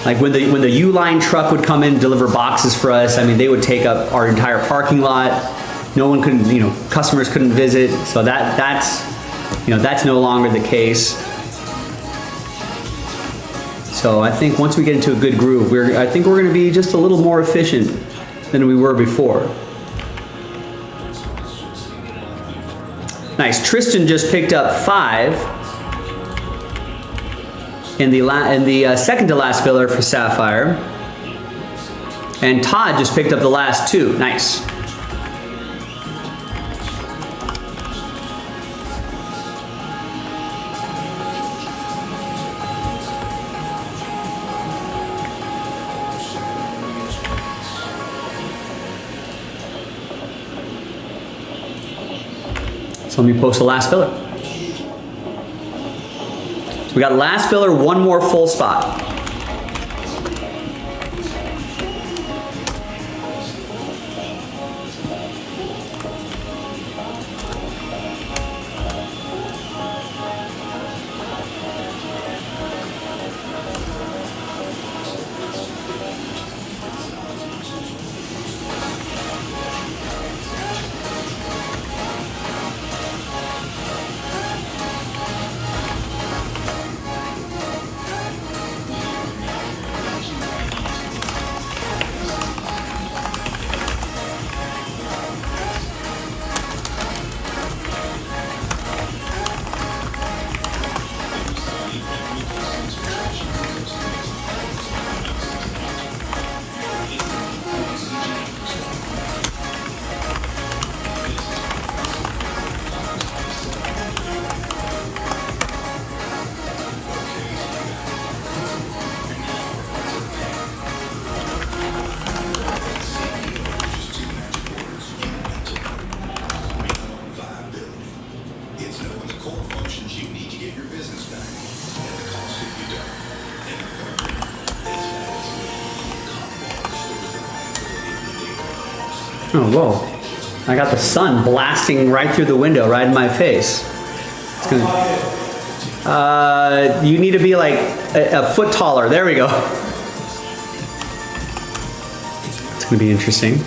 Like when the U-Line truck would come in and deliver boxes for us, they would take up our entire parking lot. no one couldn't, customers couldn't visit. So that's no longer the case. So I think once we get into a good groove, I think we're going to be just a little more efficient than we were before. Nice. Tristan just picked up 5 in the second to last filler for Sapphire. And Todd just picked up the last 2. Nice. So let me post the last filler. So we got last filler, 1 more full spot. It's knowing the core functions you need to get your business back, and the cost if you don't. And Oh, whoa. I got the sun blasting right through the window, right in my face. It's gonna, you need to be like a foot taller. There we go. It's gonna be interesting.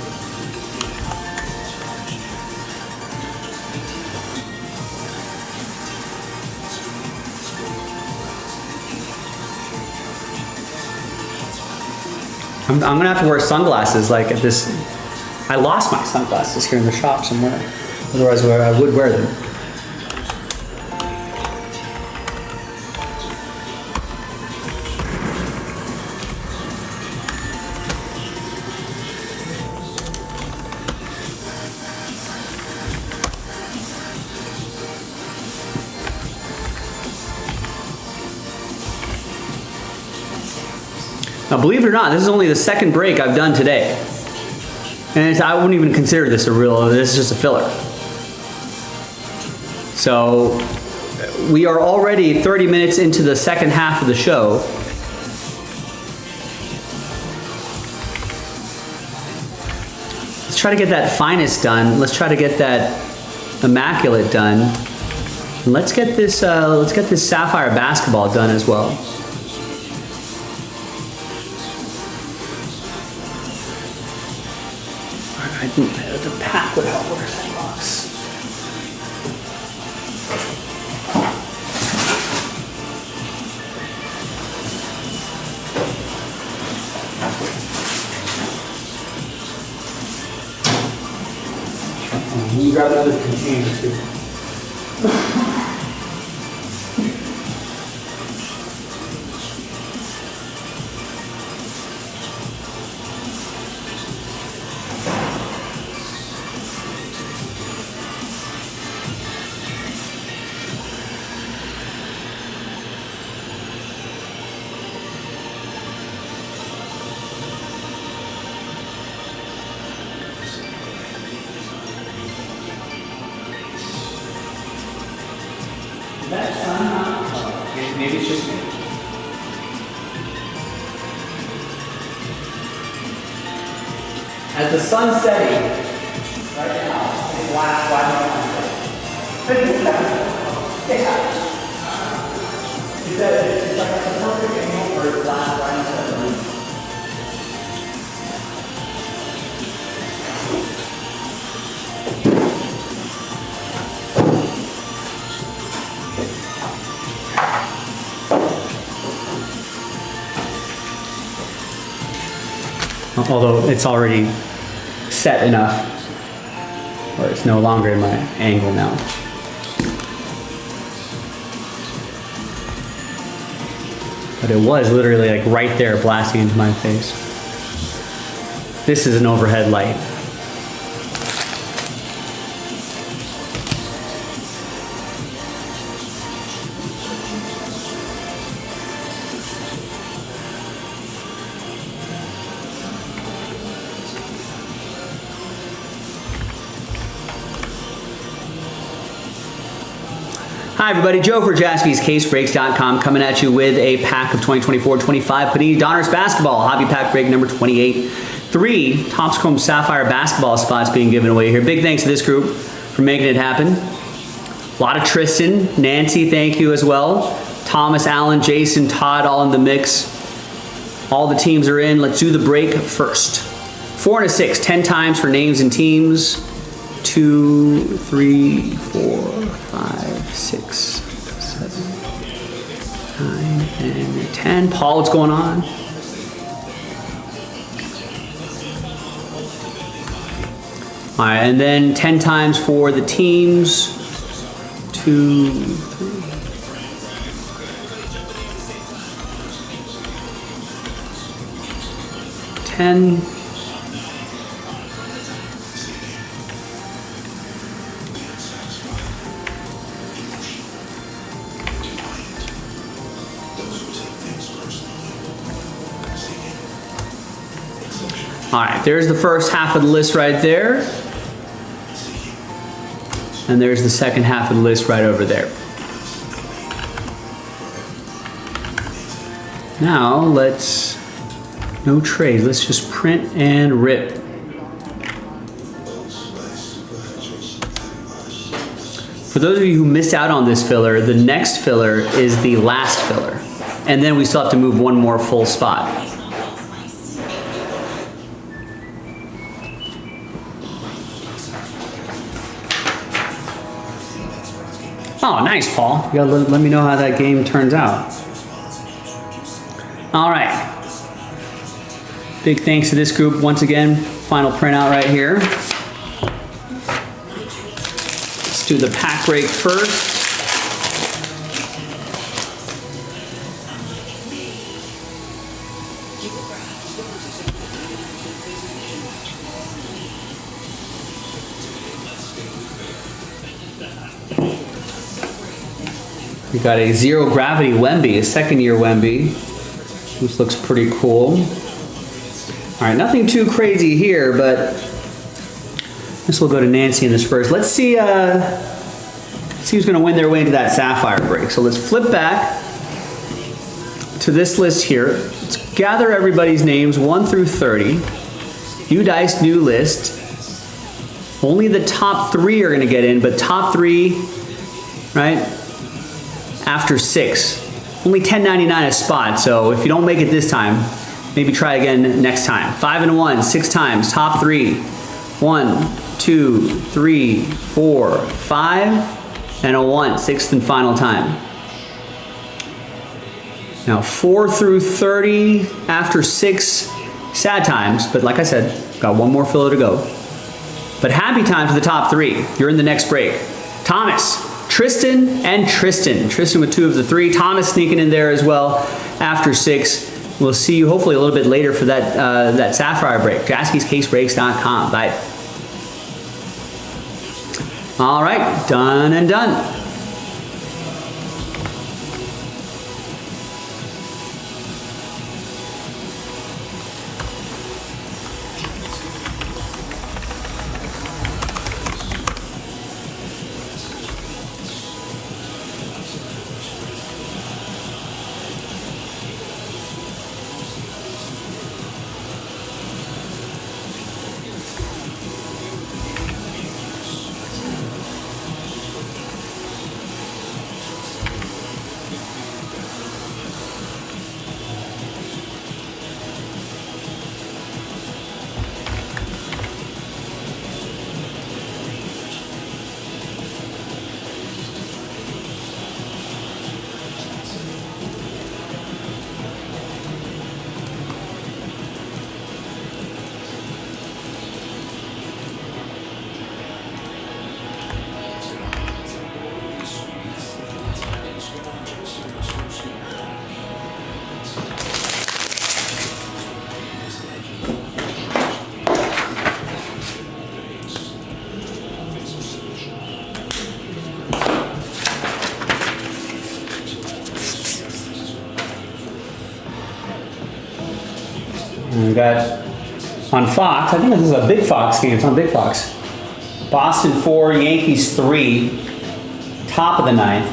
I'm gonna have to wear sunglasses like at this. I lost my sunglasses here in the shop somewhere. Otherwise, I would wear them. Now, believe it or not, this is only the second break I've done today. And I wouldn't even consider this a real, this is just a filler. So, we are already 30 minutes into the second half of the show. Let's try to get that finest done. Let's try to get that immaculate done. And let's get this sapphire basketball done as well. The pack would help. Where's that box? You grab another container too. That sun, maybe it's just me. As the sun's setting, right now, it's last 5 minutes. It's like a perfect angle for its last 5 minutes. Although it's already set enough where it's no longer in my angle now. But it was literally like right there blasting into my face. This is an overhead light. Hi everybody, Joe for JaspysCaseBreaks.com coming at you with a pack of 2024-25 Panini Donruss Basketball, Hobby Pack break number 28. 3 Topps Chrome Sapphire basketball spots being given away here. Big thanks to this group for making it happen. A lot of Tristan, Nancy, thank you as well. Thomas, Allen, Jason, Todd, all in the mix. All the teams are in. Let's do the break first. 4 and a 6, 10 times for names and teams. 2, 3, 4, 5, 6, 7, 9, and 10. Paul, what's going on? All right, and then 10 times for the teams. 2, 3. 10. All right, there's the first half of the list right there. And there's the second half of the list right over there. Now let's, no trades, let's just print and rip. For those of you who missed out on this filler, the next filler is the last filler. And then we still have to move one more full spot. Oh, nice, Paul. You gotta let me know how that game turns out. All right. Big thanks to this group once again. Final printout right here. Let's do the pack break first. We got a zero gravity Wemby, a second-year Wemby. This looks pretty cool. All right, nothing too crazy here, but this will go to Nancy and the Spurs. Let's see who's going to win their way into that Sapphire break. So let's flip back to this list here. Let's gather everybody's names 1 through 30. New dice, new list. Only the top 3 are going to get in, but top 3, right? After 6. Only $10.99 a spot, so if you don't make it this time, maybe try again next time. 5 and 1, 6 times, top 3. 1, 2, 3, 4, 5, and a 1, 6th and final time. Now 4 through 30 after 6, sad times, but like I said, got one more filler to go. But happy times for the top 3. You're in the next break. Thomas, Tristan, and Tristan. Tristan with 2 of the 3. Thomas sneaking in there as well after 6. We'll see you hopefully a little bit later for that that Sapphire break. JaspysCaseBreaks.com. Bye. All right, done and done. And we got on Fox, I think this is a Big Fox game. It's on Big Fox. Boston 4, Yankees 3, top of the ninth.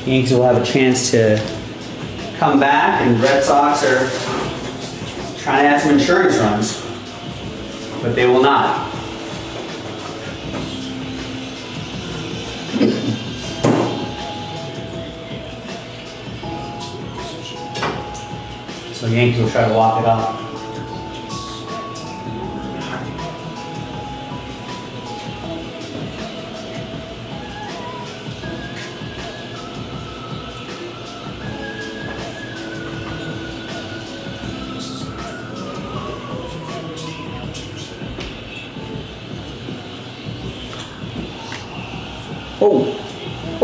Yankees will have a chance to come back, and Red Sox are trying to add some insurance runs, but they will not. So the Yankees will try to walk it off.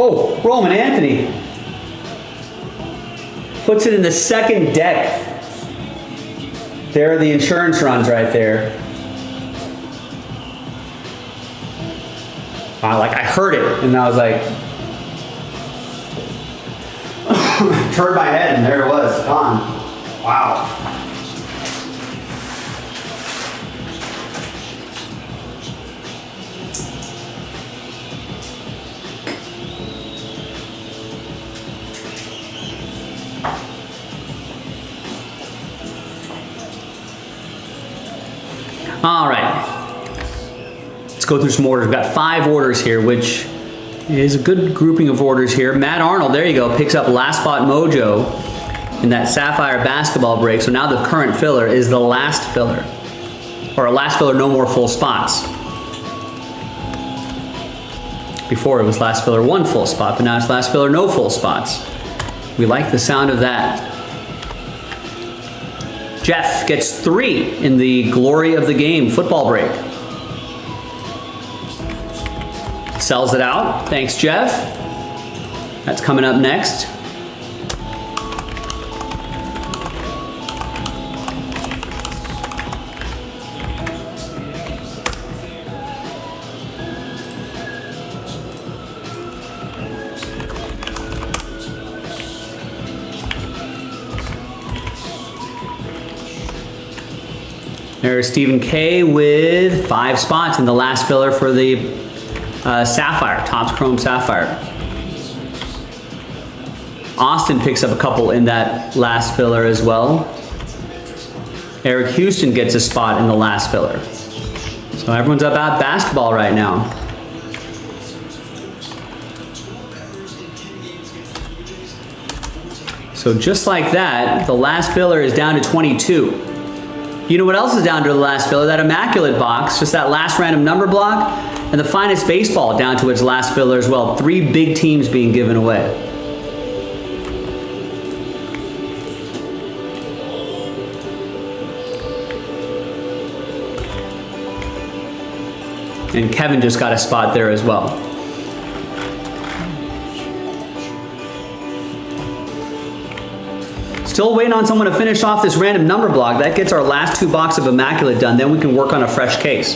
Oh, Roman Anthony puts it in the second deck. There are the insurance runs right there. I heard it, and I was like, turned my head, and there it was, gone. Wow. All right, let's go through some orders. We've got 5 orders here, which is a good grouping of orders here. Matt Arnold, there you go, picks up Last Spot Mojo in that Sapphire basketball break. So now the current filler is the last filler, or a last filler, no more full spots. Before it was last filler, 1 full spot, but now it's last filler, no full spots. We like the sound of that. Jeff gets 3 in the glory of the game football break. Sells it out. Thanks, Jeff. That's coming up next. There's Stephen K with 5 spots in the last filler for the Sapphire, Topps Chrome Sapphire. Austin picks up a couple in that last filler as well. Eric Houston gets a spot in the last filler. So everyone's about basketball right now. So just like that, the last filler is down to 22. You know what else is down to the last filler? That immaculate box, just that last random number block, and the finest baseball down to its last filler as well. 3 big teams being given away. And Kevin just got a spot there as well. Still waiting on someone to finish off this random number block. That gets our last 2 boxes of Immaculate done. Then we can work on a fresh case.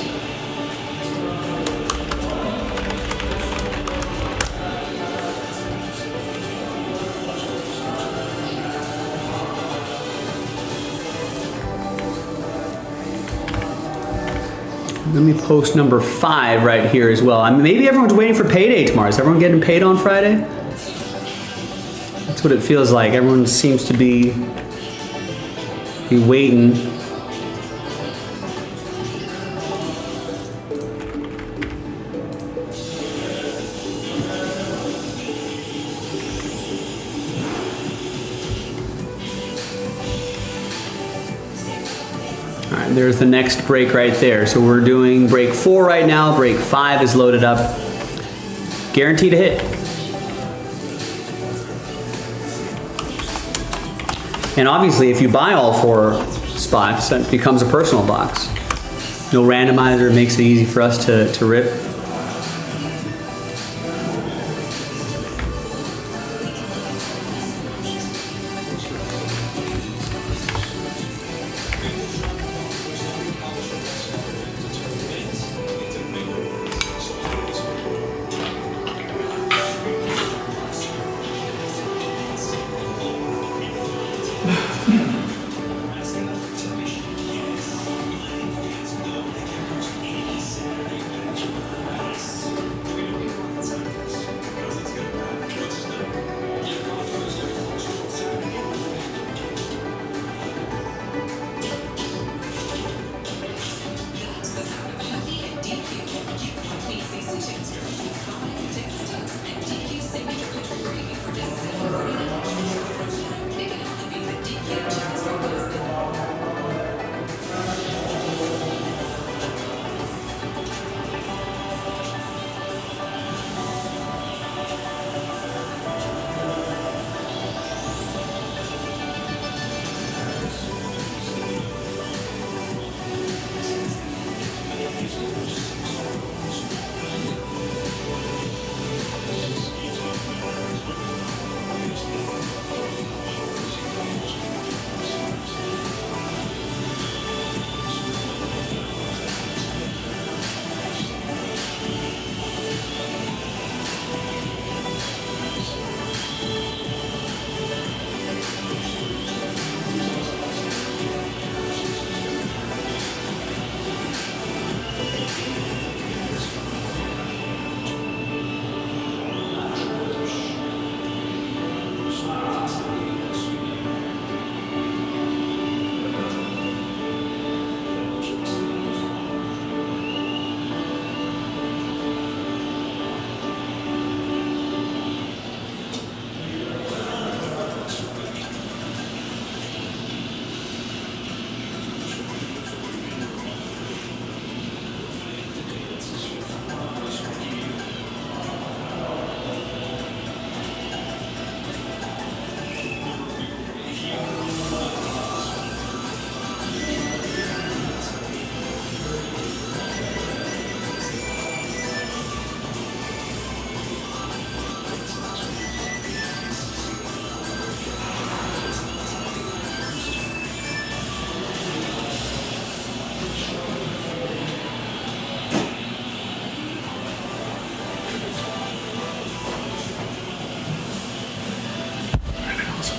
Let me post number 5 right here as well. I mean, maybe everyone's waiting for payday tomorrow. Is everyone getting paid on Friday? That's what it feels like. Everyone seems to be waiting. All right, there's the next break right there. So we're doing break 4 right now. Break 5 is loaded up. Guaranteed to hit. And obviously, if you buy all 4 spots, that becomes a personal box. No randomizer, makes it easy for us to rip.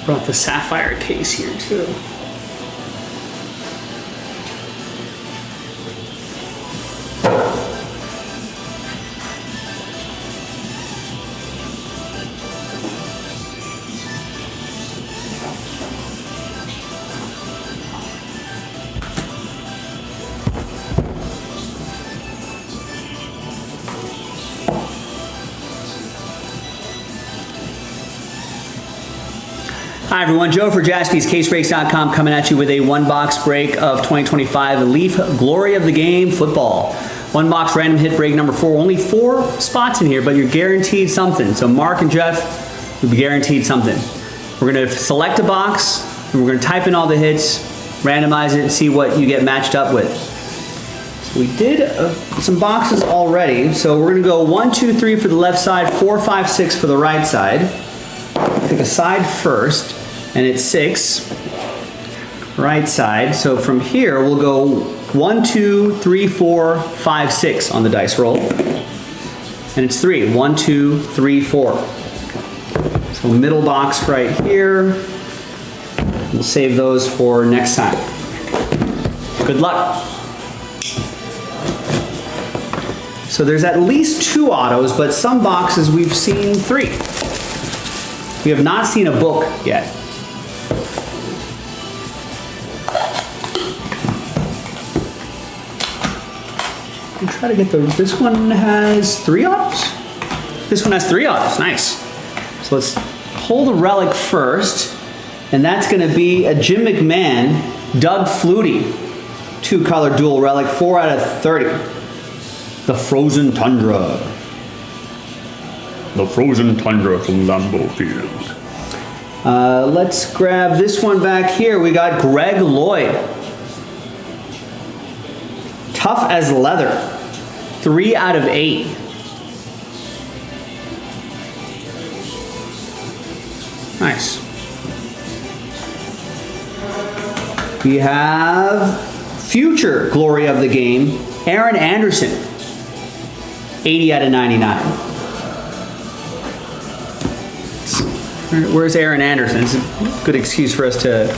Brought the sapphire case here too. Hi everyone, Joe for JaspysCaseBreaks.com coming at you with a one box break of 2025 Leaf Glory of the Game football. One box random hit break number 4. Only 4 spots in here, but you're guaranteed something. So Mark and Jeff will be guaranteed something. We're going to select a box and we're going to type in all the hits, randomize it, and see what you get matched up with. So we did some boxes already. So we're going to go 1, 2, 3 for the left side, 4, 5, 6 for the right side. Pick a side first. And it's 6, right side. So from here, we'll go 1, 2, 3, 4, 5, 6 on the dice roll. And it's 3, 1, 2, 3, 4. So middle box right here. We'll save those for next time. Good luck. So there's at least 2 autos, but some boxes we've seen 3. We have not seen a book yet. Try to get this one has 3 autos? This one has 3 autos, nice. So let's pull the relic first, and that's gonna be a Jim McMahon, Doug Flutie, 2-color dual relic, 4 out of 30. The Frozen Tundra. The Frozen Tundra from Lambeau Field. Let's grab this one back here. We got Greg Lloyd. Tough as leather. 3 out of 8. Nice. We have future glory of the game, Aaron Anderson. 80 out of 99. Where's Aaron Anderson? It's a good excuse for us to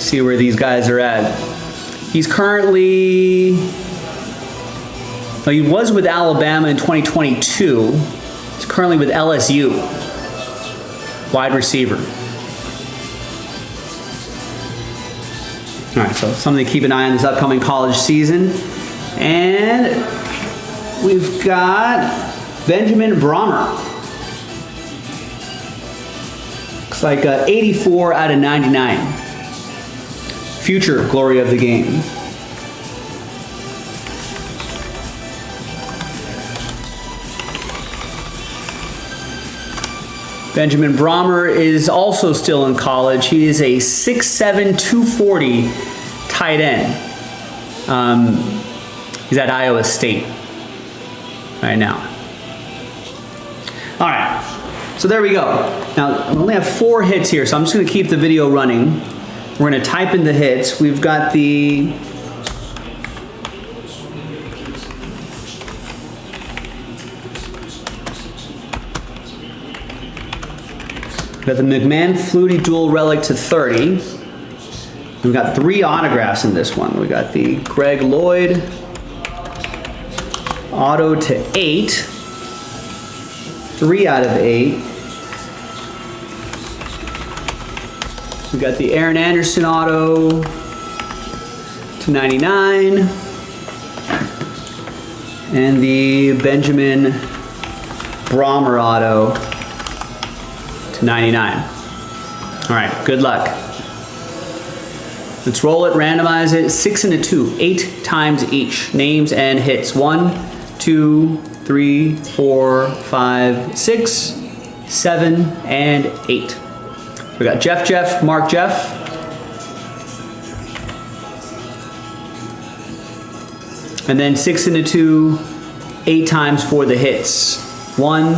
see where these guys are at. He's currently, well, he was with Alabama in 2022. He's currently with LSU, wide receiver. All right, so something to keep an eye on this upcoming college season. And we've got Benjamin Brahmer. Looks like 84 out of 99. Future glory of the game. Benjamin Brahmer is also still in college. He is a 6'7", 240 tight end. He's at Iowa State right now. All right, so there we go. Now, I only have 4 hits here, so I'm just gonna keep the video running. We're gonna type in the hits. We've got the McMahon Flutie dual relic to 30. We've got 3 autographs in this one. We got the Greg Lloyd auto to 8. 3 out of 8. We got the Aaron Anderson auto to 99. And the Benjamin Brahmer auto to 99. All right, good luck. Let's roll it, randomize it. 6 and a 2, 8 times each. Names and hits. 1, 2, 3, 4, 5, 6, 7, and 8. We got Jeff, Mark Jeff. And then 6 and a 2, 8 times for the hits. 1,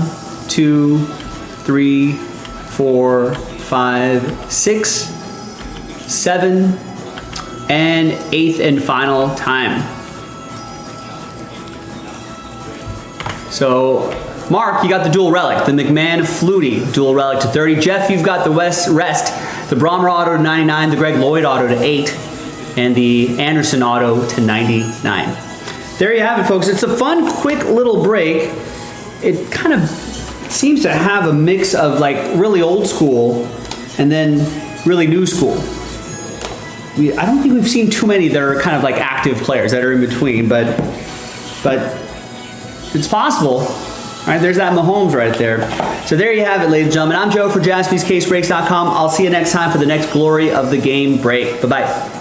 2, 3, 4, 5, 6, 7, and 8th and final time. So Mark, you got the dual relic, the McMahon Flutie dual relic to 30. Jeff, you've got the Rest, the Brommer auto to 99, the Greg Lloyd auto to 8, and the Anderson auto to 99. There you have it, folks. It's a fun, quick little break. It kind of seems to have a mix of like really old school and then really new school. I don't think we've seen too many that are kind of like active players that are in between, but it's possible. All right, there's that Mahomes right there. So there you have it, ladies and gentlemen. I'm Joe for JaspysCaseBreaks.com. I'll see you next time for the next glory of the game break. Bye-bye.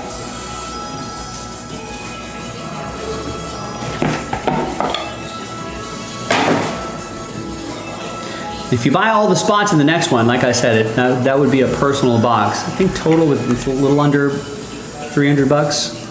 If you buy all the spots in the next one, like I said, that would be a personal box. I think total it's a little under $300.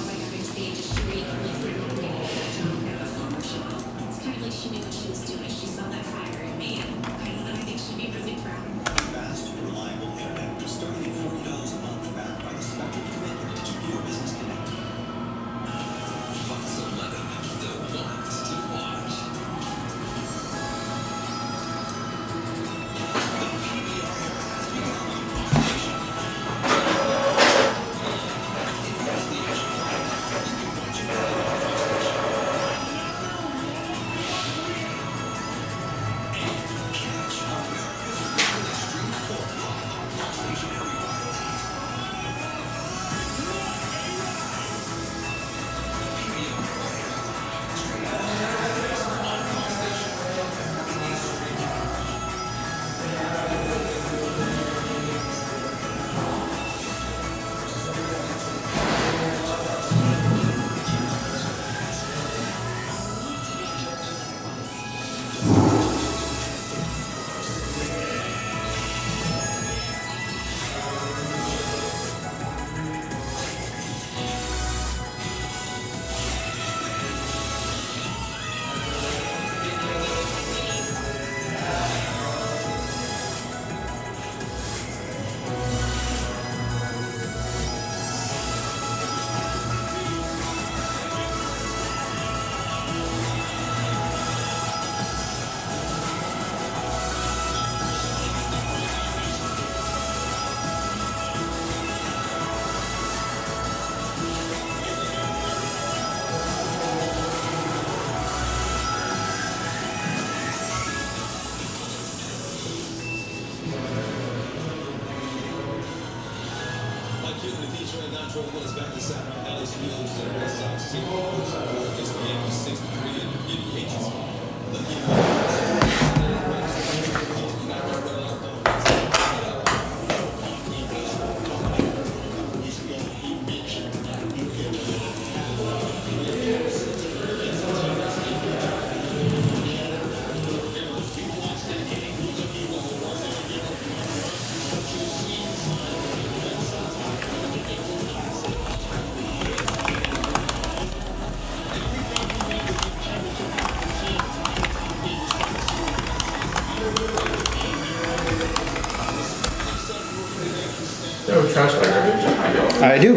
Trash bag. I do.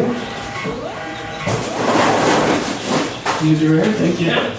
Use your hand. Thank you.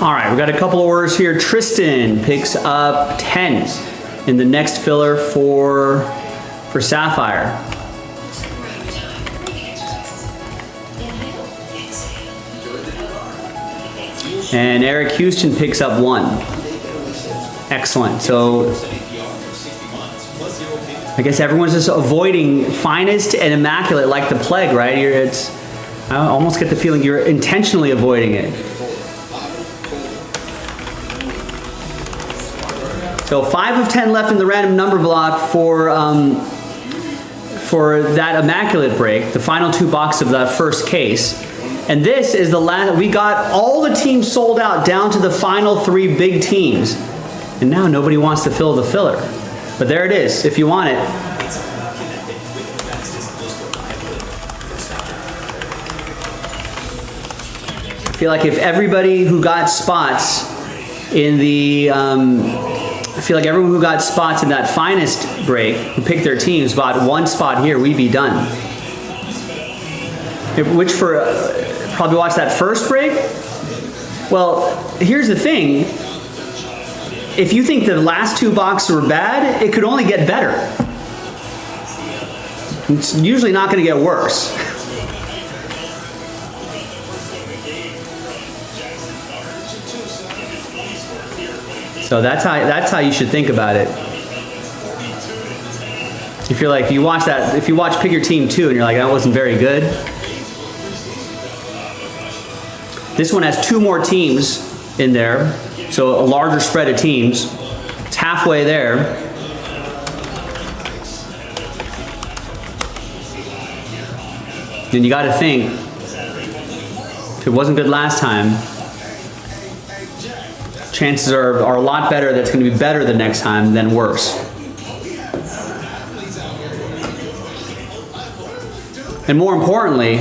All right, we got a couple of orders here. Tristan picks up 10 in the next filler for Sapphire. And Eric Houston picks up 1. Excellent. So I guess everyone's just avoiding finest and immaculate like the plague, right? I almost get the feeling you're intentionally avoiding it. So 5 of 10 left in the random number block for that immaculate break, the final 2 boxes of that first case. And this is the last. We got all the teams sold out down to the final 3 big teams. And now nobody wants to fill the filler. But there it is, if you want it. I feel like if everybody who got spots in the, I feel like everyone who got spots in that finest break, who picked their teams, bought 1 spot here, we'd be done. Which for, probably watch that first break? Well, here's the thing. If you think the last 2 boxes were bad, it could only get better. It's usually not going to get worse. So that's how you should think about it. If you're like, if you watch Pick Your Team 2 and you're like, that wasn't very good. This one has 2 more teams in there, so a larger spread of teams. It's halfway there. And you got to think, if it wasn't good last time, chances are a lot better that's going to be better the next time than worse. And more importantly,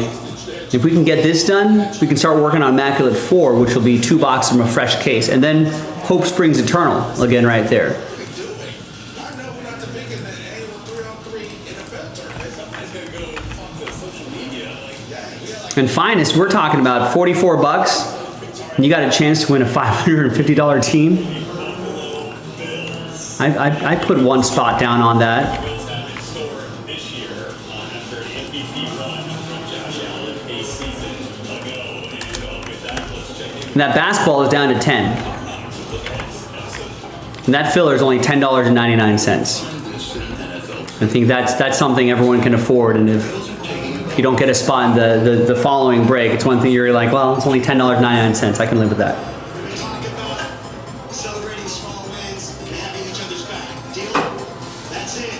if we can get this done, we can start working on Immaculate 4, which will be 2 boxes from a fresh case. And then hope springs eternal again right there. And finest, we're talking about 44 bucks, and you got a chance to win a $550 team. I put 1 spot down on that. And that basketball is down to 10. And that filler is only $10.99. I think that's something everyone can afford. And if you don't get a spot in the following break, it's one thing you're like, well, it's only $10.99. I can live with that. Celebrating small wins and having each other's back. Deal? That's it.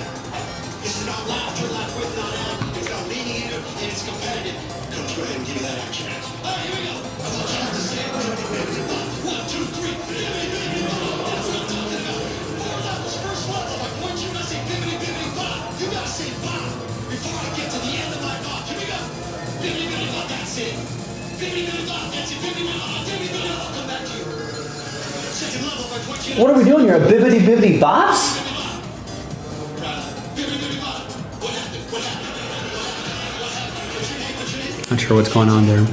This is not laughter, laugh with, not out. It's about leaning in and it's competitive. Coach, go ahead and give me that action. All right, here we go. I want you to say 1, 2, 3. That's what I'm talking about. 4 levels. First level. I point you to say bibbity, bibbity, bop. You gotta say bop before I get to the end of my bop. Here we go. Bibbity, bibbity, bop. That's it. Bibbity, bibbity, bop. That's it. Bibbity, bibbity, bop. Bibbity, bibbity, bop. I'll come back to you. Second level. If I point you to What are we doing here? A bibbity bibbity bops? Not sure what's going on there.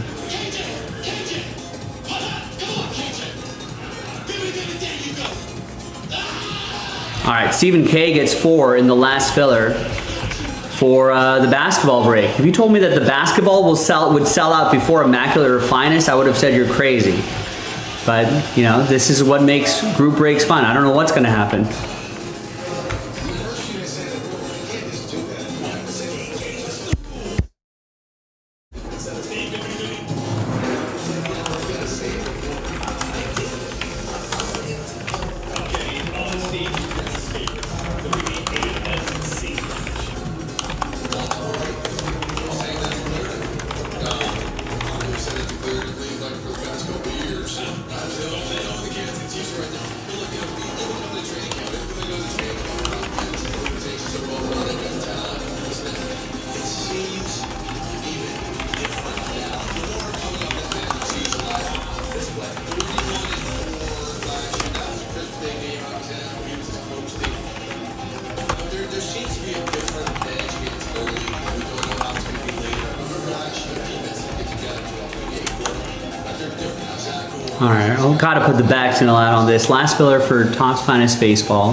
All right, Stephen K gets 4 in the last filler for the basketball break. If you told me that the basketball would sell out before Immaculate or Finest, I would have said you're crazy. But, you know, this is what makes group breaks fun. I don't know what's going to happen. All right, I've got to put the back channel out on this. Last filler for Topps Finest Baseball.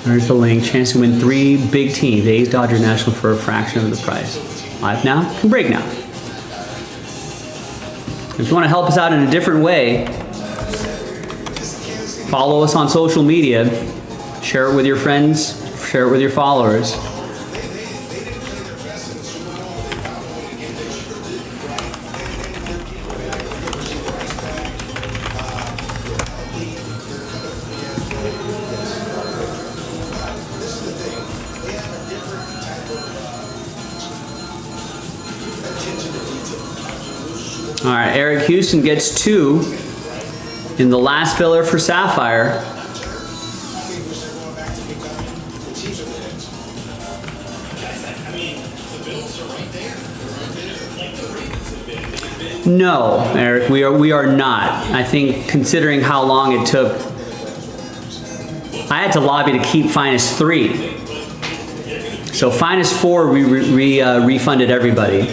There's the link. Chance to win 3 big teams. A's, Dodgers, National for a fraction of the price. Live now, can break now. If you want to help us out in a different way, follow us on social media. Share it with your friends. Share it with your followers. All right, Eric Houston gets 2 in the last filler for Sapphire. No, Eric, we are not. I think considering how long it took, I had to lobby to keep Finest 3. So Finest 4, we refunded everybody.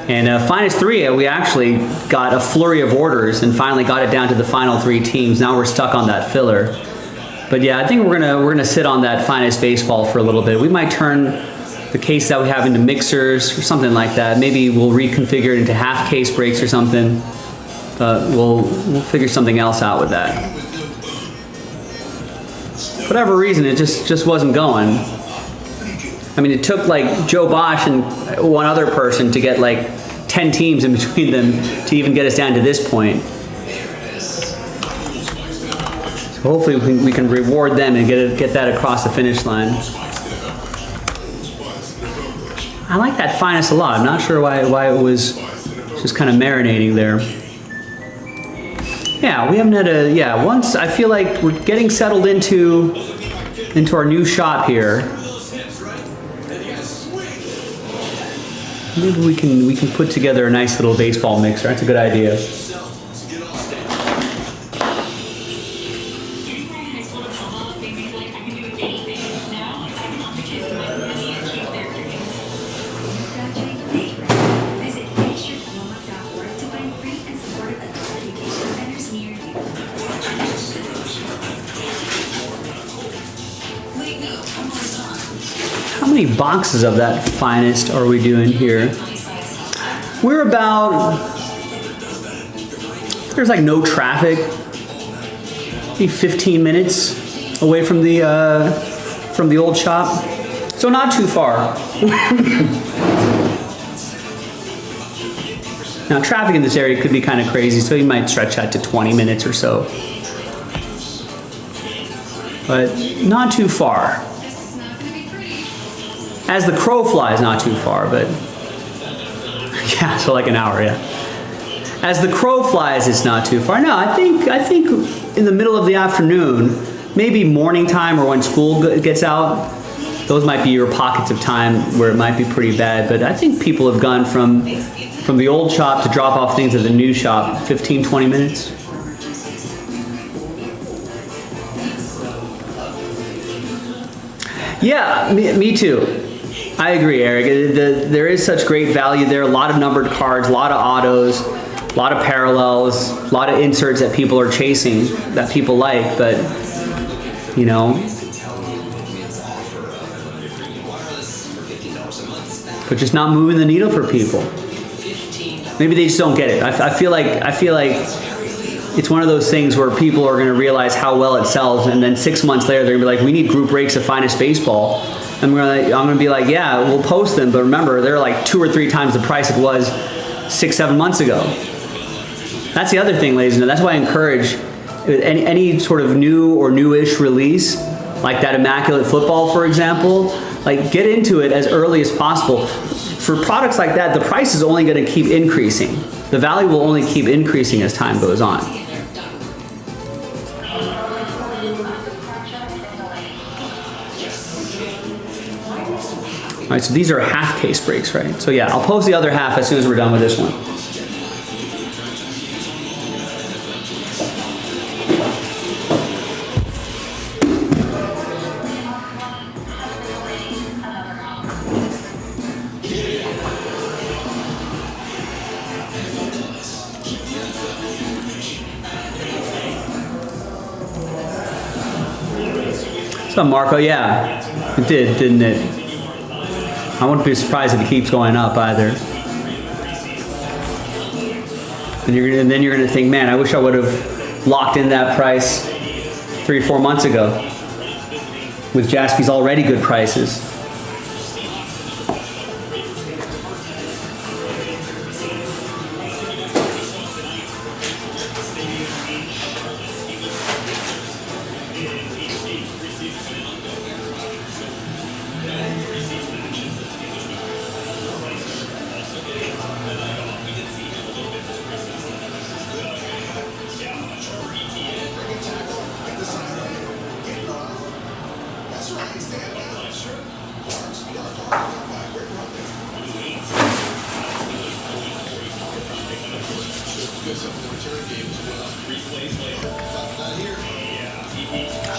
And Finest 3, we actually got a flurry of orders and finally got it down to the final 3 teams. Now we're stuck on that filler. But yeah, I think we're gonna sit on that Finest Baseball for a little bit. We might turn the case that we have into mixers or something like that. Maybe we'll reconfigure it into half case breaks or something. But we'll figure something else out with that. For whatever reason, it just wasn't going. I mean, it took like Joe Bosch and one other person to get like 10 teams in between them to even get us down to this point. So hopefully we can reward them and get that across the finish line. I like that Finest a lot. I'm not sure why it was just kind of marinating there. Yeah, we haven't had a, once I feel like we're getting settled into our new shop here. Maybe we can put together a nice little baseball mixer. That's a good idea. How many boxes of that Finest are we doing here? We're about, there's like no traffic, maybe 15 minutes away from the old shop. So not too far. Now traffic in this area could be kind of crazy, so you might stretch that to 20 minutes or so. But not too far. As the crow flies, not too far, but yeah, so like an hour, yeah. As the crow flies, it's not too far. No, I think in the middle of the afternoon, maybe morning time or when school gets out, those might be your pockets of time where it might be pretty bad. But I think people have gone from the old shop to drop off things at the new shop, 15, 20 minutes. Yeah, me too. I agree, Eric. There is such great value there. A lot of numbered cards, a lot of autos, a lot of parallels, a lot of inserts that people are chasing, that people like, but, you know, but just not moving the needle for people. Maybe they just don't get it. I feel like it's one of those things where people are going to realize how well it sells, and then 6 months later they're going to be like, we need group breaks of Finest Baseball. I'm going to be like, yeah, we'll post them, but remember, they're like 2 or 3 times the price it was 6, 7 months ago. That's the other thing, ladies and gentlemen. That's why I encourage any sort of new or newish release, like that Immaculate Football, for example, like get into it as early as possible. For products like that, the price is only going to keep increasing. The value will only keep increasing as time goes on. All right, so these are half case breaks, right? So yeah, I'll post the other half as soon as we're done with this one. So Marco, yeah, it did, didn't it? I wouldn't be surprised if it keeps going up either. And then you're gonna think, man, I wish I would have locked in that price 3 or 4 months ago with Jaspy's already good prices.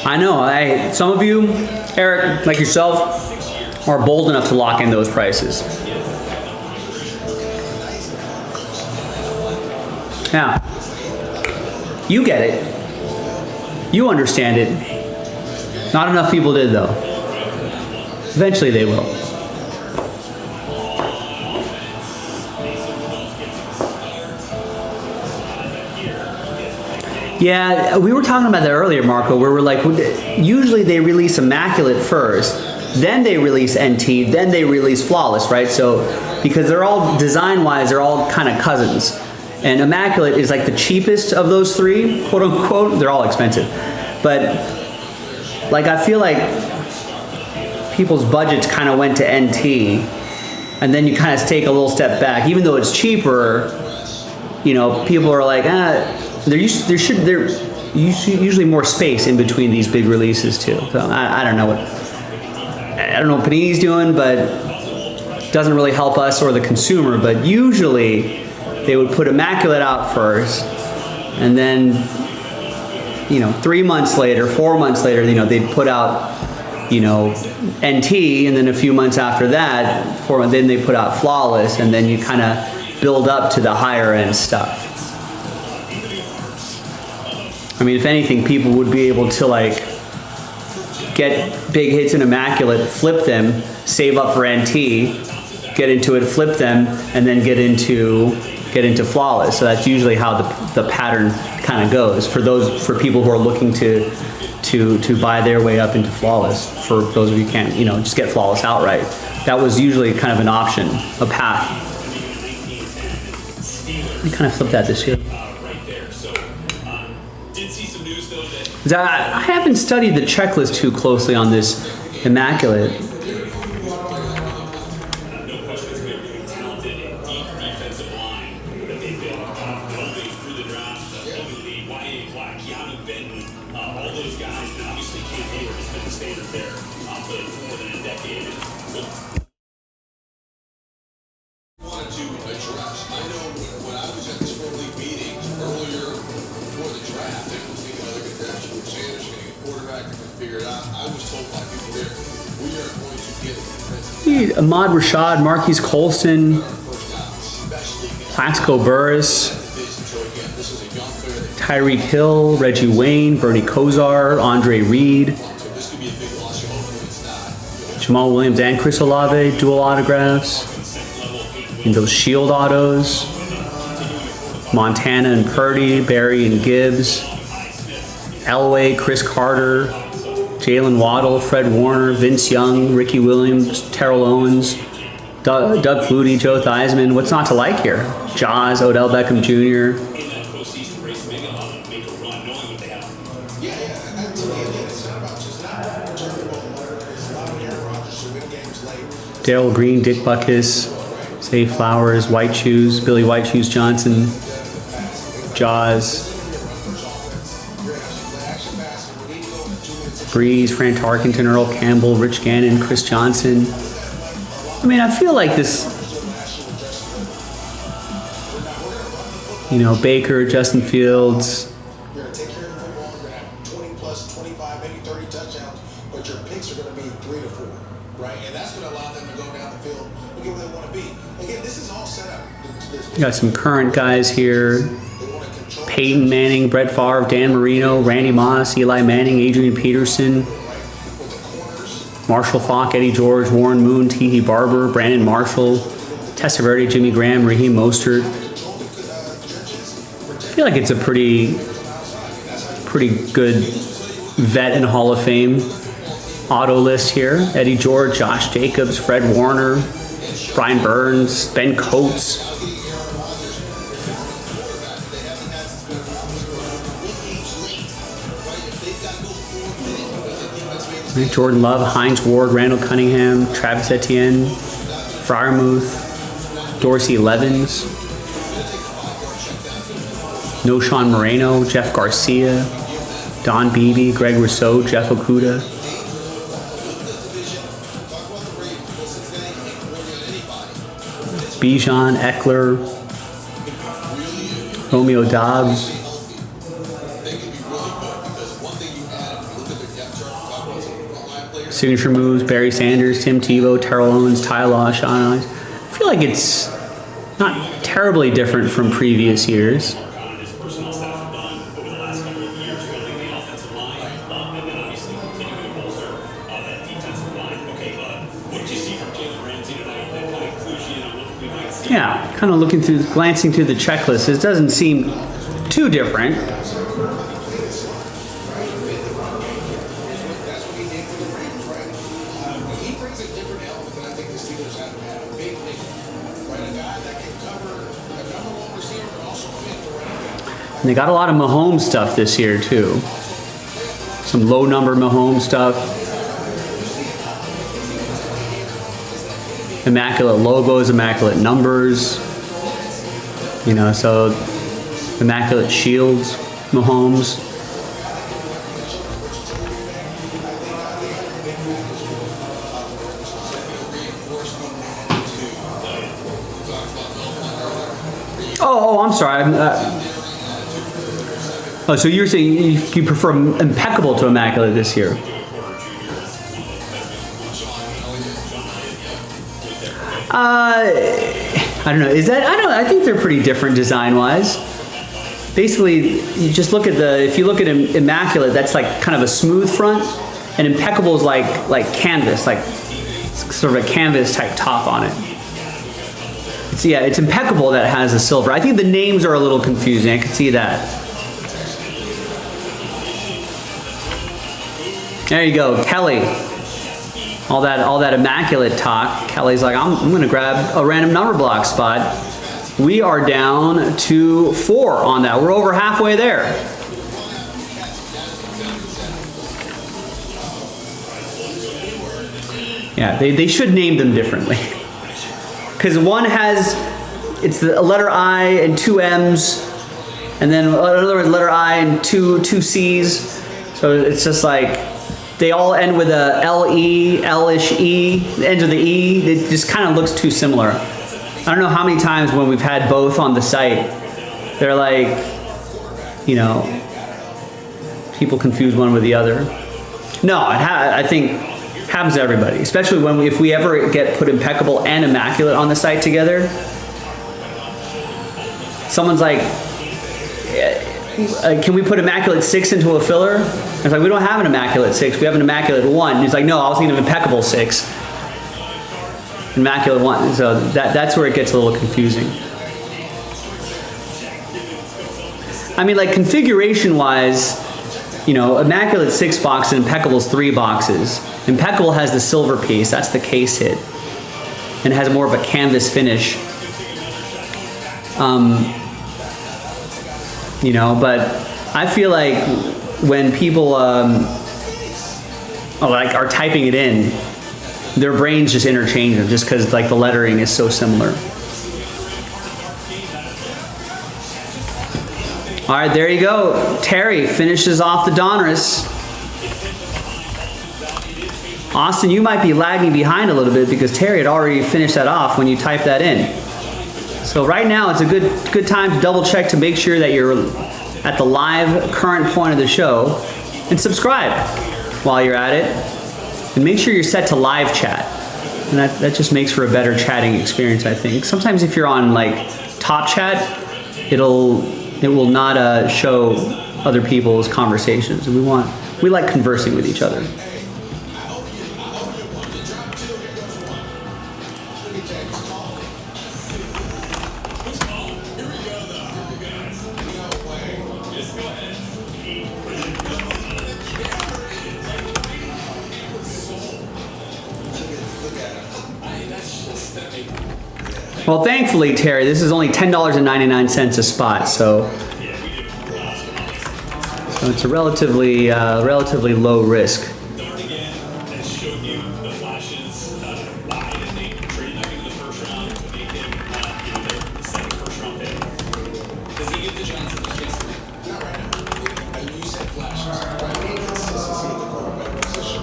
I know, some of you, Eric, like yourself, are bold enough to lock in those prices. Yeah. You get it. You understand it. Not enough people did, though. Eventually they will. Yeah, we were talking about that earlier, Marco, where we're like, usually they release Immaculate first, then they release NT, then they release Flawless, right? So, because they're all, design-wise, they're all kind of cousins. And Immaculate is like the cheapest of those three, quote unquote. They're all expensive. But, like, I feel like people's budgets kind of went to NT, and then you kind of take a little step back. Even though it's cheaper, you know, people are like, there's usually more space in between these big releases too. So I don't know what Panini's doing, but it doesn't really help us or the consumer. But usually they would put Immaculate out first, and then 3 months later, 4 months later, they'd put out NT, and then a few months after that, then they put out Flawless, and then you kind of build up to the higher end stuff. I mean, if anything, people would be able to like get big hits in Immaculate, flip them, save up for NT, get into it, flip them, and then get into Flawless. So that's usually how the pattern kind of goes for people who are looking to buy their way up into Flawless. For those of you who can't, just get Flawless outright. That was usually kind of an option, a path. I kind of flipped that this year. I haven't studied the checklist too closely on this Immaculate. Ahmad Rashad, Marquise Colston, Plaxico Burress, Tyreek Hill, Reggie Wayne, Bernie Kosar, Andre Reed, Jamal Williams and Chris Olave, dual autographs, and those Shield autos, Montana and Purdy, Barry and Gibbs, Elway, Chris Carter, Jalen Waddle, Fred Warner, Vince Young, Ricky Williams, Terrell Owens, Doug Flutie, Joe Theismann. What's not to like here? Jaws, Odell Beckham Jr. Darryl Green, Dick Butkus, Zay Flowers, White Shoes, Billy White Shoes Johnson, Jaws, Breeze, Fran Tarkenton, Earl Campbell, Rich Gannon, Chris Johnson. I mean, I feel like this, Baker, Justin Fields. You're going to take care of the football. You're going to have 20 plus, 25, maybe 30 touchdowns, but your picks are going to be 3 to 4, right? And that's going to allow them to go down the field and get where they want to be. Again, this is all set up. You got some current guys here. Peyton Manning, Brett Favre, Dan Marino, Randy Moss, Eli Manning, Adrian Peterson, Marshall Falk, Eddie George, Warren Moon, Tee Barber, Brandon Marshall, Testaverde, Jimmy Graham, Raheem Mostert. I feel like it's a pretty good vet and Hall of Fame auto list here. Eddie George, Josh Jacobs, Fred Warner, Brian Burns, Ben Coates. Jordan Love, Heinz Ward, Randall Cunningham, Travis Etienne, Freiermuth, Dorsey Levens, Noshawn Moreno, Jeff Garcia, Don Beebe, Greg Rousseau, Jeff Okuda. Bijan, Eckler, Romeo Dobbs. Signature moves, Barry Sanders, Tim Tebow, Terrell Owens, Ty Law, Sean Owens. I feel like it's not terribly different from previous years. Yeah, kind of glancing through the checklist, it doesn't seem too different. And they got a lot of Mahomes stuff this year too. Some low number Mahomes stuff. Immaculate logos, immaculate numbers. You know, so immaculate shields, Mahomes. Oh, I'm sorry. Oh, so you're saying you prefer impeccable to immaculate this year? I don't know. Is that? I think they're pretty different design-wise. Basically, you just look at if you look at immaculate, that's like kind of a smooth front, and impeccable is like canvas, like sort of a canvas type top on it. It's impeccable that it has a silver. I think the names are a little confusing. I can see that. There you go, Kelly. All that immaculate talk. Kelly's like, I'm gonna grab a random number block spot. We are down to 4 on that. We're over halfway there. Yeah, they should name them differently. Because one has, it's a letter I and 2 M's, and then another letter I and two C's. So it's just like, they all end with a L-E, L-ish E, the ends of the E. It just kind of looks too similar. I don't know how many times when we've had both on the site, they're like, you know, people confuse one with the other. No, I think it happens to everybody, especially if we ever get put impeccable and immaculate on the site together. Someone's like, can we put immaculate 6 into a filler? It's like, we don't have an immaculate 6, we have an immaculate 1. And he's like, no, I was thinking of impeccable 6. Immaculate 1, so that's where it gets a little confusing. I mean, like configuration wise, you know, immaculate 6 box and impeccable's 3 boxes. Impeccable has the silver piece, that's the case hit. And it has more of a canvas finish. You know, but I feel like when people are typing it in, their brains just interchange them just because like the lettering is so similar. All right, there you go. Terry finishes off the Donruss. Austin, you might be lagging behind a little bit because Terry had already finished that off when you typed that in. So right now it's a good time to double check to make sure that you're at the live current point of the show, and subscribe while you're at it, and make sure you're set to live chat. And that just makes for a better chatting experience, I think. Sometimes if you're on like top chat, it will not show other people's conversations. And we like conversing with each other. Well, thankfully, Terry, this is only $10.99 a spot, so it's a relatively low risk. Dart again that showed you the flashes wide and they traded back into the first round to make him the second first round pick. Does he get the Giants a chance to win? Not right now. And you said flashes, right? Consistency in the quarterback position.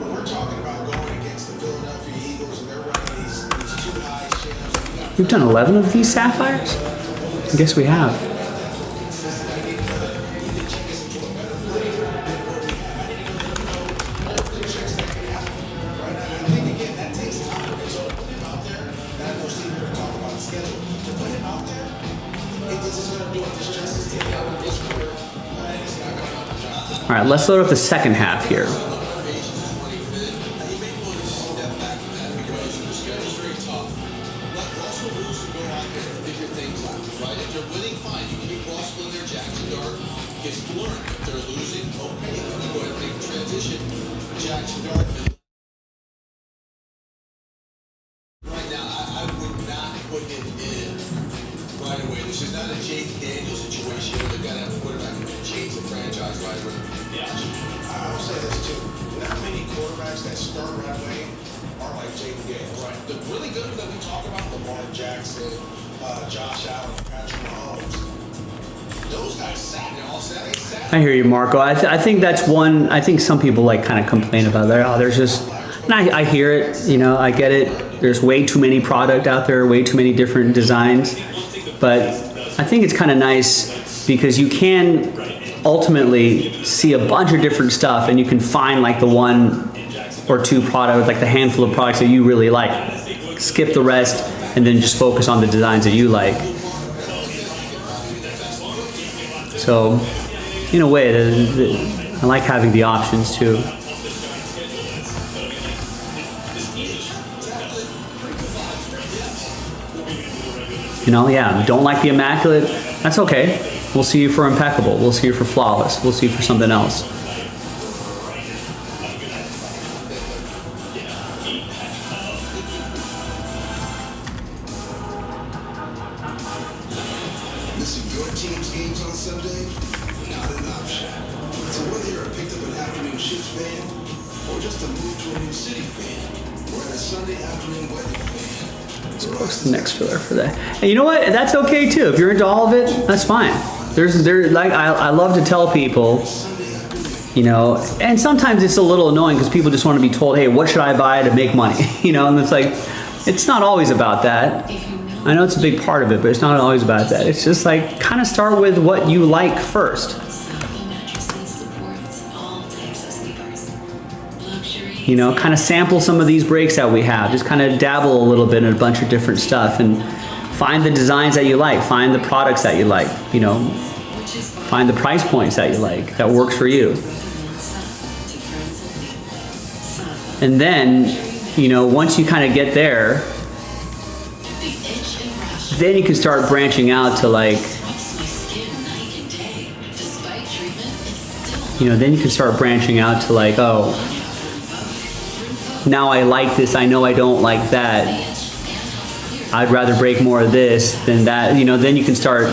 When we're talking about going against the Philadelphia Eagles and they're running these two high shams. We've done 11 of these sapphires? I guess we have. All right, let's load up the second half here. Right now, I would not put him in right away. This is not a Jake Daniels situation where they've got to have a quarterback who can change the franchise right away. Yeah. I will say this too. Not many quarterbacks that start right away are like Jake Daniels. Right. The really good ones that we talk about, Lamar Jackson, Josh Allen, Patrick Mahomes. Those guys sat there all Saturday. I hear you, Marco. I think that's one. I think some people like kind of complain about that. Oh, there's just. And I hear it. You know, I get it. There's way too many product out there, way too many different designs. But I think it's kind of nice because you can ultimately see a bunch of different stuff, and you can find like the one or two products, like the handful of products that you really like. Skip the rest, and then just focus on the designs that you like. So, in a way, I like having the options too. You know, yeah, don't like the immaculate, that's okay. We'll see you for impeccable. We'll see you for flawless. We'll see you for something else. Listen, your team's games on Sunday, not an option. So whether you're a picked up an afternoon shift fan or just a move to a new city fan, or a Sunday afternoon wedding fan. Let's post the next filler for that. And you know what? That's okay too. If you're into all of it, that's fine. Like I love to tell people, you know, and sometimes it's a little annoying because people just want to be told, hey, what should I buy to make money? You know, and it's like, it's not always about that. I know it's a big part of it, but it's not always about that. It's just like, kind of start with what you like first. You know, kind of sample some of these breaks that we have. Just kind of dabble a little bit in a bunch of different stuff and find the designs that you like. Find the products that you like. You know, find the price points that you like, that works for you. And then, you know, once you kind of get there, then you can start branching out to like, you know, then you can start branching out to like, oh, now I like this, I know I don't like that. I'd rather break more of this than that. You know, then you can start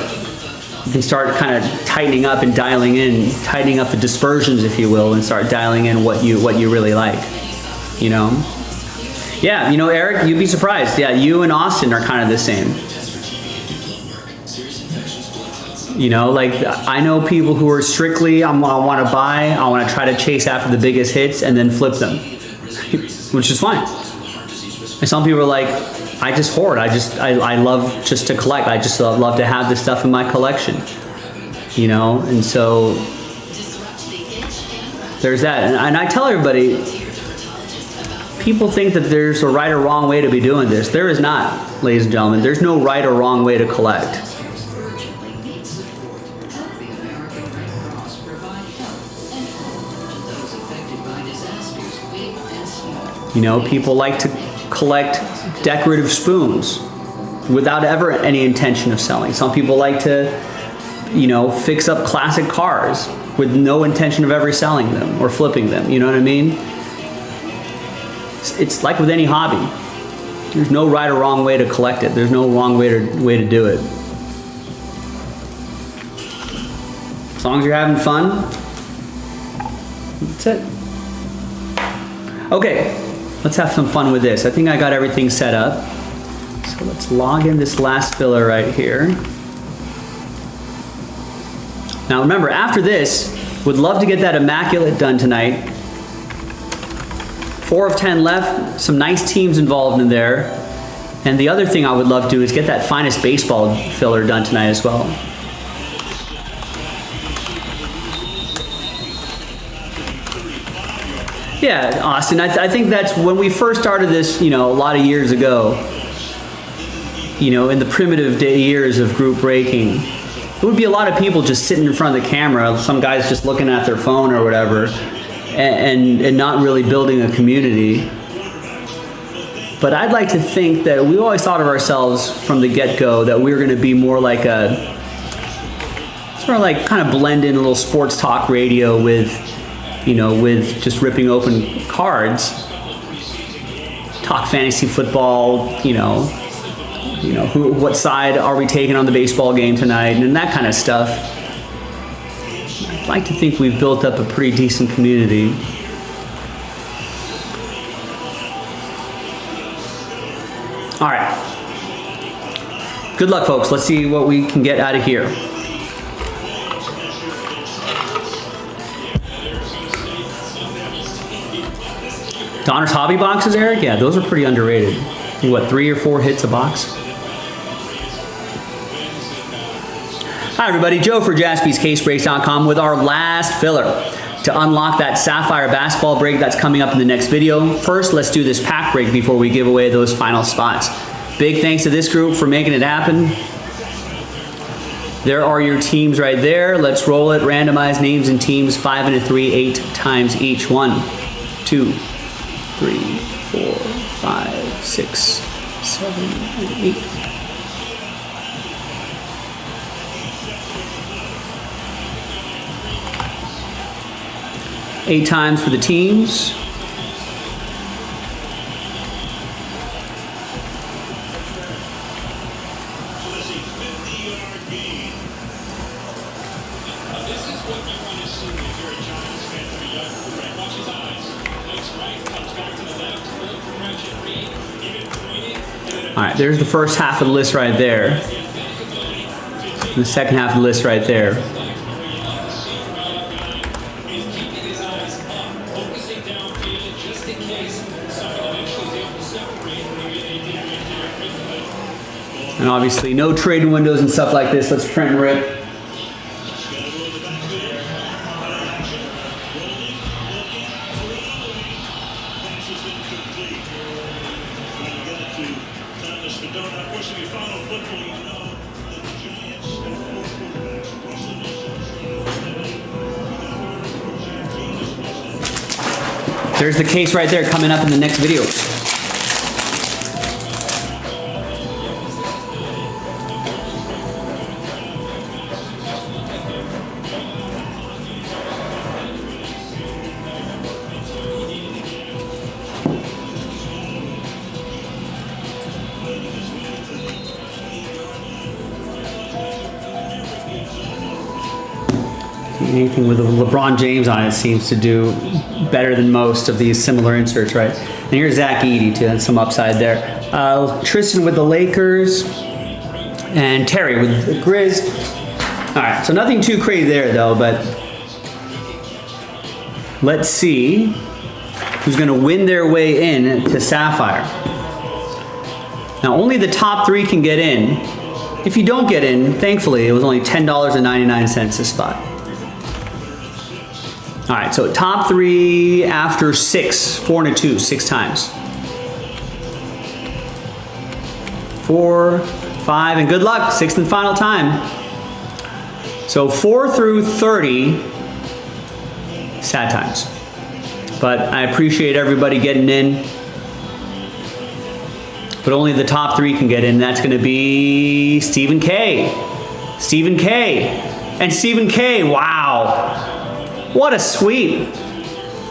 kind of tightening up and dialing in, tightening up the dispersions, if you will, and start dialing in what you really like. You know? Yeah, you know, Eric, you'd be surprised. Yeah, you and Austin are kind of the same. You know, like I know people who are strictly, I want to buy, I want to try to chase after the biggest hits and then flip them. Which is fine. And some people are like, I just hoard. I love just to collect. I just love to have this stuff in my collection. You know, and so there's that. And I tell everybody, people think that there's a right or wrong way to be doing this. There is not, ladies and gentlemen. There's no right or wrong way to collect. You know, people like to collect decorative spoons without ever any intention of selling. Some people like to, you know, fix up classic cars with no intention of ever selling them or flipping them. You know what I mean? It's like with any hobby. There's no right or wrong way to collect it. There's no wrong way to do it. As long as you're having fun, that's it. Okay, let's have some fun with this. I think I got everything set up. So let's log in this last filler right here. Now remember, after this, would love to get that immaculate done tonight. 4 of 10 left, some nice teams involved in there. And the other thing I would love to do is get that finest baseball filler done tonight as well. Yeah, Austin, I think that's when we first started this, you know, a lot of years ago, you know, in the primitive years of group breaking. There would be a lot of people just sitting in front of the camera, some guys just looking at their phone or whatever, and not really building a community. But I'd like to think that we always thought of ourselves from the get-go that we were going to be more like a, sort of like kind of blend in a little sports talk radio with, you know, with just ripping open cards. Talk fantasy football, you know, what side are we taking on the baseball game tonight, and that kind of stuff. I'd like to think we've built up a pretty decent community. All right. Good luck, folks. Let's see what we can get out of here. Donner's Hobby Boxes, Eric? Yeah, those are pretty underrated. What, 3 or 4 hits a box? Hi everybody, Joe for JaspysCaseBreaks.com with our last filler to unlock that Sapphire basketball break that's coming up in the next video. First, let's do this pack break before we give away those final spots. Big thanks to this group for making it happen. There are your teams right there. Let's roll it. Randomize names and teams 5 and a 3, 8 times each. 1, 2, 3, 4, 5, 6, 7, 8. Eight times for the teams. All right, there's the first half of the list right there. And the second half of the list right there. And obviously no trading windows and stuff like this. Let's print and rip. There's the case right there coming up in the next video. Anything with a LeBron James on it seems to do better than most of these similar inserts, right? And here's Zach Edey too, and some upside there. Tristan with the Lakers, and Terry with the Grizz. All right, so nothing too crazy there though, but let's see who's gonna win their way in to Sapphire. Now only the top 3 can get in. If you don't get in, thankfully, it was only $10.99 a spot. All right, so top 3 after 6, 4 and a 2, 6 times. 4, 5, and good luck, 6th and final time. So 4 through 30, sad times. But I appreciate everybody getting in. But only the top 3 can get in. That's gonna be Stephen K. Stephen K. And Stephen K, wow. What a sweep.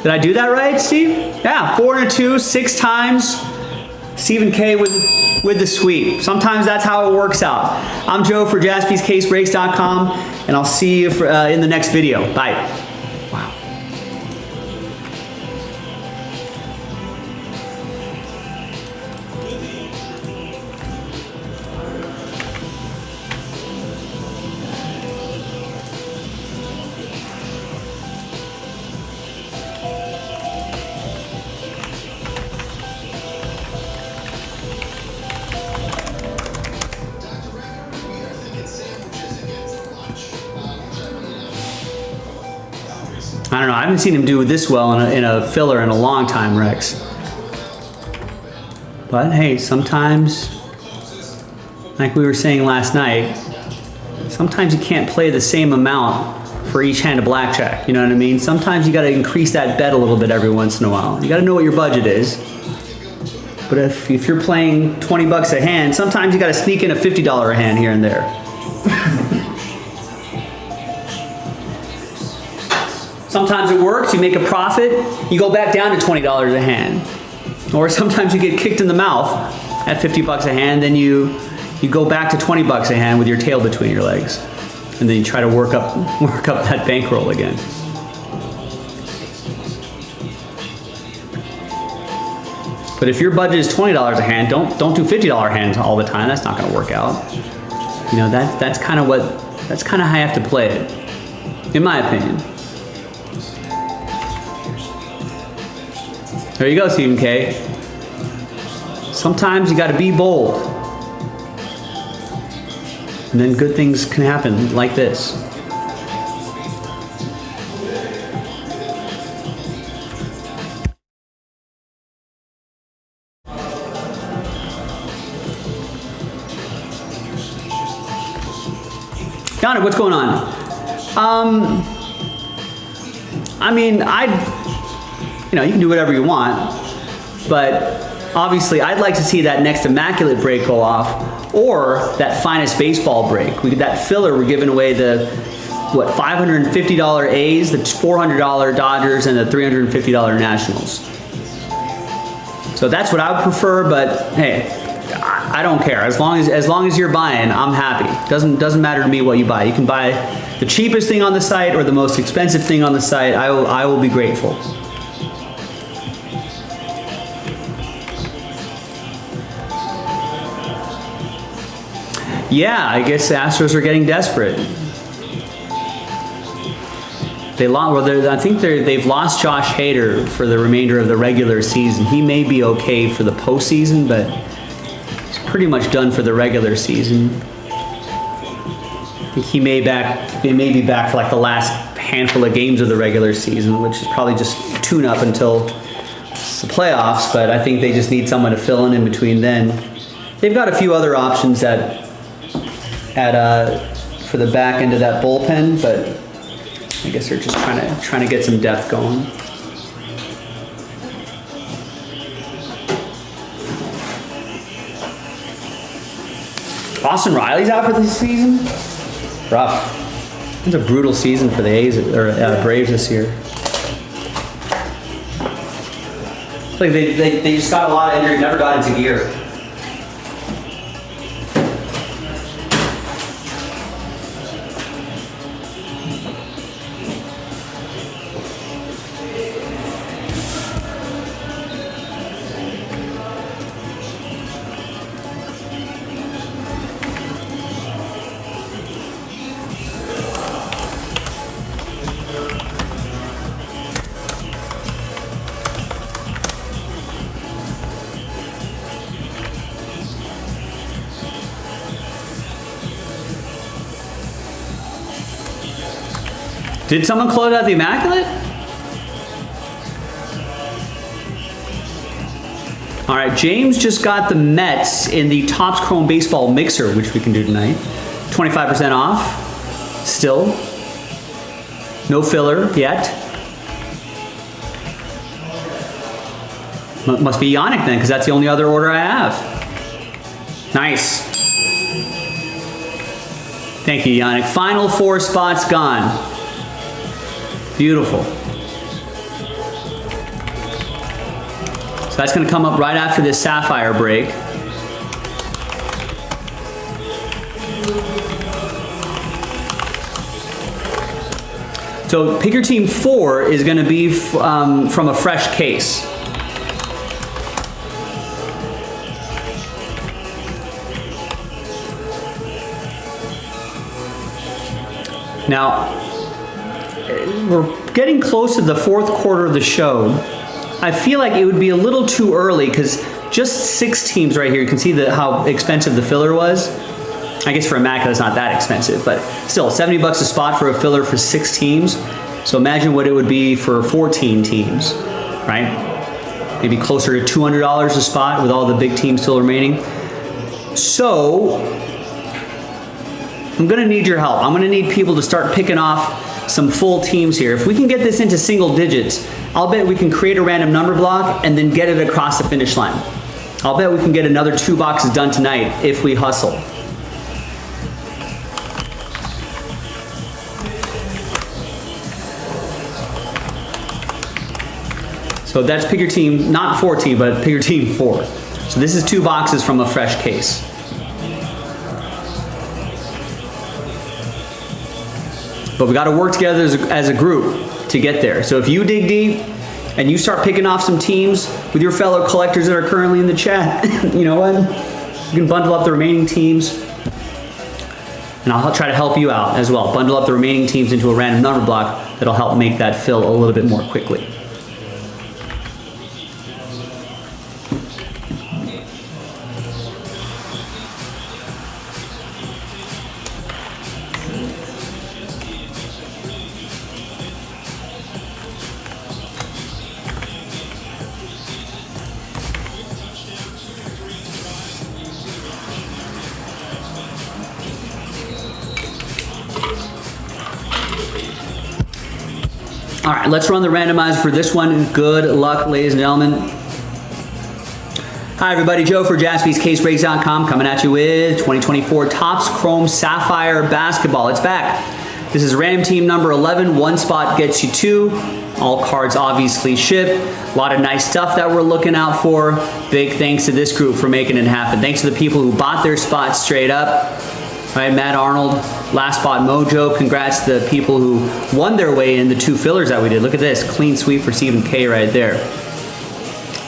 Did I do that right, Steve? Yeah, 4 and a 2, 6 times. Stephen K with the sweep. Sometimes that's how it works out. I'm Joe for jaspyscasebreaks.com, and I'll see you in the next video. Bye. Wow. I don't know. I haven't seen him do this well in a filler in a long time, Rex. But hey, sometimes, like we were saying last night, sometimes you can't play the same amount for each hand of blackjack. You know what I mean? Sometimes you got to increase that bet a little bit every once in a while. You got to know what your budget is. But if you're playing 20 bucks a hand, sometimes you got to sneak in a $50 a hand here and there. Sometimes it works, you make a profit, you go back down to $20 a hand. Or sometimes you get kicked in the mouth at 50 bucks a hand, then you go back to 20 bucks a hand with your tail between your legs. And then you try to work up that bankroll again. But if your budget is $20 a hand, don't do $50 hands all the time. That's not going to work out. You know, that's kind of how you have to play it, in my opinion. There you go, Stephen K. Sometimes you got to be bold. And then good things can happen like this. Yannick, what's going on? I mean, you can do whatever you want, but obviously I'd like to see that next immaculate break go off, or that finest baseball break. That filler, we're giving away the, $550 A's, the $400 Dodgers, and the $350 Nationals. So that's what I would prefer, but hey, I don't care. As long as you're buying, I'm happy. Doesn't matter to me what you buy. You can buy the cheapest thing on the site or the most expensive thing on the site. I will be grateful. Yeah, I guess the Astros are getting desperate. I think they've lost Josh Hader for the remainder of the regular season. He may be okay for the postseason, but he's pretty much done for the regular season. I think he may be back for like the last handful of games of the regular season, which is probably just tune up until the playoffs. But I think they just need someone to fill in between then. They've got a few other options for the back end of that bullpen, but I guess they're just trying to get some depth going. Austin Riley's out for this season? Rough. It's a brutal season for the Braves this year. Like they just got a lot of injuries, never got into gear. Did someone close out the Immaculate? All right, James just got the Mets in the Topps Chrome Baseball Mixer, which we can do tonight. 25% off. Still. No filler yet. Must be Yannick then, because that's the only other order I have. Nice. Thank you, Yannick. Final 4 spots gone. That's gonna come up right after this sapphire break. So pick your team 4 is gonna be from a fresh case. Now, we're getting close to the 4th quarter of the show. I feel like it would be a little too early because just 6 teams right here. You can see how expensive the filler was. I guess for a IMMAC it's not that expensive, but still $70 a spot for a filler for 6 teams. So imagine what it would be for 14 teams, right? Maybe closer to $200 a spot with all the big teams still remaining. So I'm gonna need your help. I'm gonna need people to start picking off some full teams here. If we can get this into single digits, I'll bet we can create a random number block and then get it across the finish line. I'll bet we can get another 2 boxes done tonight if we hustle. So that's pick your team, not 14, but pick your team 4. So this is 2 boxes from a fresh case. But we got to work together as a group to get there. So if you dig deep and you start picking off some teams with your fellow collectors that are currently in the chat, you know what? You can bundle up the remaining teams and I'll try to help you out as well. Bundle up the remaining teams into a random number block that'll help make that fill a little bit more quickly. All right, let's run the randomizer for this one. Good luck, ladies and gentlemen. Hi everybody, Joe for JaspysCaseBreaks.com coming at you with 2024 Topps Chrome Sapphire Basketball. It's back. This is random team number 11. 1 spot gets you 2. All cards obviously ship. A lot of nice stuff that we're looking out for. Big thanks to this group for making it happen. Thanks to the people who bought their spots straight up. All right, Matt Arnold, Last Spot Mojo. Congrats to the people who won their way in the 2 fillers that we did. Look at this, clean sweep for Stephen K right there.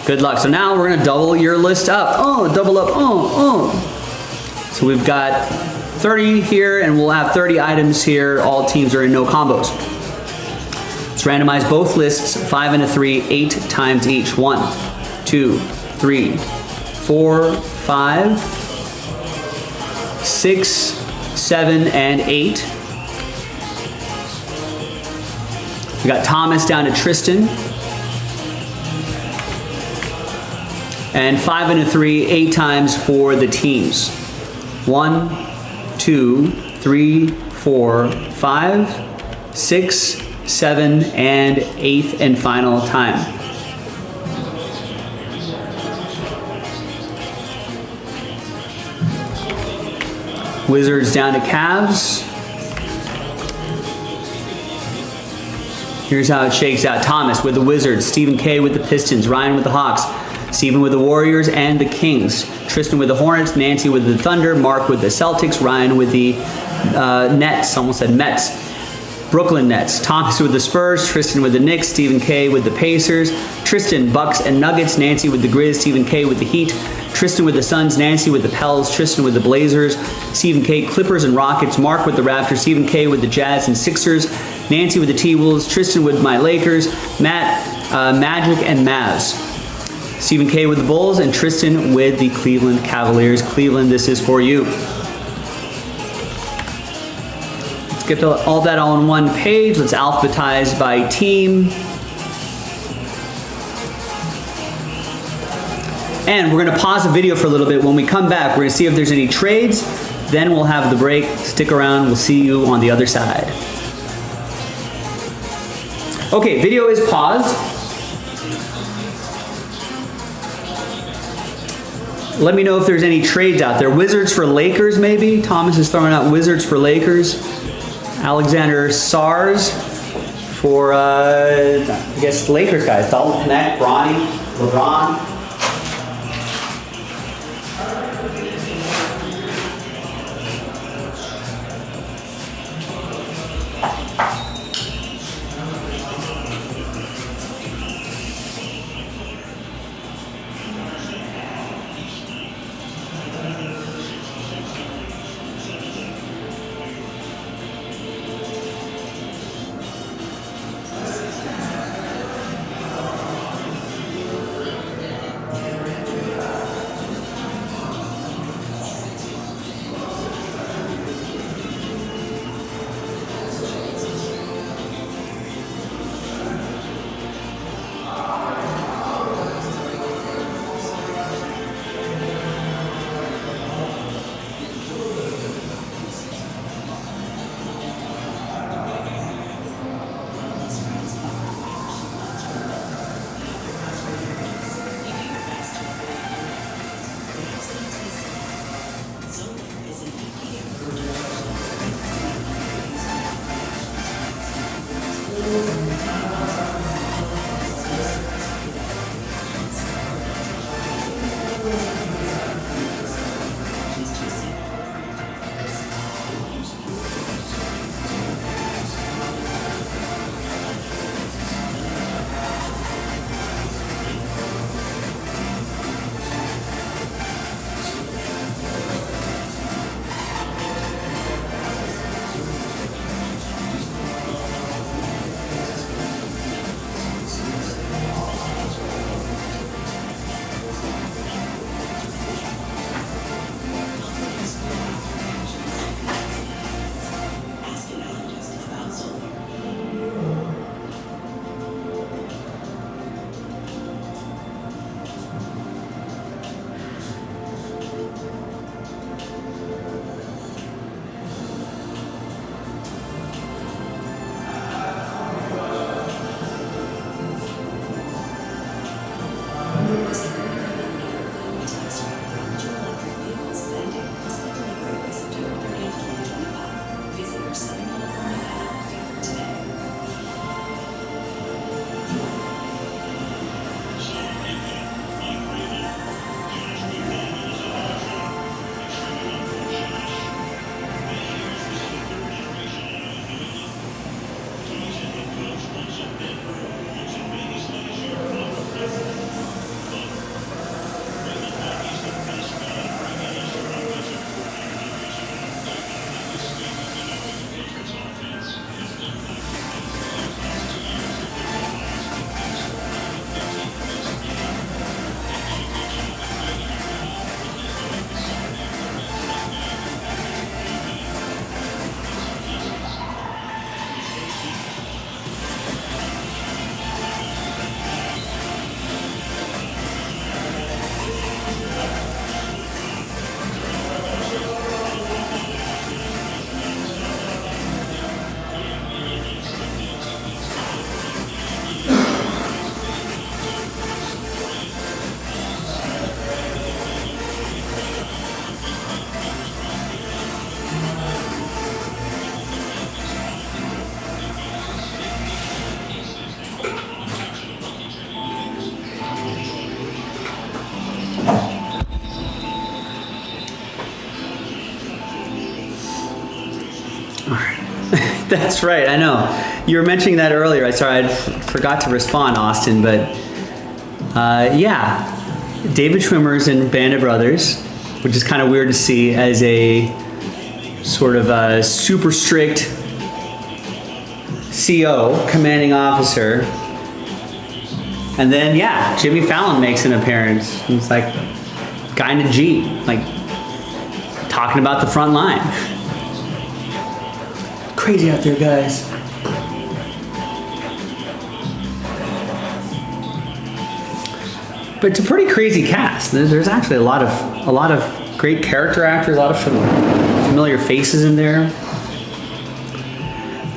Good luck. So now we're gonna double your list up. Oh, double up, So we've got 30 here and we'll have 30 items here. All teams are in no combos. Let's randomize both lists, 5 and a 3, 8 times each. 1, 2, 3, 4, 5, 6, 7, and 8. We got Thomas down to Tristan. And 5 and a 3, 8 times for the teams. 1, 2, 3, 4, 5, 6, 7, and 8th and final time. Wizards down to Cavs. Here's how it shakes out. Thomas with the Wizards, Stephen K with the Pistons, Ryan with the Hawks, Stephen with the Warriors and the Kings, Tristan with the Hornets, Nancy with the Thunder, Mark with the Celtics, Ryan with the Nets, almost said Mets, Brooklyn Nets, Thomas with the Spurs, Tristan with the Knicks, Stephen K with the Pacers, Tristan Bucks and Nuggets, Nancy with the Grizz, Stephen K with the Heat, Tristan with the Suns, Nancy with the Pels, Tristan with the Blazers, Stephen K Clippers and Rockets, Mark with the Raptors, Stephen K with the Jazz and Sixers, Nancy with the T-Wolves, Tristan with my Lakers, Matt Magic and Mavs, Stephen K with the Bulls, and Tristan with the Cleveland Cavaliers. Cleveland, this is for you. Let's get all that all on one page. Let's alphabetize by team. And we're gonna pause the video for a little bit. When we come back, we're gonna see if there's any trades. Then we'll have the break. Stick around, we'll see you on the other side. Okay, video is paused. Let me know if there's any trades out there. Wizards for Lakers, maybe? Thomas is throwing out Wizards for Lakers. Alexander Sars for, I guess, Lakers guys. Dalton Connect, Bronny, LeBron. That's right, I know. You were mentioning that earlier. I forgot to respond, Austin, but yeah. David Schwimmer's in Band of Brothers, which is kind of weird to see as a sort of a super strict CO, commanding officer. And then, yeah, Jimmy Fallon makes an appearance. He's like, guy in a Jeep, like, talking about the front line. Crazy out there, guys. But it's a pretty crazy cast. There's actually a lot of great character actors, a lot of familiar faces in there.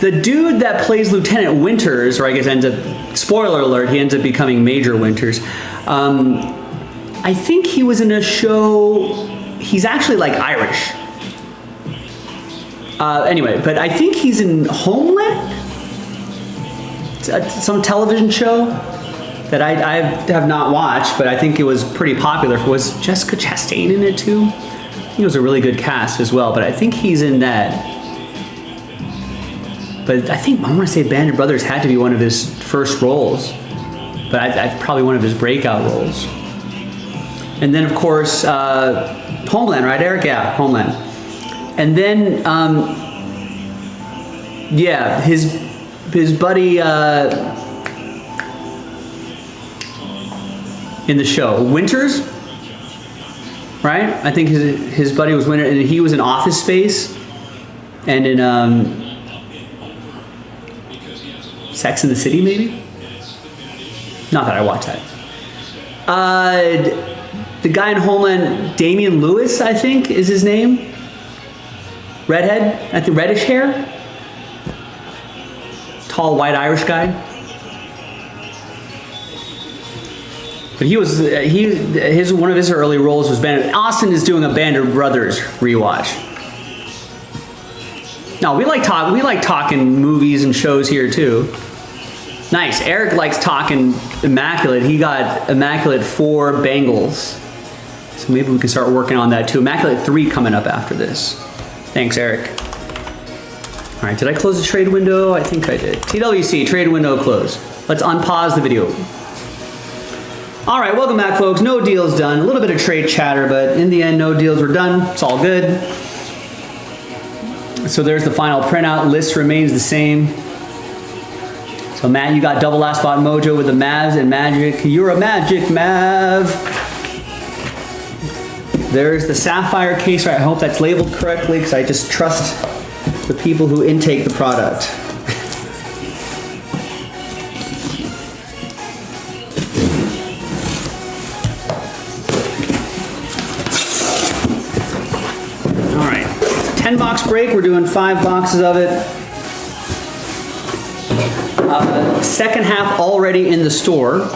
The dude that plays Lieutenant Winters, or I guess ends up, spoiler alert, he ends up becoming Major Winters. I think he was in a show, he's actually like Irish. Anyway, but I think he's in Homeland? Some television show that I have not watched, but I think it was pretty popular. Was Jessica Chastain in it too? I think it was a really good cast as well, but I think he's in that. But I think, I want to say Band of Brothers had to be one of his first roles, but I probably one of his breakout roles. And then of course, Homeland, right, Eric? Yeah, Homeland. And then, yeah, his buddy in the show, Winters, right? I think his buddy was Winters, and he was in Office Space, and in Sex and the City, maybe? Not that I watched that. The guy in Homeland, Damian Lewis, I think, is his name. Redhead, I think reddish hair. Tall, white Irish guy. But he was one of his early roles was Austin is doing a Band of Brothers rewatch. No, we like talking movies and shows here too. Nice. Eric likes talking Immaculate. He got Immaculate 4 Bengals. So maybe we can start working on that too. Immaculate 3 coming up after this. Thanks, Eric. All right, did I close the trade window? I think I did. TWC, trade window closed. Let's unpause the video. All right, welcome back, folks. No deals done. A little bit of trade chatter, but in the end, no deals were done. It's all good. So there's the final printout. List remains the same. So Matt, you got double last spot mojo with the Mavs and Magic. You're a Magic Mav. There's the Sapphire case. Right, I hope that's labeled correctly because I just trust the people who intake the product. All right, 10-box break. We're doing 5 boxes of it. Second half already in the store.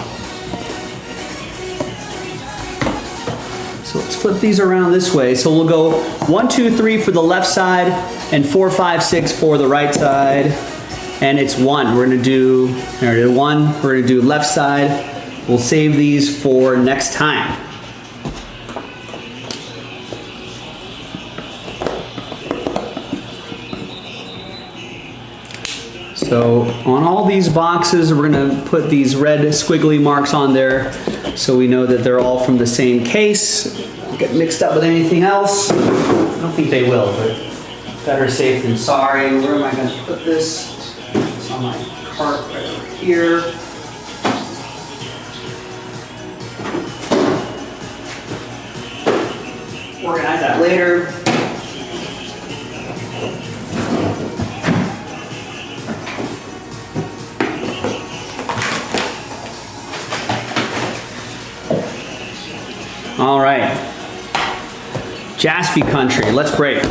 So let's flip these around this way. So we'll go 1, 2, 3 for the left side and 4, 5, 6 for the right side. And it's 1. We're gonna do 1. We're gonna do left side. We'll save these for next time. So on all these boxes, we're gonna put these red squiggly marks on there so we know that they're all from the same case. Don't get mixed up with anything else. I don't think they will, but better safe than sorry. Where am I gonna put this? It's on my cart right over here. Organize that later. All right, Jaspy country, let's break.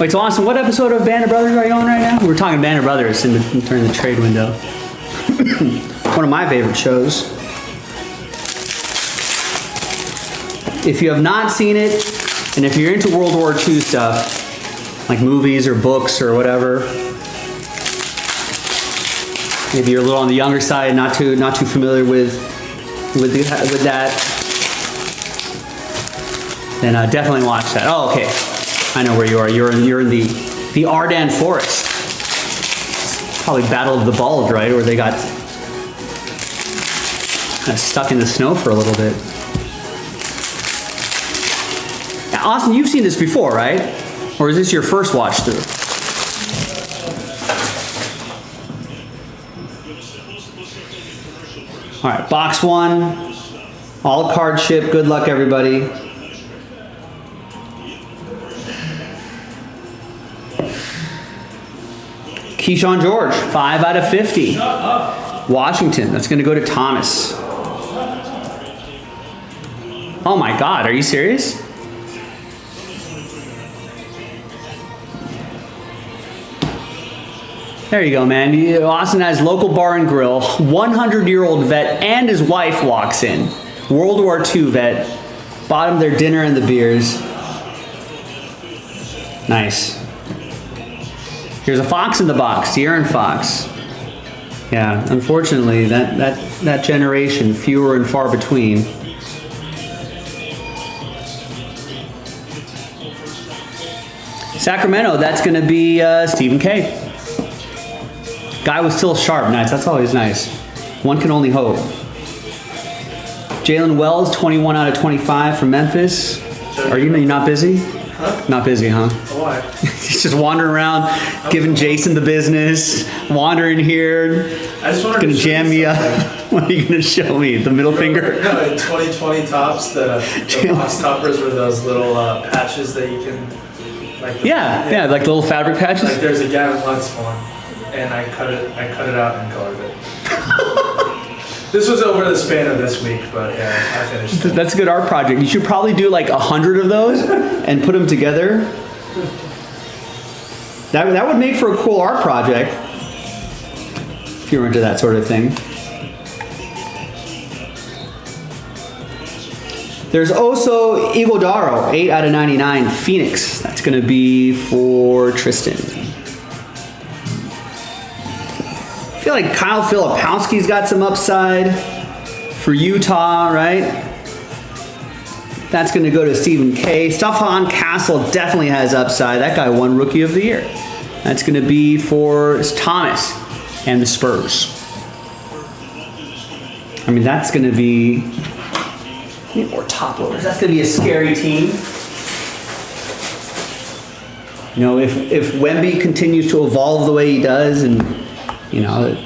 Wait, so Austin, what episode of Band of Brothers are you on right now? We're talking Band of Brothers during the trade window. One of my favorite shows. If you have not seen it, and if you're into World War II stuff, like movies or books or whatever, maybe you're a little on the younger side, not too familiar with that. then definitely watch that. Oh, okay. I know where you are. You're in the Ardennes Forest. Probably Battle of the Bulge, right? Where they got kind of stuck in the snow for a little bit. Now, Austin, you've seen this before, right? Or is this your first watch through? All right, box one, all card ship. Good luck, everybody. Keyshawn George, 5 out of 50. Washington, that's going to go to Thomas. Oh my God, are you serious? There you go, man. Austin has local bar and grill. 100-year-old vet and his wife walks in. World War II vet. Bought him their dinner and the beers. Nice. Here's a Fox in the box. De'Aaron Fox. Yeah, unfortunately, that generation, fewer and far between. Sacramento, that's going to be Stephen K. Guy was still sharp. Nice. That's always nice. One can only hope. Jalen Wells, 21 out of 25 from Memphis. Are you not busy? Huh? Not busy, huh? Why? He's just wandering around, giving Jason the business, wandering here. I just wanted gonna to show jam you me up. something. What are you gonna show me? The middle finger? No, in 2020 tops, the box toppers were those little patches that you can, like. Yeah, like little fabric patches. Like there's a Gavin Lutz one, and I cut it out and colored it. This was over the span of this week, but yeah, I finished it. That's a good art project. You should probably do like 100 of those and put them together. That would make for a cool art project if you're into that sort of thing. There's also Iguodaro, 8 out of 99, Phoenix. That's going to be for Tristan. I feel like Kyle Filipowski's got some upside for Utah, right? That's going to go to Stephen K. Stephon Castle definitely has upside. That guy won Rookie of the Year. That's going to be for Thomas and the Spurs. I mean, that's going to be... Need more top loaders. That's going to be a scary team. You know, if Wemby continues to evolve the way he does, and you know,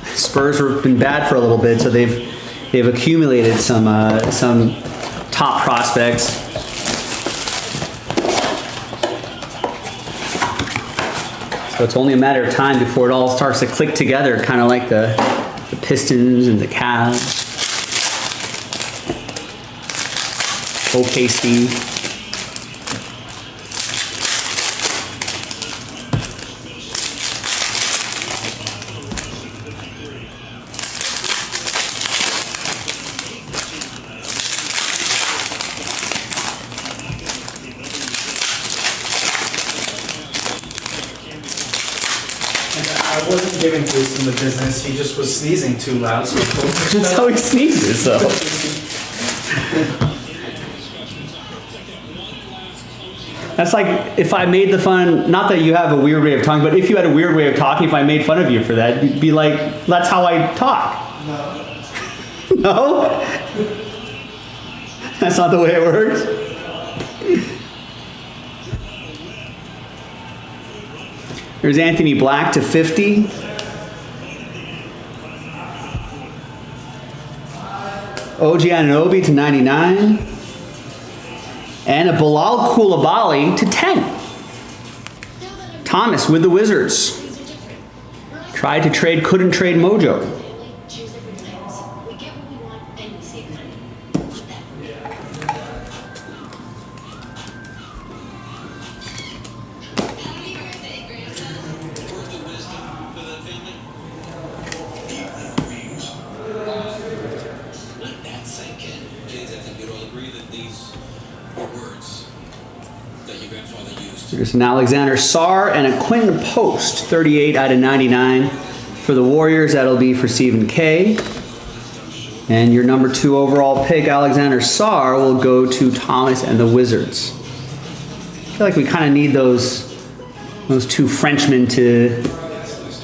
Spurs have been bad for a little bit, so they've accumulated some top prospects. So it's only a matter of time before it all starts to click together, kind of like the Pistons and the Cavs. OKC. I wasn't giving Jason the business. He just was sneezing too loud, so I told him. That's how he sneezes, though. That's like if I made the fun, not that you have a weird way of talking, but if you had a weird way of talking, if I made fun of you for that, you'd be like, that's how I talk. No. No? That's not the way it works? There's Anthony Black to 50. OG Anunoby to 99. And a Bilal Coulibaly to 10. Thomas with the Wizards. Tried to trade, couldn't trade Mojo. Let that sink in. Kids, I think you'd all agree that these are words that your grandfather used. There's an Alexander Sarr and a Quentin Post, 38 out of 99. For the Warriors, that'll be for Stephen K. And your number 2 overall pick, Alexander Sarr, will go to Thomas and the Wizards. I feel like we kind of need those 2 Frenchmen to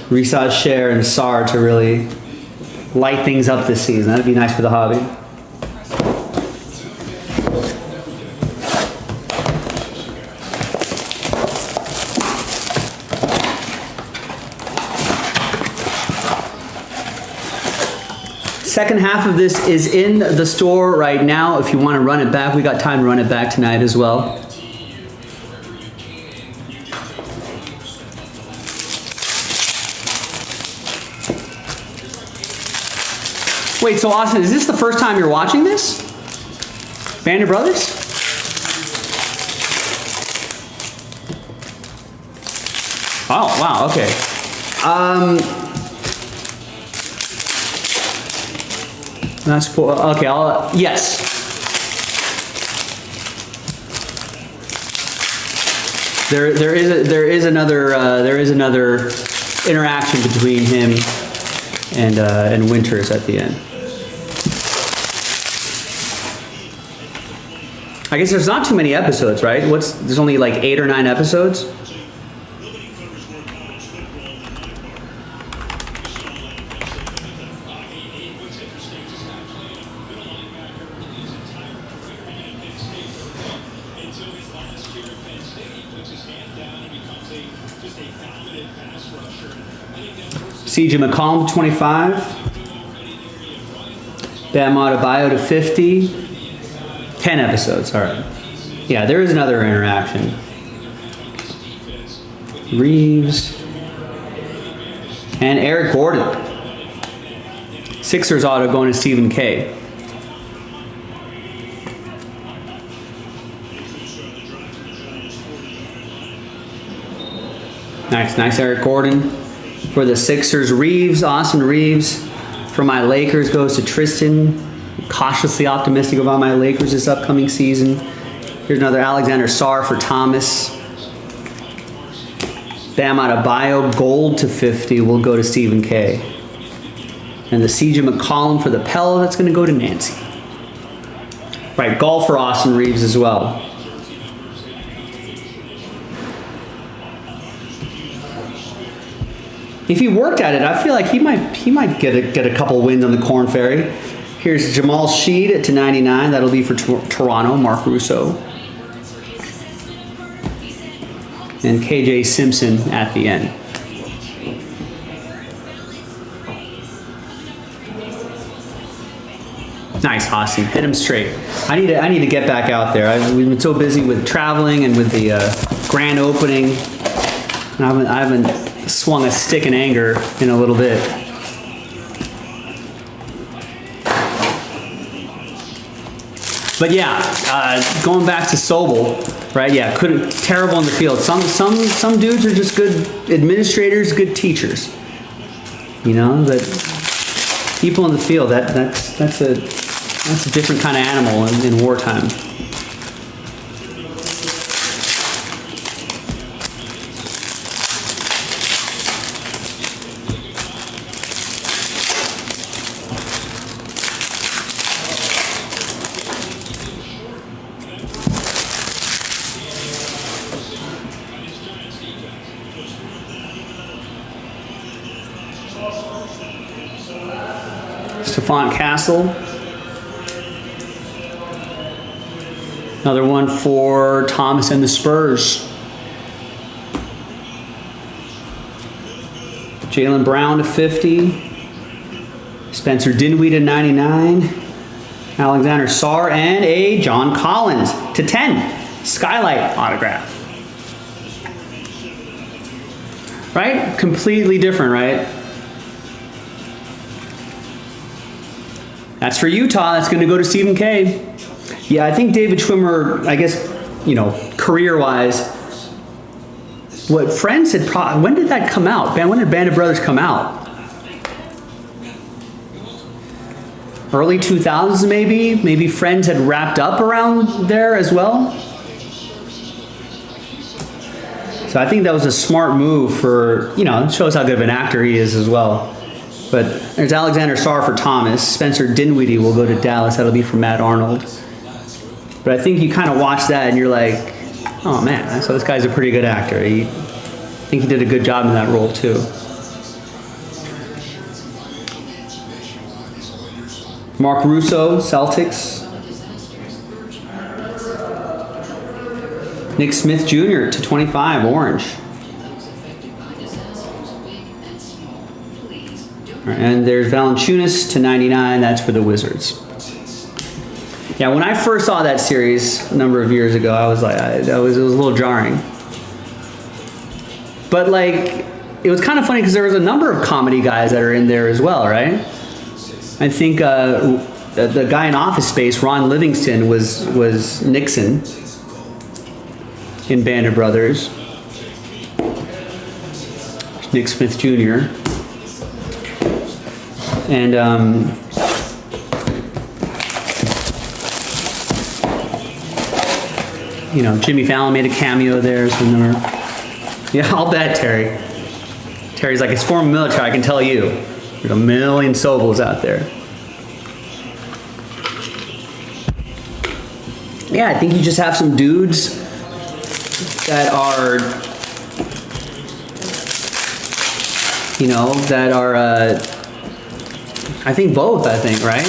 Risa Cher and Sarr to really light things up this season. That'd be nice for the hobby. Second half of this is in the store right now. If you want to run it back, we got time to run it back tonight as well. Wait, so Austin, is this the first time you're watching this? Band of Brothers? Oh, wow, okay. That's okay. Yes. There is another interaction between him and Winters at the end. I guess there's not too many episodes, right? There's only like 8 or 9 episodes. CJ McCollum to 25. Bam Adebayo to 50. 10 episodes, all right. Yeah, there is another interaction. Reeves. And Eric Gordon. Sixers auto going to Stephen K. Nice Eric Gordon. For the Sixers, Reeves, Austin Reeves. For my Lakers goes to Tristan. Cautiously optimistic about my Lakers this upcoming season. Here's another Alexander Sarr for Thomas. Bam Adebayo, gold to 50 will go to Stephen K. And the CJ McCollum for the Pella, that's going to go to Nancy. Right, golf for Austin Reeves as well. If he worked at it, I feel like he might get a couple wins on the Corn Ferry. Here's Jamal Sheed to 99. That'll be for Toronto, Mark Russo. And KJ Simpson at the end. Nice, Austin. Hit him straight. I need to get back out there. We've been so busy with traveling and with the grand opening. I haven't swung a stick in anger in a little bit. But yeah, going back to Sobel, right? Yeah, terrible in the field. Some dudes are just good administrators, good teachers. You know, but people in the field, that's a different kind of animal in wartime. Stephon Castle. Another one for Thomas and the Spurs. Jaylen Brown to 50. Spencer Dinwiddie to 99. Alexander Sarr and a John Collins to 10. Skylight autograph. Right? Completely different, right? That's for Utah. That's going to go to Stephen K. Yeah, I think David Schwimmer, I guess, career-wise, what Friends had when did that come out? When did Band of Brothers come out? Early 2000s, maybe? Maybe Friends had wrapped up around there as well? So I think that was a smart move for, it shows how good of an actor he is as well. But there's Alexander Starr for Thomas. Spencer Dinwiddie will go to Dallas. That'll be for Matt Arnold. But I think you kind of watch that and you're like, oh man, so this guy's a pretty good actor. I think he did a good job in that role too. Mark Russo, Celtics. Nick Smith Jr. to 25, orange. And there's Valanciunas to 99, that's for the Wizards. Yeah, when I first saw that series a number of years ago, I was like, it was a little jarring. But like, it was kind of funny because there was a number of comedy guys that are in there as well, right? I think the guy in Office Space, Ron Livingston, was Nixon in Band of Brothers. Nick Smith Jr. And you know, Jimmy Fallon made a cameo there. So yeah, I'll bet, Terry. Terry's like, it's former military, I can tell you. There's a million Sobels out there. Yeah, I think you just have some dudes that are, you know, that are, I think both, right?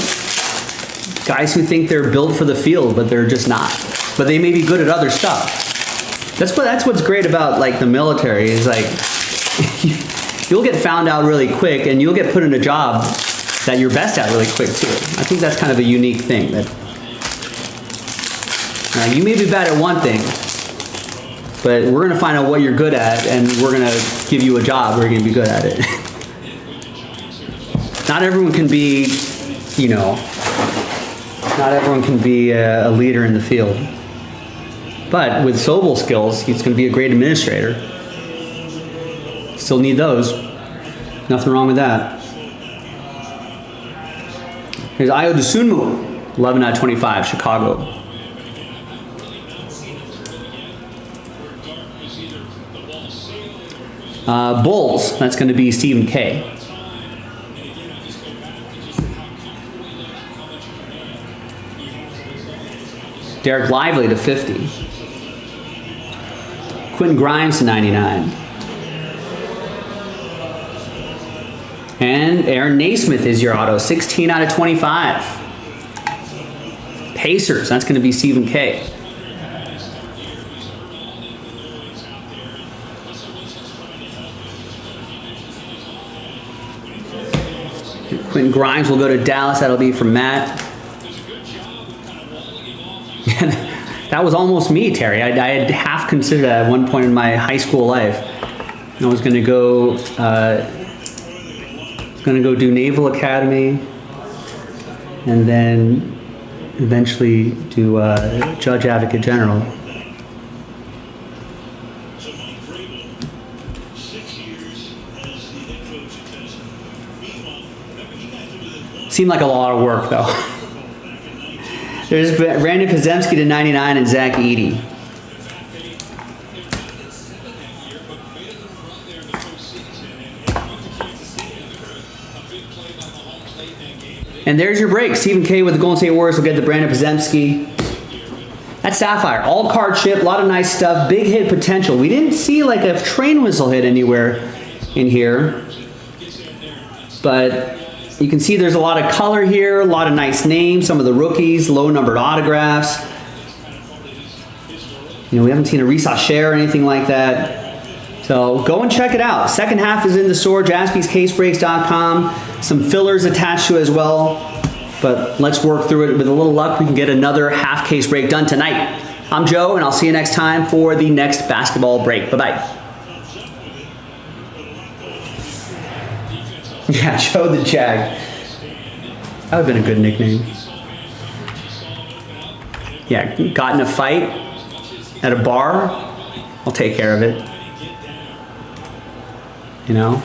Guys who think they're built for the field, but they're just not. But they may be good at other stuff. That's what's great about like the military is like, you'll get found out really quick and you'll get put in a job that you're best at really quick too. I think that's kind of a unique thing that you may be bad at one thing, but we're gonna find out what you're good at and we're gonna give you a job where you're gonna be good at it. Not everyone can be, you know, not everyone can be a leader in the field. But with Sobel skills, he's gonna be a great administrator. Still need those. Nothing wrong with that. Here's Ayo Dosunmu, 11 out of 25, Chicago. Bulls, that's going to be Stephen K. Derek Lively to 50. Quentin Grimes to 99. And Aaron Naismith is your auto, 16 out of 25. Pacers, that's going to be Stephen K. Quentin Grimes will go to Dallas. That'll be from Matt. That was almost me, Terry. I had half considered that at one point in my high school life. I was going to go do Naval Academy, and then eventually do Judge Advocate General. Seemed like a lot of work, though. There's Brandon Podziemski to 99 and Zach Edey. And there's your break. Stephen K with the Golden State Warriors will get the Brandon Podziemski. That's Sapphire. All card chip, a lot of nice stuff. Big hit potential. We didn't see like a train whistle hit anywhere in here. But you can see there's a lot of color here, a lot of nice names, some of the rookies, low numbered autographs. You know, we haven't seen a Risa Share or anything like that. So go and check it out. Second half is in the store, jaspyscasebreaks.com. Some fillers attached to it as well. But let's work through it. With a little luck, we can get another half case break done tonight. I'm Joe, and I'll see you next time for the next basketball break. Bye-bye. Yeah, Joe the Jag. That would have been a good nickname. Yeah, got in a fight at a bar. I'll take care of it. You know?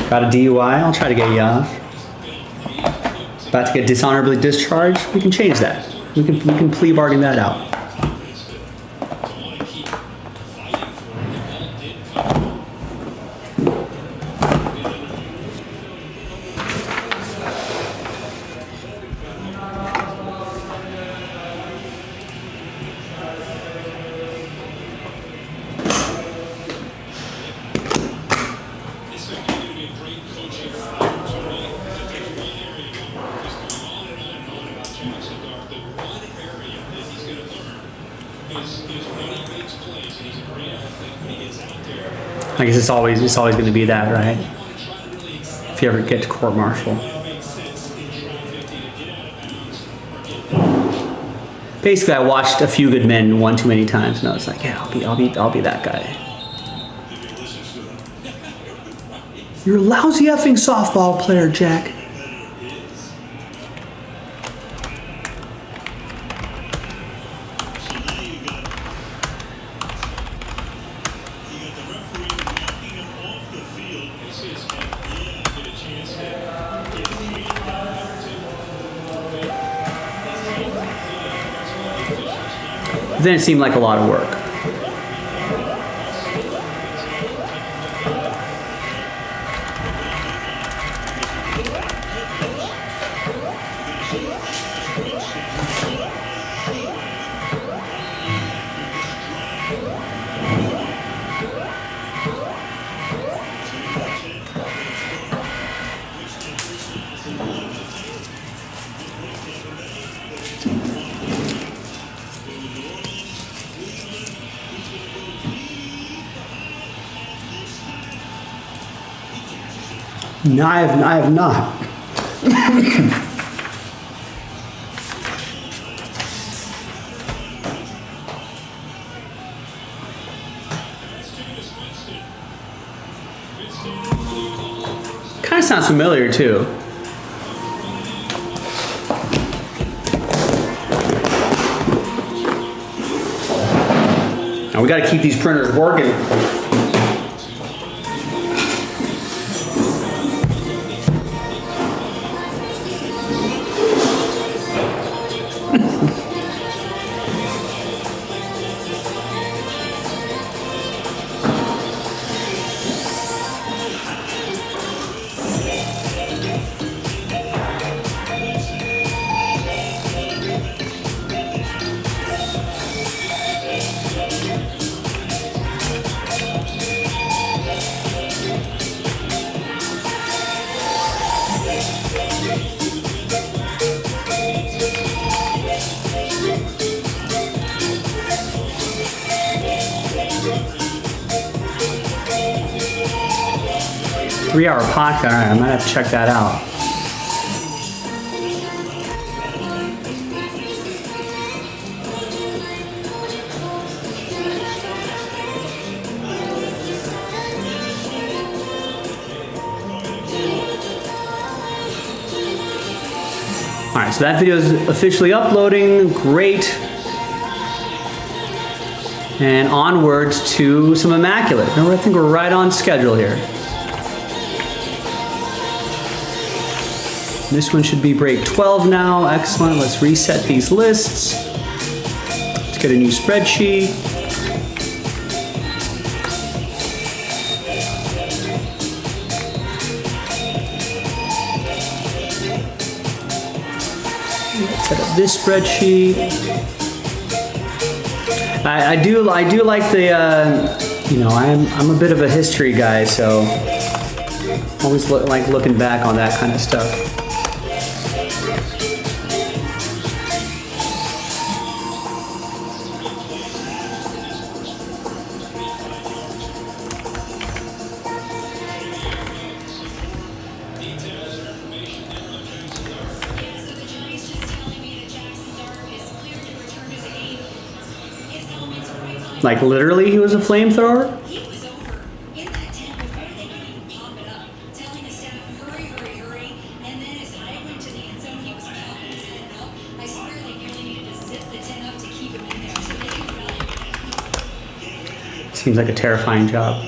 Got a DUI, I'll try to get you off. About to get dishonorably discharged, we can change that. We can plea bargain that out. I guess it's always going to be that, right? If you ever get to court martial. Basically, I watched A Few Good Men one too many times, and I was like, yeah, I'll be that guy. You're a lousy effing softball player, Jack. Then it seemed like a lot of work. No, I have not. Kind of sounds familiar too. Now we got to keep these printers working. Three-hour podcast. All right, I might have to check that out. All right, so that video is officially uploading. Great. And onwards to some Immaculate. Remember, I think we're right on schedule here. This one should be break 12 now. Excellent. Let's reset these lists. Let's get a new spreadsheet. Let's set up this spreadsheet. I do like the you know, I'm a bit of a history guy, so always like looking back on that kind of stuff. Like literally he was a flamethrower? He was over in that tent before they could even pop it up, telling the staff, hurry, hurry, hurry. And then as I went to the end zone, he was popping his head up. I swear they barely needed to zip the tent up to keep him in there, so they could rally. Seems like a terrifying job.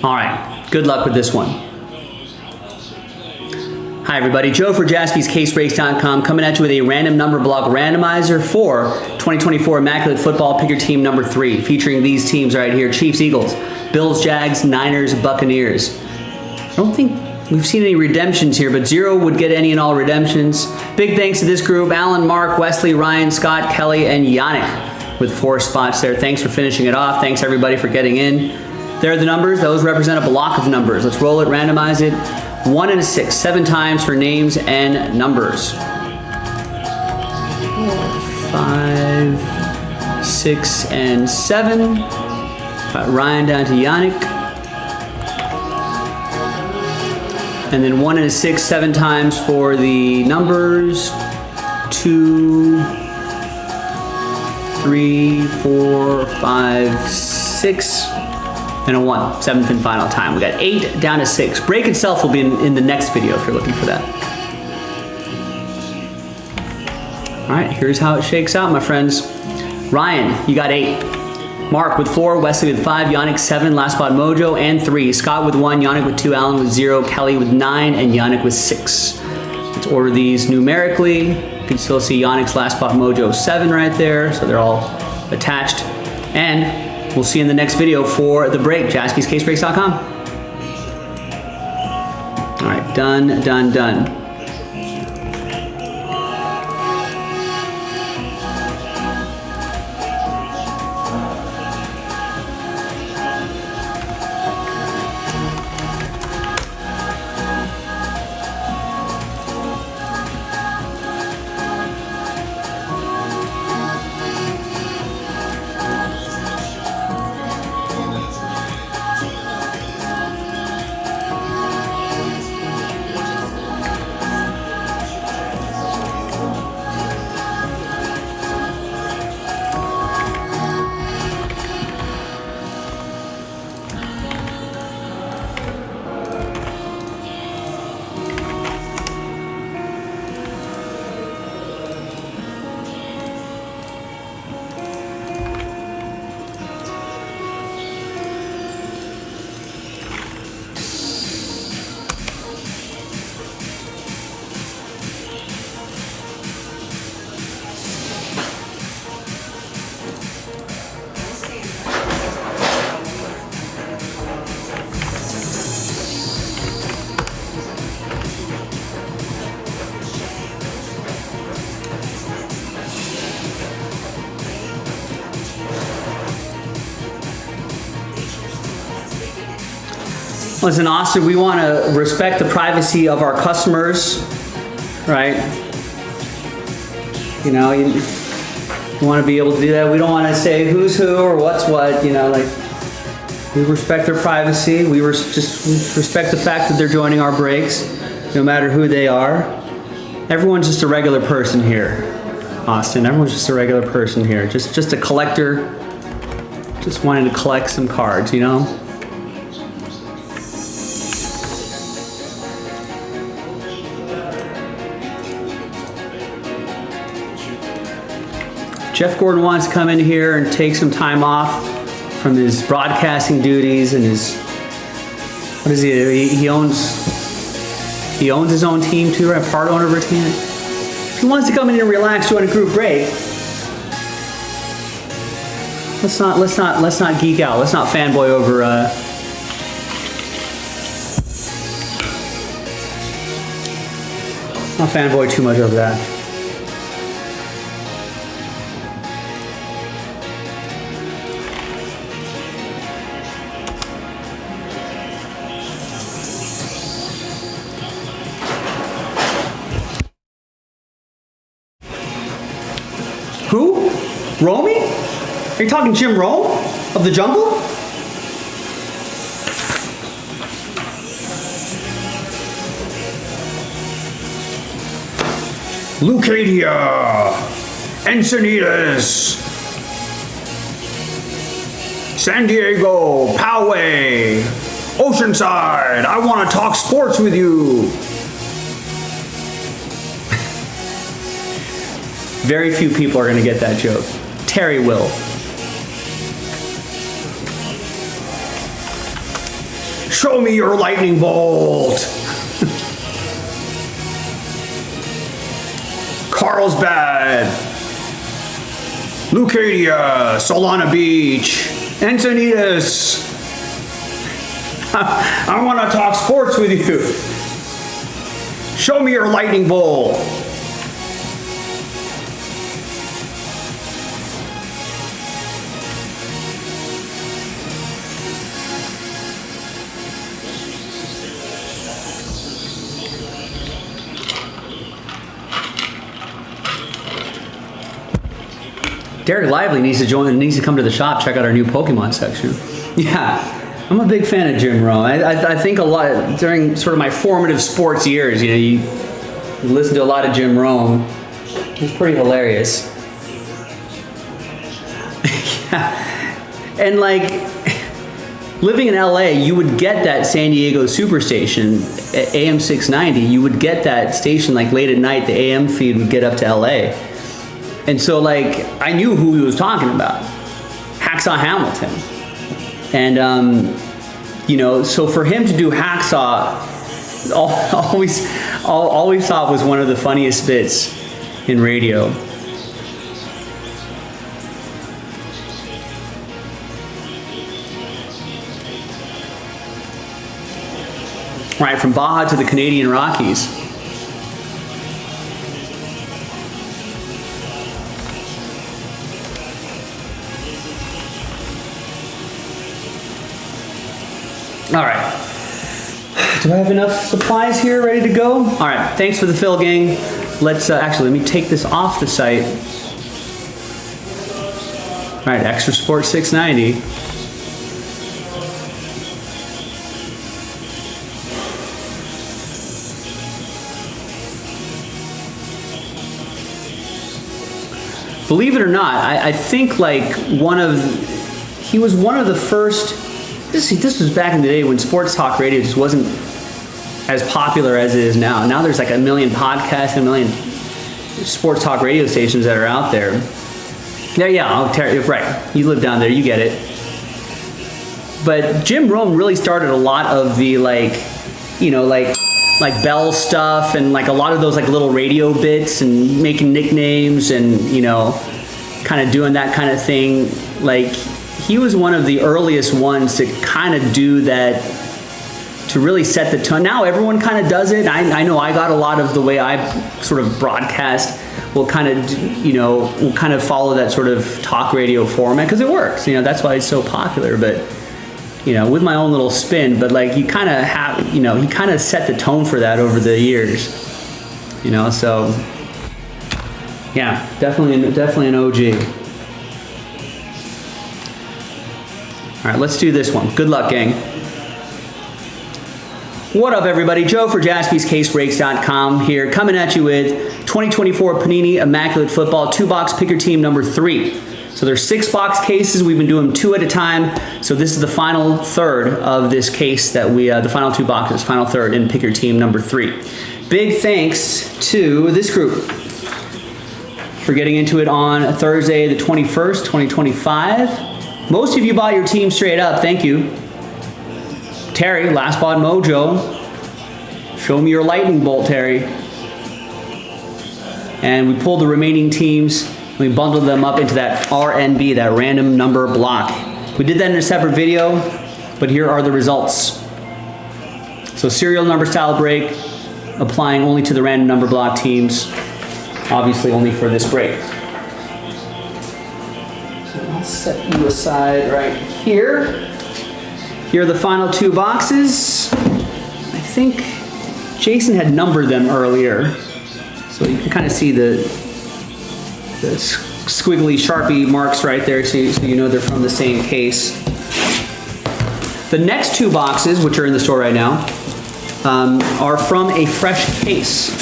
All right, good luck with this one. Hi everybody, Joe for JaspysCaseBreaks.com coming at you with a random number block randomizer for 2024 Immaculate Football. Pick your team number 3, featuring these teams right here: Chiefs, Eagles, Bills, Jags, Niners, Buccaneers. I don't think we've seen any redemptions here, but 0 would get any and all redemptions. Big thanks to this group: Alan, Mark, Wesley, Ryan, Scott, Kelly, and Yannick with 4 spots there. Thanks for finishing it off. Thanks everybody for getting in. There are the numbers. Those represent a block of numbers. Let's roll it, randomize it. 1 and a 6, 7 times for names and numbers. 5, 6, and 7. Got Ryan down to Yannick. And then 1 and a 6, 7 times for the numbers. 2, 3, 4, 5, 6. And a 1, 7th and final time. We got 8 down to 6. Break itself will be in the next video if you're looking for that. All right, here's how it shakes out, my friends. Ryan, you got 8. Mark with 4, Wesley with 5, Yannick 7, Last Spot Mojo, and 3. Scott with 1, Yannick with 2, Alan with 0, Kelly with 9, and Yannick with 6. Let's order these numerically. You can still see Yannick's Last Spot Mojo 7 right there, so they're all attached. And we'll see you in the next video for the break. JaspysCaseBreaks.com. All right, done, done, done. Listen, Austin, we want to respect the privacy of our customers, right? You know, you want to be able to do that. We don't want to say who's who or what's what, you know, like, we respect their privacy. We just respect the fact that they're joining our breaks, no matter who they are. Everyone's just a regular person here, Austin. Everyone's just a regular person here. Just a collector, just wanting to collect some cards, you know? Jeff Gordon wants to come in here and take some time off from his broadcasting duties and his, what is he owns his own team too, right? Part owner of a team. If he wants to come in and relax, join a group break, let's not geek out. Let's not fanboy over not fanboy too much over that. Who? Romy? Are you talking Jim Rome of the Jungle? Lucadia, Encinitas, San Diego, Poway, Oceanside. I want to talk sports with you. Very few people are going to get that joke. Terry will. Show me your lightning bolt. Carlsbad, Lucadia, Solana Beach, Encinitas. I want to talk sports with you. Show me your lightning bolt. Derek Lively needs to come to the shop, check out our new Pokemon section. Yeah, I'm a big fan of Jim Rome. I think a lot, during sort of my formative sports years, you listen to a lot of Jim Rome. He's pretty hilarious. Yeah. And like, living in LA, you would get that San Diego Superstation at AM 690. You would get that station like late at night, the AM feed would get up to LA. And so, like, I knew who he was talking about, Hacksaw Hamilton. And, so for him to do Hacksaw, always thought was one of the funniest bits in radio. Right, from Baja to the Canadian Rockies. All right. Do I have enough supplies here ready to go? All right. Thanks for the fill, gang. Let's actually, let me take this off the site. All right. Extra Sport 690. Believe it or not, I think like he was one of the first. This was back in the day when sports talk radio just wasn't as popular as it is now. Now there's like a million podcasts, a million sports talk radio stations that are out there. Yeah, right. You live down there, you get it. But Jim Rome really started a lot of the like Bell stuff and like a lot of those like little radio bits and making nicknames and kind of doing that kind of thing. Like, he was one of the earliest ones to kind of do that, to really set the tone. Now everyone kind of does it. I know I got a lot of the way I sort of broadcast will kind of follow that sort of talk radio format because it works. That's why it's so popular. But with my own little spin. But like, you kind of have, he kind of set the tone for that over the years. So yeah, definitely an OG. All right, let's do this one. Good luck, gang. What up, everybody? Joe for JaspysCaseBreaks.com here, coming at you with 2024 Panini Immaculate Football 2-box pick your team number 3. So there's 6-box cases. We've been doing 2 at a time. So this is the final third of this case that the final 2 boxes, final third in pick your team number 3. Big thanks to this group for getting into it on Thursday, the 21st, 2025. Most of you bought your team straight up. Thank you. Terry, Last Bot Mojo. Show me your lightning bolt, Terry. And we pulled the remaining teams. We bundled them up into that RNB, that random number block. We did that in a separate video, but here are the results. So serial number style break, applying only to the random number block teams. Obviously only for this break. I'll set you aside right here. Here are the final 2 boxes. I think Jason had numbered them earlier. So you can kind of see the squiggly Sharpie marks right there so you know they're from the same case. The next 2 boxes, which are in the store right now, are from a fresh case.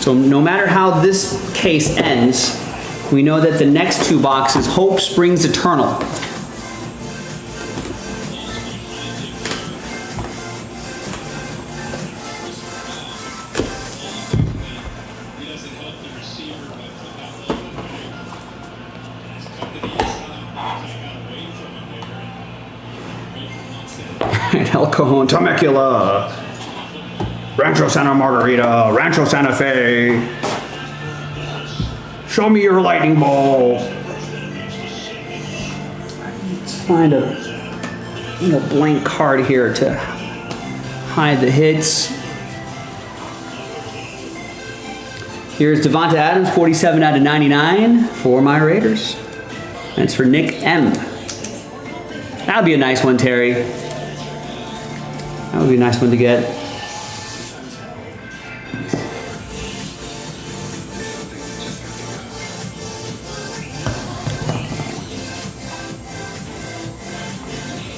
So no matter how this case ends, we know that the next 2 boxes, hope springs eternal. El Cajon, Temecula, Rancho Santa Margarita, Rancho Santa Fe. Show me your lightning bolt. Let's find a blank card here to hide the hits. Here's Devonta Adams, 47 out of 99 for my Raiders. That's for Nick M. That would be a nice one, Terry. That would be a nice one to get.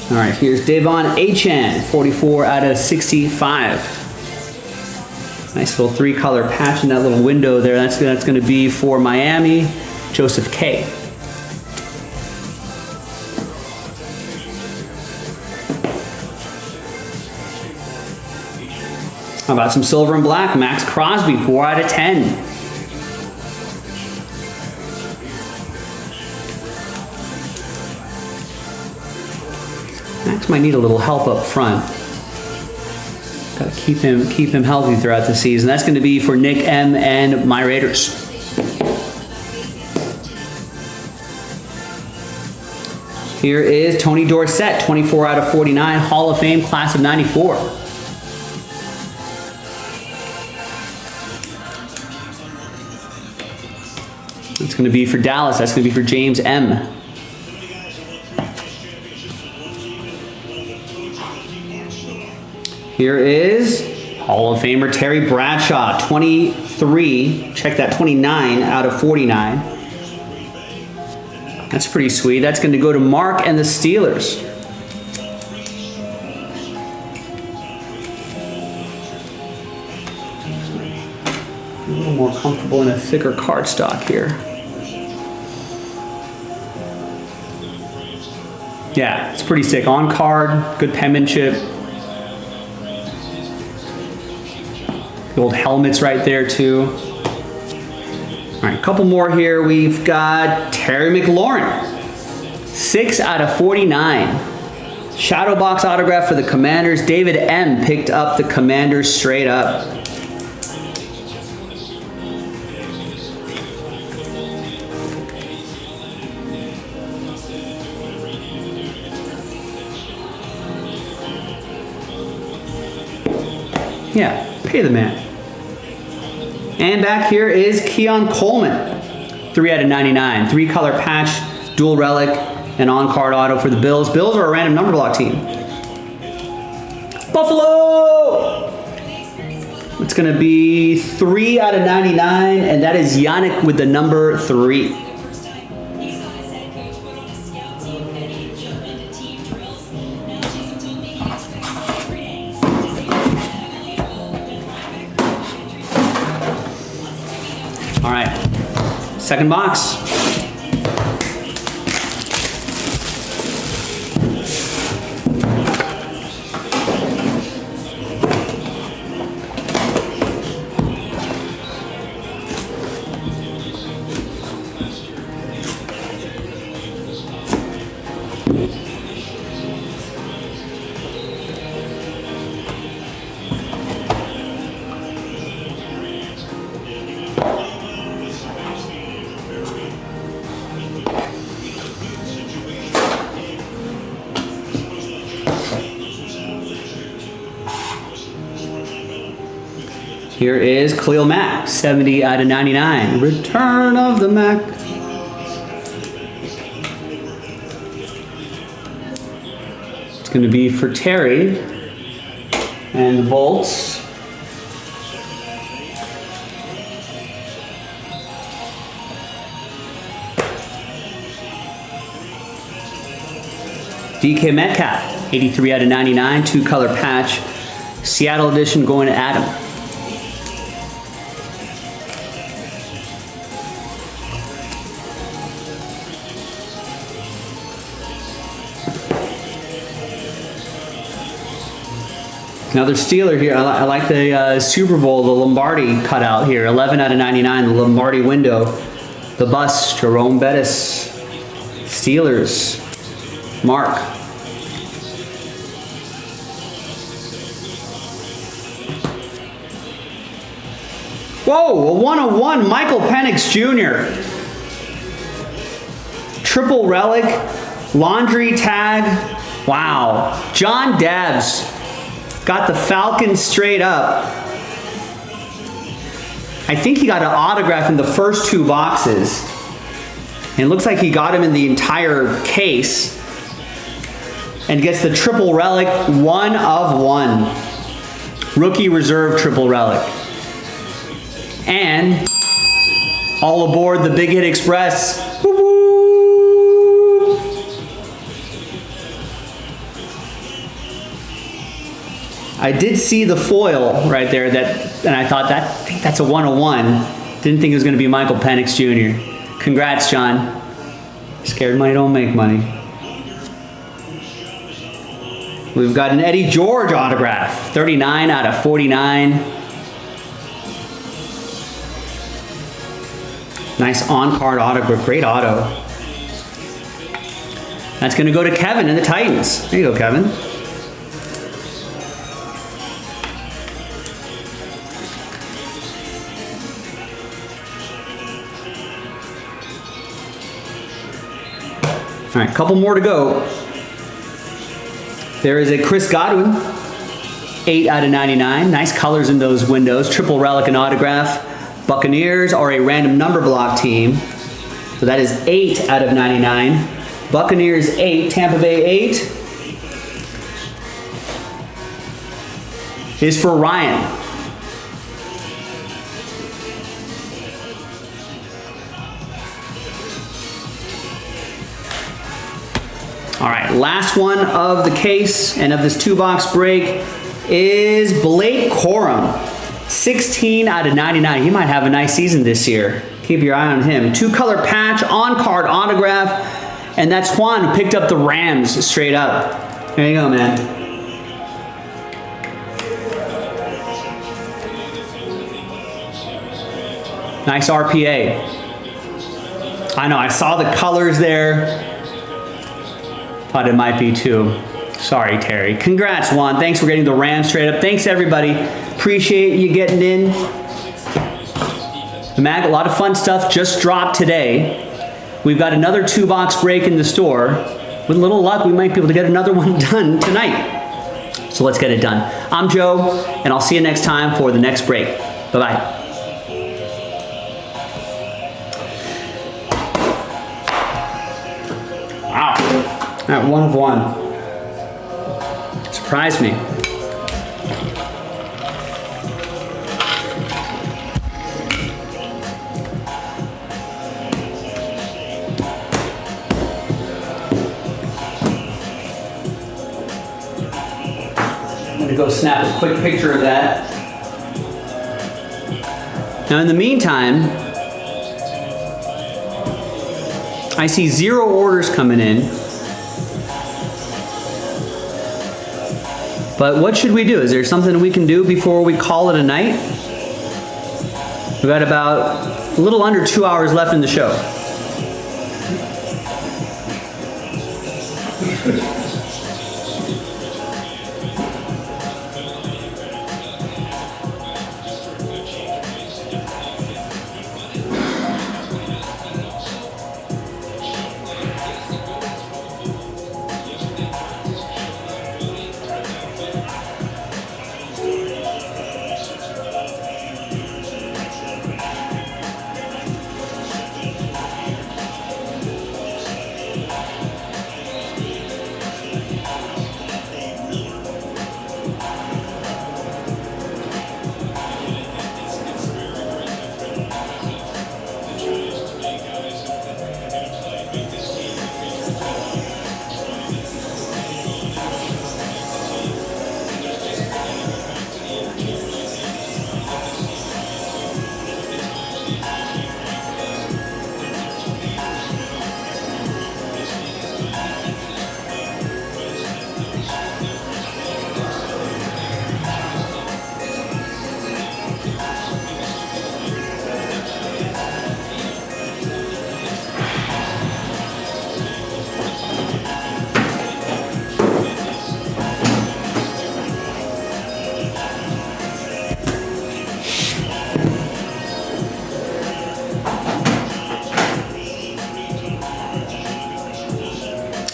All right, here's Davon Achan, 44 out of 65. Nice little 3-color patch in that little window there. That's going to be for Miami, Joseph K. How about some silver and black? Max Crosby, 4 out of 10. Max might need a little help up front. Got to keep him healthy throughout the season. That's going to be for Nick M and my Raiders. Here is Tony Dorsett, 24 out of 49, Hall of Fame, class of 94. That's going to be for Dallas. That's going to be for James M. Here is Hall of Famer Terry Bradshaw, 23, check that, 29 out of 49. That's pretty sweet. That's going to go to Mark and the Steelers. A little more comfortable in a thicker cardstock here. Yeah, it's pretty sick. On card, good penmanship. The old helmets right there too. All right, a couple more here. We've got Terry McLaurin, 6 out of 49. Shadow box autograph for the Commanders. David M picked up the Commanders straight up. Yeah, pay the man. And back here is Keon Coleman, 3 out of 99. 3-color patch, dual relic, and on-card auto for the Bills. Bills are a random number block team. Buffalo! It's going to be 3 out of 99, and that is Yannick with the number 3. All right, second box. Here is Khalil Mack, 70 out of 99. Return of the Mack. It's going to be for Terry. And the Bolts. DK Metcalf, 83 out of 99, 2-color patch. Seattle edition going to Adam. Another Steeler here. I like the Super Bowl, the Lombardi cutout here. 11 out of 99, the Lombardi window. The bus, Jerome Bettis. Steelers, Mark. Whoa, a 101, Michael Penix Jr. Triple relic, laundry tag. Wow. John Dabbs got the Falcons straight up. I think he got an autograph in the first 2 boxes. And it looks like he got him in the entire case. And gets the triple relic, 1 of 1. Rookie reserve triple relic. And all aboard the Big Hit Express. Woo woo. I did see the foil right there, and I thought I think that's a 101. Didn't think it was going to be Michael Penix Jr. Congrats, John. Scared money don't make money. We've got an Eddie George autograph, 39 out of 49. Nice on-card autograph, great auto. That's going to go to Kevin and the Titans. There you go, Kevin. All right, couple more to go. There is a Chris Godwin, 8 out of 99. Nice colors in those windows. Triple relic and autograph. Buccaneers are a random number block team. So that is 8 out of 99. Buccaneers 8, Tampa Bay 8 is for Ryan. All right, last one of the case and of this 2-box break is Blake Corum. 16 out of 99. He might have a nice season this year. Keep your eye on him. 2-color patch, on-card autograph, and that's Juan who picked up the Rams straight up. There you go, man. Nice RPA. I know, I saw the colors there. Thought it might be too. Sorry, Terry. Congrats, Juan. Thanks for getting the Rams straight up. Thanks, everybody. Appreciate you getting in. IMMAC, a lot of fun stuff just dropped today. We've got another 2-box break in the store. With a little luck, we might be able to get another one done tonight. So let's get it done. I'm Joe, and I'll see you next time for the next break. Bye-bye. Wow. That 1 of 1. Surprised me. I'm gonna go snap a quick picture of that. Now in the meantime, I see 0 orders coming in. But what should we do? Is there something we can do before we call it a night? We've got about a little under 2 hours left in the show.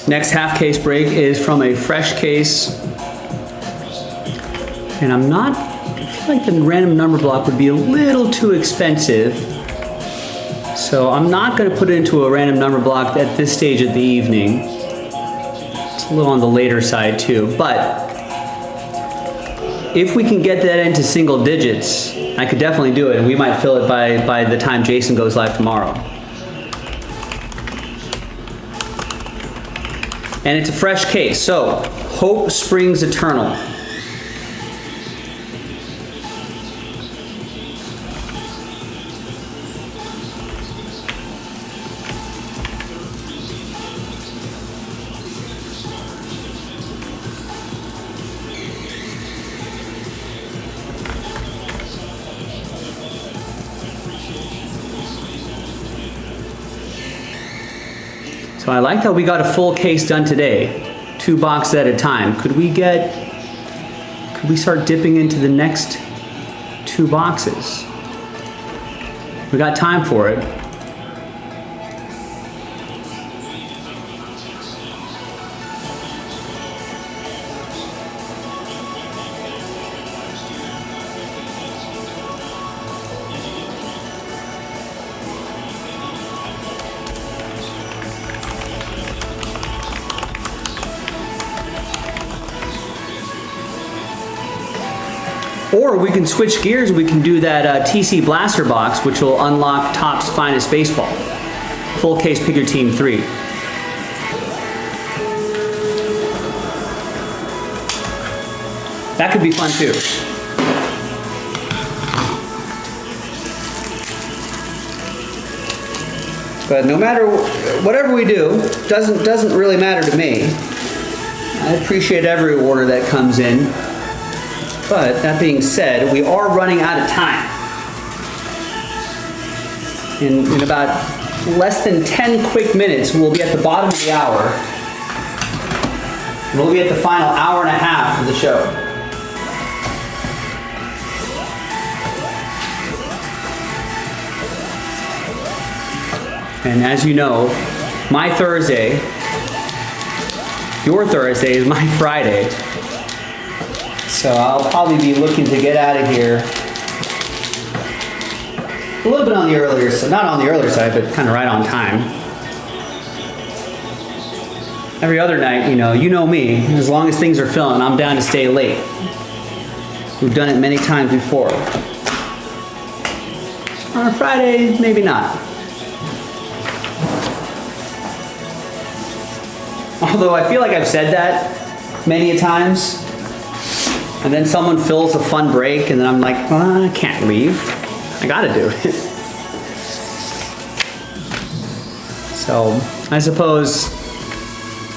Next half case break is from a fresh case. And I feel like the random number block would be a little too expensive. So I'm not going to put it into a random number block at this stage of the evening. It's a little on the later side too, but if we can get that into single digits, I could definitely do it, and we might fill it by the time Jason goes live tomorrow. And it's a fresh case, so hope springs eternal. So I like that we got a full case done today, 2 boxes at a time. Could we start dipping into the next 2 boxes? We got time for it. Or we can switch gears, we can do that TC Blaster box, which will unlock Topps Finest Baseball. Full case pick your team 3. That could be fun too. But no matter, whatever we do, doesn't really matter to me. I appreciate every order that comes in. But that being said, we are running out of time. In about less than 10 quick minutes, we'll be at the bottom of the hour. And we'll be at the final hour and a half of the show. And as you know, my Thursday, your Thursday is my Friday. So I'll probably be looking to get out of here a little bit on the earlier side, not on the earlier side, but kind of right on time. Every other night, you know me, as long as things are filling, I'm down to stay late. We've done it many times before. On a Friday, maybe not. Although I feel like I've said that many a times. And then someone fills a fun break, and then I'm like, well, I can't leave. I gotta do it. So, I suppose,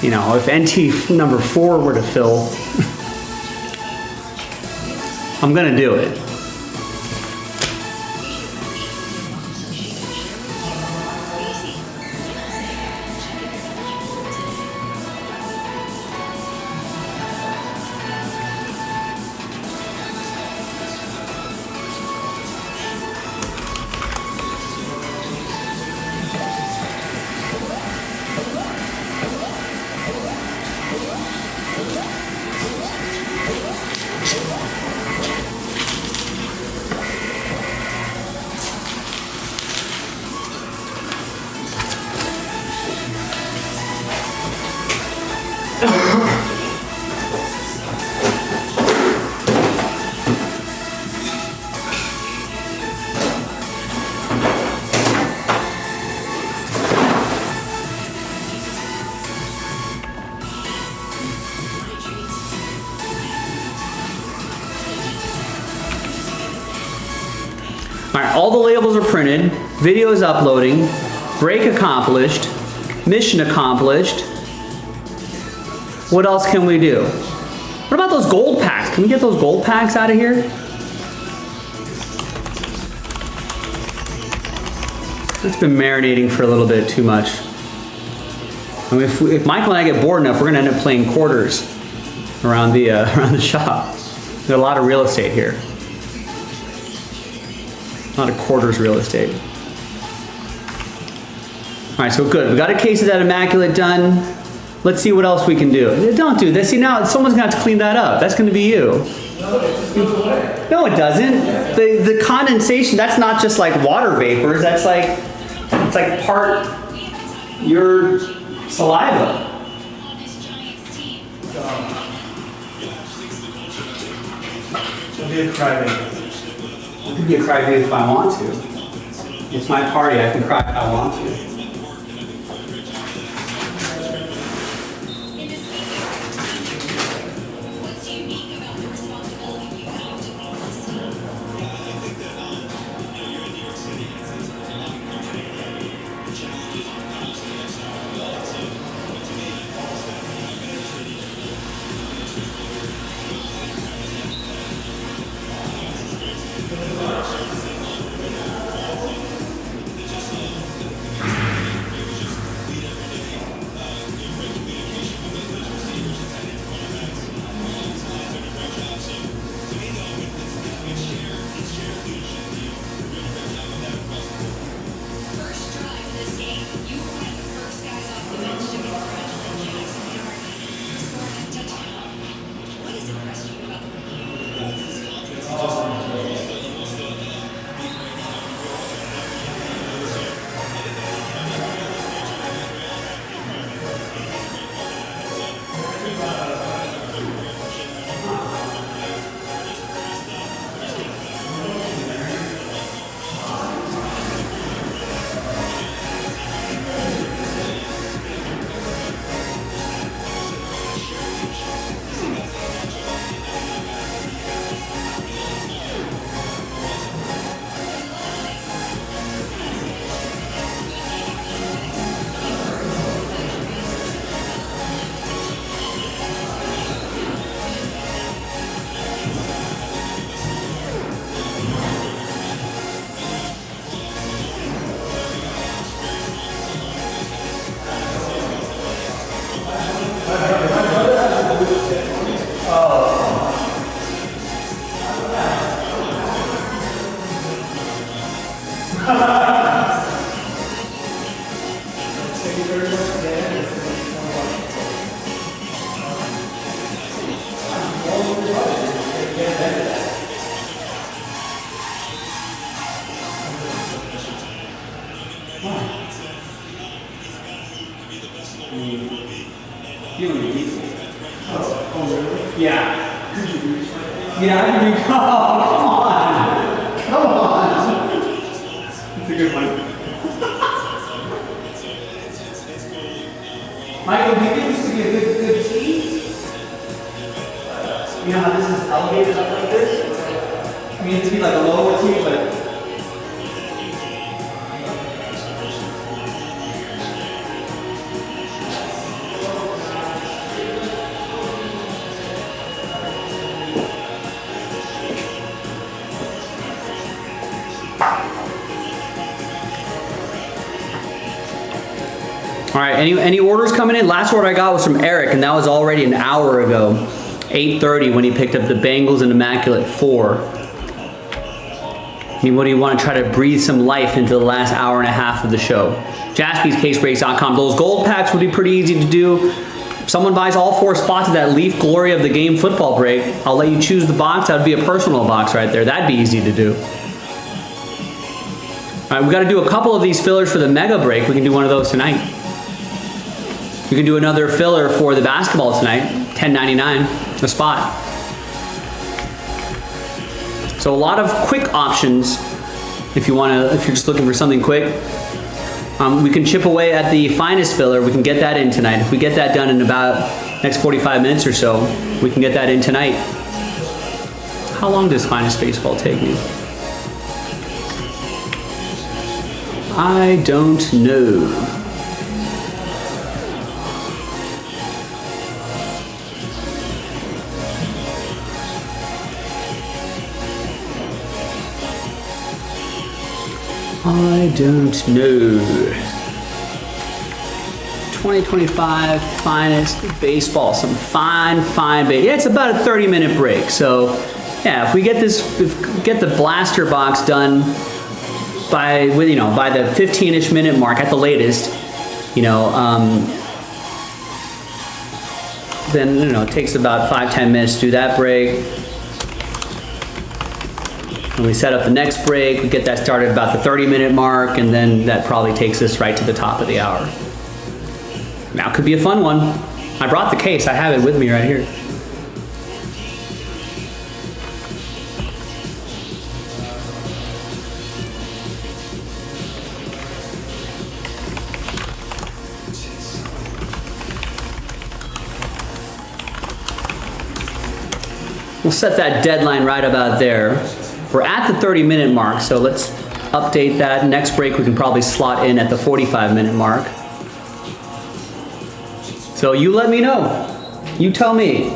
if NT number 4 were to fill, I'm gonna do it. All right, all the labels are printed, video is uploading, break accomplished, mission accomplished. What else can we do? What about those gold packs? Can we get those gold packs out of here? It's been marinating for a little bit too much. I mean, if Michael and I get bored enough, we're gonna end up playing quarters around the shop. There's a lot of real estate here. A lot of quarters real estate. All right, so good. We got a case of that Immaculate done. Let's see what else we can do. Don't do this. See, now someone's gonna have to clean that up. That's gonna be you. No, it doesn't. The condensation, that's not just like water vapors. That's like, it's like part your saliva. Don't be a crybaby. I could be a crybaby if I want to. It's my party. I can cry if I want to. Yeah, I mean, come on. Come on. It's a good one. Michael, do you think this could be a good team? You know how this is elevated up like this? I mean, it could be like a lower team, but... All right, any orders coming in? Last order I got was from Eric, and that was already an hour ago, 8:30 when he picked up the Bengals and Immaculate 4. Anybody want to try to breathe some life into the last hour and a half of the show? JaspysCaseBreaks.com. Those gold packs would be pretty easy to do. If someone buys all 4 spots of that Leaf Glory of the Game football break, I'll let you choose the box. That would be a personal box right there. That'd be easy to do. All right, we got to do a couple of these fillers for the Mega break. We can do one of those tonight. We can do another filler for the basketball tonight, $10.99 a spot. So a lot of quick options if you're just looking for something quick. We can chip away at the finest filler. We can get that in tonight. If we get that done in about next 45 minutes or so, we can get that in tonight. How long does finest baseball take me? I don't know. I don't know. 2025 finest baseball. Some fine baseball. Yeah, it's about a 30-minute break. So, yeah, if we get get the blaster box done by the 15-ish minute mark at the latest, then, you know, it takes about 5-10 minutes to do that break. And we set up the next break, we get that started about the 30-minute mark, and then that probably takes us right to the top of the hour. Now could be a fun one. I brought the case, I have it with me right here. We'll set that deadline right about there. We're at the 30-minute mark, so let's update that. Next break we can probably slot in at the 45-minute mark. So you let me know. You tell me.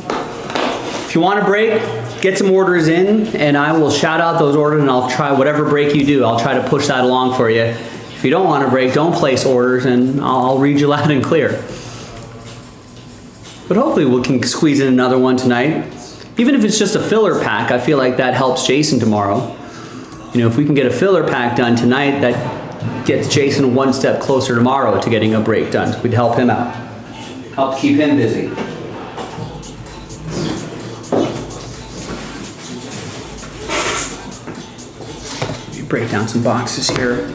If you want a break, get some orders in, and I will shout out those orders, and I'll try whatever break you do. I'll try to push that along for you. If you don't want a break, don't place orders, and I'll read you loud and clear. But hopefully we can squeeze in another one tonight. Even if it's just a filler pack, I feel like that helps Jason tomorrow. You know, if we can get a filler pack done tonight, that gets Jason one step closer tomorrow to getting a break done. So we'd help him out. Help keep him busy. Let me break down some boxes here.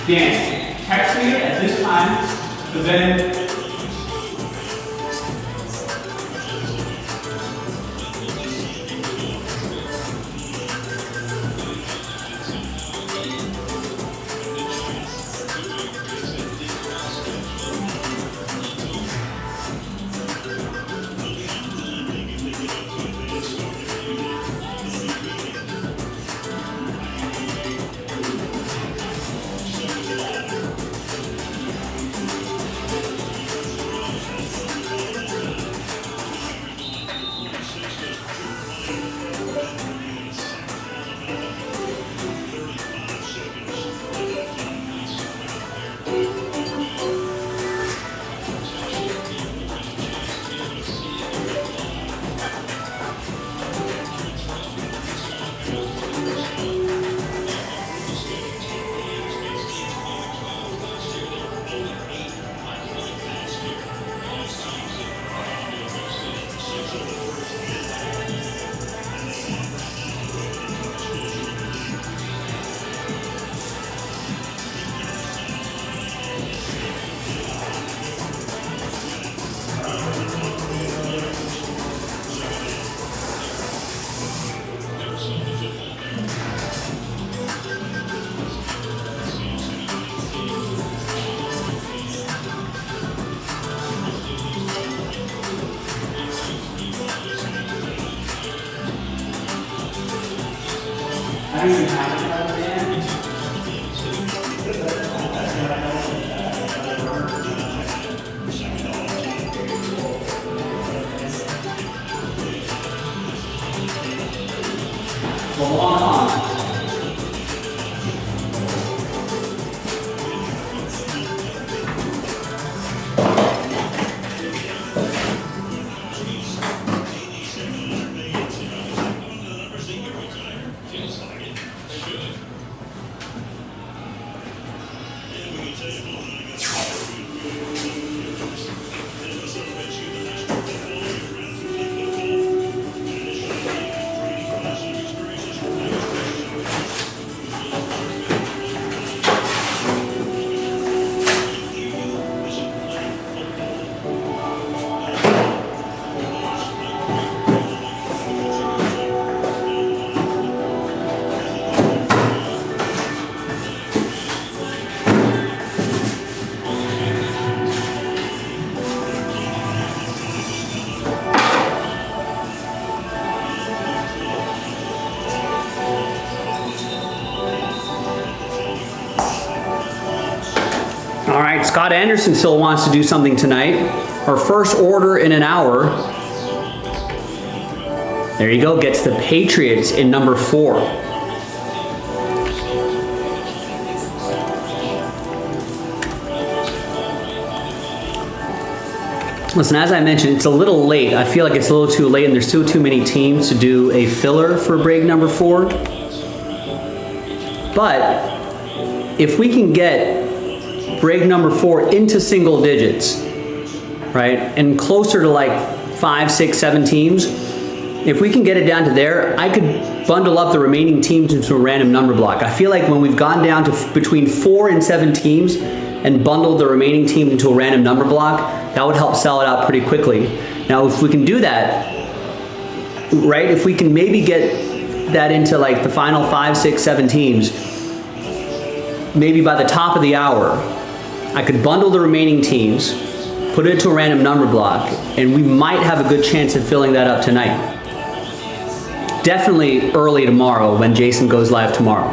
Dan, text me at this time, so then All right, Scott Anderson still wants to do something tonight. Our first order in an hour. There you go, gets the Patriots in number 4. Listen, as I mentioned, it's a little late. I feel like it's a little too late and there's still too many teams to do a filler for break number 4. But if we can get break number 4 into single digits, right? And closer to like 5, 6, 7 teams. If we can get it down to there, I could bundle up the remaining teams into a random number block. I feel like when we've gone down to between 4 and 7 teams and bundled the remaining team into a random number block, that would help sell it out pretty quickly. Now, if we can do that, right? If we can maybe get that into like the final 5, 6, 7 teams, maybe by the top of the hour, I could bundle the remaining teams, put it into a random number block, and we might have a good chance of filling that up tonight. Definitely early tomorrow when Jason goes live tomorrow.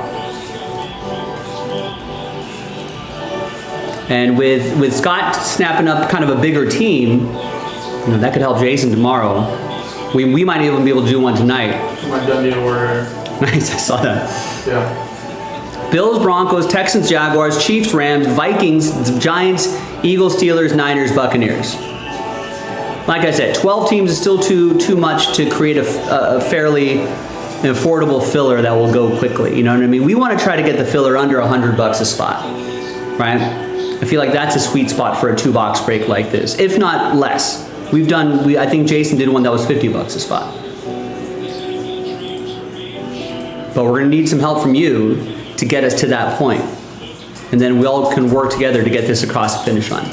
And with Scott snapping up kind of a bigger team, you know, that could help Jason tomorrow. We might even be able to do one tonight. My done deal order. Nice, I saw that. Yeah. Bills, Broncos, Texans, Jaguars, Chiefs, Rams, Vikings, Giants, Eagles, Steelers, Niners, Buccaneers. Like I said, 12 teams is still too much to create a fairly affordable filler that will go quickly. You know what I mean? We want to try to get the filler under $100 a spot, right? I feel like that's a sweet spot for a 2-box break like this, if not less. I think Jason did one that was $50 a spot. But we're going to need some help from you to get us to that point. And then we all can work together to get this across the finish line.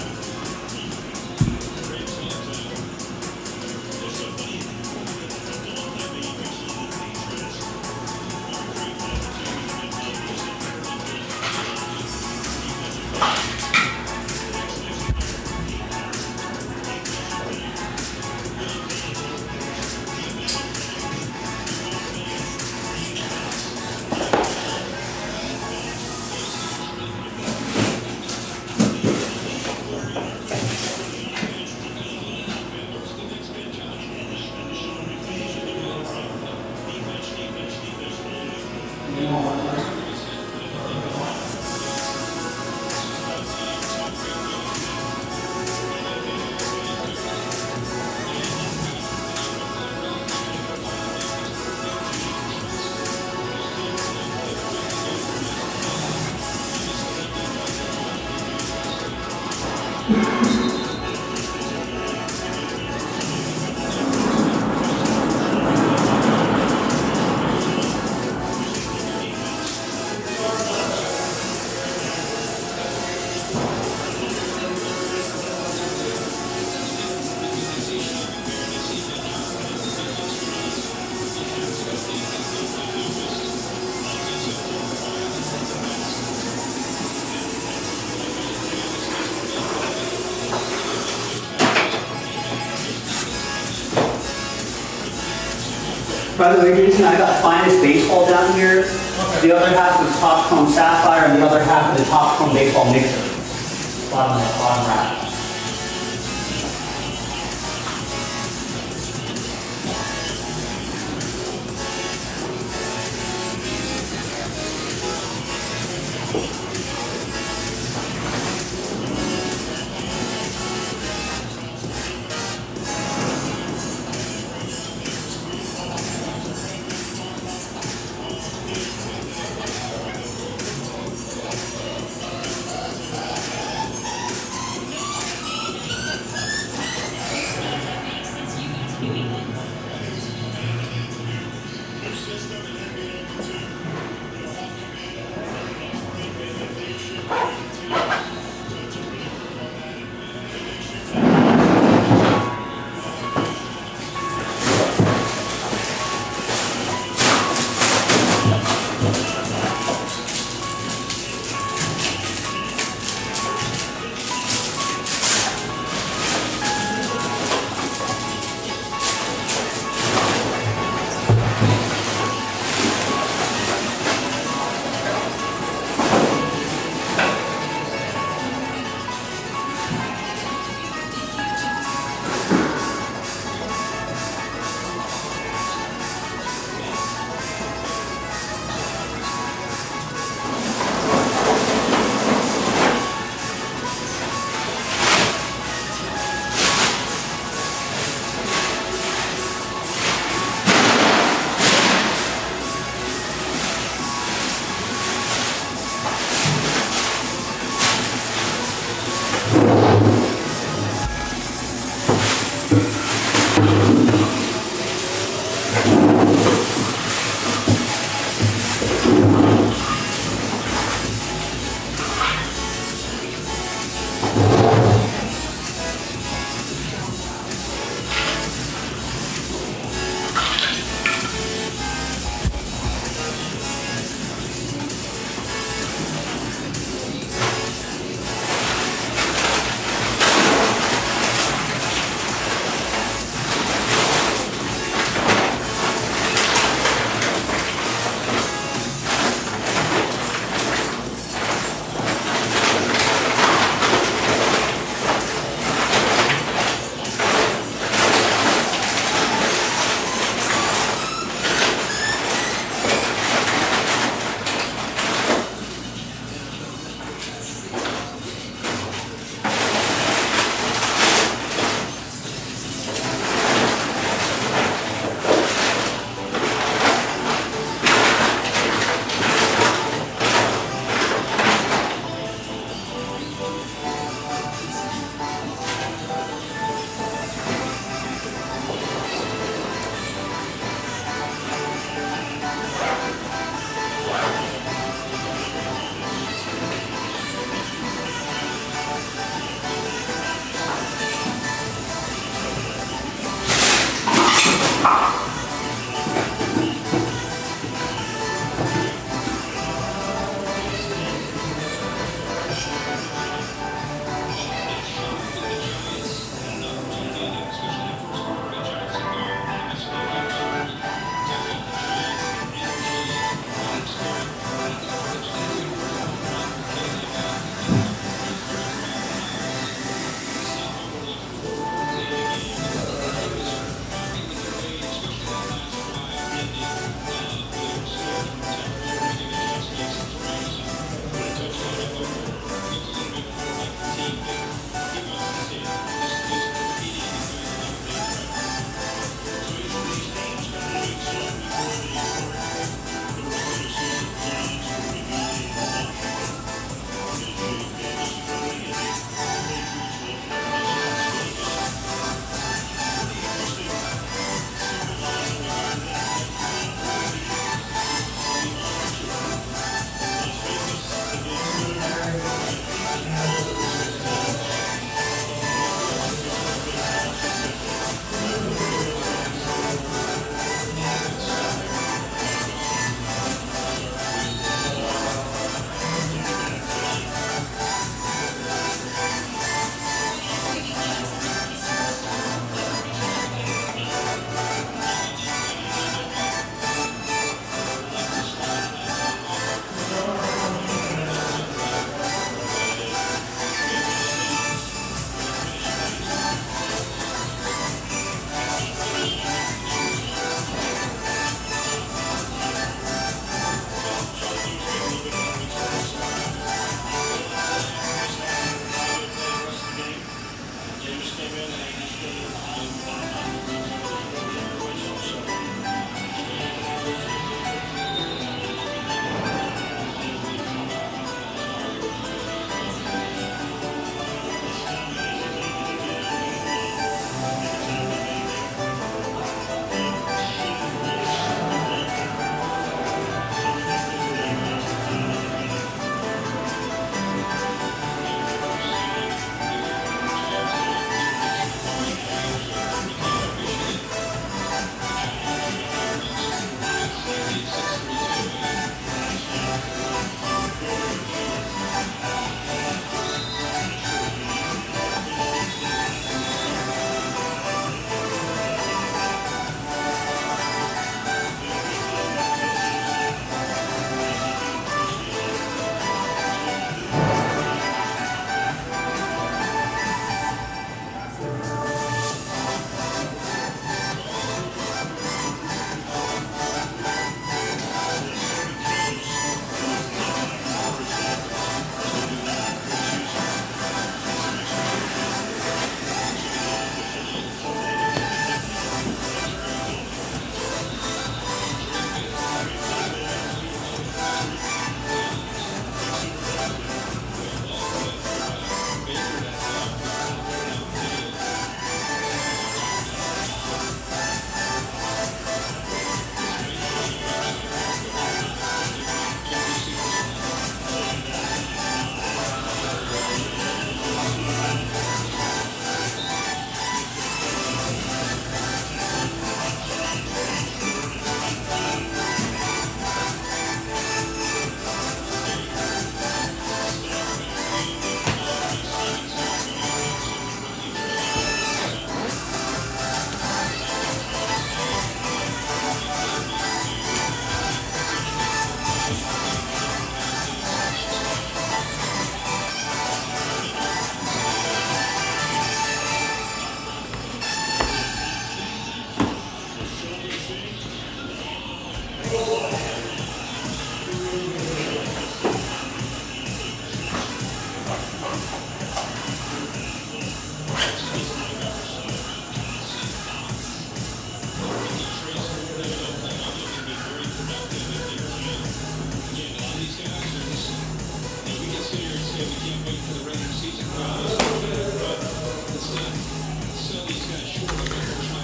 By the way, Jason, I got Finest Baseball down here. the other half was Top Chrome Sapphire, and the other half of the Top Chrome Baseball Mixer. Bottom rack.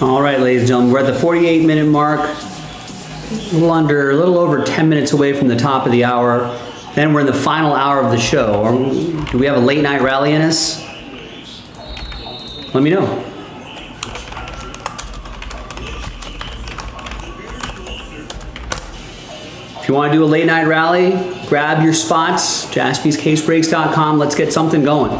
All right, ladies and gentlemen, we're at the 48-minute mark. A little over 10 minutes away from the top of the hour. Then we're in the final hour of the show. Do we have a late night rally in us? Let me know. If you want to do a late night rally, grab your spots, jaspyscasebreaks.com. Let's get something going.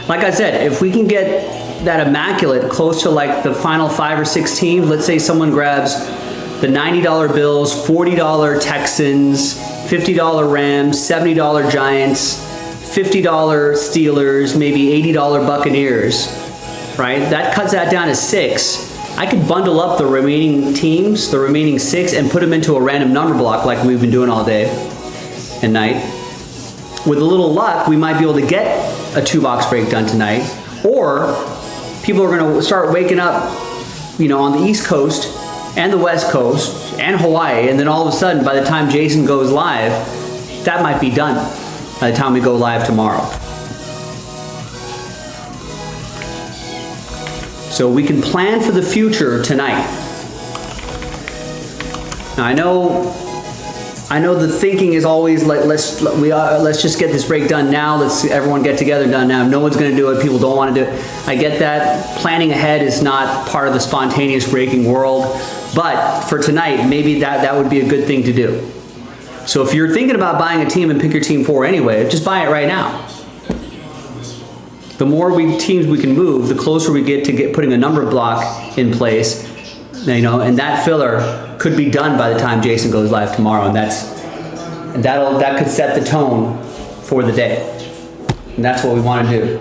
Like I said, if we can get that immaculate close to like the final 5 or 6 teams, let's say someone grabs the $90 Bills, $40 Texans, $50 Rams, $70 Giants, $50 Steelers, maybe $80 Buccaneers, right? That cuts that down to 6. I could bundle up the remaining teams, the remaining 6, and put them into a random number block like we've been doing all day and night. With a little luck, we might be able to get a 2-box break done tonight, or people are going to start waking up, on the East Coast and the West Coast and Hawaii, and then all of a sudden, by the time Jason goes live, that might be done by the time we go live tomorrow. So we can plan for the future tonight. Now I know the thinking is always like let's just get this break done now. Let's everyone get together done now. No one's going to do it. People don't want to do it. I get that. Planning ahead is not part of the spontaneous breaking world. But for tonight, maybe that would be a good thing to do. So if you're thinking about buying a team and pick your team 4 anyway, just buy it right now. The more teams we can move, the closer we get to putting a number block in place, and that filler could be done by the time Jason goes live tomorrow, and that could set the tone for the day, and that's what we want to do.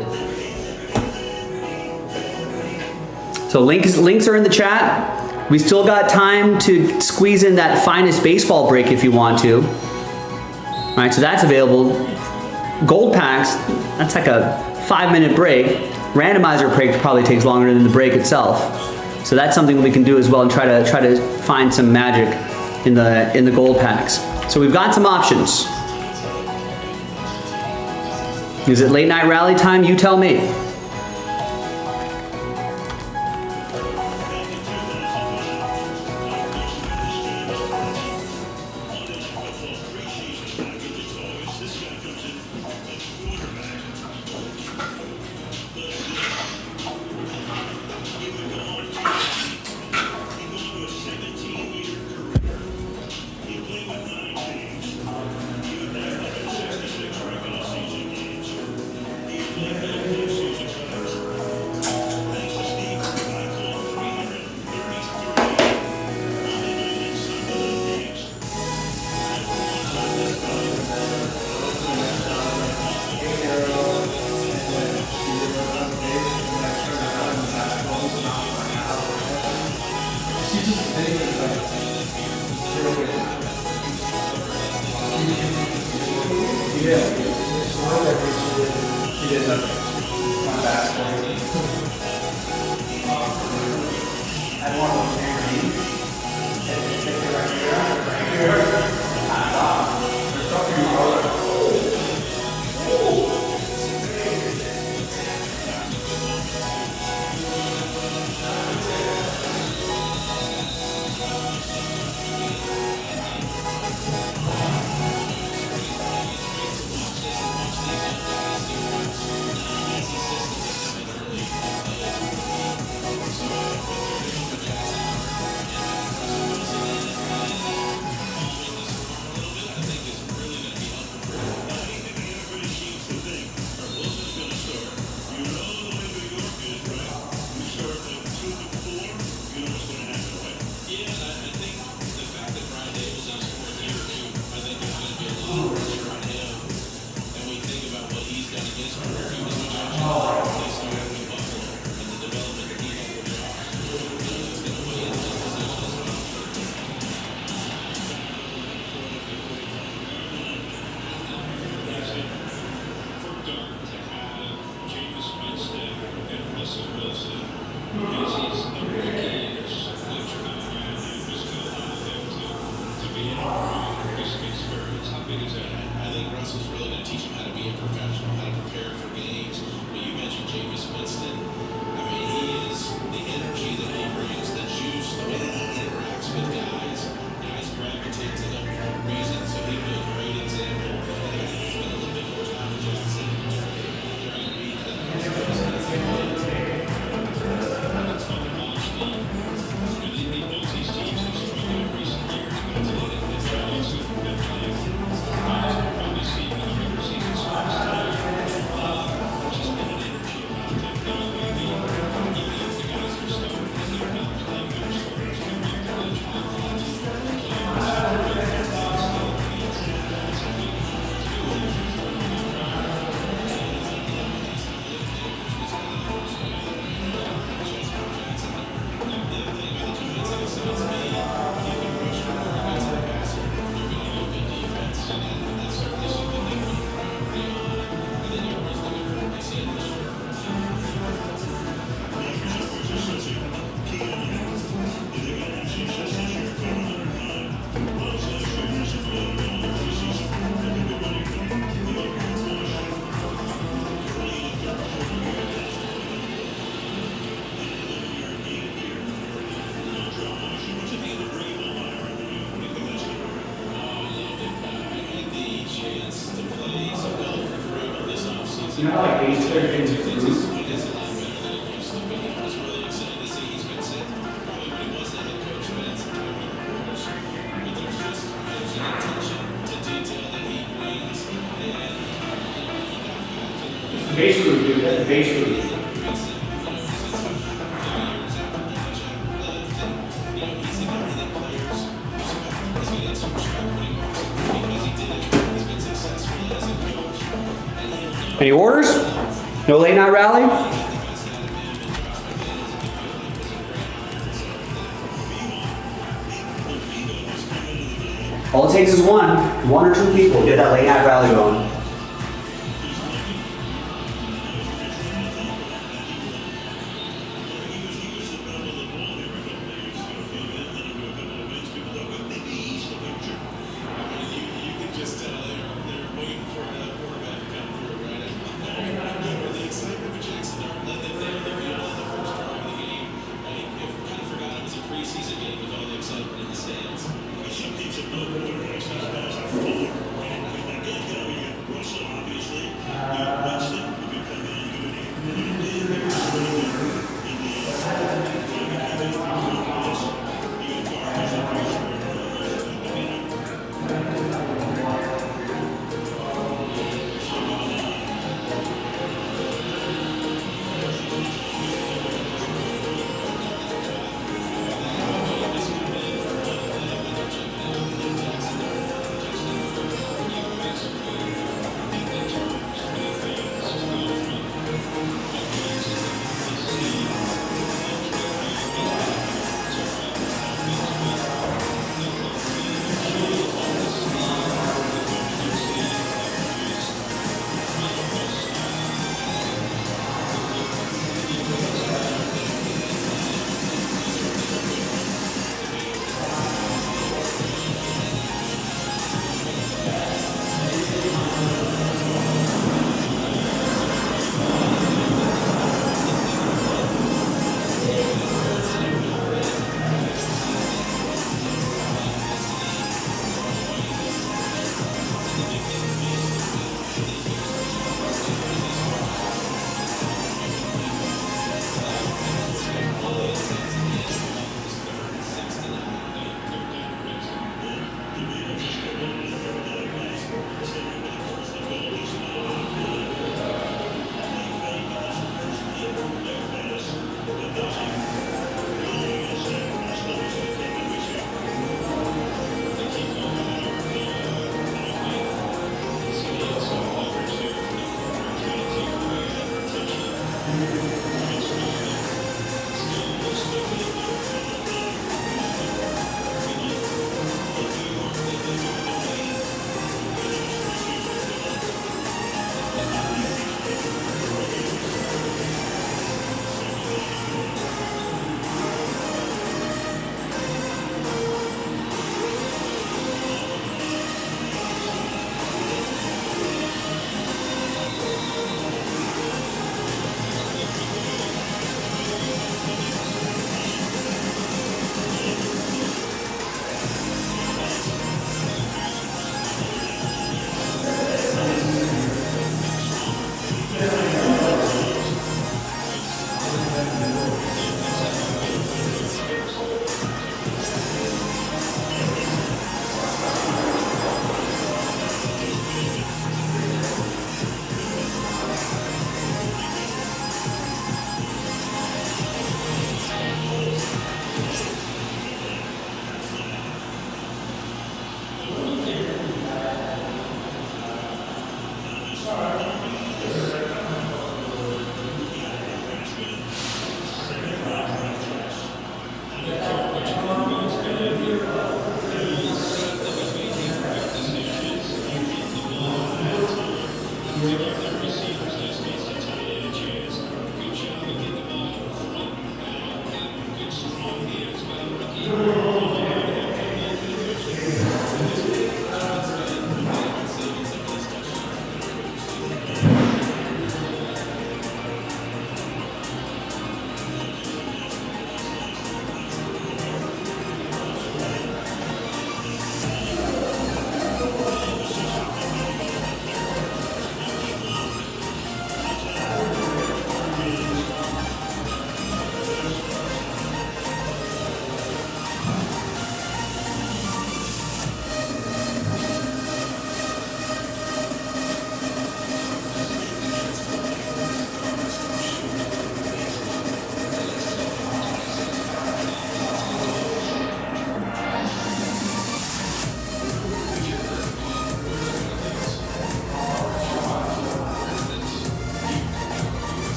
So links are in the chat. We still got time to squeeze in that finest baseball break if you want to. All right, so that's available. Gold packs, that's like a 5-minute break. Randomizer break probably takes longer than the break itself. So that's something we can do as well and try to find some magic in the gold packs. So we've got some options. Is it late night rally time? You tell me. Winston. I mean, he is the energy that he brings. You know how like bass players can improve? The bass groove, dude. That's the bass groove. Any orders? No late night rally? All it takes is one or two people to get that late night rally going.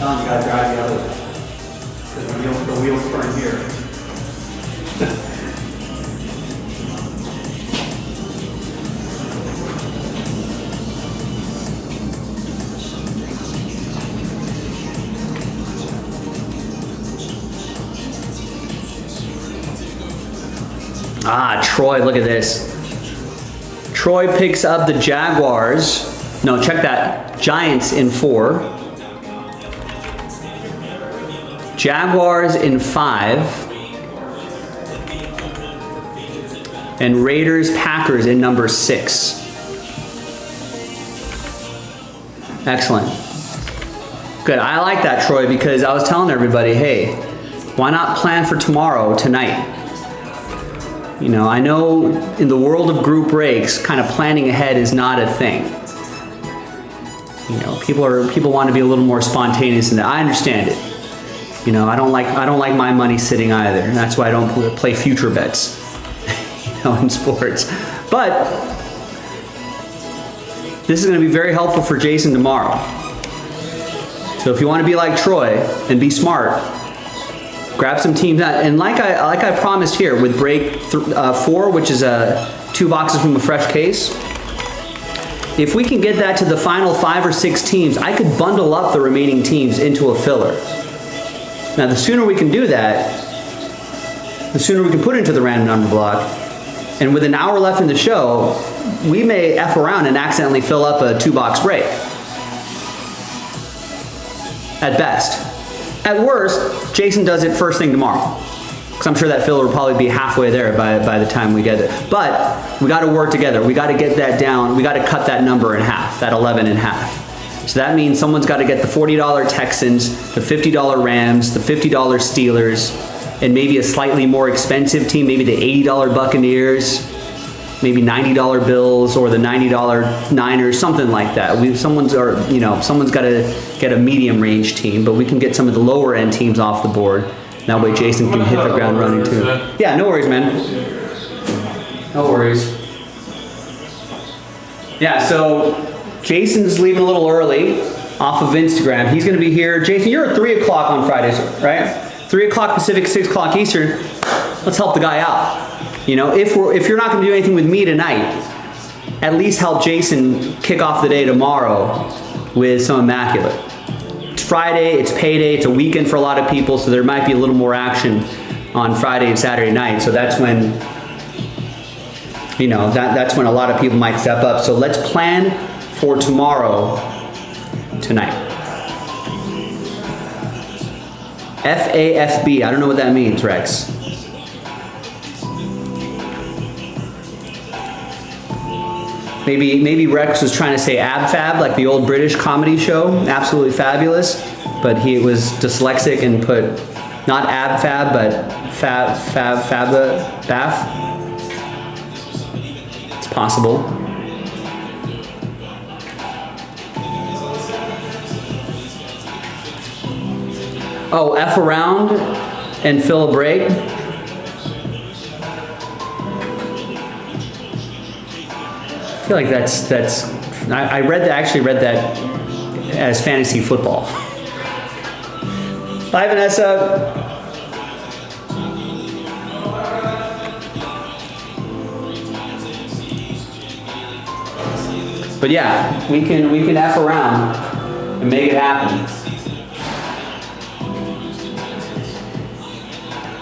telling you guys, drive the other way. Because the wheels turn here. Ah, Troy, look at this. Troy picks up the Jaguars. No, check that. Giants in 4. Jaguars in 5. And Raiders, Packers in number 6. Excellent. Good. I like that, Troy, because I was telling everybody, hey, why not plan for tomorrow, tonight? You know, I know in the world of group breaks, kind of planning ahead is not a thing. You know, people want to be a little more spontaneous in that. I understand it. You know, I don't like my money sitting either. And that's why I don't play future bets, you know, in sports. But this is going to be very helpful for Jason tomorrow. So if you want to be like Troy and be smart, grab some teams out. And like I promised here with break 4, which is 2 boxes from a fresh case, if we can get that to the final 5 or 6 teams, I could bundle up the remaining teams into a filler. Now, the sooner we can do that, the sooner we can put it into the random number block. And with an hour left in the show, we may F around and accidentally fill up a 2-box break. At best. At worst, Jason does it first thing tomorrow. Because I'm sure that filler will probably be halfway there by the time we get there. But we got to work together. We got to get that down. We got to cut that number in half, that 11 in half. So that means someone's got to get the $40 Texans, the $50 Rams, the $50 Steelers, and maybe a slightly more expensive team, maybe the $80 Buccaneers, maybe $90 Bills, or the $90 Niners, something like that. Someone's got to get a medium range team, but we can get some of the lower end teams off the board. That way Jason can hit the ground running too. Yeah, no worries, man. No worries. Yeah, so Jason's leaving a little early off of Instagram. He's going to be here. Jason, you're at 3 o'clock on Fridays, right? 3 o'clock Pacific, 6 o'clock Eastern. Let's help the guy out. You know, if you're not going to do anything with me tonight, at least help Jason kick off the day tomorrow with some Immaculate. It's Friday, it's payday, it's a weekend for a lot of people, so there might be a little more action on Friday and Saturday night. So that's when, you know, that's when a lot of people might step up. So let's plan for tomorrow tonight. FAFB, I don't know what that means, Rex. Maybe Rex was trying to say AbFab, like the old British comedy show, Absolutely Fabulous, but he was dyslexic and put not AbFab, but BAF. It's possible. Oh, F around and fill a break. I feel like that's I actually read that as fantasy football. Bye, Vanessa. But yeah, we can F around and make it happen.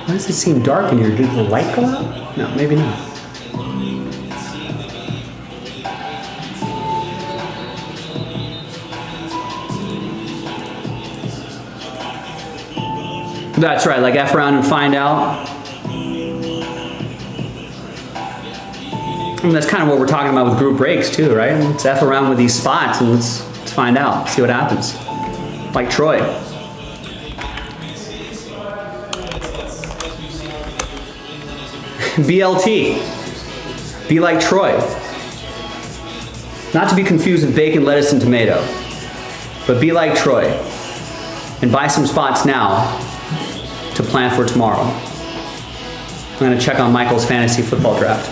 Why does it seem dark in here? Did the light go out? No, maybe not. That's right, like F around and find out. And that's kind of what we're talking about with group breaks too, right? Let's F around with these spots and let's find out, see what happens. Like Troy. BLT. Be like Troy. Not to be confused with bacon, lettuce, and tomato. But be like Troy. And buy some spots now to plan for tomorrow. I'm going to check on Michael's fantasy football draft.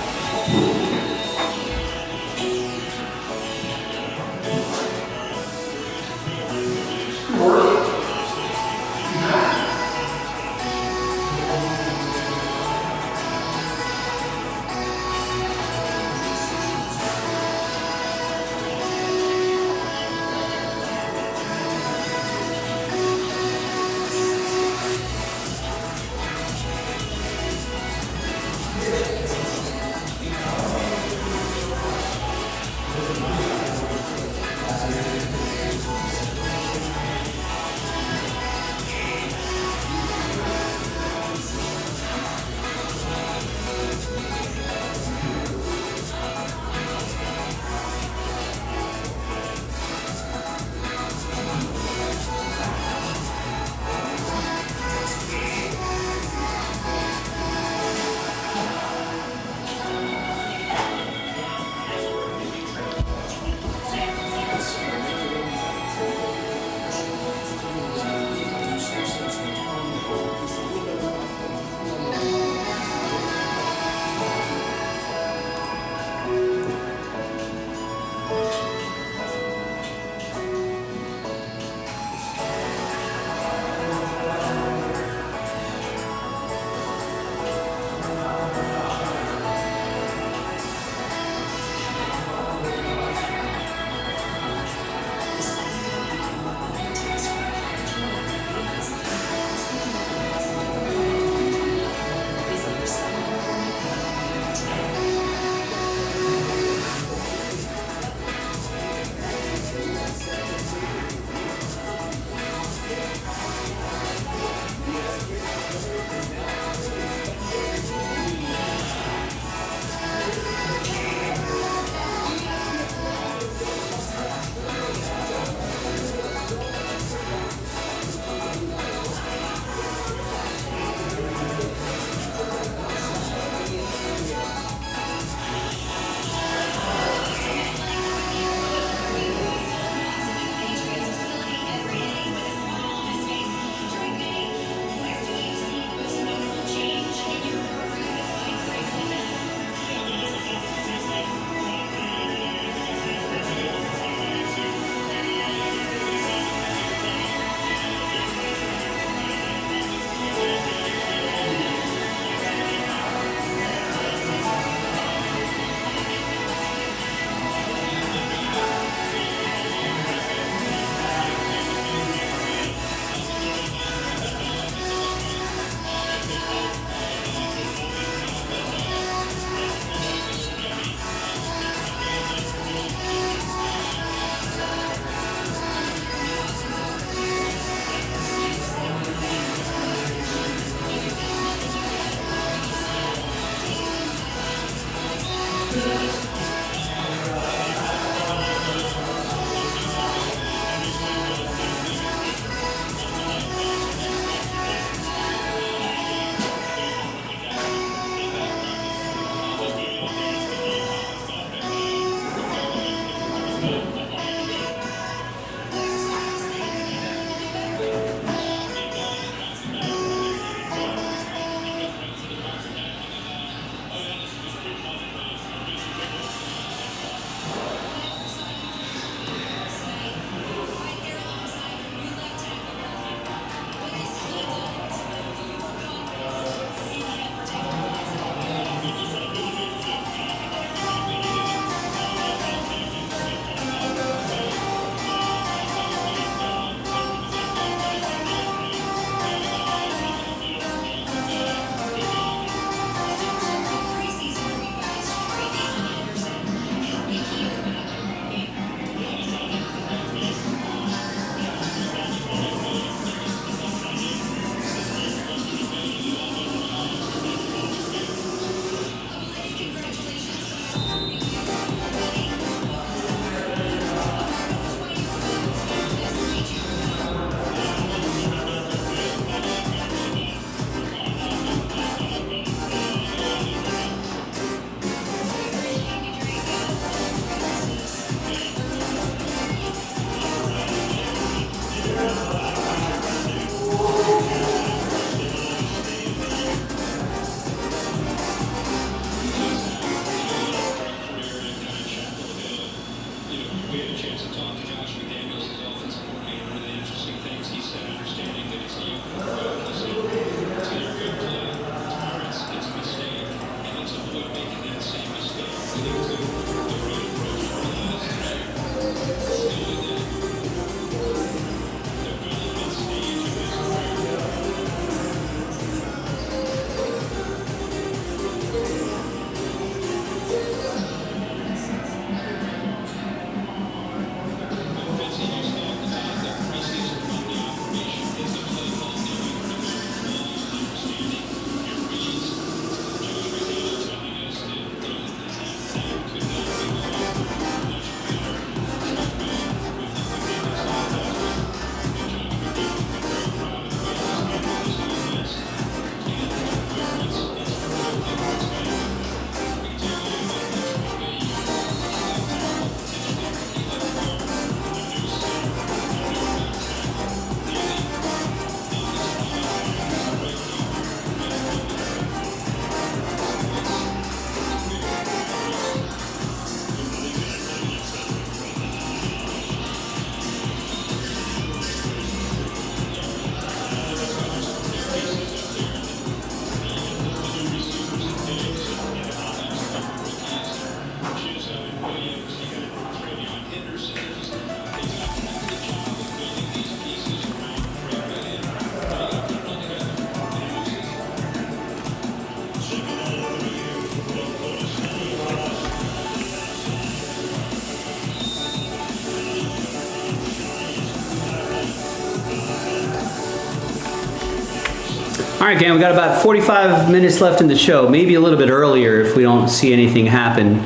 right, gang, we got about 45 minutes left in the show, maybe a little bit earlier if we don't see anything happen.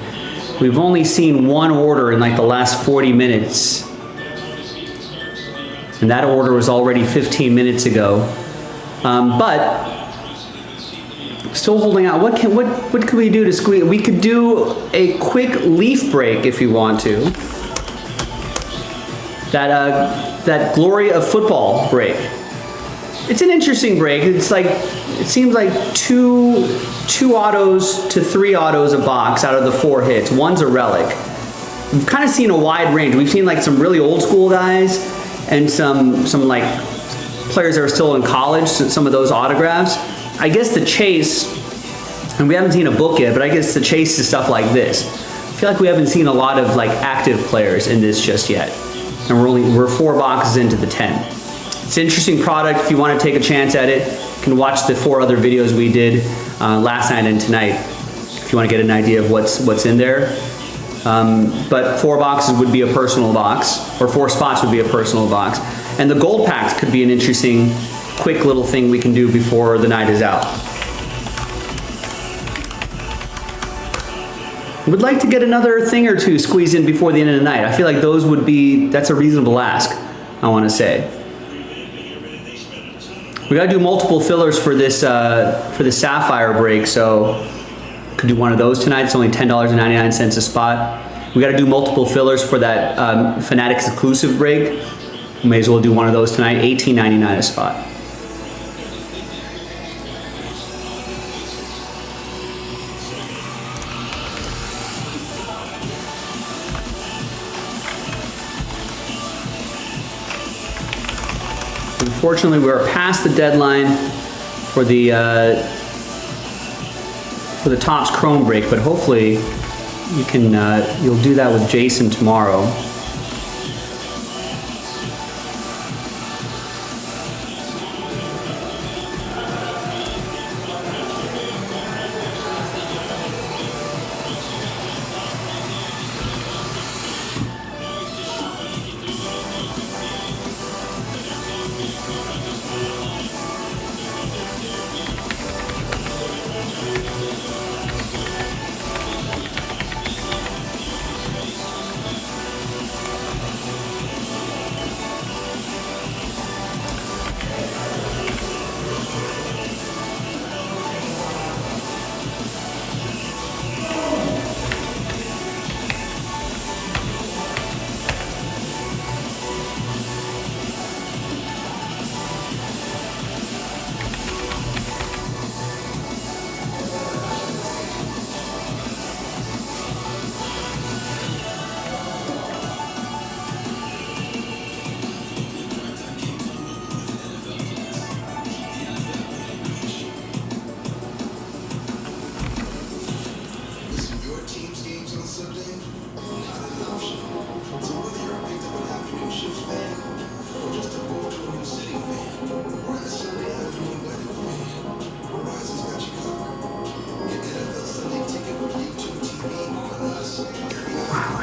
We've only seen one order in like the last 40 minutes. And that order was already 15 minutes ago. But still holding out. What could we do to squeeze? We could do a quick leaf break if you want to. That glory of football break. It's an interesting break. It's like, it seems like two autos to 3 autos a box out of the 4 hits. One's a relic. We've kind of seen a wide range. We've seen like some really old school guys and some like players that are still in college, some of those autographs. I guess the chase, and we haven't seen a book yet, but I guess the chase is stuff like this. I feel like we haven't seen a lot of like active players in this just yet. And we're 4 boxes into the 10. It's an interesting product. If you want to take a chance at it, you can watch the 4 other videos we did last night and tonight if you want to get an idea of what's in there. But 4 boxes would be a personal box, or 4 spots would be a personal box. And the gold packs could be an interesting, quick little thing we can do before the night is out. Would like to get another thing or 2 squeezed in before the end of the night. I feel like those would be, that's a reasonable ask, I want to say. We gotta do multiple fillers for this Sapphire break, so could do one of those tonight. It's only $10.99 a spot. We gotta do multiple fillers for that Fanatics exclusive break. We may as well do one of those tonight, $18.99 a spot. Unfortunately, we're past the deadline for the Topps Chrome break, but hopefully you can you'll do that with Jason tomorrow.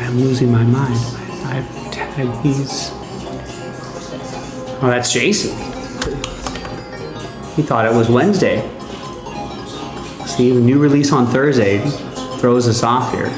I'm losing my mind. I've tagged these. Oh, that's Jason. He thought it was Wednesday. See, the new release on Thursday throws us off here.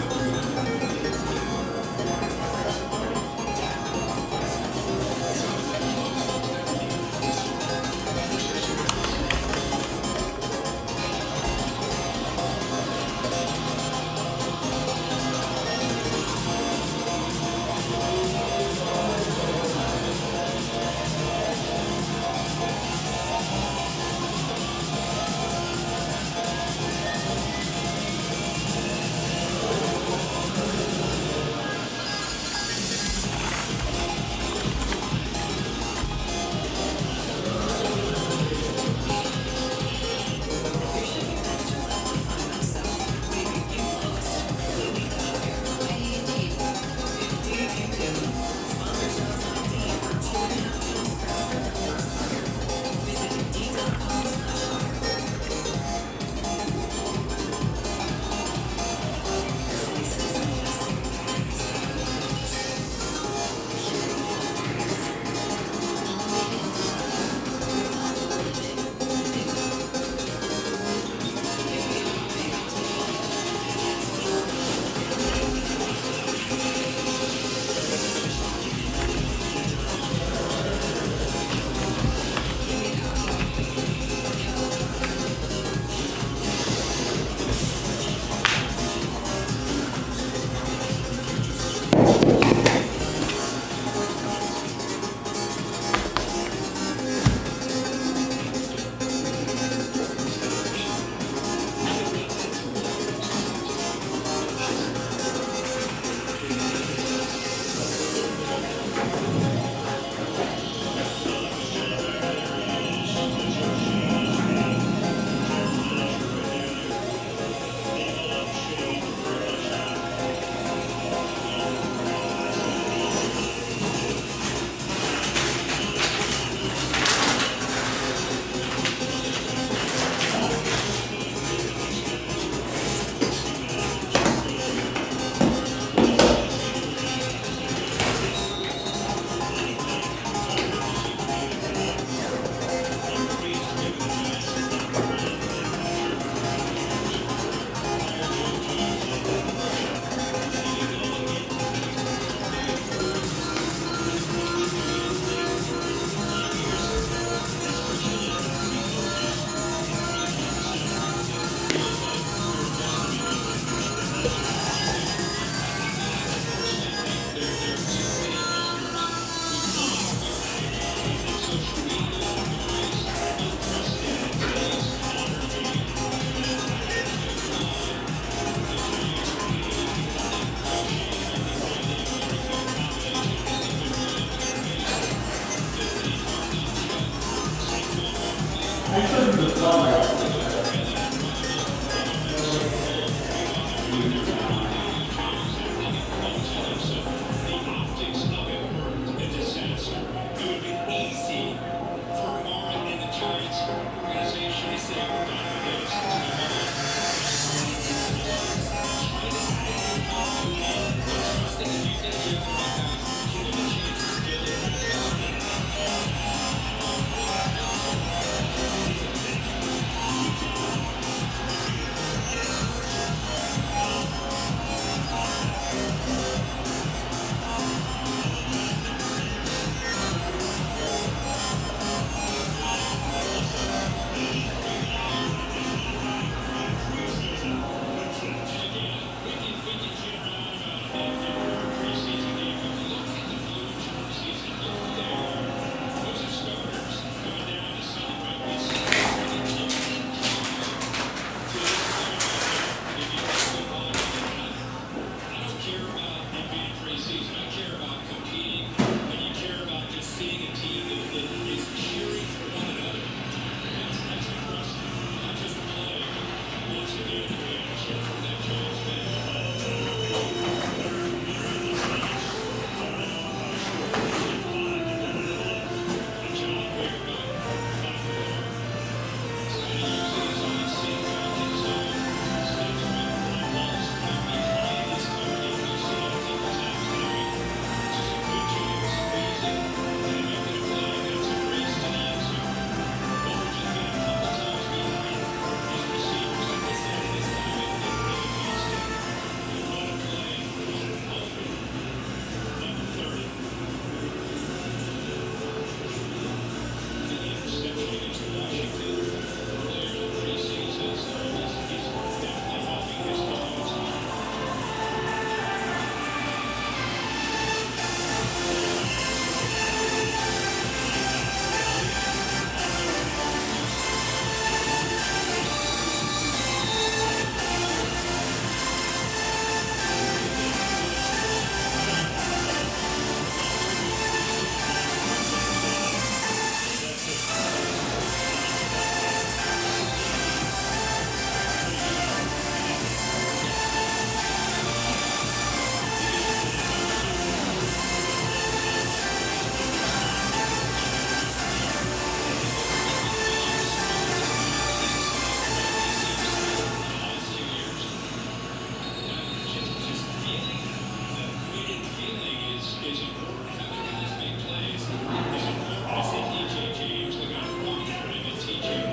is important having guys make plays. Is important to see DJ James look out cooperating and teaching.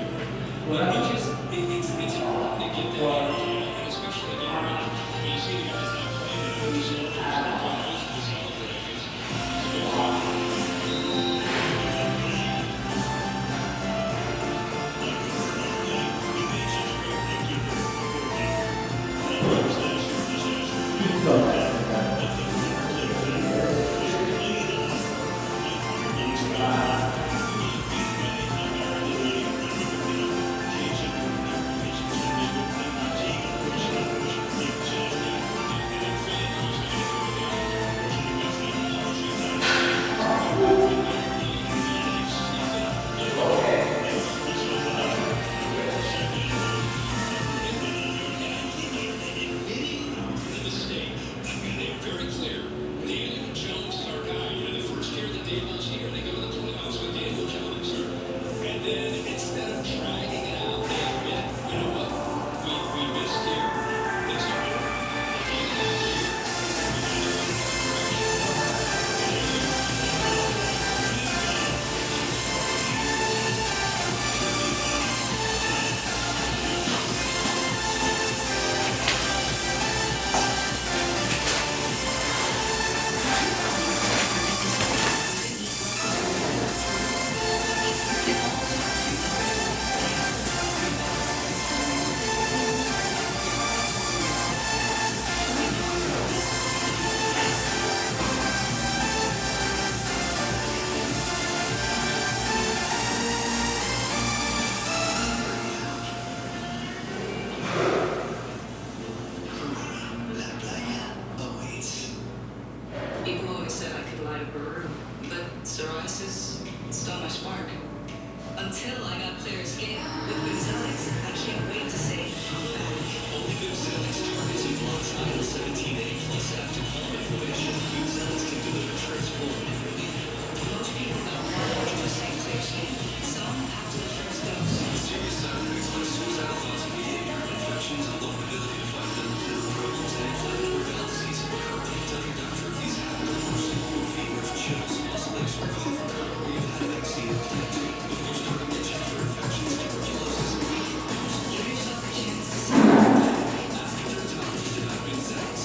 It's important to get that energy, and especially when you see the guys not playing it, it's very clear. Daniel Jones is our guy. You know, the first year that Daniel's here, they go to the playoffs with Daniel Jones. And then instead of dragging it out, they admit, you know what, we missed here. It's People always said I could light a bird, but psoriasis stole my spark. Until I got clear skin with Boozelix. I can't wait to say I'm back. only Boozelix targets and blocks IL-17A plus after home inflammation. Boozelix can deliver transformative relief. Most people don't want to do the same thing. Some after the first dose. Serious side effects like suicidal thoughts and behavior, infections, and low ability to fight them, problems and inflammatory bowel disease. Currently, tell your doctor if these happen to worsen or fevers, chills, muscle aches, or cough, or you've had a vaccine or plan to before starting to check for infections, tuberculosis, and Give yourself a chance to see. after dermatologist evaluates that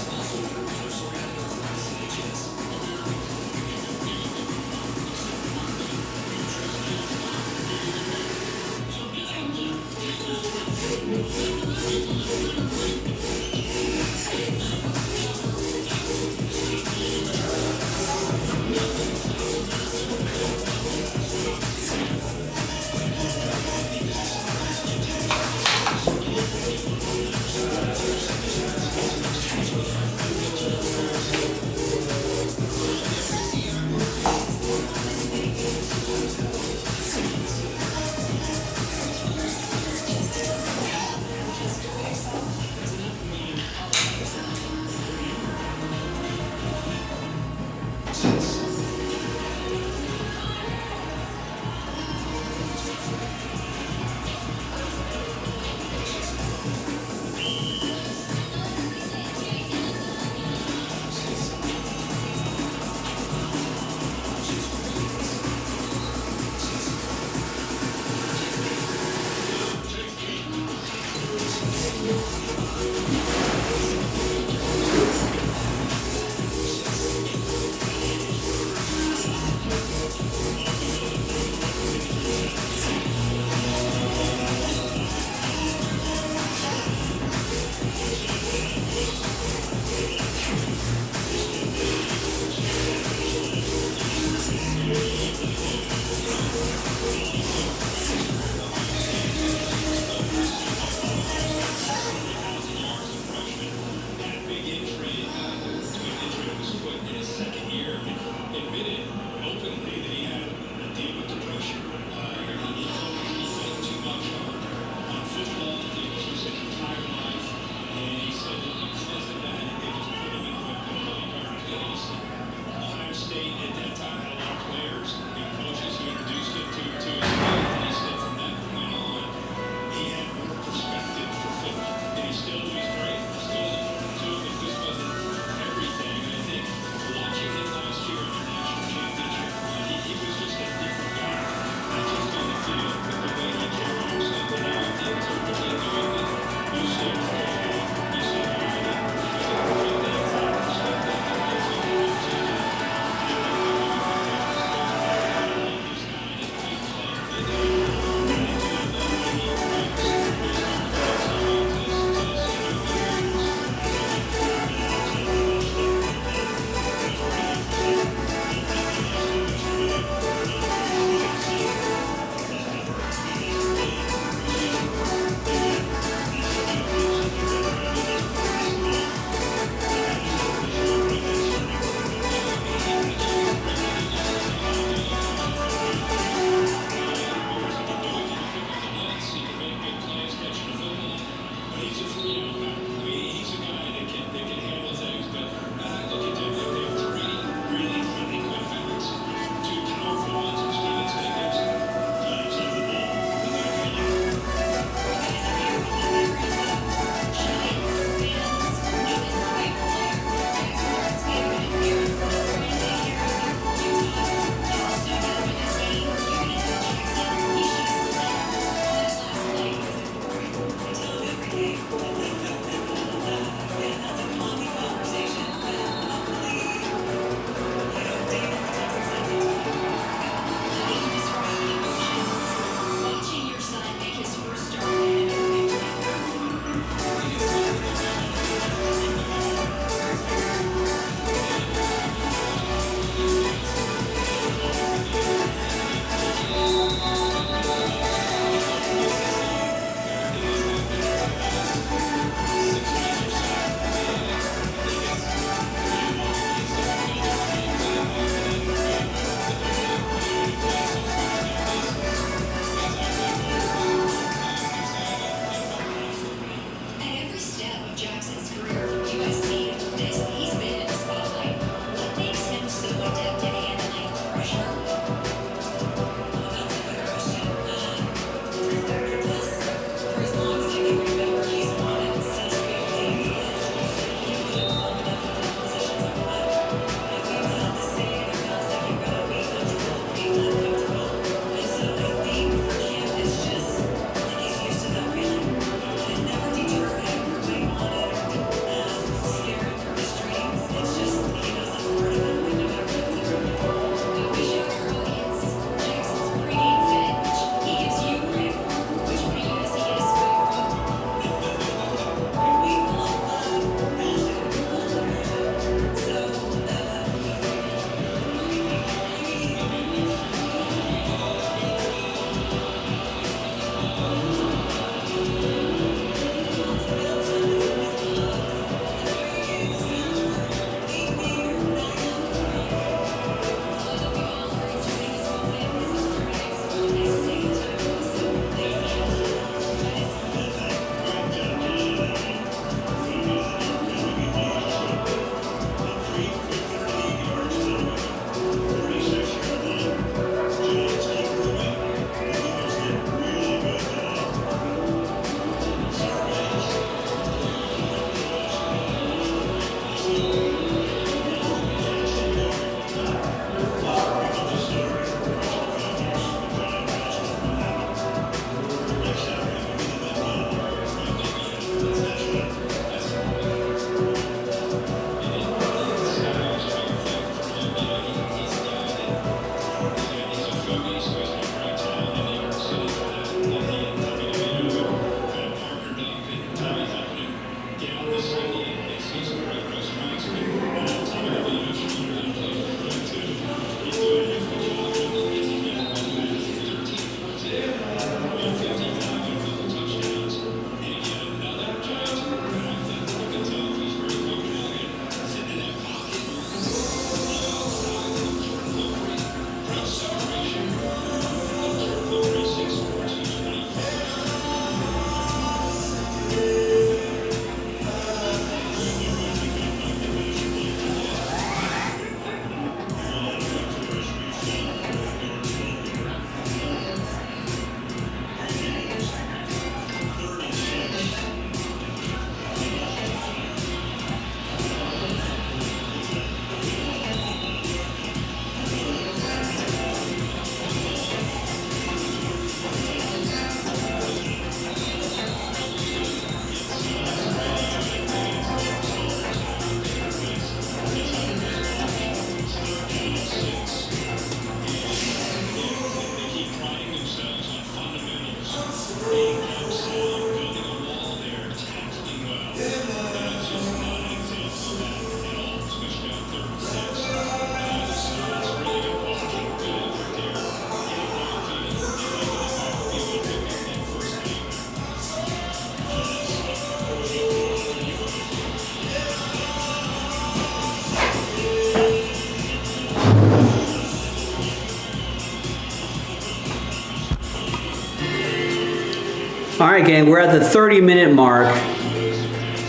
All right, gang, we're at the 30-minute mark.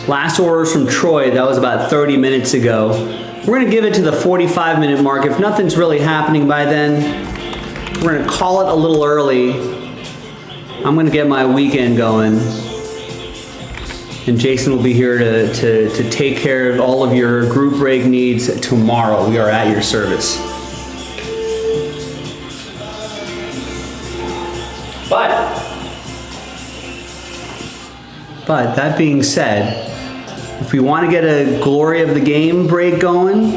Last orders from Troy, that was about 30 minutes ago. We're gonna give it to the 45-minute mark. If nothing's really happening by then, we're gonna call it a little early. I'm gonna get my weekend going. And Jason will be here to take care of all of your group break needs tomorrow. We are at your service. But that being said, if we want to get a glory of the game break going,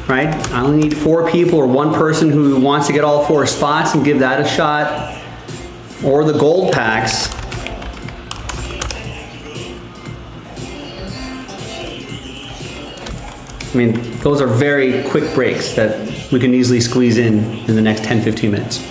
right? I only need 4 people or 1 person who wants to get all 4 spots and give that a shot, or the gold packs. I mean, those are very quick breaks that we can easily squeeze in the next 10-15 minutes.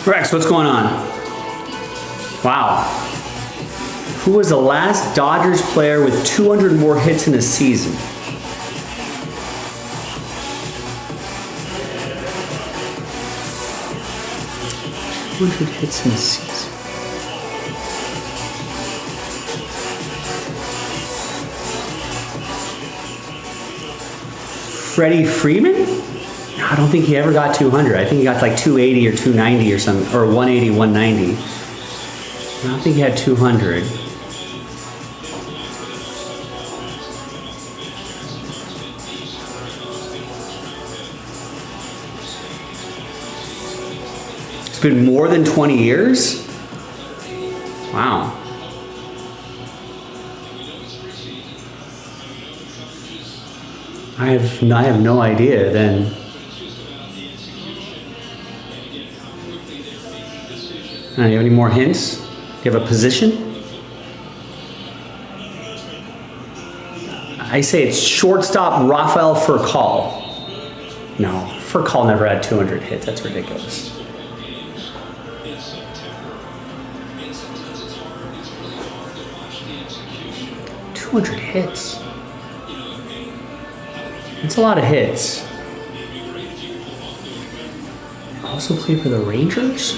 Rex, what's going on? Wow. Who was the last Dodgers player with 200 more hits in a season? Hits in a season. Freddie Freeman? No, I don't think he ever got 200. I think he got like 280 or 290 or something, or 180, 190. I don't think he had 200. It's been more than 20 years? Wow. I have no idea then. Do you have any more hints? Do you have a position? I say it's shortstop Rafael Furcal. No, Furcal never had 200 hits. That's ridiculous. Hits. It's a lot of hits. Also played for the Rangers?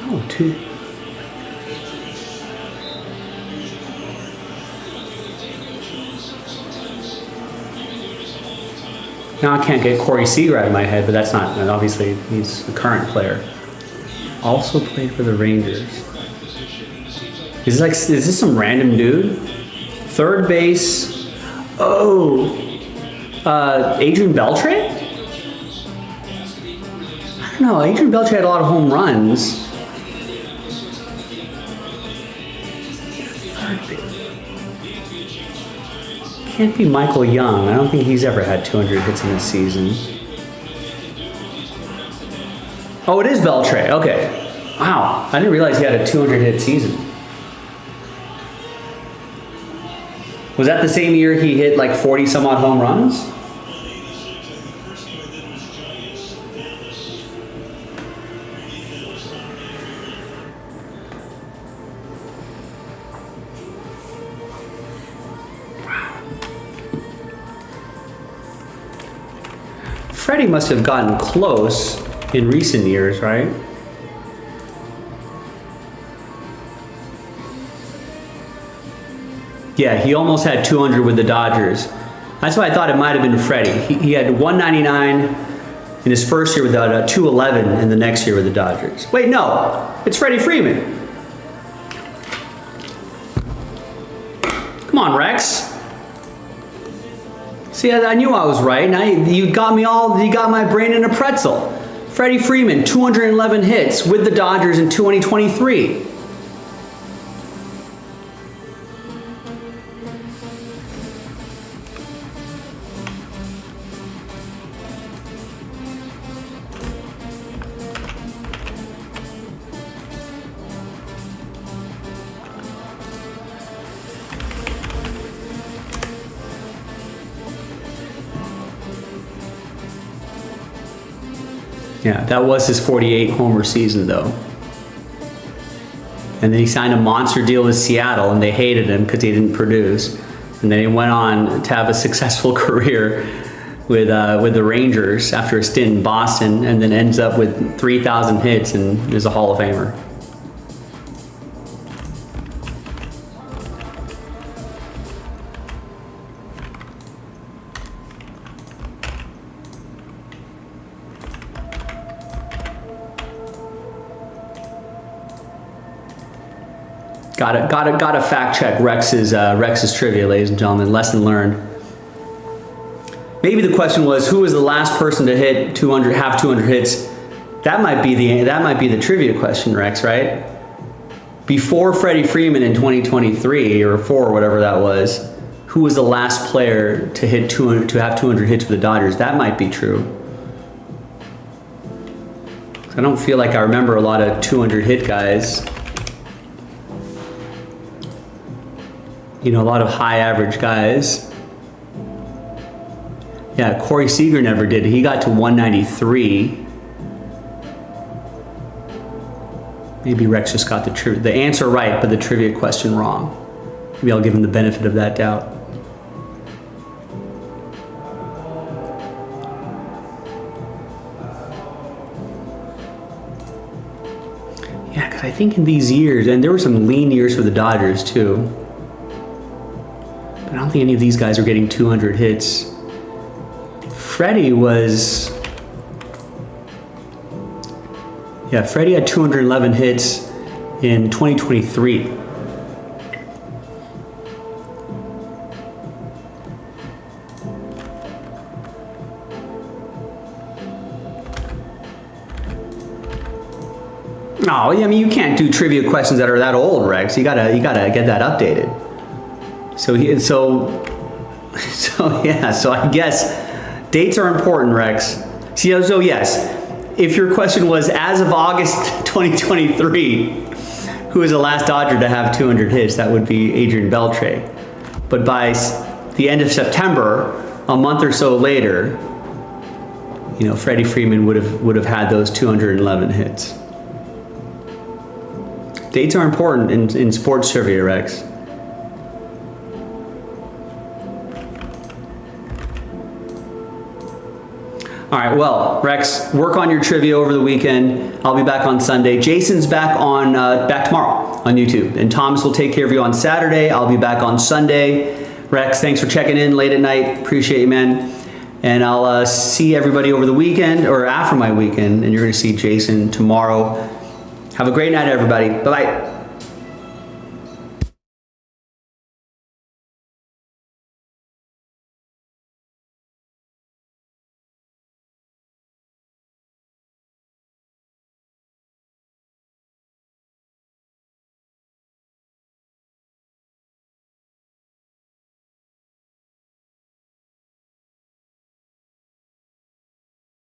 Oh, two. Now I can't get Corey Seager out of my head, but that's not, obviously he's a current player. Also played for the Rangers. Is this some random dude? Third base. Oh, Adrian Beltre? I don't know, Adrian Beltre had a lot of home runs. Can't be Michael Young. I don't think he's ever had 200 hits in a season. Oh, it is Beltre. Okay. Wow. I didn't realize he had a 200 hit season. Was that the same year he hit like 40 some odd home runs? Freddie must have gotten close in recent years, right? Yeah, he almost had 200 with the Dodgers. That's why I thought it might have been Freddie. He had 199 in his first year with the 211 in the next year with the Dodgers. Wait, no, it's Freddie Freeman. Come on, Rex. See, I knew I was right. Now you got my brain in a pretzel. Freddie Freeman, 211 hits with the Dodgers in 2023. Yeah, that was his 48 homer season though. And then he signed a monster deal with Seattle and they hated him because he didn't produce. And then he went on to have a successful career with the Rangers after a stint in Boston, and then ends up with 3,000 hits and is a Hall of Famer. Gotta fact check Rex's trivia, ladies and gentlemen. Lesson learned. Maybe the question was, who was the last person to hit 200, have 200 hits? That might be the trivia question, Rex, right? Before Freddie Freeman in 2023 or 4 or whatever that was, who was the last player to hit 200, to have 200 hits for the Dodgers? That might be true. I don't feel like I remember a lot of 200 hit guys. You know, a lot of high average guys. Yeah, Corey Seager never did. He got to 193. Maybe Rex just got the answer right, but the trivia question wrong. Maybe I'll give him the benefit of that doubt. Yeah, because I think in these years, and there were some lean years for the Dodgers too. I don't think any of these guys are getting 200 hits. Freddie was... Yeah, Freddie had 211 hits in 2023. No, I mean you can't do trivia questions that are that old, Rex. You gotta get that updated. So I guess dates are important, Rex. So yes, if your question was as of August 2023, who was the last Dodger to have 200 hits? That would be Adrian Beltre. But by the end of September, a month or so later, Freddie Freeman would have had those 211 hits. Dates are important in sports trivia, Rex. All right, well, Rex, work on your trivia over the weekend. I'll be back on Sunday. Jason's back tomorrow on YouTube, and Thomas will take care of you on Saturday. I'll be back on Sunday. Rex, thanks for checking in late at night. Appreciate you, man. And I'll see everybody over the weekend or after my weekend, and you're going to see Jason tomorrow. Have a great night, everybody. Bye-bye.